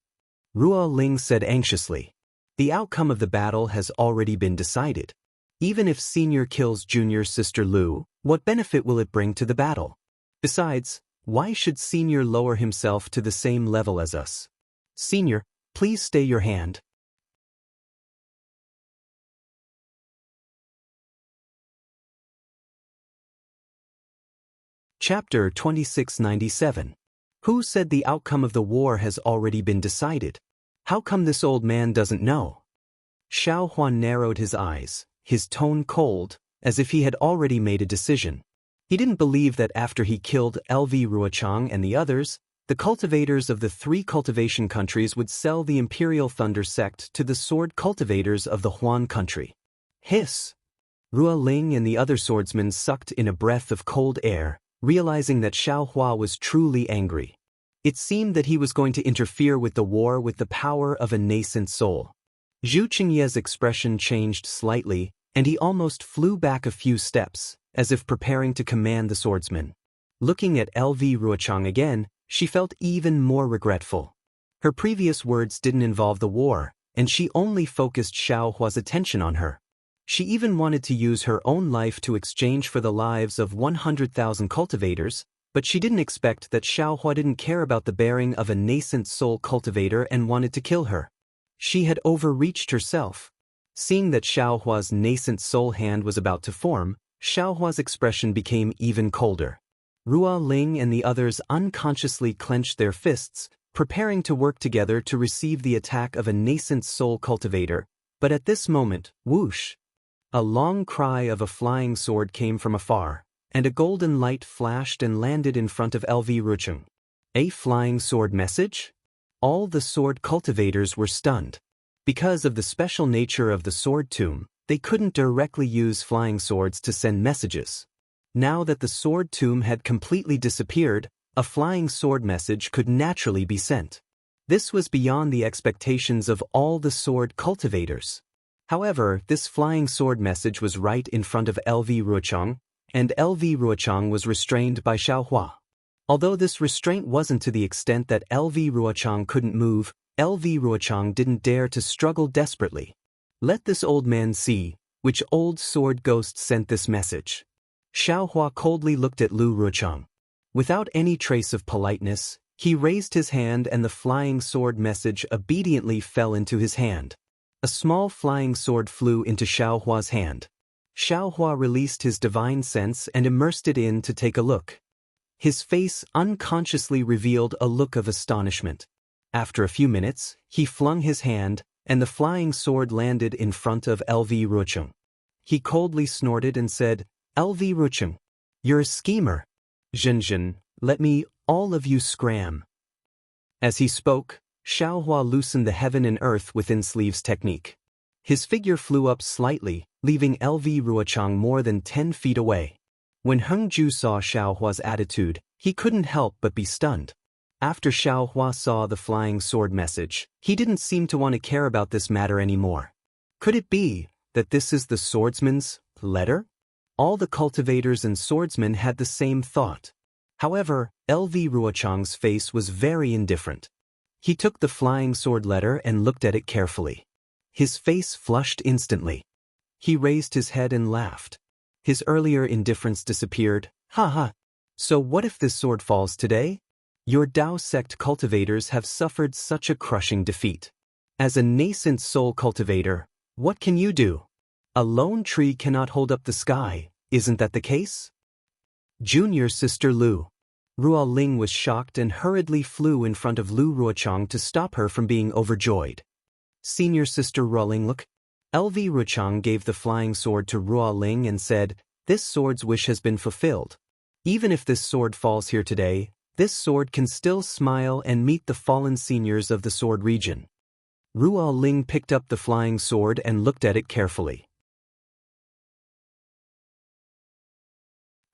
Ruo Ling said anxiously. "The outcome of the battle has already been decided. Even if Senior kills Junior Sister Lu, what benefit will it bring to the battle? Besides, why should Senior lower himself to the same level as us? Senior, please stay your hand." Chapter 2697. Who said the outcome of the war has already been decided? How come this old man doesn't know? Xiaohua narrowed his eyes, his tone cold, as if he had already made a decision. He didn't believe that after he killed LV Ruochang and the others, the cultivators of the 3 cultivation countries would sell the Imperial Thunder sect to the sword cultivators of the Huan country. Hiss! Ruo Ling and the other swordsmen sucked in a breath of cold air, realizing that Xiaohua was truly angry. It seemed that he was going to interfere with the war with the power of a nascent soul. Zhu Qingye's expression changed slightly, and he almost flew back a few steps, as if preparing to command the swordsman. Looking at LV Ruochang again, she felt even more regretful. Her previous words didn't involve the war, and she only focused Xiaohua's attention on her. She even wanted to use her own life to exchange for the lives of 100,000 cultivators, but she didn't expect that Xiaohua didn't care about the bearing of a nascent soul cultivator and wanted to kill her. She had overreached herself. Seeing that Xiaohua's nascent soul hand was about to form, Xiaohua's expression became even colder. Ruo Ling and the others unconsciously clenched their fists, preparing to work together to receive the attack of a nascent soul cultivator, but at this moment, whoosh! A long cry of a flying sword came from afar, and a golden light flashed and landed in front of LV Ruochang. A flying sword message? All the sword cultivators were stunned. Because of the special nature of the sword tomb, they couldn't directly use flying swords to send messages. Now that the sword tomb had completely disappeared, a flying sword message could naturally be sent. This was beyond the expectations of all the sword cultivators. However, this flying sword message was right in front of LV Ruochang, and LV Ruochang was restrained by Xiaohua. Although this restraint wasn't to the extent that LV Ruochang couldn't move, LV Ruochang didn't dare to struggle desperately. Let this old man see, which old sword ghost sent this message. Xiaohua coldly looked at Lu Ruochang. Without any trace of politeness, he raised his hand and the flying sword message obediently fell into his hand. A small flying sword flew into Xiaohua's hand. Xiaohua released his divine sense and immersed it in to take a look. His face unconsciously revealed a look of astonishment. After a few minutes, he flung his hand, and the flying sword landed in front of LV Ruochang. He coldly snorted and said, "LV Ruochang, you're a schemer. Zhenzhen, let me, all of you scram." As he spoke, Xiaohua loosened the heaven and earth within sleeves technique. His figure flew up slightly, leaving LV Ruochang more than 10 feet away. When Hengju saw Xiaohua's attitude, he couldn't help but be stunned. After Xiaohua saw the flying sword message, he didn't seem to want to care about this matter anymore. Could it be that this is the swordsman's letter? All the cultivators and swordsmen had the same thought. However, LV Ruochang's face was very indifferent. He took the flying sword letter and looked at it carefully. His face flushed instantly. He raised his head and laughed. His earlier indifference disappeared. Ha ha. So what if this sword falls today? Your Dao sect cultivators have suffered such a crushing defeat. As a nascent soul cultivator, what can you do? A lone tree cannot hold up the sky, isn't that the case? Junior sister Lu. Ruo Ling was shocked and hurriedly flew in front of Lu Ruochang to stop her from being overjoyed. Senior sister Ruo Ling, look. LV Ruochang gave the flying sword to Ruo Ling and said, "This sword's wish has been fulfilled. Even if this sword falls here today, this sword can still smile and meet the fallen seniors of the sword region." Ruo Ling picked up the flying sword and looked at it carefully.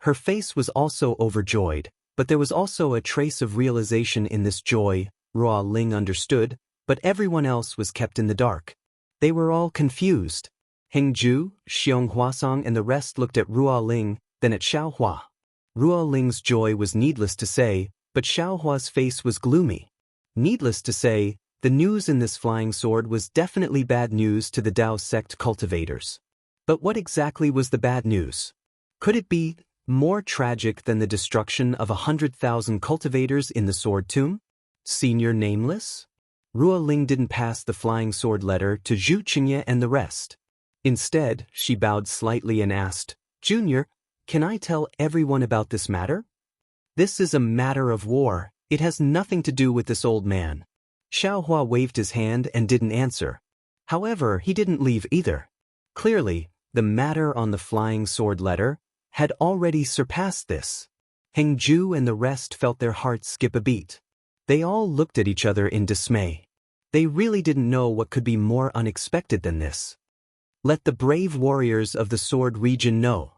Her face was also overjoyed, but there was also a trace of realization in this joy. Ruo Ling understood, but everyone else was kept in the dark. They were all confused. Hengju, Xianxia and the rest looked at Ruo Ling, then at Xiaohua. Ruo Ling's joy was needless to say, but Xiaohua's face was gloomy. Needless to say, the news in this flying sword was definitely bad news to the Dao sect cultivators. But what exactly was the bad news? Could it be more tragic than the destruction of 100,000 cultivators in the sword tomb? Senior Nameless? Ruo Ling didn't pass the flying sword letter to Zhu Qingye and the rest. Instead, she bowed slightly and asked, "Junior, can I tell everyone about this matter?" "This is a matter of war. It has nothing to do with this old man." Xiaohua waved his hand and didn't answer. However, he didn't leave either. Clearly, the matter on the flying sword letter had already surpassed this. Hengju and the rest felt their hearts skip a beat. They all looked at each other in dismay. They really didn't know what could be more unexpected than this. "Let the brave warriors of the sword region know."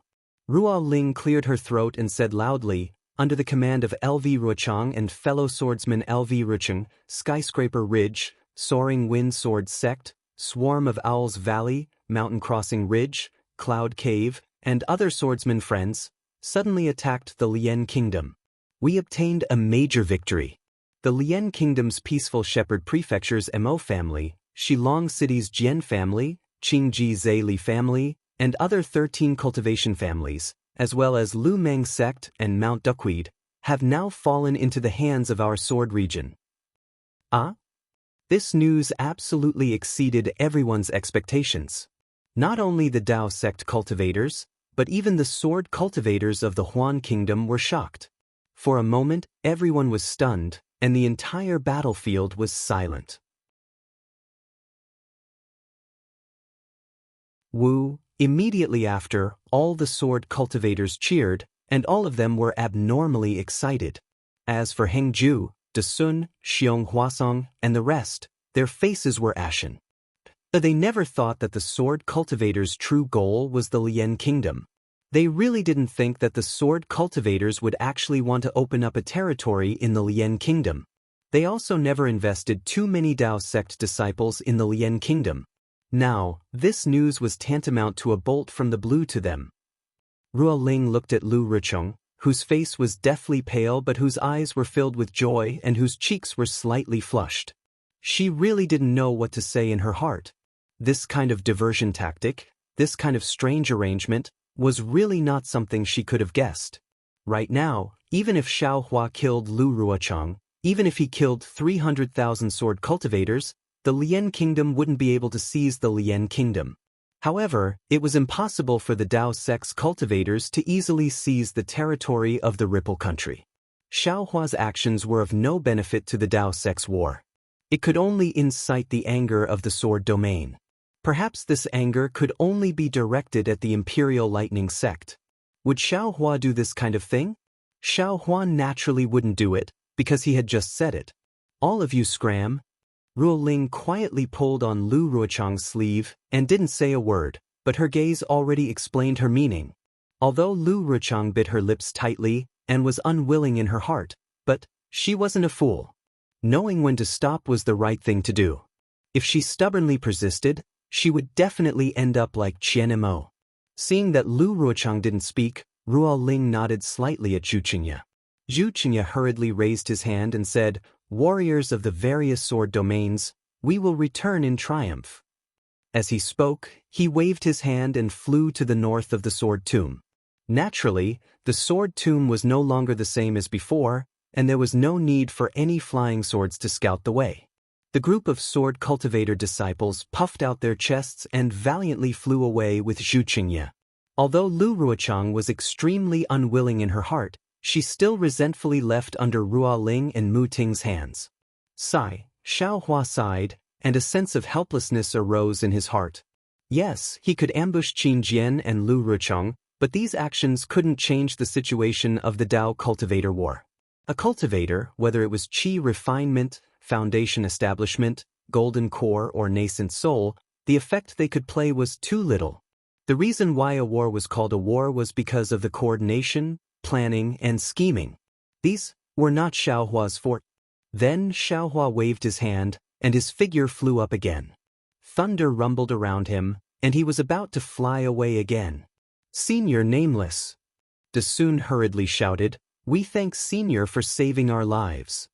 Ruo Ling cleared her throat and said loudly, "Under the command of LV Ruochang and fellow swordsman LV Rucheng, Skyscraper Ridge, Soaring Wind Sword Sect, Swarm of Owls Valley, Mountain Crossing Ridge, Cloud Cave, and other swordsman friends, suddenly attacked the Lien Kingdom. We obtained a major victory. The Lien Kingdom's peaceful shepherd prefecture's Mo family, Shilong City's Jian family, Qingji Zeli family, and other 13 cultivation families, as well as Lu Meng sect and Mount Duckweed, have now fallen into the hands of our sword region." Ah? This news absolutely exceeded everyone's expectations. Not only the Dao sect cultivators, but even the sword cultivators of the Huan Kingdom were shocked. For a moment, everyone was stunned, and the entire battlefield was silent. Immediately after, all the sword cultivators cheered, and all of them were abnormally excited. As for Hengju, Desun, Xianghua and the rest, their faces were ashen. They never thought that the sword cultivators' true goal was the Lien Kingdom. They really didn't think that the sword cultivators would actually want to open up a territory in the Lien Kingdom. They also never invested too many Dao sect disciples in the Lien Kingdom. Now, this news was tantamount to a bolt from the blue to them. Ruo Ling looked at Lu Rucheng, whose face was deathly pale but whose eyes were filled with joy and whose cheeks were slightly flushed. She really didn't know what to say in her heart. This kind of diversion tactic, this kind of strange arrangement, was really not something she could have guessed. Right now, even if Xiaohua killed Lu Ruochang, even if he killed 300,000 sword cultivators, the Lien Kingdom wouldn't be able to seize the Lien Kingdom. However, it was impossible for the Dao sect's cultivators to easily seize the territory of the Ripple country. Xiaohua's actions were of no benefit to the Dao sect's war. It could only incite the anger of the sword domain. Perhaps this anger could only be directed at the Imperial Lightning sect. Would Xiaohua do this kind of thing? Xiaohua naturally wouldn't do it, because he had just said it. "All of you scram." Ruo Ling quietly pulled on Lu Ruochang's sleeve and didn't say a word, but her gaze already explained her meaning. Although Lu Ruochang bit her lips tightly and was unwilling in her heart, but she wasn't a fool. Knowing when to stop was the right thing to do. If she stubbornly persisted, she would definitely end up like Qian Mo. Seeing that Lu Ruochang didn't speak, Ruo Ling nodded slightly at Zhu Qingye. Zhu Qingye hurriedly raised his hand and said, "Warriors of the various sword domains, we will return in triumph." As he spoke, he waved his hand and flew to the north of the sword tomb. Naturally, the sword tomb was no longer the same as before, and there was no need for any flying swords to scout the way. The group of sword cultivator disciples puffed out their chests and valiantly flew away with Zhu Qingye. Although Lu Ruochang was extremely unwilling in her heart, she still resentfully left under Ruo Ling and Mu Ting's hands. Sigh, Xiao Hua sighed, and a sense of helplessness arose in his heart. Yes, he could ambush Qin Jian and Lu Ruochang, but these actions couldn't change the situation of the Dao cultivator war. A cultivator, whether it was qi refinement, foundation establishment, golden core or nascent soul, the effect they could play was too little. The reason why a war was called a war was because of the coordination, planning, and scheming. These were not Xiaohua's forte. Then Xiaohua waved his hand, and his figure flew up again. Thunder rumbled around him, and he was about to fly away again. "Senior Nameless!" Dasun hurriedly shouted, "We thank Senior for saving our lives."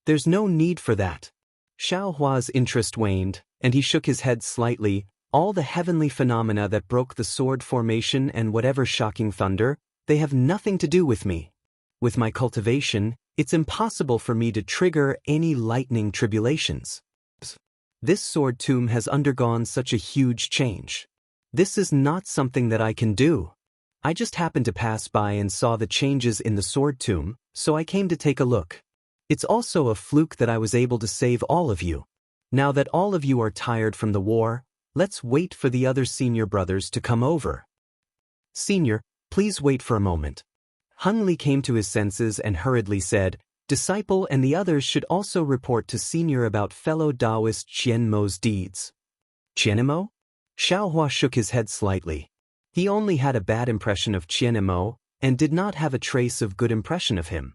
"There's no need for that." Xiaohua's interest waned, and he shook his head slightly. "All the heavenly phenomena that broke the sword formation and whatever shocking thunder, they have nothing to do with me. With my cultivation, it's impossible for me to trigger any lightning tribulations. This sword tomb has undergone such a huge change. This is not something that I can do. I just happened to pass by and saw the changes in the sword tomb, so I came to take a look. It's also a fluke that I was able to save all of you. Now that all of you are tired from the war, let's wait for the other senior brothers to come over." "Senior, please wait for a moment." Hung Li came to his senses and hurriedly said, "Disciple and the others should also report to Senior about fellow Daoist Qianmo's deeds." "Qianmo?" Xiaohua shook his head slightly. He only had a bad impression of Qianmo and did not have a trace of good impression of him.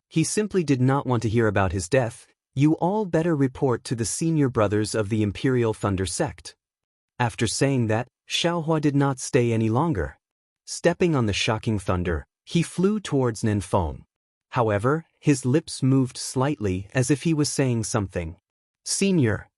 He simply did not want to hear about his death. "You all better report to the senior brothers of the Imperial Thunder sect." After saying that, Xiaohua did not stay any longer. Stepping on the shocking thunder, he flew towards Nanfeng. However, his lips moved slightly as if he was saying something. "Senior."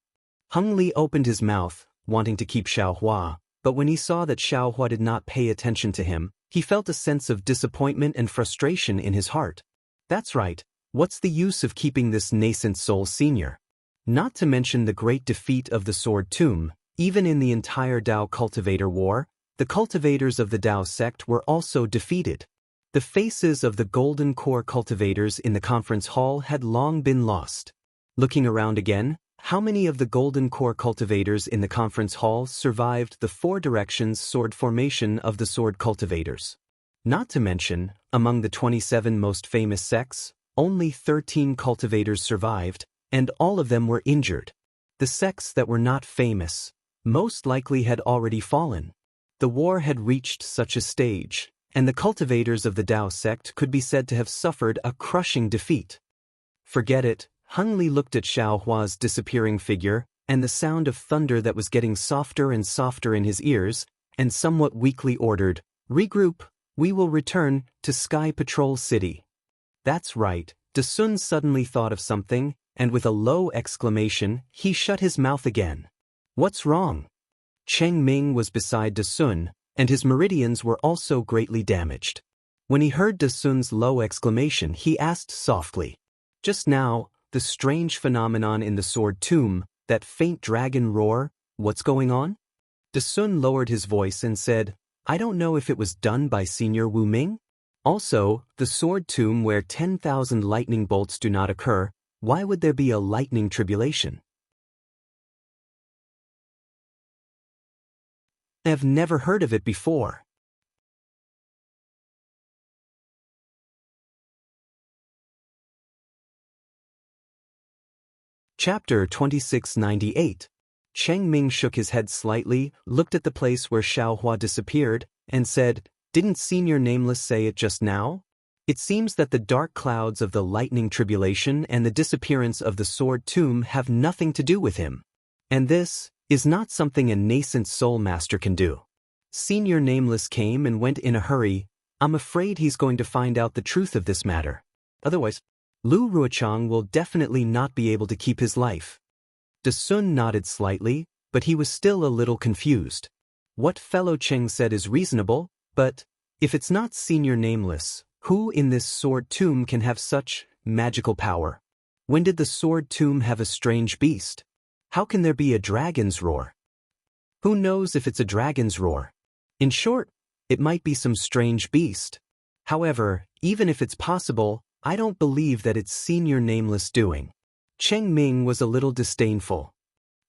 Hung Li opened his mouth, wanting to keep Xiaohua, but when he saw that Xiaohua did not pay attention to him, he felt a sense of disappointment and frustration in his heart. That's right, what's the use of keeping this nascent soul senior? Not to mention the great defeat of the Sword Tomb, even in the entire Dao Cultivator War, the cultivators of the Dao sect were also defeated. The faces of the Golden Core cultivators in the conference hall had long been lost. Looking around again, how many of the Golden Core cultivators in the conference hall survived the four directions sword formation of the sword cultivators? Not to mention, among the 27 most famous sects, only 13 cultivators survived, and all of them were injured. The sects that were not famous most likely had already fallen. The war had reached such a stage, and the cultivators of the Dao sect could be said to have suffered a crushing defeat. Forget it. Hung Li looked at Xiaohua's disappearing figure, and the sound of thunder that was getting softer and softer in his ears, and somewhat weakly ordered, "Regroup, we will return to Sky Patrol City." That's right, Dasun suddenly thought of something, and with a low exclamation, he shut his mouth again. "What's wrong?" Cheng Ming was beside Dasun, and his meridians were also greatly damaged. When he heard Dasun's low exclamation, he asked softly, "Just now, the strange phenomenon in the Sword Tomb, that faint dragon roar, what's going on?" Dasun lowered his voice and said, "I don't know if it was done by Senior Wu Ming. Also, the Sword Tomb where 10,000 lightning bolts do not occur, why would there be a lightning tribulation? I've never heard of it before." Chapter 2698. Cheng Ming shook his head slightly, looked at the place where Xiaohua disappeared, and said, "Didn't Senior Nameless say it just now? It seems that the dark clouds of the lightning tribulation and the disappearance of the Sword Tomb have nothing to do with him. And this is not something a nascent soul master can do. Senior Nameless came and went in a hurry. I'm afraid he's going to find out the truth of this matter. Otherwise, Lu Ruochang will definitely not be able to keep his life. De Sun nodded slightly, but he was still a little confused. What fellow Cheng said is reasonable, but if it's not Senior Nameless, who in this sword tomb can have such magical power? When did the sword tomb have a strange beast? How can there be a dragon's roar? Who knows if it's a dragon's roar? In short, it might be some strange beast. However, even if it's possible, I don't believe that it's Senior Nameless doing. Cheng Ming was a little disdainful.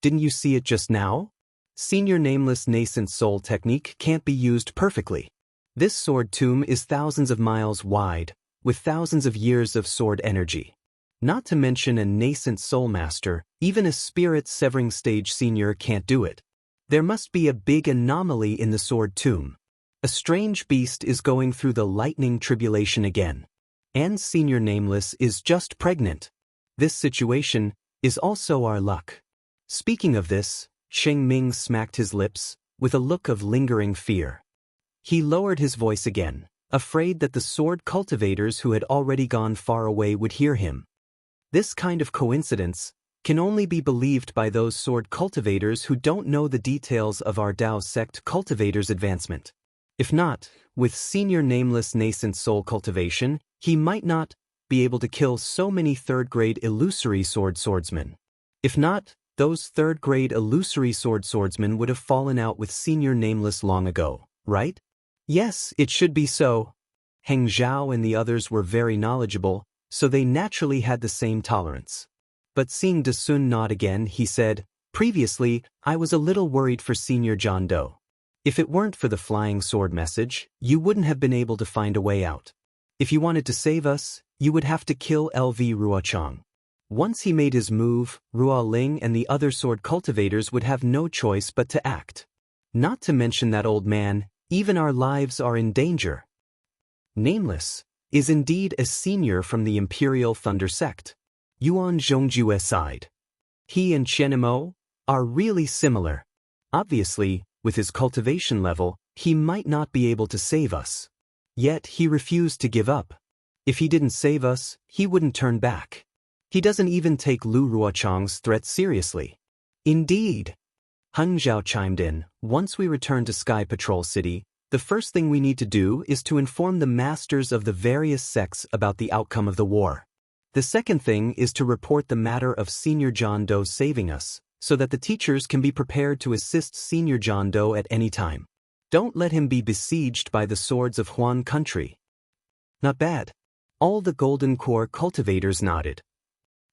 Didn't you see it just now? Senior Nameless nascent soul technique can't be used perfectly. This sword tomb is thousands of miles wide, with thousands of years of sword energy. Not to mention a nascent soul master, even a spirit severing stage senior can't do it. There must be a big anomaly in the sword tomb. A strange beast is going through the lightning tribulation again. And Senior Nameless is just pregnant. This situation is also our luck. Speaking of this, Cheng Ming smacked his lips, with a look of lingering fear. He lowered his voice again, afraid that the sword cultivators who had already gone far away would hear him. This kind of coincidence can only be believed by those sword cultivators who don't know the details of our Dao sect cultivators' advancement. If not, with Senior Nameless nascent soul cultivation, he might not be able to kill so many third-grade illusory swordsmen. If not, those third-grade illusory swordsmen would have fallen out with Senior Nameless long ago, right? Yes, it should be so. Heng Zhao and the others were very knowledgeable, so they naturally had the same tolerance. But seeing De Sun nod again, he said, "Previously, I was a little worried for Senior John Doe. If it weren't for the flying sword message, you wouldn't have been able to find a way out. If you wanted to save us, you would have to kill LV Ruochang." Once he made his move, Ruo Ling and the other sword cultivators would have no choice but to act. Not to mention that old man, even our lives are in danger. Nameless is indeed a senior from the Imperial Thunder sect. Yuan Zhongjue's side. He and Qianmo are really similar. Obviously, with his cultivation level, he might not be able to save us. Yet he refused to give up. If he didn't save us, he wouldn't turn back. He doesn't even take Lu Ruochang's threat seriously. Indeed. Heng Zhao chimed in, "Once we return to Sky Patrol City, the first thing we need to do is to inform the masters of the various sects about the outcome of the war. The second thing is to report the matter of Senior John Doe saving us, so that the teachers can be prepared to assist Senior John Doe at any time. Don't let him be besieged by the swords of Huan country." Not bad. All the Golden Core cultivators nodded.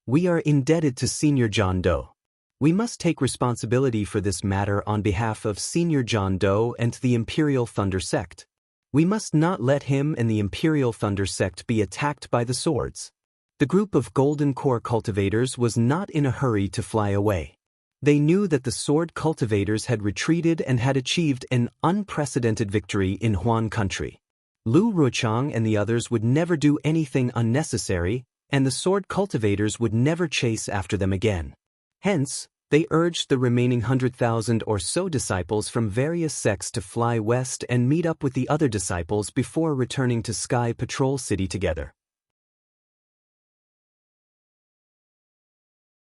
We are indebted to Senior John Doe. We must take responsibility for this matter on behalf of Senior John Doe and the Imperial Thunder sect. We must not let him and the Imperial Thunder sect be attacked by the swords. The group of Golden Core cultivators was not in a hurry to fly away. They knew that the sword cultivators had retreated and had achieved an unprecedented victory in Huan country. Lu Ruochang and the others would never do anything unnecessary, and the sword cultivators would never chase after them again. Hence, they urged the remaining 100,000 or so disciples from various sects to fly west and meet up with the other disciples before returning to Sky Patrol City together.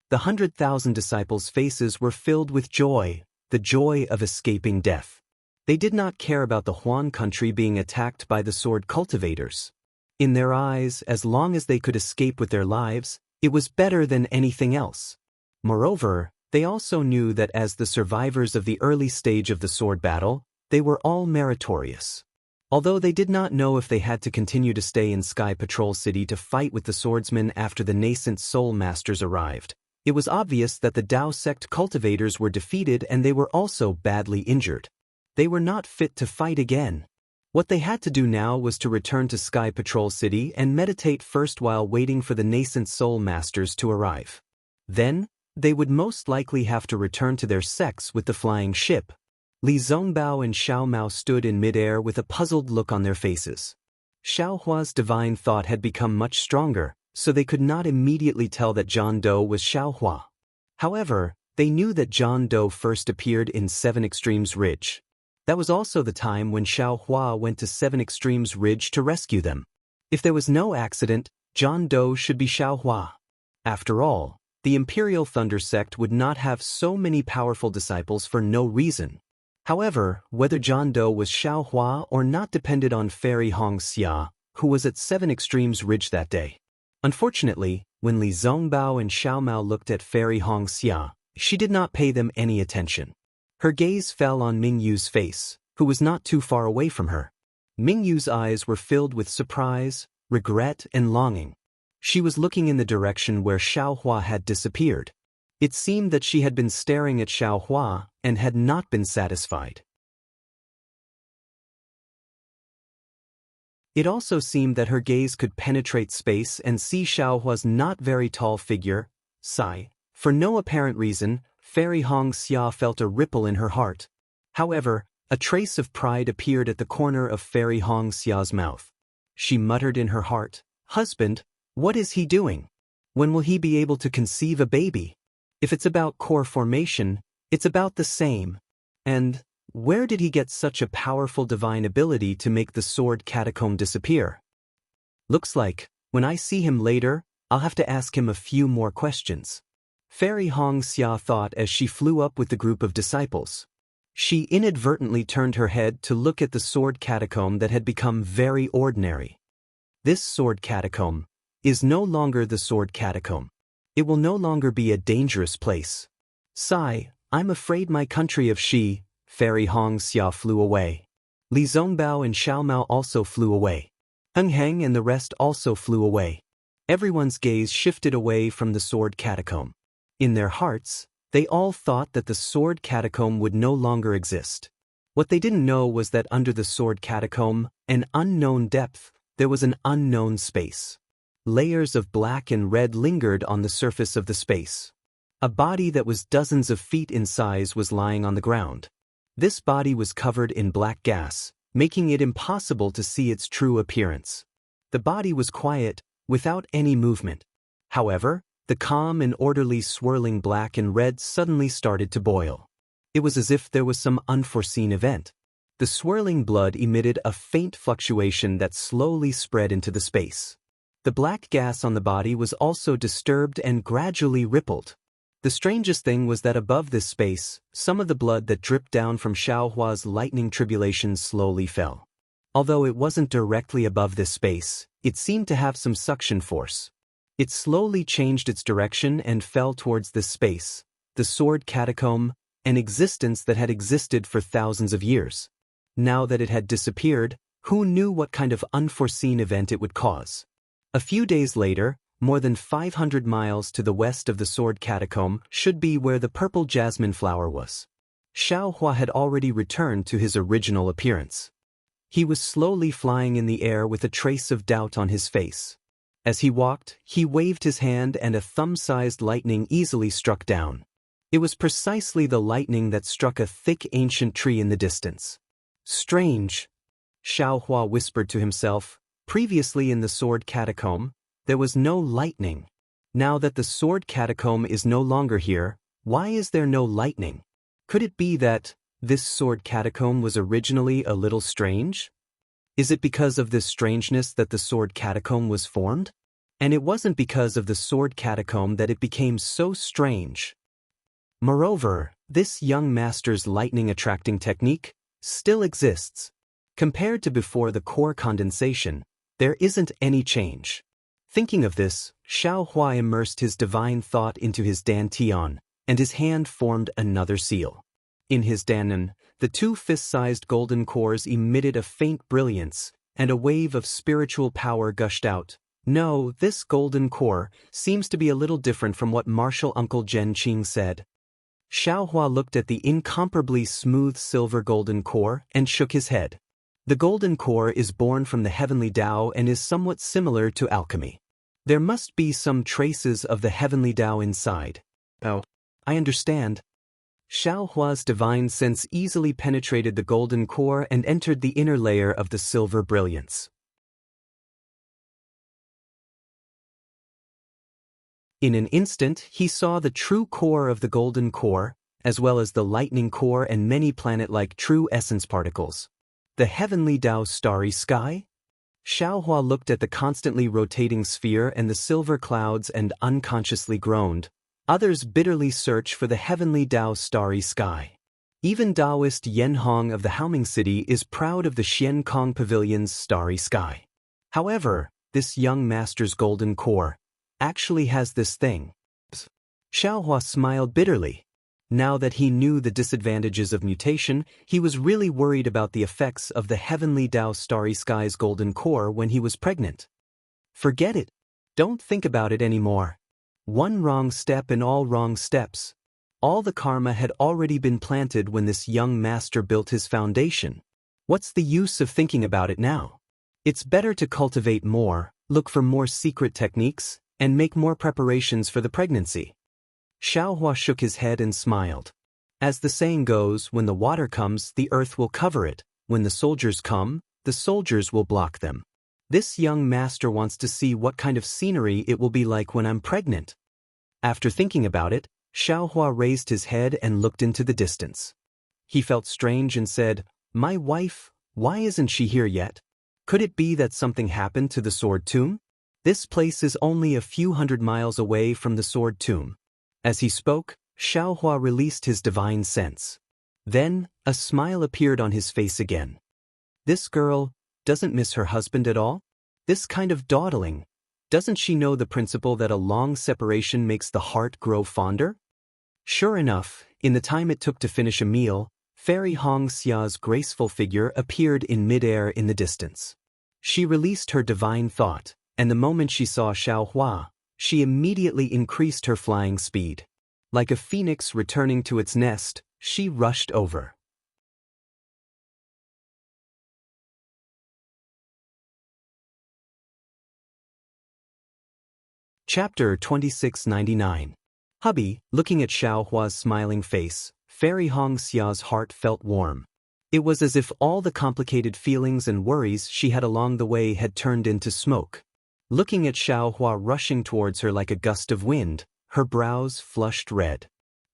The 100,000 disciples' faces were filled with joy, the joy of escaping death. They did not care about the Huan country being attacked by the sword cultivators. In their eyes, as long as they could escape with their lives, it was better than anything else. Moreover, they also knew that as the survivors of the early stage of the sword battle, they were all meritorious. Although they did not know if they had to continue to stay in Sky Patrol City to fight with the swordsmen after the nascent soul masters arrived, it was obvious that the Dao sect cultivators were defeated and they were also badly injured. They were not fit to fight again. What they had to do now was to return to Sky Patrol City and meditate first while waiting for the nascent soul masters to arrive. Then, they would most likely have to return to their sects with the flying ship. Li Zongbao and Xiao Mao stood in midair with a puzzled look on their faces. Xiao Hua's divine thought had become much stronger, so they could not immediately tell that John Doe was Xiao Hua. However, they knew that John Doe first appeared in 7 Extremes Ridge. That was also the time when Xiao Hua went to 7 Extremes Ridge to rescue them. If there was no accident, John Doe should be Xiaohua. After all, the Imperial Thunder sect would not have so many powerful disciples for no reason. However, whether John Doe was Xiaohua or not depended on Fairy Xianxia, who was at 7 Extremes Ridge that day. Unfortunately, when Li Zongbao and Xiao Mao looked at Fairy Xianxia, she did not pay them any attention. Her gaze fell on Mingyu's face, who was not too far away from her. Mingyu's eyes were filled with surprise, regret, and longing. She was looking in the direction where Xiaohua had disappeared. It seemed that she had been staring at Xiaohua and had not been satisfied. It also seemed that her gaze could penetrate space and see Xiaohua's not very tall figure, sigh. For no apparent reason, Fairy Xianxia felt a ripple in her heart. However, a trace of pride appeared at the corner of Fairy Xia's mouth. She muttered in her heart, "Husband, what is he doing? When will he be able to conceive a baby? If it's about core formation, it's about the same. And where did he get such a powerful divine ability to make the sword catacomb disappear? Looks like, when I see him later, I'll have to ask him a few more questions." Fairy Xianxia thought as she flew up with the group of disciples. She inadvertently turned her head to look at the sword catacomb that had become very ordinary. This sword catacomb is no longer the sword catacomb. It will no longer be a dangerous place. Sigh, I'm afraid my country of Xi. Fairy Xianxia flew away. Li Zongbao and Xiao Mao also flew away. Heng and the rest also flew away. Everyone's gaze shifted away from the sword catacomb. In their hearts, they all thought that the sword catacomb would no longer exist. What they didn't know was that under the sword catacomb, an unknown depth, there was an unknown space. Layers of black and red lingered on the surface of the space. A body that was dozens of feet in size was lying on the ground. This body was covered in black gas, making it impossible to see its true appearance. The body was quiet, without any movement. However, the calm and orderly swirling black and red suddenly started to boil. It was as if there was some unforeseen event. The swirling blood emitted a faint fluctuation that slowly spread into the space. The black gas on the body was also disturbed and gradually rippled. The strangest thing was that above this space, some of the blood that dripped down from Xiaohua's lightning tribulations slowly fell. Although it wasn't directly above this space, it seemed to have some suction force. It slowly changed its direction and fell towards this space, the sword catacomb, an existence that had existed for thousands of years. Now that it had disappeared, who knew what kind of unforeseen event it would cause? A few days later, more than 500 miles to the west of the sword catacomb should be where the purple jasmine flower was. Xiaohua had already returned to his original appearance. He was slowly flying in the air with a trace of doubt on his face. As he walked, he waved his hand and a thumb-sized lightning easily struck down. It was precisely the lightning that struck a thick ancient tree in the distance. Strange, Xiaohua whispered to himself. Previously in the sword catacomb, there was no lightning. Now that the sword catacomb is no longer here, why is there no lightning? Could it be that this sword catacomb was originally a little strange? Is it because of this strangeness that the sword catacomb was formed? And it wasn't because of the sword catacomb that it became so strange. Moreover, this young master's lightning-attracting technique still exists. Compared to before the core condensation, there isn't any change. Thinking of this, Xiaohua immersed his divine thought into his dantian, and his hand formed another seal. In his danan, the 2 fist-sized golden cores emitted a faint brilliance, and a wave of spiritual power gushed out. No, this golden core seems to be a little different from what martial uncle Zhen Qing said. Xiaohua looked at the incomparably smooth silver golden core and shook his head. The golden core is born from the heavenly Tao and is somewhat similar to alchemy. There must be some traces of the heavenly Tao inside. Oh, I understand. Xiaohua's divine sense easily penetrated the golden core and entered the inner layer of the silver brilliance. In an instant, he saw the true core of the golden core, as well as the lightning core and many planet-like true essence particles. The heavenly Tao starry sky? Xiaohua looked at the constantly rotating sphere and the silver clouds and unconsciously groaned. Others bitterly search for the heavenly Dao starry sky. Even Daoist Yen Hong of the Haoming City is proud of the Xian Kong Pavilion's starry sky. However, this young master's golden core actually has this thing. Xiaohua smiled bitterly. Now that he knew the disadvantages of mutation, he was really worried about the effects of the heavenly Dao starry sky's golden core when he was pregnant. Forget it. Don't think about it anymore. One wrong step and all wrong steps. All the karma had already been planted when this young master built his foundation. What's the use of thinking about it now? It's better to cultivate more, look for more secret techniques, and make more preparations for the pregnancy. Xiaohua shook his head and smiled. As the saying goes, when the water comes, the earth will cover it. When the soldiers come, the soldiers will block them. This young master wants to see what kind of scenery it will be like when I'm pregnant. After thinking about it, Xiaohua raised his head and looked into the distance. He felt strange and said, "My wife, why isn't she here yet? Could it be that something happened to the Sword Tomb? This place is only a few hundred miles away from the Sword Tomb." As he spoke, Xiaohua released his divine sense. Then, a smile appeared on his face again. This girl doesn't miss her husband at all? This kind of dawdling, doesn't she know the principle that a long separation makes the heart grow fonder? Sure enough, in the time it took to finish a meal, Fairy Xia's graceful figure appeared in midair in the distance. She released her divine thought, and the moment she saw Xiaohua, she immediately increased her flying speed. Like a phoenix returning to its nest, she rushed over. Chapter 2699. Hubby, looking at Xiaohua's smiling face, Fairy Xia's heart felt warm. It was as if all the complicated feelings and worries she had along the way had turned into smoke. Looking at Xiaohua rushing towards her like a gust of wind, her brows flushed red.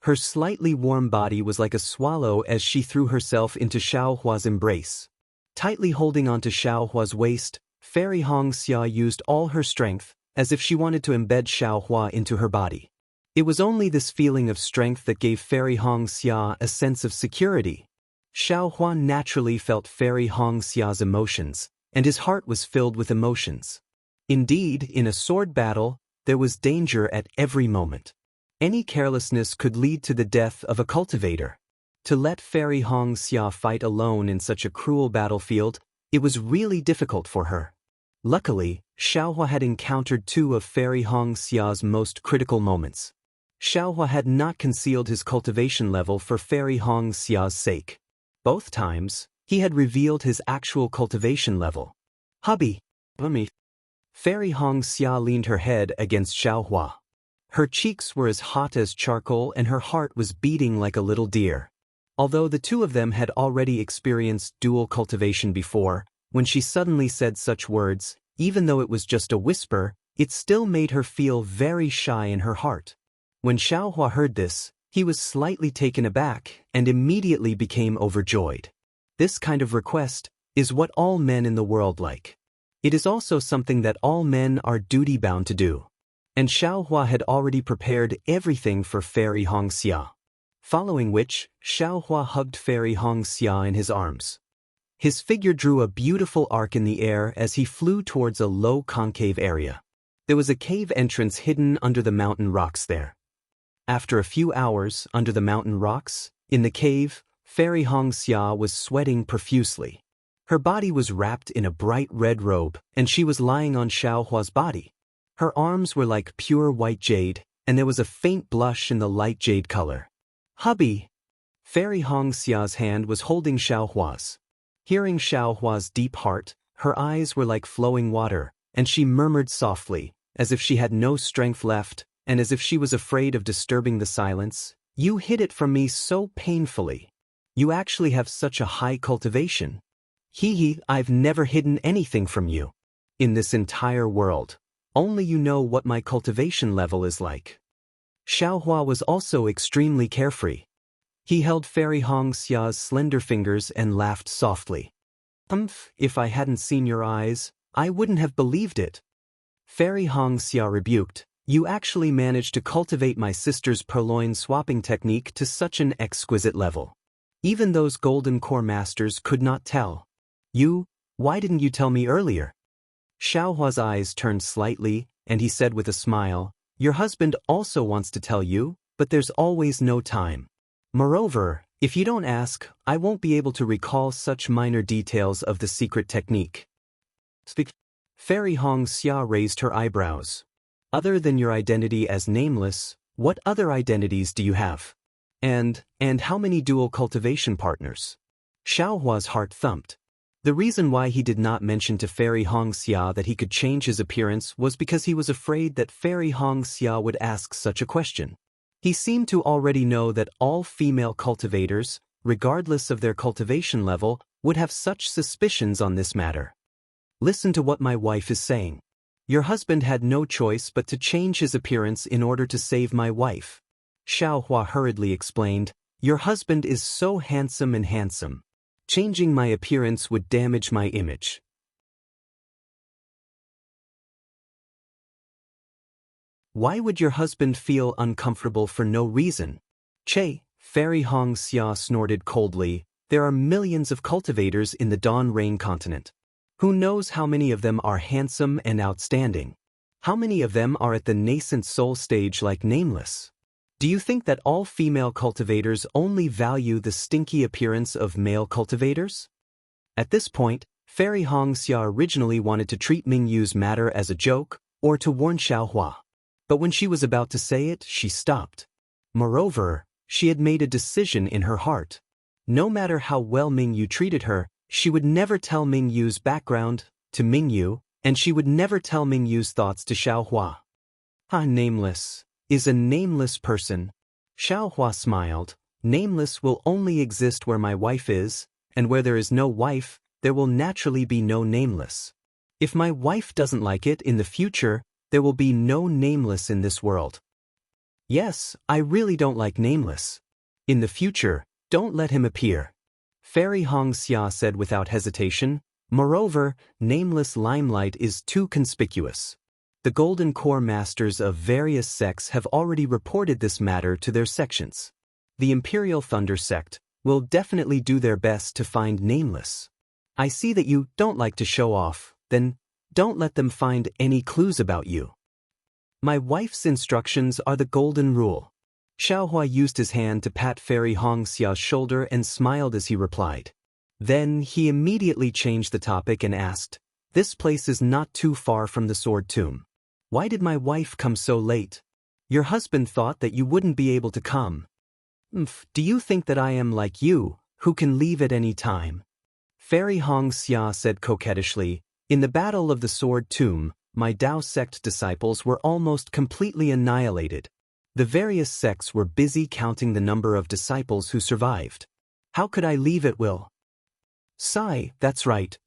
Her slightly warm body was like a swallow as she threw herself into Xiaohua's embrace. Tightly holding onto Xiaohua's waist, Fairy Xia used all her strength, as if she wanted to embed Xiaohua into her body. It was only this feeling of strength that gave Fairy Xia a sense of security. Xiaohua naturally felt Fairy Xia's emotions, and his heart was filled with emotions. Indeed, in a sword battle, there was danger at every moment. Any carelessness could lead to the death of a cultivator. To let Fairy Xia fight alone in such a cruel battlefield, it was really difficult for her. Luckily, Xiaohua had encountered two of Fairy Xia's most critical moments. Xiaohua had not concealed his cultivation level for Fairy Xia's sake. Both times, he had revealed his actual cultivation level. "Hubby, let me." Fairy Xia leaned her head against Xiaohua. Her cheeks were as hot as charcoal and her heart was beating like a little deer. Although the two of them had already experienced dual cultivation before, when she suddenly said such words, even though it was just a whisper, it still made her feel very shy in her heart. When Xiaohua heard this, he was slightly taken aback and immediately became overjoyed. This kind of request is what all men in the world like. It is also something that all men are duty-bound to do. And Xiaohua had already prepared everything for Fairy Xia. Following which, Xiaohua hugged Fairy Xia in his arms. His figure drew a beautiful arc in the air as he flew towards a low concave area. There was a cave entrance hidden under the mountain rocks there. After a few hours under the mountain rocks, in the cave, Fairy Xia was sweating profusely. Her body was wrapped in a bright red robe, and she was lying on Xiaohua's body. Her arms were like pure white jade, and there was a faint blush in the light jade color. "Hubby!" Fairy Xia's hand was holding Xiaohua's. Hearing Xiaohua's deep heart, her eyes were like flowing water, and she murmured softly, as if she had no strength left, and as if she was afraid of disturbing the silence, "You hid it from me so painfully. You actually have such a high cultivation. I've never hidden anything from you. In this entire world, only you know what my cultivation level is like." Xiaohua was also extremely carefree. He held Fairy Xia's slender fingers and laughed softly. If I hadn't seen your eyes, I wouldn't have believed it. Fairy Xianxia rebuked, you actually managed to cultivate my sister's purloin swapping technique to such an exquisite level. Even those golden core masters could not tell. Why didn't you tell me earlier? Xiaohua's eyes turned slightly, and he said with a smile, your husband also wants to tell you, but there's always no time. Moreover, if you don't ask, I won't be able to recall such minor details of the secret technique. Fairy Xianxia raised her eyebrows. Other than your identity as nameless, what other identities do you have? And how many dual cultivation partners? Xiaohua's heart thumped. The reason why he did not mention to Fairy Xianxia that he could change his appearance was because he was afraid that Fairy Xianxia would ask such a question. He seemed to already know that all female cultivators, regardless of their cultivation level, would have such suspicions on this matter. Listen to what my wife is saying. Your husband had no choice but to change his appearance in order to save my wife. Xiaohua hurriedly explained, your husband is so handsome. Changing my appearance would damage my image. Why would your husband feel uncomfortable for no reason? Che, Fairy Xianxia snorted coldly, there are millions of cultivators in the Dawn Rain continent. Who knows how many of them are handsome and outstanding? How many of them are at the nascent soul stage like nameless? Do you think that all female cultivators only value the stinky appearance of male cultivators? At this point, Fairy Xianxia originally wanted to treat Mingyu's matter as a joke, or to warn Xiaohua. But when she was about to say it, she stopped. Moreover, she had made a decision in her heart. No matter how well Mingyu treated her, she would never tell Mingyu's background to Mingyu, and she would never tell Mingyu's thoughts to Xiaohua. Nameless is a nameless person. Xiaohua smiled. Nameless will only exist where my wife is, and where there is no wife, there will naturally be no nameless. If my wife doesn't like it in the future, there will be no nameless in this world. Yes, I really don't like nameless. In the future, don't let him appear. Fairy Xianxia said without hesitation, moreover, nameless limelight is too conspicuous. The Golden Core Masters of various sects have already reported this matter to their sections. The Imperial Thunder Sect will definitely do their best to find nameless. I see that you don't like to show off, then don't let them find any clues about you. My wife's instructions are the golden rule. Xiaohua used his hand to pat Fairy Xia's shoulder and smiled as he replied. Then he immediately changed the topic and asked, this place is not too far from the Sword Tomb. Why did my wife come so late? Your husband thought that you wouldn't be able to come. Do you think that I am like you, who can leave at any time? Fairy Xianxia said coquettishly, in the Battle of the Sword Tomb, my Dao sect disciples were almost completely annihilated. The various sects were busy counting the number of disciples who survived. How could I leave at will? Sigh, that's right.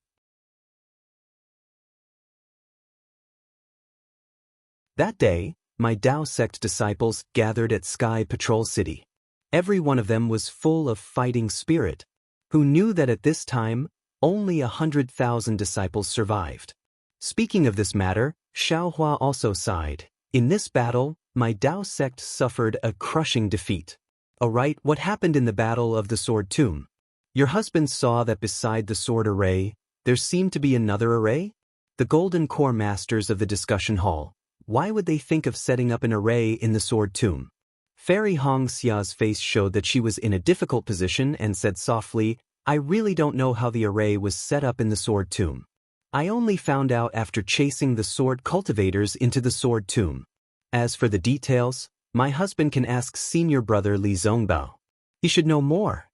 That day, my Dao sect disciples gathered at Sky Patrol City. Every one of them was full of fighting spirit. Who knew that at this time, only 100,000 disciples survived? Speaking of this matter, Xiaohua also sighed. In this battle, my Dao sect suffered a crushing defeat. Alright, what happened in the Battle of the Sword Tomb? Your husband saw that beside the sword array, there seemed to be another array? The Golden Core Masters of the discussion hall. Why would they think of setting up an array in the Sword Tomb? Fairy Xia's face showed that she was in a difficult position and said softly, I really don't know how the array was set up in the Sword Tomb. I only found out after chasing the sword cultivators into the Sword Tomb. As for the details, my husband can ask senior brother Li Zongbao. He should know more.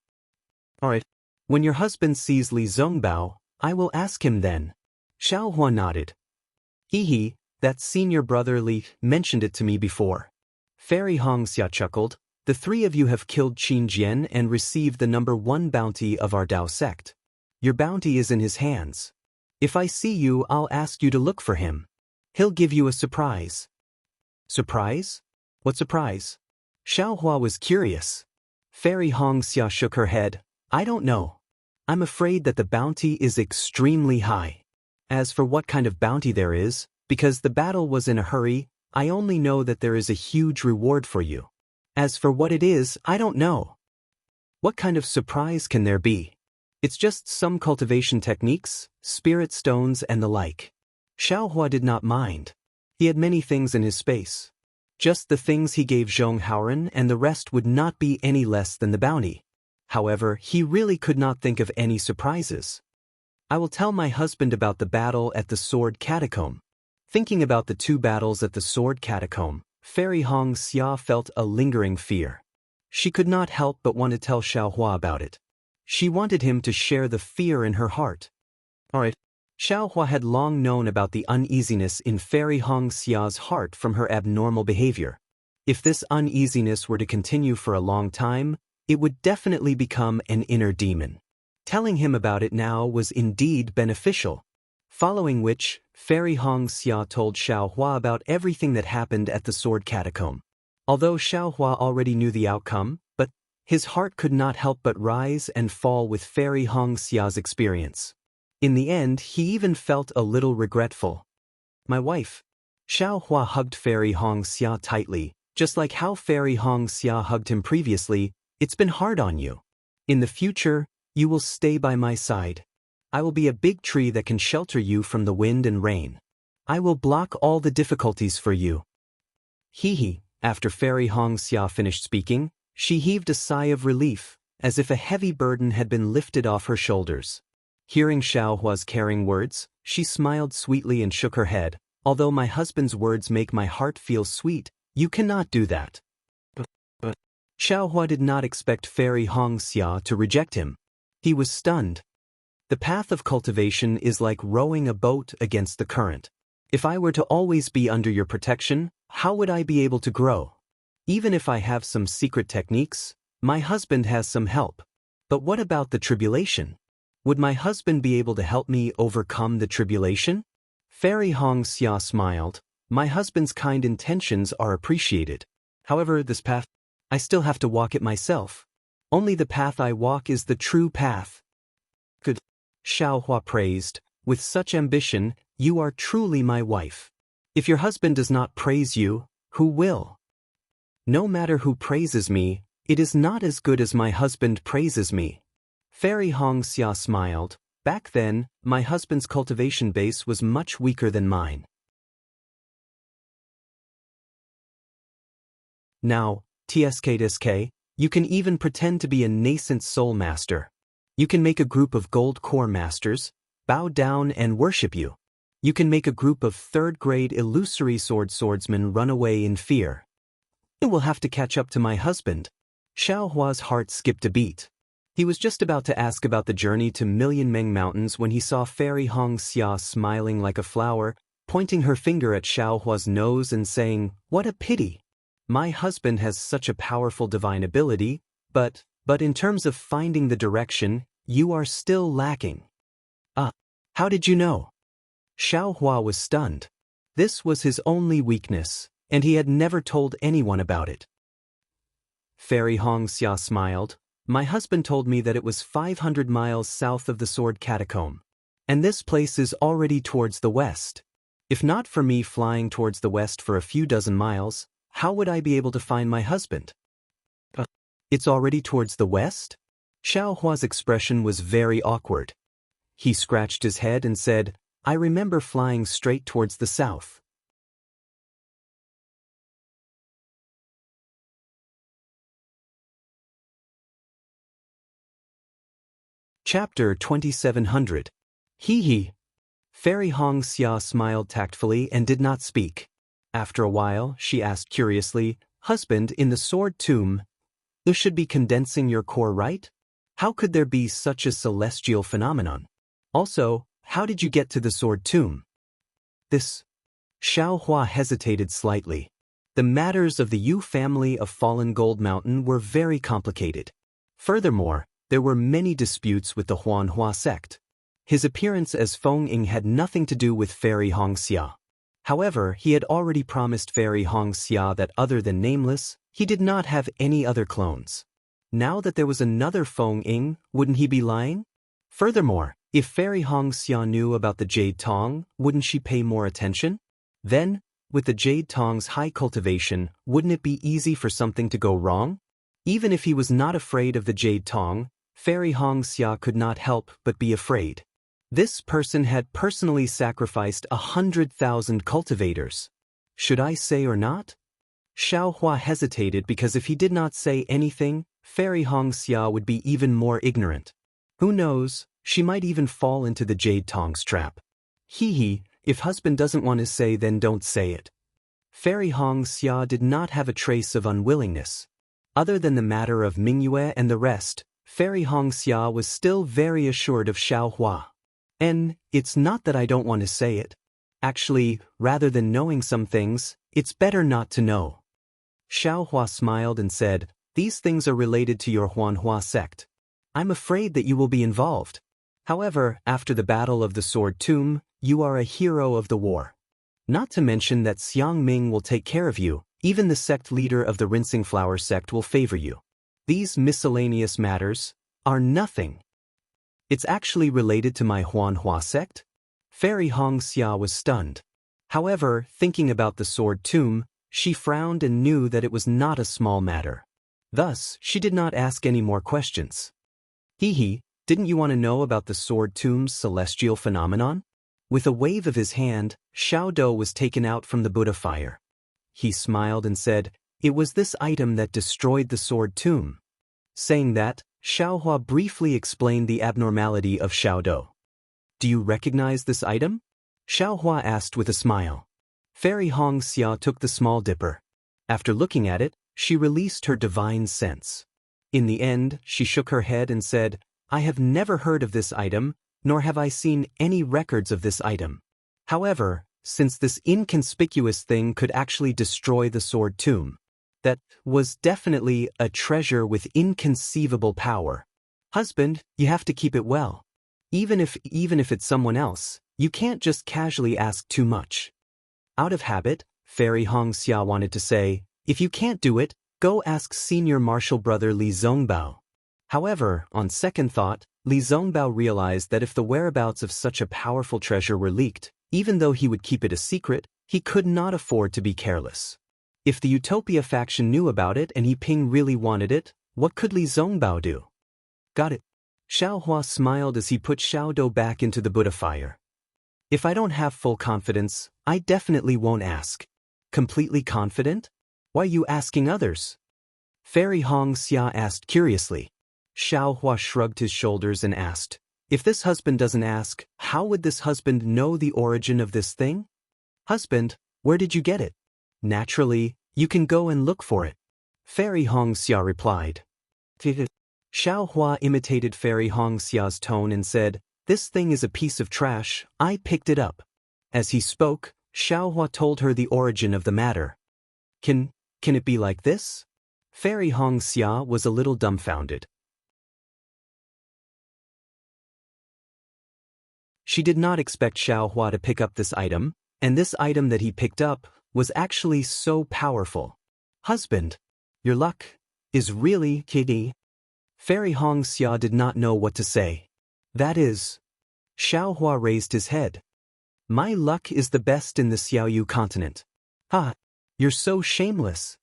Alright. When your husband sees Li Zongbao, I will ask him then. Xiaohua nodded. Hee, that senior brother Li mentioned it to me before. Fairy Xianxia chuckled. The three of you have killed Qin Jian and received the #1 bounty of our Dao sect. Your bounty is in his hands. If I see you, I'll ask you to look for him. He'll give you a surprise. Surprise? What surprise? Xiaohua was curious. Fairy Xianxia shook her head. I don't know. I'm afraid that the bounty is extremely high. As for what kind of bounty there is, because the battle was in a hurry, I only know that there is a huge reward for you. As for what it is, I don't know. What kind of surprise can there be? It's just some cultivation techniques, spirit stones and the like. Xiaohua did not mind. He had many things in his space. Just the things he gave Zhong Haoren, and the rest would not be any less than the bounty. However, he really could not think of any surprises. I will tell my husband about the battle at the Sword Catacomb. Thinking about the 2 battles at the Sword Catacomb, Fairy Xianxia felt a lingering fear. She could not help but want to tell Xiaohua about it. She wanted him to share the fear in her heart. Alright. Xiaohua had long known about the uneasiness in Fairy Xia's heart from her abnormal behavior. If this uneasiness were to continue for a long time, it would definitely become an inner demon. Telling him about it now was indeed beneficial. Following which, Fairy Xianxia told Xiaohua about everything that happened at the Sword Catacomb. Although Xiaohua already knew the outcome, but his heart could not help but rise and fall with Fairy Xia's experience. In the end, he even felt a little regretful. My wife. Xiaohua hugged Fairy Xianxia tightly, just like how Fairy Xianxia hugged him previously. It's been hard on you. In the future, you will stay by my side. I will be a big tree that can shelter you from the wind and rain. I will block all the difficulties for you. Hee. After Fairy Xianxia finished speaking, she heaved a sigh of relief, as if a heavy burden had been lifted off her shoulders. Hearing Xiaohua's caring words, she smiled sweetly and shook her head. Although my husband's words make my heart feel sweet, you cannot do that. But Xiaohua did not expect Fairy Xianxia to reject him. He was stunned. The path of cultivation is like rowing a boat against the current. If I were to always be under your protection, how would I be able to grow? Even if I have some secret techniques, my husband has some help. But what about the tribulation? Would my husband be able to help me overcome the tribulation? Fairy Xianxia smiled. My husband's kind intentions are appreciated. However, this path, I still have to walk it myself. Only the path I walk is the true path. Good. Xiaohua praised. With such ambition, you are truly my wife. If your husband does not praise you, who will? No matter who praises me, it is not as good as my husband praises me. Fairy Xianxia smiled. Back then, my husband's cultivation base was much weaker than mine. Now, TSK, you can even pretend to be a nascent soul master. You can make a group of gold core masters, bow down and worship you. You can make a group of 3rd-grade illusory swordsmen run away in fear. I will have to catch up to my husband. Xiaohua's heart skipped a beat. He was just about to ask about the journey to Million Meng Mountains when he saw Fairy Xianxia smiling like a flower, pointing her finger at Xiaohua's nose and saying, "What a pity! My husband has such a powerful divine ability, but in terms of finding the direction, you are still lacking." How did you know? Xiaohua was stunned. This was his only weakness, and he had never told anyone about it. Fairy Xianxia smiled. My husband told me that it was 500 miles south of the Sword Catacomb. And this place is already towards the west. If not for me flying towards the west for a few dozen miles, how would I be able to find my husband? It's already towards the west? Xiaohua's expression was very awkward. He scratched his head and said, I remember flying straight towards the south. Chapter 2700. Hee. Fairy Xianxia smiled tactfully and did not speak. After a while, she asked curiously, Husband, in the sword tomb, this should be condensing your core, right? How could there be such a celestial phenomenon? Also, how did you get to the sword tomb? Xiaohua hesitated slightly. The matters of the Yu family of Fallen Gold Mountain were very complicated. Furthermore, there were many disputes with the Huanhua sect. His appearance as Feng Ying had nothing to do with Fairy Xianxia. However, he had already promised Fairy Xianxia that other than Nameless, he did not have any other clones. Now that there was another Feng Ying, wouldn't he be lying? Furthermore, If Fairy Xianxia knew about the jade tong, wouldn't she pay more attention? Then, with the jade tong's high cultivation, wouldn't it be easy for something to go wrong? Even if he was not afraid of the jade tong, Fairy Xianxia could not help but be afraid. This person had personally sacrificed 100,000 cultivators. Should I say or not? Xiao Hua hesitated because if he did not say anything, Fairy Xianxia would be even more ignorant. Who knows, she might even fall into the jade tong's trap. Hee, if husband doesn't want to say, then don't say it. Fairy Xianxia did not have a trace of unwillingness. Other than the matter of Mingyue and the rest, Fairy Xianxia was still very assured of Xiao Hua. And it's not that I don't want to say it. Actually, rather than knowing some things, it's better not to know. Xiao Hua smiled and said, these things are related to your Huanhua sect. I'm afraid that you will be involved. However, after the Battle of the Sword Tomb, you are a hero of the war. Not to mention that Xiang Ming will take care of you, even the sect leader of the Rinsing Flower sect will favor you. These miscellaneous matters are nothing. It's actually related to my Huanhua sect? Fairy Xianxia was stunned. However, thinking about the Sword Tomb, she frowned and knew that it was not a small matter. Thus, she did not ask any more questions. Hee, didn't you want to know about the Sword Tomb's celestial phenomenon? With a wave of his hand, Xiao Dou was taken out from the Buddha fire. He smiled and said, it was this item that destroyed the Sword Tomb. Saying that, Xiao Hua briefly explained the abnormality of Xiao Dou. Do you recognize this item? Xiao Hua asked with a smile. Fairy Xianxia took the small dipper. After looking at it, she released her divine sense. In the end, she shook her head and said, I have never heard of this item, nor have I seen any records of this item. However, since this inconspicuous thing could actually destroy the Sword Tomb, that was definitely a treasure with inconceivable power. Husband, you have to keep it well. Even if it's someone else, you can't just casually ask too much. Out of habit, Fairy Xianxia wanted to say, if you can't do it, go ask senior martial brother Li Zongbao. However, on second thought, Li Zongbao realized that if the whereabouts of such a powerful treasure were leaked, even though he would keep it a secret, he could not afford to be careless. If the Utopia faction knew about it and He Ping really wanted it, what could Li Zongbao do? Got it. Xiao Hua smiled as he put Xiao Dou back into the Buddha fire. If I don't have full confidence, I definitely won't ask. Completely confident? Why are you asking others? Fairy Xianxia asked curiously. Xiao Hua shrugged his shoulders and asked, if this husband doesn't ask, how would this husband know the origin of this thing? Husband, where did you get it? Naturally, you can go and look for it. Fairy Xianxia replied. Xiao Hua imitated Fairy Xia's tone and said, this thing is a piece of trash, I picked it up. As he spoke, Xiao Hua told her the origin of the matter. Can it be like this? Fairy Xianxia was a little dumbfounded. She did not expect Xiao Hua to pick up this item, and this item that he picked up was actually so powerful. Husband, your luck is really kitty. Fairy Xianxia did not know what to say. That is. Xiao Hua raised his head. My luck is the best in the Xiaoyu continent. Ha! You're so shameless.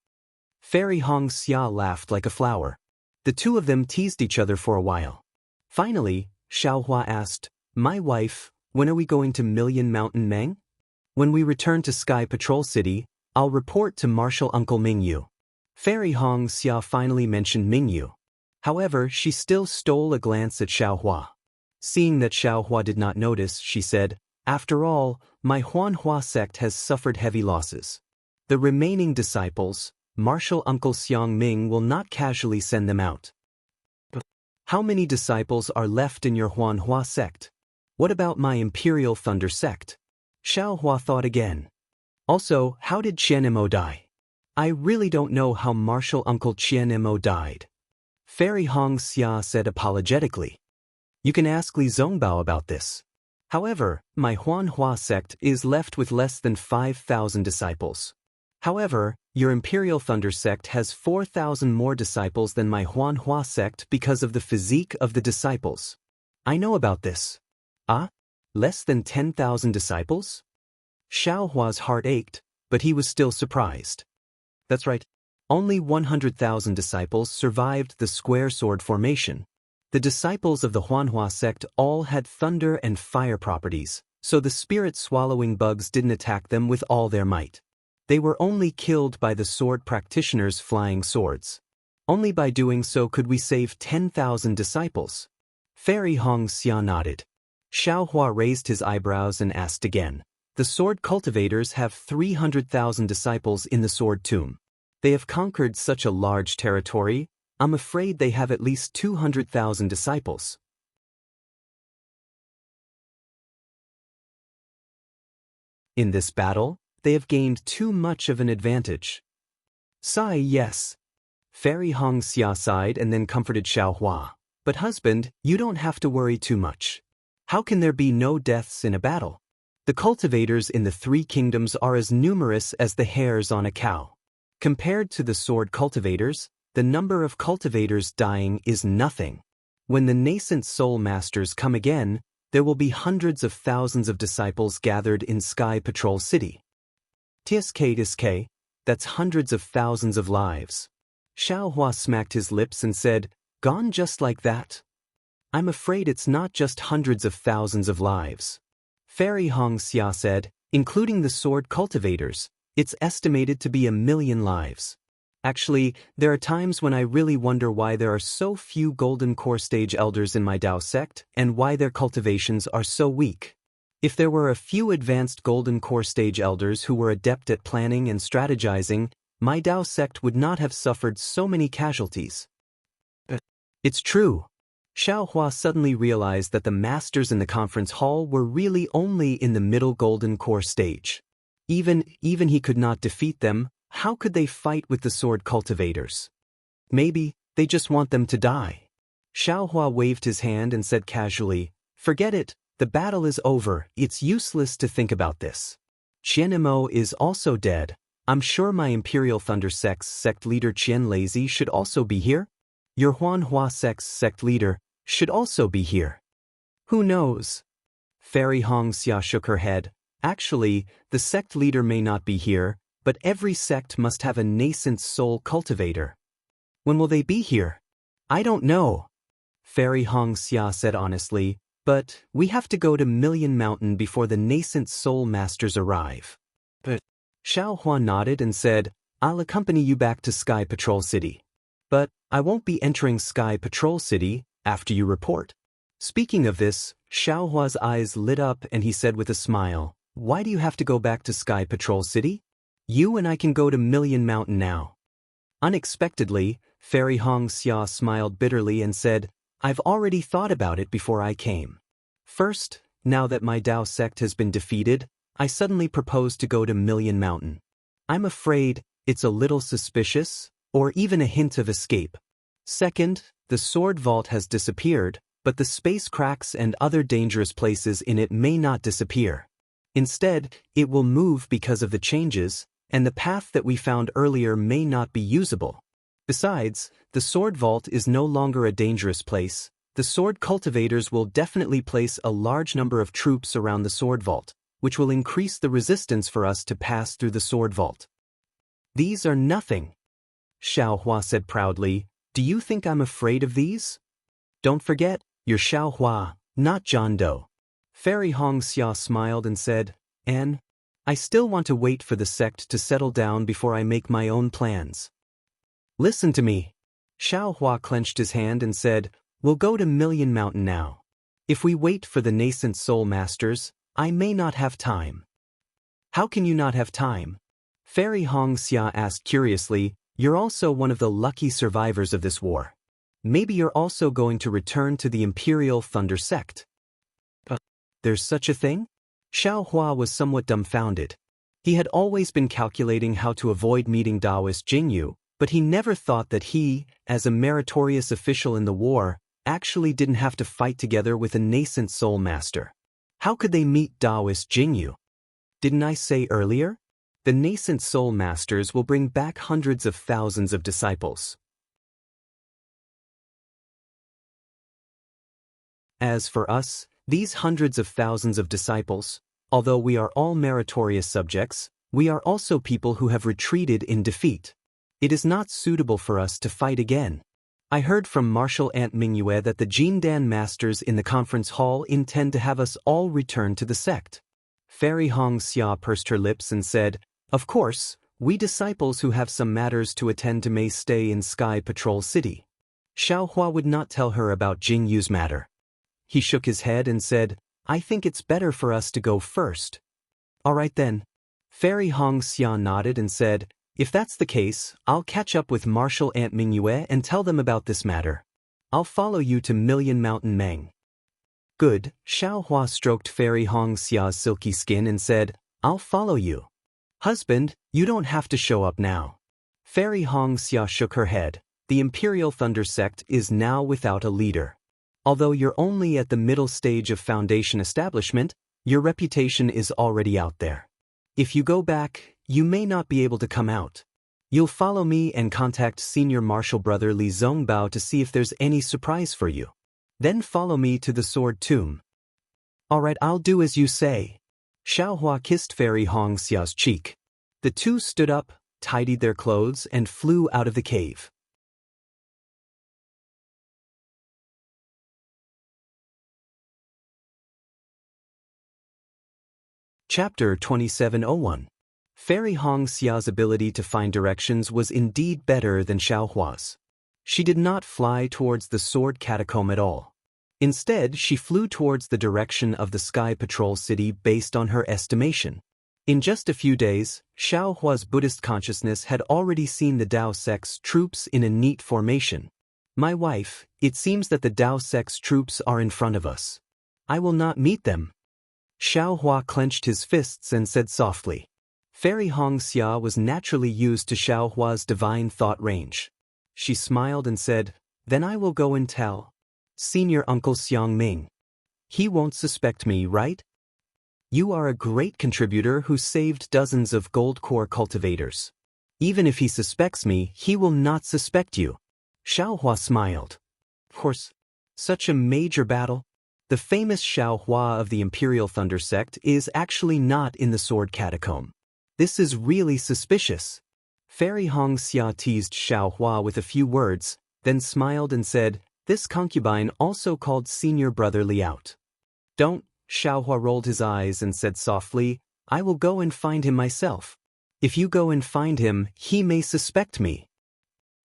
Fairy Xianxia laughed like a flower. The two of them teased each other for a while. Finally, Xiao Hua asked, my wife, when are we going to Million Mountain Meng? When we return to Sky Patrol City, I'll report to Martial Uncle Mingyu. Fairy Xianxia finally mentioned Mingyu. However, she still stole a glance at Xiao Hua. Seeing that Xiao Hua did not notice, she said, after all, my Huanhua sect has suffered heavy losses. The remaining disciples, Martial Uncle Xiang Ming will not casually send them out. How many disciples are left in your Huanhua sect? What about my Imperial Thunder sect? Xiao Hua thought again. Also, how did Qianmo die? I really don't know how Martial Uncle Qianmo died. Fairy Xianxia said apologetically. You can ask Li Zongbao about this. However, my Huanhua sect is left with less than 5,000 disciples. However, your Imperial Thunder sect has 4,000 more disciples than my Huanhua sect because of the physique of the disciples. I know about this. Ah? Less than 10,000 disciples? Xiao Hua's heart ached, but he was still surprised. That's right. Only 100,000 disciples survived the square sword formation. The disciples of the Huanhua sect all had thunder and fire properties, so the spirit-swallowing bugs didn't attack them with all their might. They were only killed by the sword practitioners' flying swords. Only by doing so could we save 10,000 disciples. Fairy Xianxia nodded. Xiao Hua raised his eyebrows and asked again. The sword cultivators have 300,000 disciples in the sword tomb. They have conquered such a large territory, I'm afraid they have at least 200,000 disciples. In this battle, they have gained too much of an advantage. Sigh, yes. Fairy Xianxia sighed and then comforted Xiao Hua. But husband, you don't have to worry too much. How can there be no deaths in a battle? The cultivators in the three kingdoms are as numerous as the hairs on a cow. Compared to the sword cultivators, the number of cultivators dying is nothing. When the nascent soul masters come again, there will be hundreds of thousands of disciples gathered in Sky Patrol City. TSK, that's hundreds of thousands of lives. Xiao Hua smacked his lips and said, Gone just like that? I'm afraid it's not just hundreds of thousands of lives. Fairy Xianxia said, including the sword cultivators, it's estimated to be 1 million lives. Actually, there are times when I really wonder why there are so few golden core stage elders in my Dao sect and why their cultivations are so weak. If there were a few advanced golden core stage elders who were adept at planning and strategizing, my Dao sect would not have suffered so many casualties. It's true. Xiao Hua suddenly realized that the masters in the conference hall were really only in the middle golden core stage. Even he could not defeat them, how could they fight with the sword cultivators? Maybe they just want them to die. Xiao Hua waved his hand and said casually, Forget it, the battle is over, it's useless to think about this. Qianimo is also dead. I'm sure my Imperial Thunder Sect's sect leader Qian Lazy should also be here. Your Huanhua sect's sect leader should also be here. Who knows? Fairy Xianxia shook her head. Actually, the sect leader may not be here, but every sect must have a nascent soul cultivator. When will they be here? I don't know. Fairy Xianxia said honestly, but we have to go to Million Mountain before the nascent soul masters arrive. But Xiao Hua nodded and said, I'll accompany you back to Sky Patrol City. But I won't be entering Sky Patrol City after you report. Speaking of this, Xiao Hua's eyes lit up and he said with a smile, Why do you have to go back to Sky Patrol City? You and I can go to Million Mountain now. Unexpectedly, Fairy Xianxia smiled bitterly and said, I've already thought about it before I came. First, now that my Dao sect has been defeated, I suddenly propose to go to Million Mountain. I'm afraid it's a little suspicious, or even a hint of escape. Second, the sword vault has disappeared, but the space cracks and other dangerous places in it may not disappear. Instead, it will move because of the changes, and the path that we found earlier may not be usable. Besides, the sword vault is no longer a dangerous place. The sword cultivators will definitely place a large number of troops around the sword vault, which will increase the resistance for us to pass through the sword vault. These are nothing. Xiao Hua said proudly, Do you think I'm afraid of these? Don't forget, you're Xiao Hua, not John Doe. Fairy Xianxia smiled and said, Anne, I still want to wait for the sect to settle down before I make my own plans. Listen to me. Xiao Hua clenched his hand and said, We'll go to Million Mountain now. If we wait for the nascent soul masters, I may not have time. How can you not have time? Fairy Xianxia asked curiously, You're also one of the lucky survivors of this war. Maybe you're also going to return to the Imperial Thunder Sect. There's such a thing? Xiao Hua was somewhat dumbfounded. He had always been calculating how to avoid meeting Daoist Jingyu, but he never thought that he, as a meritorious official in the war, actually didn't have to fight together with a nascent soul master. How could they meet Daoist Jingyu? Didn't I say earlier? The nascent soul masters will bring back hundreds of thousands of disciples. As for us, These hundreds of thousands of disciples, although we are all meritorious subjects, we are also people who have retreated in defeat. It is not suitable for us to fight again. I heard from Martial Aunt Mingyue that the Jindan masters in the conference hall intend to have us all return to the sect. Fairy Xianxia pursed her lips and said, "Of course, we disciples who have some matters to attend to may stay in Sky Patrol City." Xiaohua would not tell her about Jing Yu's matter. He shook his head and said, "I think it's better for us to go first." "All right then." Fairy Xianxia nodded and said, "If that's the case, I'll catch up with Martial Aunt Mingyue and tell them about this matter. I'll follow you to Million Mountain Meng." "Good." Xiaohua stroked Fairy Xia's silky skin and said, "I'll follow you." "Husband, you don't have to show up now." Fairy Xianxia shook her head. "The Imperial Thunder Sect is now without a leader. Although you're only at the middle stage of foundation establishment, your reputation is already out there. If you go back, you may not be able to come out. You'll follow me and contact senior martial brother Li Zongbao to see if there's any surprise for you. Then follow me to the Sword Tomb." "All right, I'll do as you say." Xiaohua kissed Fairy Xia's cheek. The two stood up, tidied their clothes, and flew out of the cave. Chapter 2701. Fairy Xia's ability to find directions was indeed better than Xiaohua's. She did not fly towards the sword catacomb at all. Instead, she flew towards the direction of the Sky Patrol City based on her estimation. In just a few days, Xiaohua's Buddhist consciousness had already seen the Dao sect's troops in a neat formation. "My wife, it seems that the Dao sect's troops are in front of us. I will not meet them." Xiaohua clenched his fists and said softly. Fairy Xianxia was naturally used to Xiaohua's divine thought range. She smiled and said, "Then I will go and tell Senior Uncle Xiang Ming. He won't suspect me, right? You are a great contributor who saved dozens of gold core cultivators. Even if he suspects me, he will not suspect you." Xiaohua smiled. "Of course, such a major battle. The famous Xiaohua of the Imperial Thunder Sect is actually not in the Sword Catacomb. This is really suspicious." Fairy Xianxia teased Xiaohua with a few words, then smiled and said, "This concubine also called Senior Brother Li out." "Don't." Xiaohua rolled his eyes and said softly, "I will go and find him myself. If you go and find him, he may suspect me."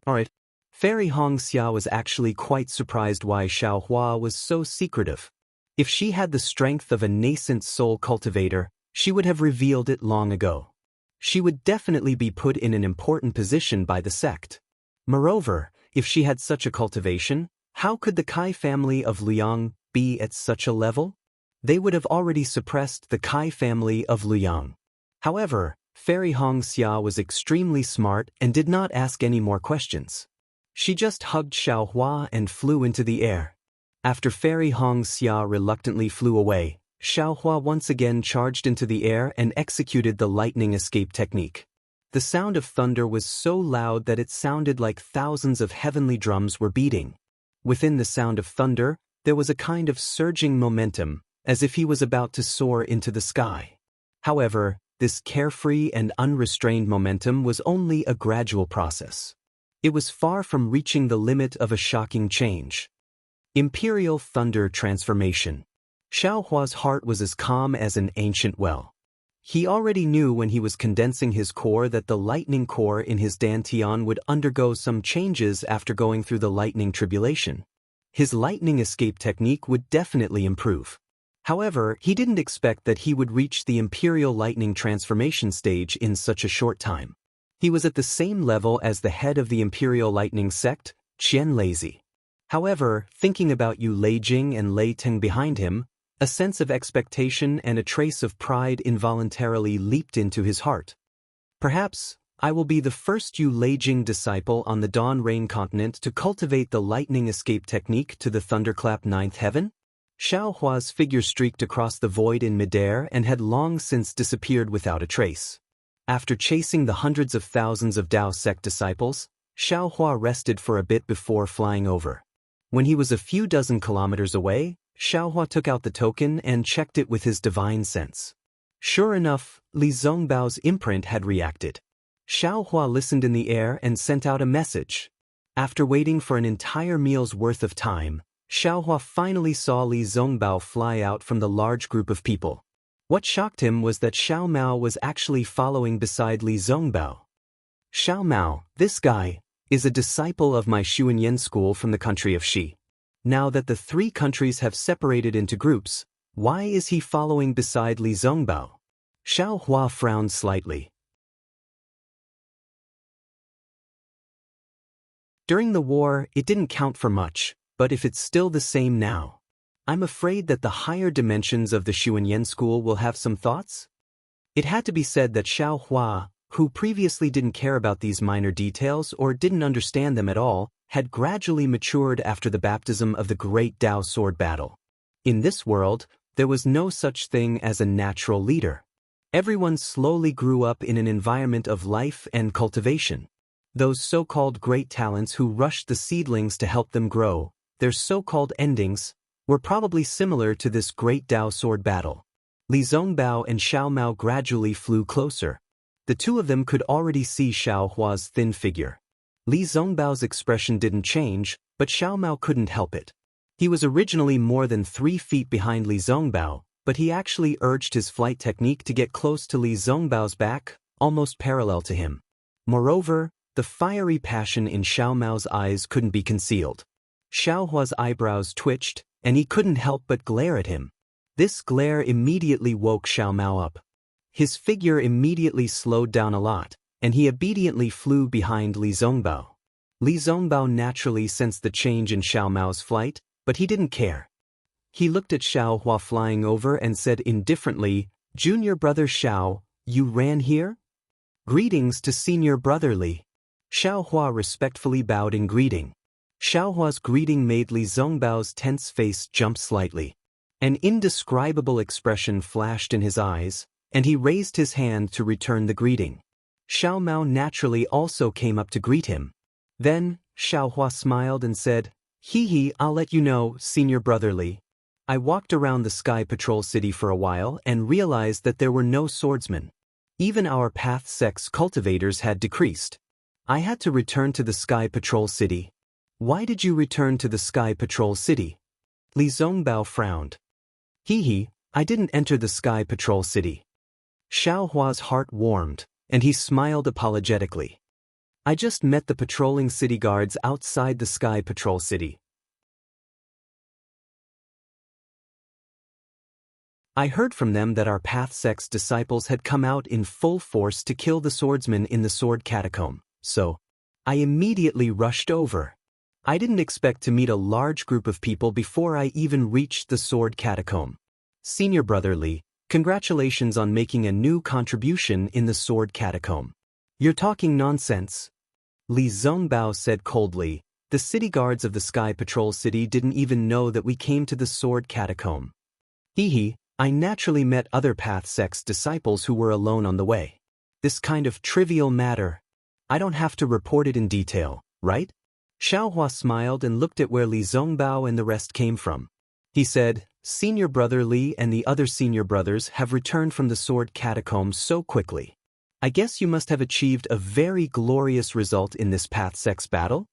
"All right." Fairy Xianxia was actually quite surprised why Xiaohua was so secretive. If she had the strength of a nascent soul cultivator, she would have revealed it long ago. She would definitely be put in an important position by the sect. Moreover, if she had such a cultivation, how could the Kai family of Liang be at such a level? They would have already suppressed the Kai family of Liang. However, Fairy Xianxia was extremely smart and did not ask any more questions. She just hugged Xiaohua and flew into the air. After Fairy Xianxia reluctantly flew away, Xiaohua once again charged into the air and executed the lightning escape technique. The sound of thunder was so loud that it sounded like thousands of heavenly drums were beating. Within the sound of thunder, there was a kind of surging momentum, as if he was about to soar into the sky. However, this carefree and unrestrained momentum was only a gradual process. It was far from reaching the limit of a shocking change. Imperial Thunder Transformation. Xiaohua's heart was as calm as an ancient well. He already knew when he was condensing his core that the lightning core in his dantian would undergo some changes after going through the lightning tribulation. His lightning escape technique would definitely improve. However, he didn't expect that he would reach the Imperial Lightning Transformation stage in such a short time. He was at the same level as the head of the Imperial Lightning Sect, Qian Lazy. However, thinking about Yu Leijing and Lei Teng behind him, a sense of expectation and a trace of pride involuntarily leaped into his heart. Perhaps, I will be the first Yu Leijing disciple on the Dawn Rain continent to cultivate the lightning escape technique to the Thunderclap Ninth Heaven? Xiaohua's figure streaked across the void in midair and had long since disappeared without a trace. After chasing the hundreds of thousands of Dao sect disciples, Xiaohua rested for a bit before flying over. When he was a few dozen kilometers away, Xiaohua took out the token and checked it with his divine sense. Sure enough, Li Zongbao's imprint had reacted. Xiaohua listened in the air and sent out a message. After waiting for an entire meal's worth of time, Xiaohua finally saw Li Zongbao fly out from the large group of people. What shocked him was that Xiao Mao was actually following beside Li Zongbao. Xiao Mao, this guy, is a disciple of my Xuanyan school from the country of Xi. Now that the three countries have separated into groups, why is he following beside Li Zongbao? Xiao Hua frowned slightly. During the war, it didn't count for much, but if it's still the same now, I'm afraid that the higher dimensions of the Xuanyan school will have some thoughts? It had to be said that Xiao Hua, who previously didn't care about these minor details or didn't understand them at all, had gradually matured after the baptism of the great Dao sword battle. In this world, there was no such thing as a natural leader. Everyone slowly grew up in an environment of life and cultivation. Those so-called great talents who rushed the seedlings to help them grow, their so-called endings, were probably similar to this great Dao sword battle. Li Zongbao and Xiao Mao gradually flew closer. The two of them could already see Xiao Hua's thin figure. Li Zongbao's expression didn't change, but Xiao Mao couldn't help it. He was originally more than 3 feet behind Li Zongbao, but he actually urged his flight technique to get close to Li Zongbao's back, almost parallel to him. Moreover, the fiery passion in Xiao Mao's eyes couldn't be concealed. Xiao Hua's eyebrows twitched, and he couldn't help but glare at him. This glare immediately woke Xiao Mao up. His figure immediately slowed down a lot, and he obediently flew behind Li Zongbao. Li Zongbao naturally sensed the change in Xiao Mao's flight, but he didn't care. He looked at Xiao Hua flying over and said indifferently, "Junior brother Xiao, you ran here? Greetings to senior brother Li." Xiao Hua respectfully bowed in greeting. Xiao Hua's greeting made Li Zongbao's tense face jump slightly. An indescribable expression flashed in his eyes, and he raised his hand to return the greeting. Xiao Mao naturally also came up to greet him. Then, Xiao Hua smiled and said, "Hee, I'll let you know, senior brother Li. I walked around the Sky Patrol City for a while and realized that there were no swordsmen. Even our path sect's cultivators had decreased. I had to return to the Sky Patrol City." "Why did you return to the Sky Patrol City?" Li Zongbao frowned. "Hee, I didn't enter the Sky Patrol City." Xiao Hua's heart warmed, and he smiled apologetically. "I just met the patrolling city guards outside the Sky Patrol City. I heard from them that our path sect's disciples had come out in full force to kill the swordsman in the sword catacomb, so I immediately rushed over. I didn't expect to meet a large group of people before I even reached the sword catacomb. Senior brother Li, congratulations on making a new contribution in the sword catacomb." "You're talking nonsense," Li Zongbao said coldly. "The city guards of the Sky Patrol City didn't even know that we came to the sword catacomb. Hee, I naturally met other path sect's disciples who were alone on the way. This kind of trivial matter, I don't have to report it in detail, right?" Xiao Hua smiled and looked at where Li Zongbao and the rest came from. He said, "Senior brother Li and the other senior brothers have returned from the sword catacomb so quickly. I guess you must have achieved a very glorious result in this path sect's battle?"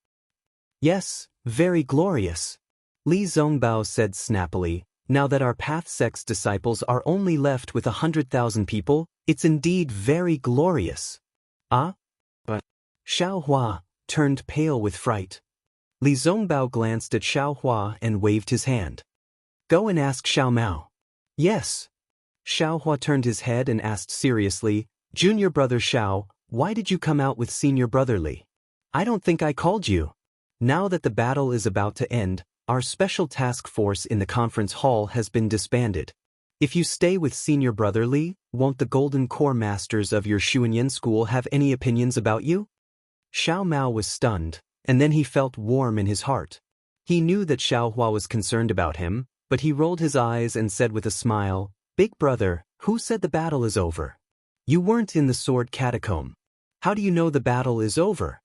"Yes, very glorious," Li Zongbao said snappily. "Now that our path sect's disciples are only left with 100,000 people, it's indeed very glorious." "Ah? But..." Xiao Hua turned pale with fright. Li Zongbao glanced at Xiao Hua and waved his hand. "Go and ask Xiao Mao." "Yes." Xiao Hua turned his head and asked seriously, "Junior brother Xiao, why did you come out with senior brother Li? I don't think I called you." "Now that the battle is about to end, our special task force in the conference hall has been disbanded. If you stay with senior brother Li, won't the Golden Core Masters of your Xuanyan school have any opinions about you?" Xiao Mao was stunned, and then he felt warm in his heart. He knew that Xiao Hua was concerned about him, but he rolled his eyes and said with a smile, "Big brother, who said the battle is over? You weren't in the sword catacomb. How do you know the battle is over?"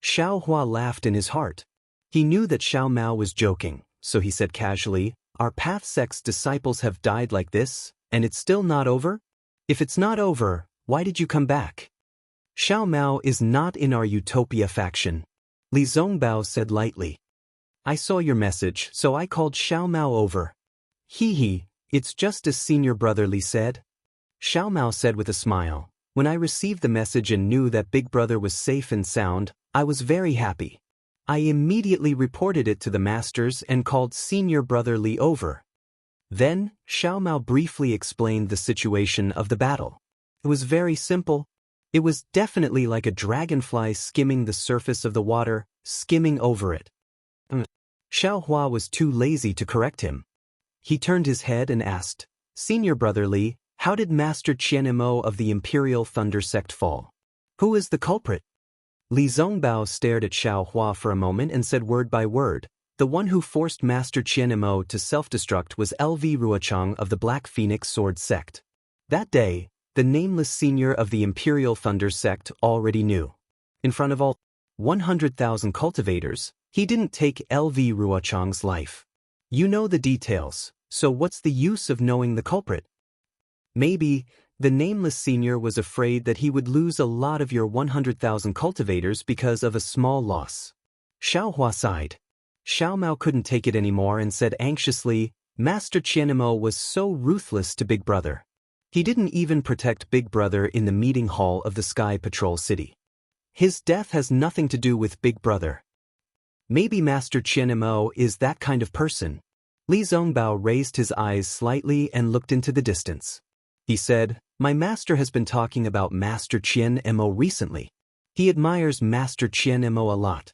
Xiao Hua laughed in his heart. He knew that Xiao Mao was joking, so he said casually, our path sect's disciples have died like this, and it's still not over? If it's not over, why did you come back? Xiao Mao is not in our Utopia faction, Li Zongbao said lightly. I saw your message, so I called Xiao Mao over. Hee, it's just as senior brother Li said. Xiao Mao said with a smile. When I received the message and knew that Big Brother was safe and sound, I was very happy. I immediately reported it to the masters and called senior brother Li over. Then, Xiao Mao briefly explained the situation of the battle. It was very simple. It was definitely like a dragonfly skimming the surface of the water, skimming over it. Xiao Hua was too lazy to correct him. He turned his head and asked, Senior brother Li, how did Master Qianmo of the Imperial Thunder Sect fall? Who is the culprit? Li Zongbao stared at Xiao Hua for a moment and said word by word, the one who forced Master Qianmo to self-destruct was LV Ruochang of the Black Phoenix Sword Sect. That day, the nameless senior of the Imperial Thunder Sect already knew. In front of all 100,000 cultivators, he didn't take LV Ruochang's life. You know the details, so what's the use of knowing the culprit? Maybe, the nameless senior was afraid that he would lose a lot of your 100,000 cultivators because of a small loss. Xiao Hua sighed. Xiao Mao couldn't take it anymore and said anxiously, Master Qianmo was so ruthless to Big Brother. He didn't even protect Big Brother in the meeting hall of the Sky Patrol City. His death has nothing to do with Big Brother. Maybe Master Qianmo is that kind of person. Li Zongbao raised his eyes slightly and looked into the distance. He said, My master has been talking about Master Qianmo recently. He admires Master Qianmo a lot.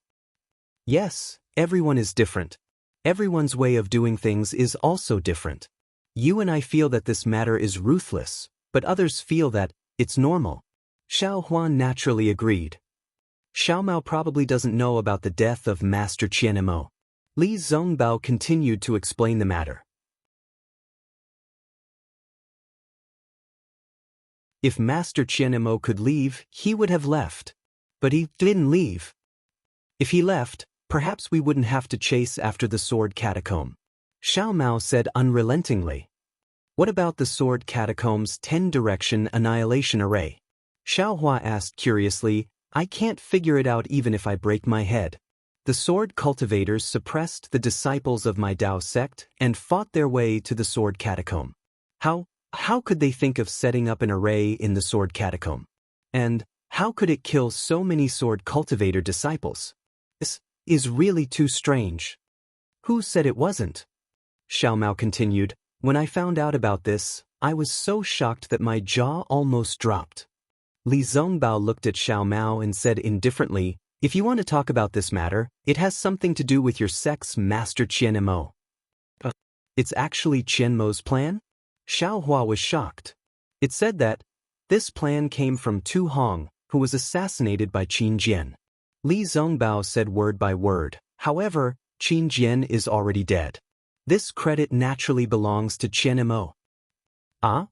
Yes, everyone is different. Everyone's way of doing things is also different. You and I feel that this matter is ruthless, but others feel that it's normal. Xiao Huan naturally agreed. Xiao Mao probably doesn't know about the death of Master Qianmo. Li Zongbao continued to explain the matter. If Master Qianmo could leave, he would have left. But he didn't leave. If he left, perhaps we wouldn't have to chase after the sword catacomb. Xiao Mao said unrelentingly. What about the sword catacomb's 10-direction annihilation array? Xiao Hua asked curiously, I can't figure it out even if I break my head. The sword cultivators suppressed the disciples of my Dao sect and fought their way to the sword catacomb. How could they think of setting up an array in the sword catacomb? And how could it kill so many sword cultivator disciples? This is really too strange. Who said it wasn't? Xiao Mao continued, when I found out about this, I was so shocked that my jaw almost dropped. Li Zongbao looked at Xiao Mao and said indifferently, if you want to talk about this matter, it has something to do with your sect's Master Qianmo. It's actually Qianmo's plan? Xiao Hua was shocked. It said that this plan came from Tu Hong, who was assassinated by Qin Jian. Li Zongbao said word by word, however, Qin Jian is already dead. This credit naturally belongs to Qianmo. Ah?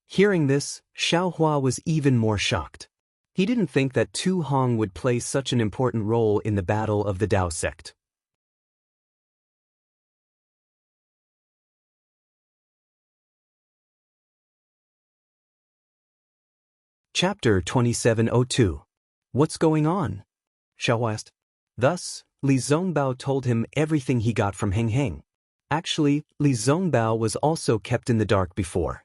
Hearing this, Xiao Hua was even more shocked. He didn't think that Tu Hong would play such an important role in the battle of the Dao sect. Chapter 2702. What's going on? Xiao asked. Thus, Li Zongbao told him everything he got from Heng Heng. Actually, Li Zongbao was also kept in the dark before.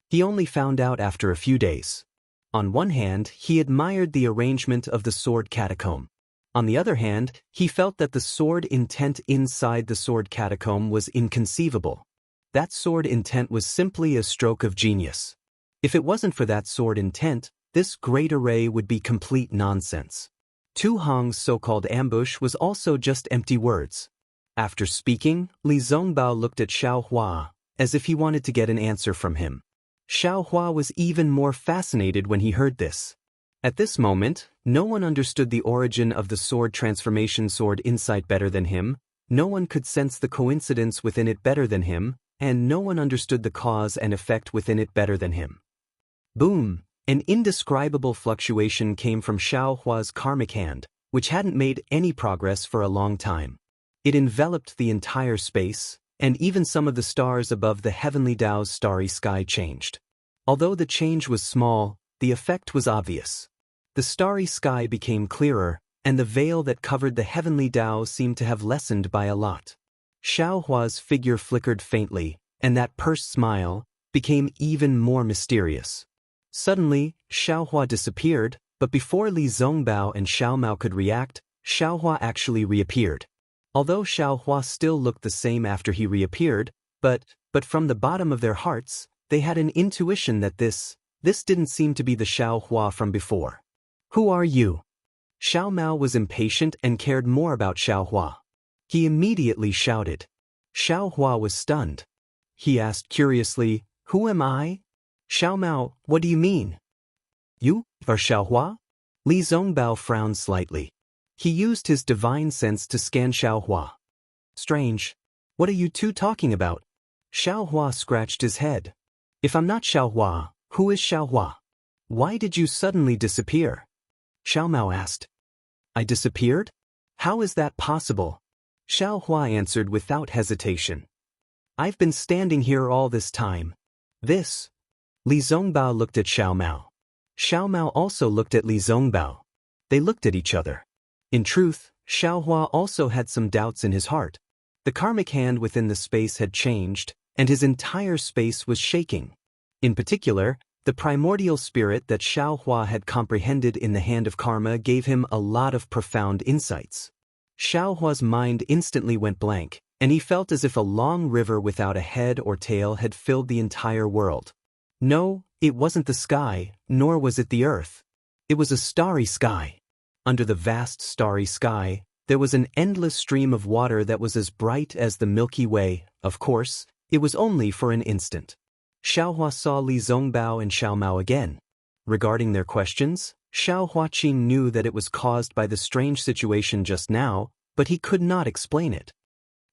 He only found out after a few days. On one hand, he admired the arrangement of the sword catacomb. On the other hand, he felt that the sword intent inside the sword catacomb was inconceivable. That sword intent was simply a stroke of genius. If it wasn't for that sword intent, this great array would be complete nonsense. Tu Hong's so-called ambush was also just empty words. After speaking, Li Zongbao looked at Xiao Hua, as if he wanted to get an answer from him. Xiao Hua was even more fascinated when he heard this. At this moment, no one understood the origin of the sword transformation sword insight better than him, no one could sense the coincidence within it better than him, and no one understood the cause and effect within it better than him. Boom! An indescribable fluctuation came from Xiao Hua's karmic hand, which hadn't made any progress for a long time. It enveloped the entire space, and even some of the stars above the heavenly Dao's starry sky changed. Although the change was small, the effect was obvious. The starry sky became clearer, and the veil that covered the heavenly Dao seemed to have lessened by a lot. Xiaohua's figure flickered faintly, and that pursed smile became even more mysterious. Suddenly, Xiaohua disappeared, but before Li Zongbao and Xiaomao could react, Xiaohua actually reappeared. Although Xiaohua still looked the same after he reappeared, but from the bottom of their hearts, they had an intuition that this didn't seem to be the Xiaohua from before. "Who are you?" Xiaomao was impatient and cared more about Xiaohua. He immediately shouted. Xiaohua was stunned. He asked curiously, "Who am I?" "Xiaomao, what do you mean?" "You are Xiaohua?" Li Zongbao frowned slightly. He used his divine sense to scan Xiaohua. "Strange. What are you two talking about?" Xiaohua scratched his head. "If I'm not Xiaohua, who is Xiaohua? Why did you suddenly disappear?" Xiaomao asked. "I disappeared? How is that possible?" Xiaohua answered without hesitation. "I've been standing here all this time." "This?" Li Zongbao looked at Xiaomao. Xiaomao also looked at Li Zongbao. They looked at each other. In truth, Xiaohua also had some doubts in his heart. The karmic hand within the space had changed, and his entire space was shaking. In particular, the primordial spirit that Xiaohua had comprehended in the hand of karma gave him a lot of profound insights. Xiaohua's mind instantly went blank, and he felt as if a long river without a head or tail had filled the entire world. No, it wasn't the sky, nor was it the earth. It was a starry sky. Under the vast starry sky, there was an endless stream of water that was as bright as the Milky Way. Of course, it was only for an instant. Xiaohua saw Li Zongbao and Xiaomao again. Regarding their questions, Xiao Huaqing knew that it was caused by the strange situation just now, but he could not explain it.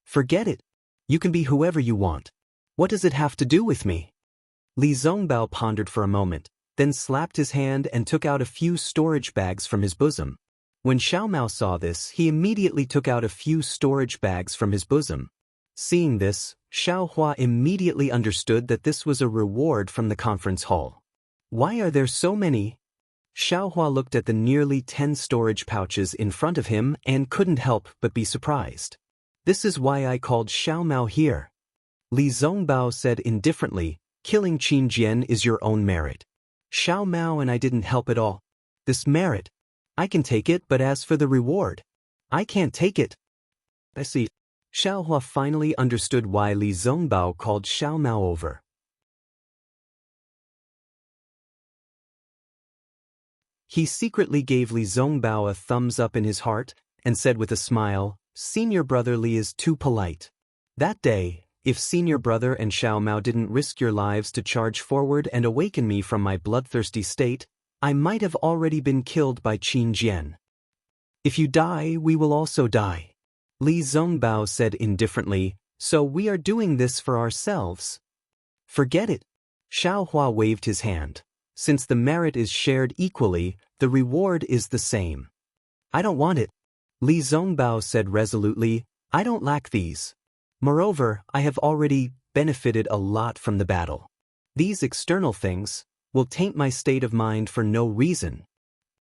"Forget it. You can be whoever you want. What does it have to do with me?" Li Zongbao pondered for a moment, then slapped his hand and took out a few storage bags from his bosom. When Xiaomao saw this, he immediately took out a few storage bags from his bosom. Seeing this, Xiaohua immediately understood that this was a reward from the conference hall. "Why are there so many?" Xiaohua looked at the nearly 10 storage pouches in front of him and couldn't help but be surprised. "This is why I called Xiaomao here." Li Zongbao said indifferently, "Killing Qin Jian is your own merit. Xiaomao and I didn't help at all. This merit, I can take it, but as for the reward, I can't take it." "I see." Xiaohua finally understood why Li Zongbao called Xiaomao over. He secretly gave Li Zongbao a thumbs up in his heart and said with a smile, "Senior brother Li is too polite." That day, if senior brother and Xiaomao didn't risk your lives to charge forward and awaken me from my bloodthirsty state, I might have already been killed by Qin Jian. "If you die, we will also die." Li Zongbao said indifferently, "So we are doing this for ourselves." "Forget it." Xiaohua waved his hand. "Since the merit is shared equally, the reward is the same." "I don't want it." Li Zongbao said resolutely, "I don't lack these. Moreover, I have already benefited a lot from the battle. These external things will taint my state of mind for no reason."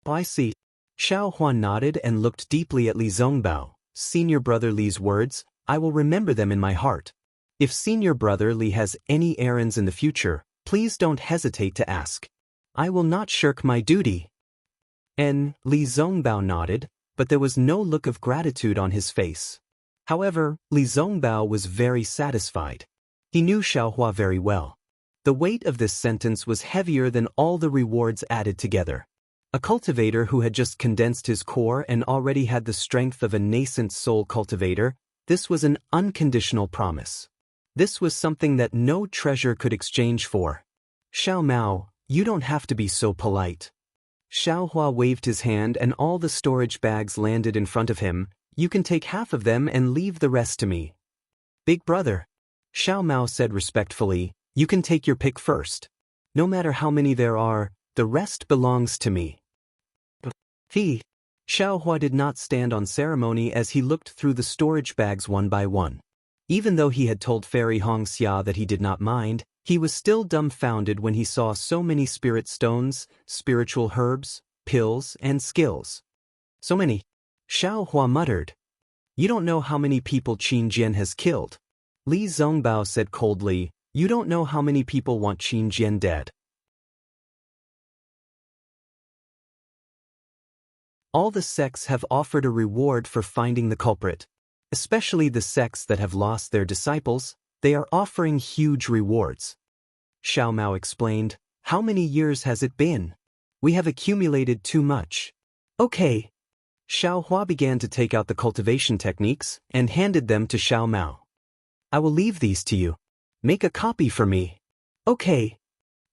"I see." Xiaohua nodded and looked deeply at Li Zongbao. "Senior brother Li's words, I will remember them in my heart. If senior brother Li has any errands in the future, please don't hesitate to ask. I will not shirk my duty." Li Zongbao nodded, but there was no look of gratitude on his face. However, Li Zongbao was very satisfied. He knew Xiaohua very well. The weight of this sentence was heavier than all the rewards added together. A cultivator who had just condensed his core and already had the strength of a nascent soul cultivator, this was an unconditional promise. This was something that no treasure could exchange for. "Xiaomao, you don't have to be so polite." Xiaohua waved his hand and all the storage bags landed in front of him. "You can take half of them and leave the rest to me." "Big brother," Xiaomao said respectfully, "you can take your pick first. No matter how many there are, the rest belongs to me." He. Xiaohua did not stand on ceremony as he looked through the storage bags one by one. Even though he had told Fairy Xianxia that he did not mind, he was still dumbfounded when he saw so many spirit stones, spiritual herbs, pills, and skills. So many. Xiao Hua muttered. You don't know how many people Qin Jian has killed. Li Zongbao said coldly, you don't know how many people want Qin Jian dead. All the sects have offered a reward for finding the culprit. Especially the sects that have lost their disciples, they are offering huge rewards. Xiao Mao explained, how many years has it been? We have accumulated too much. Okay. Xiao Hua began to take out the cultivation techniques and handed them to Xiao Mao. I will leave these to you. Make a copy for me. Okay.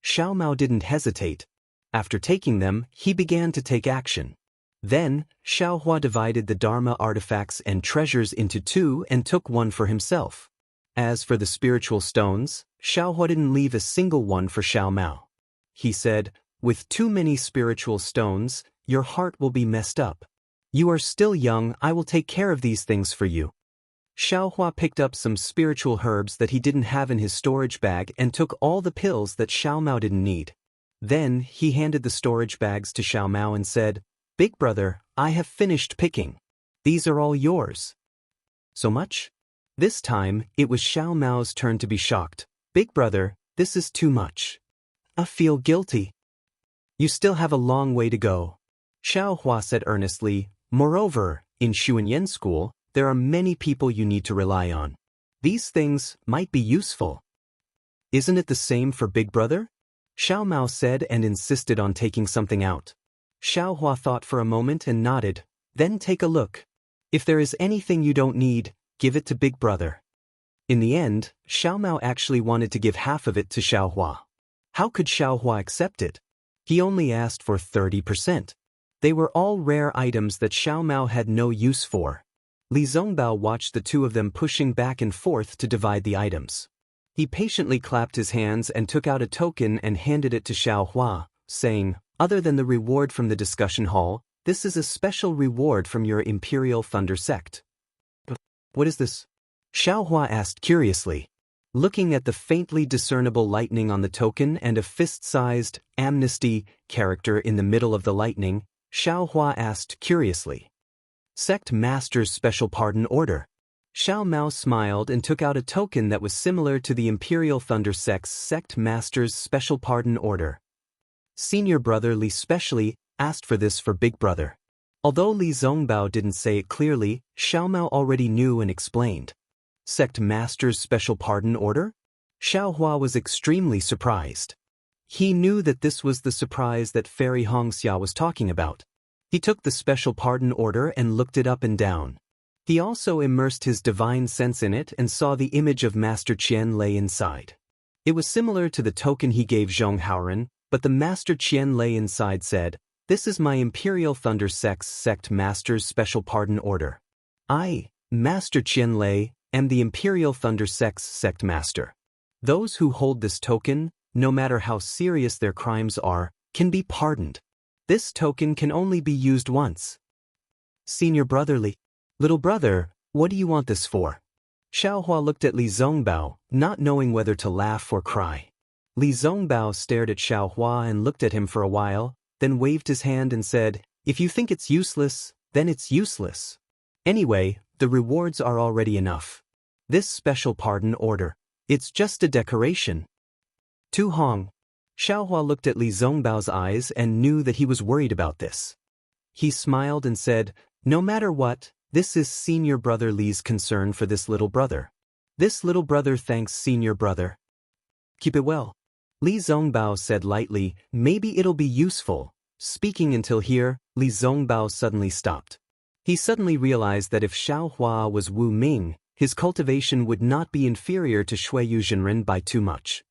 Xiao Mao didn't hesitate. After taking them, he began to take action. Then, Xiao Hua divided the Dharma artifacts and treasures into two and took one for himself. As for the spiritual stones, Xiao Hua didn't leave a single one for Xiao Mao. He said, with too many spiritual stones, your heart will be messed up. You are still young, I will take care of these things for you. Xiao Hua picked up some spiritual herbs that he didn't have in his storage bag and took all the pills that Xiao Mao didn't need. Then, he handed the storage bags to Xiao Mao and said, Big brother, I have finished picking. These are all yours. So much? This time, it was Xiao Mao's turn to be shocked. Big brother, this is too much. I feel guilty. You still have a long way to go. Xiao Hua said earnestly, moreover, in Xuanyan school, there are many people you need to rely on. These things might be useful. Isn't it the same for Big brother? Xiao Mao said and insisted on taking something out. Xiao Hua thought for a moment and nodded, then take a look. If there is anything you don't need, give it to Big brother. In the end, Xiao Mao actually wanted to give half of it to Xiao Hua. How could Xiao Hua accept it? He only asked for 30%. They were all rare items that Xiao Mao had no use for. Li Zongbao watched the two of them pushing back and forth to divide the items. He patiently clapped his hands and took out a token and handed it to Xiao Hua, saying, other than the reward from the discussion hall, this is a special reward from your Imperial Thunder sect. What is this? Xiao Hua asked curiously. Looking at the faintly discernible lightning on the token and a fist-sized amnesty character in the middle of the lightning, Xiao Hua asked curiously. Sect Master's Special Pardon Order. Xiao Mao smiled and took out a token that was similar to the Imperial Thunder sect's Sect Master's Special Pardon Order. Senior brother Li specially asked for this for Big brother. Although Li Zongbao didn't say it clearly, Xiao Mao already knew and explained. Sect Master's Special Pardon Order? Xiao Hua was extremely surprised. He knew that this was the surprise that Fairy Xianxia was talking about. He took the Special Pardon Order and looked it up and down. He also immersed his divine sense in it and saw the image of Master Qian lay inside. It was similar to the token he gave Zhong Haoren, but the Master Qian lay inside said, This is my Imperial Thunder Sect's Sect Master's Special Pardon Order. I, Master Qian lay, am the Imperial Thunder Sect's Sect Master. Those who hold this token, no matter how serious their crimes are, can be pardoned. This token can only be used once. Senior brother Li. Little brother, what do you want this for? Xiao Hua looked at Li Zongbao, not knowing whether to laugh or cry. Li Zongbao stared at Xiao Hua and looked at him for a while, then waved his hand and said, If you think it's useless, then it's useless. Anyway, the rewards are already enough. This special pardon order, it's just a decoration. Tu Hong. Xiao Hua looked at Li Zongbao's eyes and knew that he was worried about this. He smiled and said, No matter what, this is Senior Brother Li's concern for this little brother. This little brother thanks Senior Brother. Keep it well. Li Zongbao said lightly, Maybe it'll be useful. Speaking until here, Li Zongbao suddenly stopped. He suddenly realized that if Xiao Hua was Wu Ming, his cultivation would not be inferior to Shuiyu Zhenren by too much.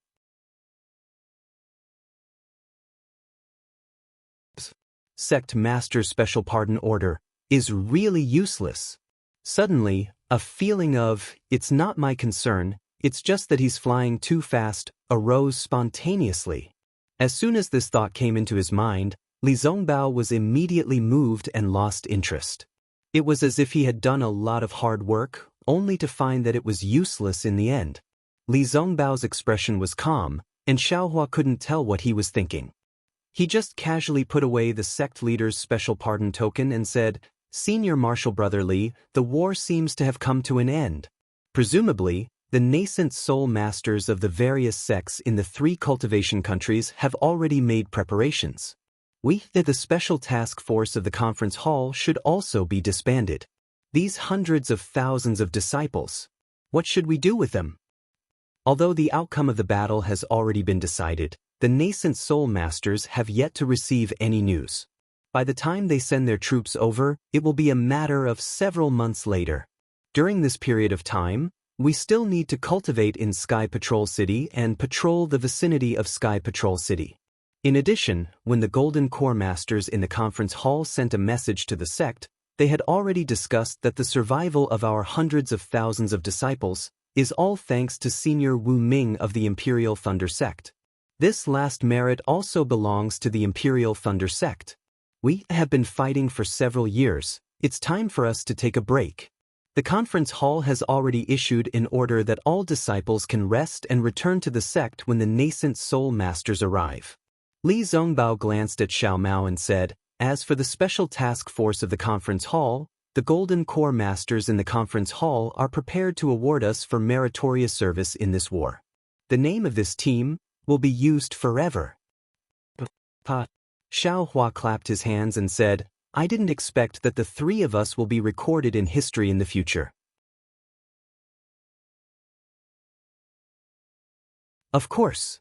Sect Master Special Pardon Order is really useless. Suddenly, a feeling of, it's not my concern, it's just that he's flying too fast, arose spontaneously. As soon as this thought came into his mind, Li Zongbao was immediately moved and lost interest. It was as if he had done a lot of hard work, only to find that it was useless in the end. Li Zongbao's expression was calm, and Xiaohua couldn't tell what he was thinking. He just casually put away the sect leader's special pardon token and said, "Senior Marshal Brother Li, the war seems to have come to an end." Presumably, the nascent soul masters of the various sects in the 3 cultivation countries have already made preparations. The special task force of the conference hall should also be disbanded. These hundreds of thousands of disciples, what should we do with them? Although the outcome of the battle has already been decided, the nascent soul masters have yet to receive any news. By the time they send their troops over, it will be a matter of several months later. During this period of time, we still need to cultivate in Sky Patrol City and patrol the vicinity of Sky Patrol City. In addition, when the Golden Core Masters in the conference hall sent a message to the sect, they had already discussed that the survival of our hundreds of thousands of disciples is all thanks to Senior Wu Ming of the Imperial Thunder Sect. This last merit also belongs to the Imperial Thunder Sect. We have been fighting for several years. It's time for us to take a break. The conference hall has already issued an order that all disciples can rest and return to the sect when the nascent soul masters arrive. Li Zongbao glanced at Xiao Mao and said, "As for the special task force of the conference hall, the Golden Core Masters in the conference hall are prepared to award us for meritorious service in this war. The name of this team will be used forever." Xiao Hua clapped his hands and said, "I didn't expect that the 3 of us will be recorded in history in the future." "Of course."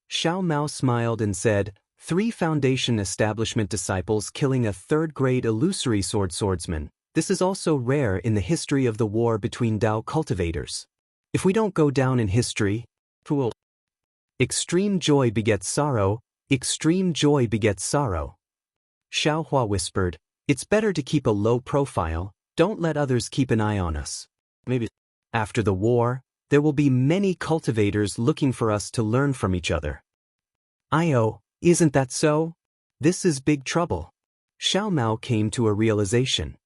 Xiao Mao smiled and said, 3 Foundation establishment disciples killing a 3rd-grade illusory swordsman. This is also rare in the history of the war between Dao cultivators. If we don't go down in history, fool. Extreme joy begets sorrow, extreme joy begets sorrow. Xiao Hua whispered, "It's better to keep a low profile, don't let others keep an eye on us. Maybe after the war, there will be many cultivators looking for us to learn from each other." Isn't that so? This is big trouble. Xiao Mao came to a realization.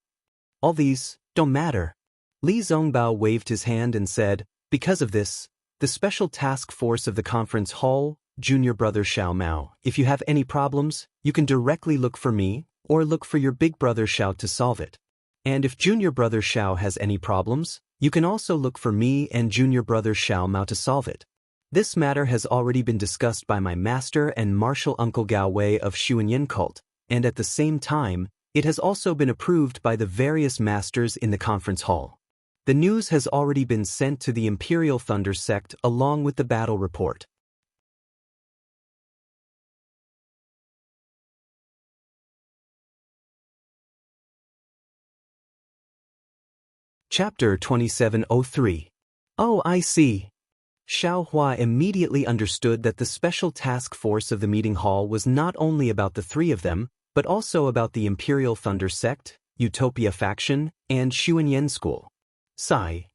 All these don't matter. Li Zongbao waved his hand and said, "Because of this, the special task force of the conference hall, Junior Brother Xiao Mao, if you have any problems, you can directly look for me, or look for your big brother Xiao to solve it. And if Junior Brother Xiao has any problems, you can also look for me and Junior Brother Xiao Mao to solve it. This matter has already been discussed by my master and Martial Uncle Gao Wei of Xuanyan cult, and at the same time, it has also been approved by the various masters in the conference hall. The news has already been sent to the Imperial Thunder Sect along with the battle report." Chapter 2703. Oh, I see. Xiao Hua immediately understood that the special task force of the meeting hall was not only about the 3 of them, but also about the Imperial Thunder Sect, Utopia Faction, and Xuanyan School.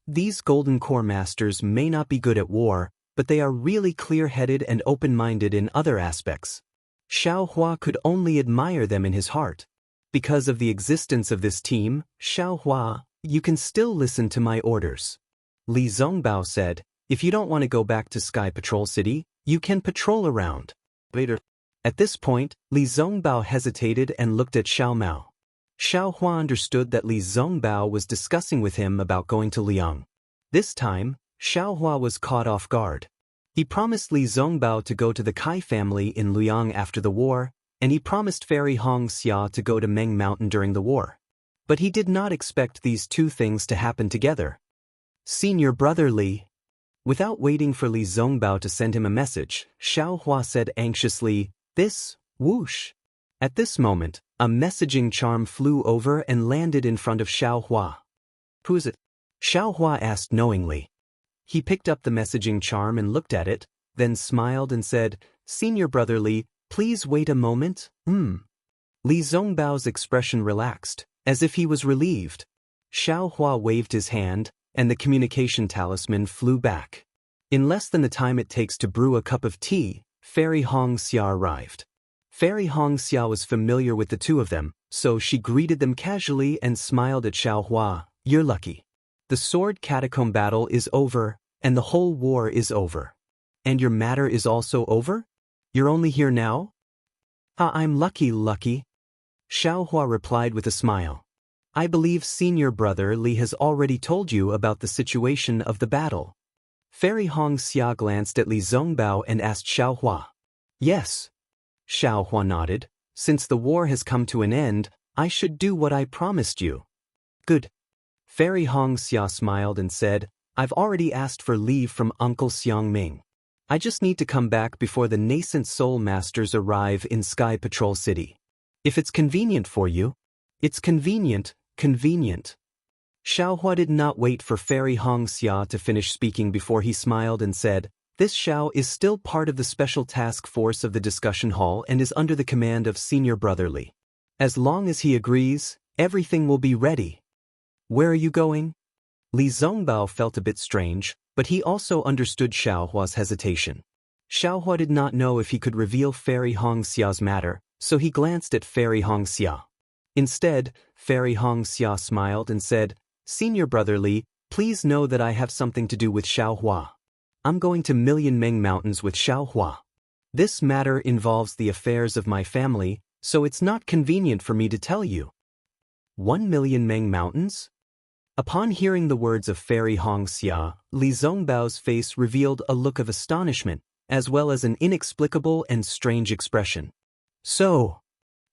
These Golden Core Masters may not be good at war, but they are really clear-headed and open-minded in other aspects. Xiao Hua could only admire them in his heart. Because of the existence of this team, Xiao Hua, you can still listen to my orders. Li Zongbao said, "If you don't want to go back to Sky Patrol City, you can patrol around later." At this point, Li Zongbao hesitated and looked at Xiao Mao. Xiao Hua understood that Li Zongbao was discussing with him about going to Liang. This time, Xiao Hua was caught off guard. He promised Li Zongbao to go to the Kai family in Liang after the war, and he promised Fairy Hong Xia to go to Meng Mountain during the war. But he did not expect these 2 things to happen together. "Senior Brother Li." Without waiting for Li Zongbao to send him a message, Xiao Hua said anxiously, "This, whoosh." At this moment, a messaging charm flew over and landed in front of Xiao Hua. "Who is it?" Xiao Hua asked knowingly. He picked up the messaging charm and looked at it, then smiled and said, "Senior Brother Li, please wait a moment." Li Zongbao's expression relaxed, as if he was relieved. Xiao Hua waved his hand, and the communication talisman flew back. In less than the time it takes to brew a cup of tea, Fairy Hong Xia arrived. Fairy Hong Xia was familiar with the 2 of them, so she greeted them casually and smiled at Xiao Hua. "You're lucky. The sword catacomb battle is over, and the whole war is over. And your matter is also over? You're only here now? I'm lucky. Xiaohua replied with a smile. I believe senior brother Li has already told you about the situation of the battle. Fairy Xianxia glanced at Li Zongbao and asked Xiaohua. Yes. Xiaohua nodded. Since the war has come to an end, I should do what I promised you. Good. Fairy Xianxia smiled and said, I've already asked for leave from Uncle Xiangming. I just need to come back before the nascent soul masters arrive in Sky Patrol City. If it's convenient for you. It's convenient. Xiaohua did not wait for Fairy Xianxia to finish speaking before he smiled and said, This Xiao is still part of the special task force of the discussion hall and is under the command of senior brother Li. As long as he agrees, everything will be ready. Where are you going? Li Zongbao felt a bit strange, but he also understood Xiaohua's hesitation. Xiaohua did not know if he could reveal Fairy Xia's matter, so he glanced at Fairy Xia. Instead, Fairy Xia smiled and said, Senior brother Li, please know that I have something to do with Xiaohua. I'm going to Million Meng Mountains with Xiaohua. This matter involves the affairs of my family, so it's not convenient for me to tell you. 1 Million Meng Mountains? Upon hearing the words of Fairy Xia, Li Zongbao's face revealed a look of astonishment, as well as an inexplicable and strange expression. So,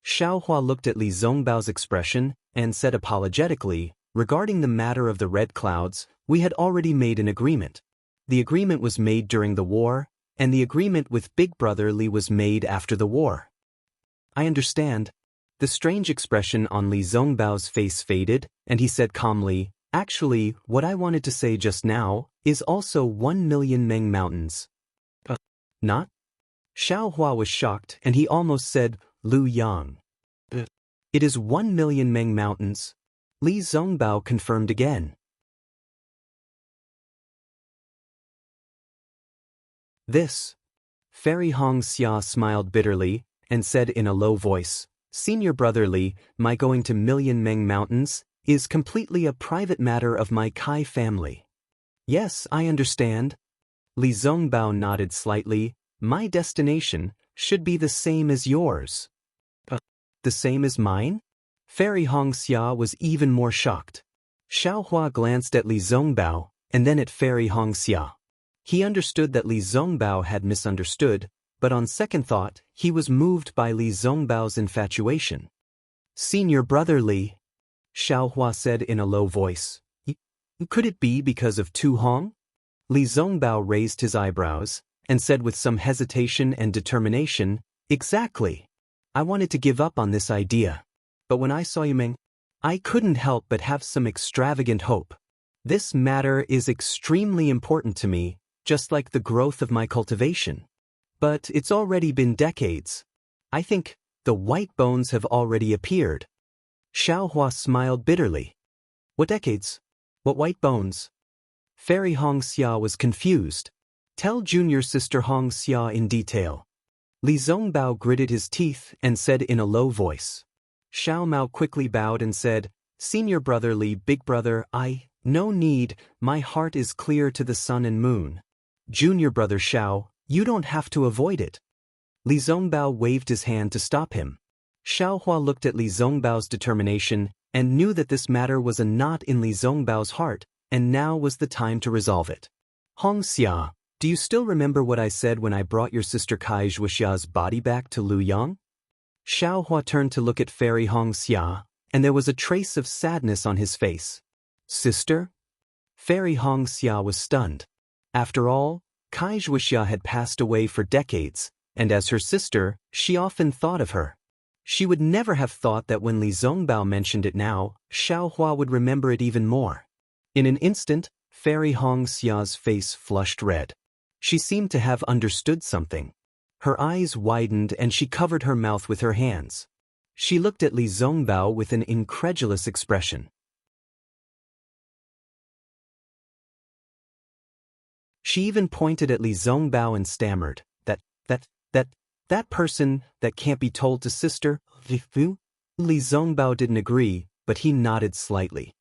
Xiaohua looked at Li Zongbao's expression and said apologetically, regarding the matter of the red clouds, we had already made an agreement. The agreement was made during the war, and the agreement with Big Brother Li was made after the war. I understand. The strange expression on Li Zongbao's face faded, and he said calmly, Actually, what I wanted to say just now is also 1 Million Meng Mountains. Not? Xiaohua was shocked, and he almost said, Lu Yang. It is 1 Million Meng Mountains. Li Zongbao confirmed again. This. Fairy Xia smiled bitterly and said in a low voice, Senior brother Li, my going to Million Meng Mountains is completely a private matter of my Kai family. Yes, I understand. Li Zongbao nodded slightly. My destination should be the same as yours. The same as mine? Fairy Xia was even more shocked. Xiaohua glanced at Li Zongbao and then at Fairy Xia. He understood that Li Zongbao had misunderstood, but on second thought, he was moved by Li Zongbao's infatuation. Senior brother Li, Xiaohua said in a low voice. Could it be because of Tu Hong? Li Zongbao raised his eyebrows and said with some hesitation and determination, Exactly. I wanted to give up on this idea. But when I saw you Meng, I couldn't help but have some extravagant hope. This matter is extremely important to me, just like the growth of my cultivation. But it's already been decades. I think the white bones have already appeared. Xiaohua smiled bitterly. What decades? What white bones? Fairy Xia was confused. Tell junior sister Xia in detail. Li Zongbao gritted his teeth and said in a low voice. Xiao Mao quickly bowed and said, Senior brother Li, big brother, no need, my heart is clear to the sun and moon. Junior brother Xiao, you don't have to avoid it. Li Zongbao waved his hand to stop him. Xiaohua looked at Li Zongbao's determination and knew that this matter was a knot in Li Zongbao's heart, and now was the time to resolve it. Xia, do you still remember what I said when I brought your sister Kai Zhuxia's body back to Lu Yang? Xiaohua turned to look at Fairy Xia, and there was a trace of sadness on his face. Sister? Fairy Xia was stunned. After all, Kai Zhuxia had passed away for decades, and as her sister, she often thought of her. She would never have thought that when Li Zongbao mentioned it now, Xiaohua would remember it even more. In an instant, Fairy Xia's face flushed red. She seemed to have understood something. Her eyes widened and she covered her mouth with her hands. She looked at Li Zongbao with an incredulous expression. She even pointed at Li Zongbao and stammered, that person, that can't be told to sister, Li Zongbao didn't agree, but he nodded slightly.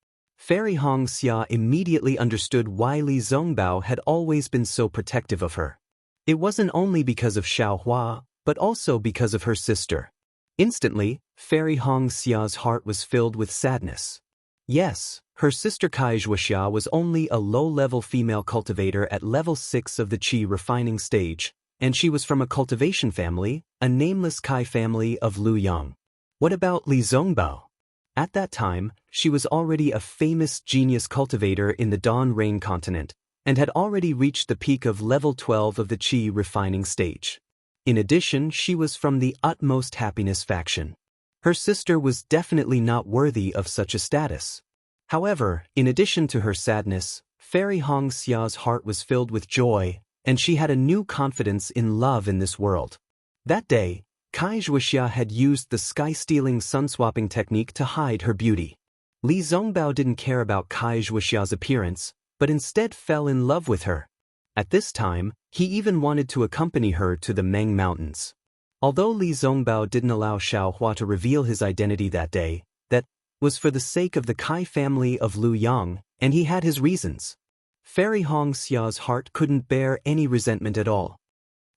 Fairy Xianxia immediately understood why Li Zongbao had always been so protective of her. It wasn't only because of Xiaohua, but also because of her sister. Instantly, Fairy Xia's heart was filled with sadness. Yes, her sister Wuxia was only a low-level female cultivator at level 6 of the Qi refining stage, and she was from a cultivation family, a nameless Kai family of Luyang. What about Li Zongbao? At that time, she was already a famous genius cultivator in the Dawn Rain continent, and had already reached the peak of level 12 of the Qi refining stage. In addition, she was from the utmost happiness faction. Her sister was definitely not worthy of such a status. However, in addition to her sadness, Fairy Xia's heart was filled with joy, and she had a new confidence in love in this world. That day, Wuxia had used the sky-stealing sun-swapping technique to hide her beauty. Li Zongbao didn't care about Wuxia's appearance, but instead fell in love with her. At this time, he even wanted to accompany her to the Meng Mountains. Although Li Zongbao didn't allow Xiaohua to reveal his identity that day, that was for the sake of the Kai family of Luyang, and he had his reasons. Fairy Xia's heart couldn't bear any resentment at all.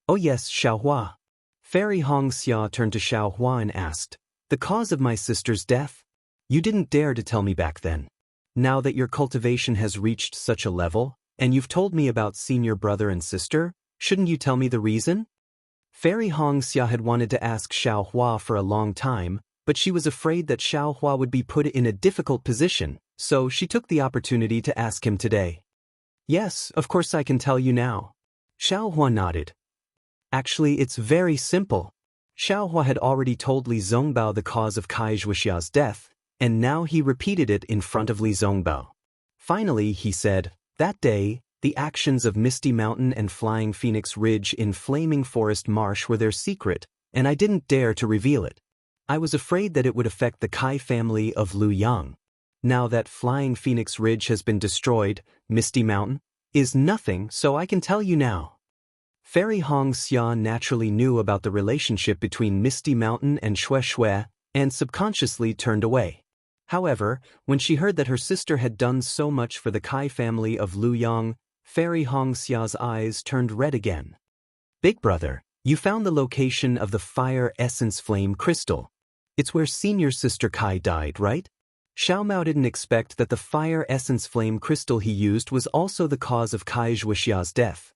"Oh yes, Xiaohua." Fairy Xia turned to Xiaohua and asked, "The cause of my sister's death? You didn't dare to tell me back then. Now that your cultivation has reached such a level, and you've told me about senior brother and sister, shouldn't you tell me the reason?" Fairy Xia had wanted to ask Xiaohua for a long time, but she was afraid that Xiaohua would be put in a difficult position, so she took the opportunity to ask him today. "Yes, of course I can tell you now." Xiaohua nodded. "Actually, it's very simple." Xiaohua had already told Li Zongbao the cause of Wuxia's death, and now he repeated it in front of Li Zongbao. Finally, he said, "That day, the actions of Misty Mountain and Flying Phoenix Ridge in Flaming Forest Marsh were their secret, and I didn't dare to reveal it. I was afraid that it would affect the Kai family of Luyang. Now that Flying Phoenix Ridge has been destroyed, Misty Mountain is nothing, so I can tell you now." Fairy Xia naturally knew about the relationship between Misty Mountain and Shui, and subconsciously turned away. However, when she heard that her sister had done so much for the Kai family of Luyang, Fairy Xia's eyes turned red again. "Big brother, you found the location of the fire essence flame crystal. It's where senior sister Kai died, right?" Xiaomao didn't expect that the fire essence flame crystal he used was also the cause of Wuxia's death.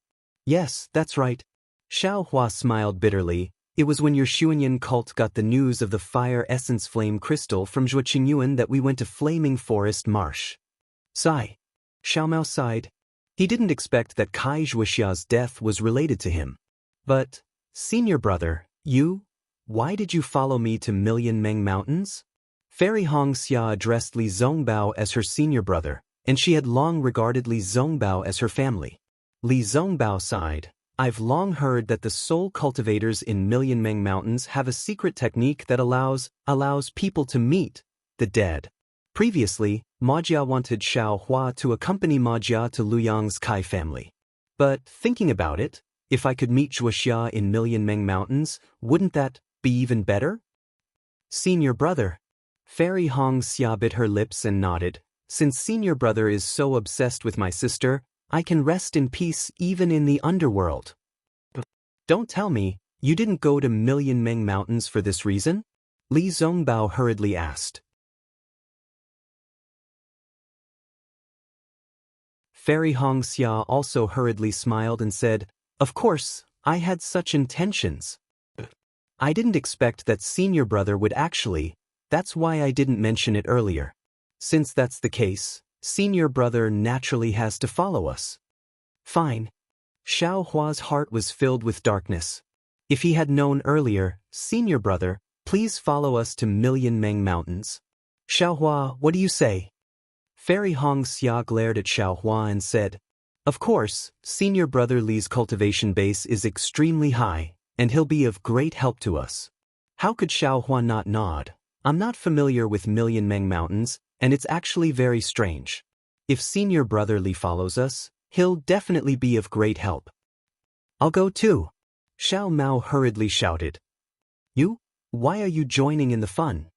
"Yes, that's right." Xiaohua smiled bitterly. "It was when your Xuanyan cult got the news of the fire essence flame crystal from Zhuo Qingyuan that we went to Flaming Forest Marsh." Sigh. Xiaomao sighed. He didn't expect that Wuxia's death was related to him. "But, senior brother, why did you follow me to Million Meng Mountains?" Fairy Xia addressed Li Zongbao as her senior brother, and she had long regarded Li Zongbao as her family. Li Zongbao sighed. "I've long heard that the soul cultivators in Million Meng Mountains have a secret technique that allows people to meet the dead. Previously, Majia wanted Xiaohua to accompany Majia to Luyang's Kai family. But thinking about it, if I could meet Wuxia in Million Meng Mountains, wouldn't that be even better?" "Senior brother." Fairy Xia bit her lips and nodded. "Since senior brother is so obsessed with my sister, I can rest in peace even in the underworld." "Don't tell me, you didn't go to Million Meng Mountains for this reason?" Li Zongbao hurriedly asked. Fairy Xia also hurriedly smiled and said, "Of course, I had such intentions. I didn't expect that senior brother would actually, that's why I didn't mention it earlier. Since that's the case, senior brother naturally has to follow us." "Fine." Xiaohua's heart was filled with darkness. If he had known earlier, "Senior brother, please follow us to Million Meng Mountains." "Xiaohua, what do you say?" Fairy Xia glared at Xiaohua and said, "Of course, senior brother Li's cultivation base is extremely high, and he'll be of great help to us." How could Xiaohua not nod? "I'm not familiar with Million Meng Mountains, and it's actually very strange. If senior brother Li follows us, he'll definitely be of great help." "I'll go too." Xiaomao hurriedly shouted. "You? Why are you joining in the fun?"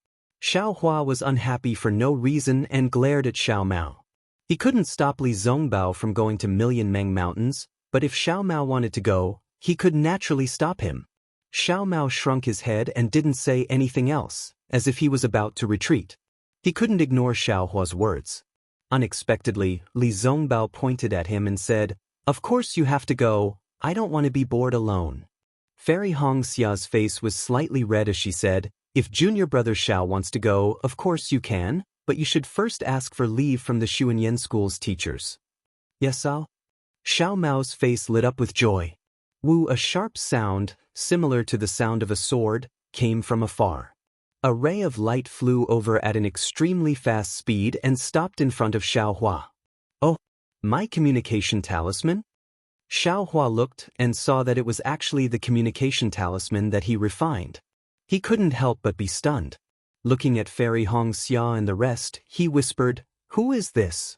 Xiao Hua was unhappy for no reason and glared at Xiao Mao. He couldn't stop Li Zongbao from going to Million Meng Mountains, but if Xiao Mao wanted to go, he could naturally stop him. Xiao Mao shrunk his head and didn't say anything else, as if he was about to retreat. He couldn't ignore Xiao Hua's words. Unexpectedly, Li Zongbao pointed at him and said, "Of course you have to go, I don't want to be bored alone." Fairy Hongxia's face was slightly red as she said, "If junior brother Xiao wants to go, of course you can, but you should first ask for leave from the Xuanyan School's teachers." "Yes, Sao?" Xiao Mao's face lit up with joy. Wu, a sharp sound, similar to the sound of a sword, came from afar. A ray of light flew over at an extremely fast speed and stopped in front of Xiao Hua. "Oh, my communication talisman?" Xiao Hua looked and saw that it was actually the communication talisman that he refined. He couldn't help but be stunned. Looking at Fairy Hongxia and the rest, he whispered, "Who is this?"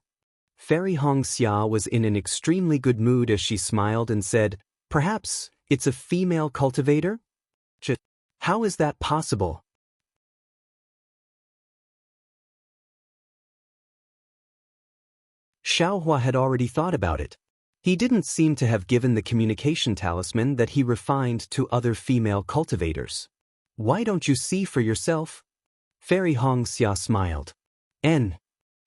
Fairy Hongxia was in an extremely good mood as she smiled and said, "Perhaps it's a female cultivator?" "How is that possible?" Xiao Hua had already thought about it. He didn't seem to have given the communication talisman that he refined to other female cultivators. "Why don't you see for yourself?" Fairy Hongxia smiled. "N."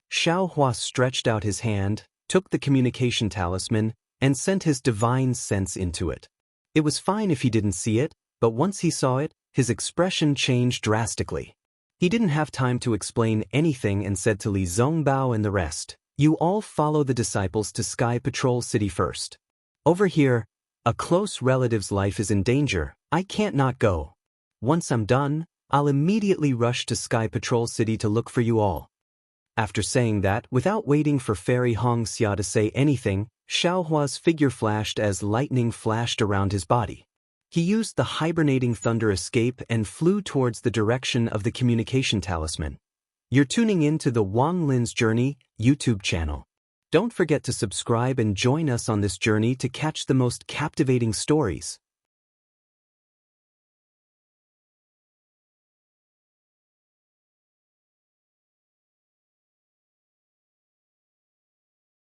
Xiao Hua stretched out his hand, took the communication talisman, and sent his divine sense into it. It was fine if he didn't see it, but once he saw it, his expression changed drastically. He didn't have time to explain anything and said to Li Zongbao and the rest, "You all follow the disciples to Sky Patrol City first. Over here, a close relative's life is in danger, I can't not go. Once I'm done, I'll immediately rush to Sky Patrol City to look for you all." After saying that, without waiting for Fairy Hongxia to say anything, Xiao Hua's figure flashed as lightning flashed around his body. He used the hibernating thunder escape and flew towards the direction of the communication talisman. You're tuning in to the Wang Lin's Journey YouTube channel. Don't forget to subscribe and join us on this journey to catch the most captivating stories.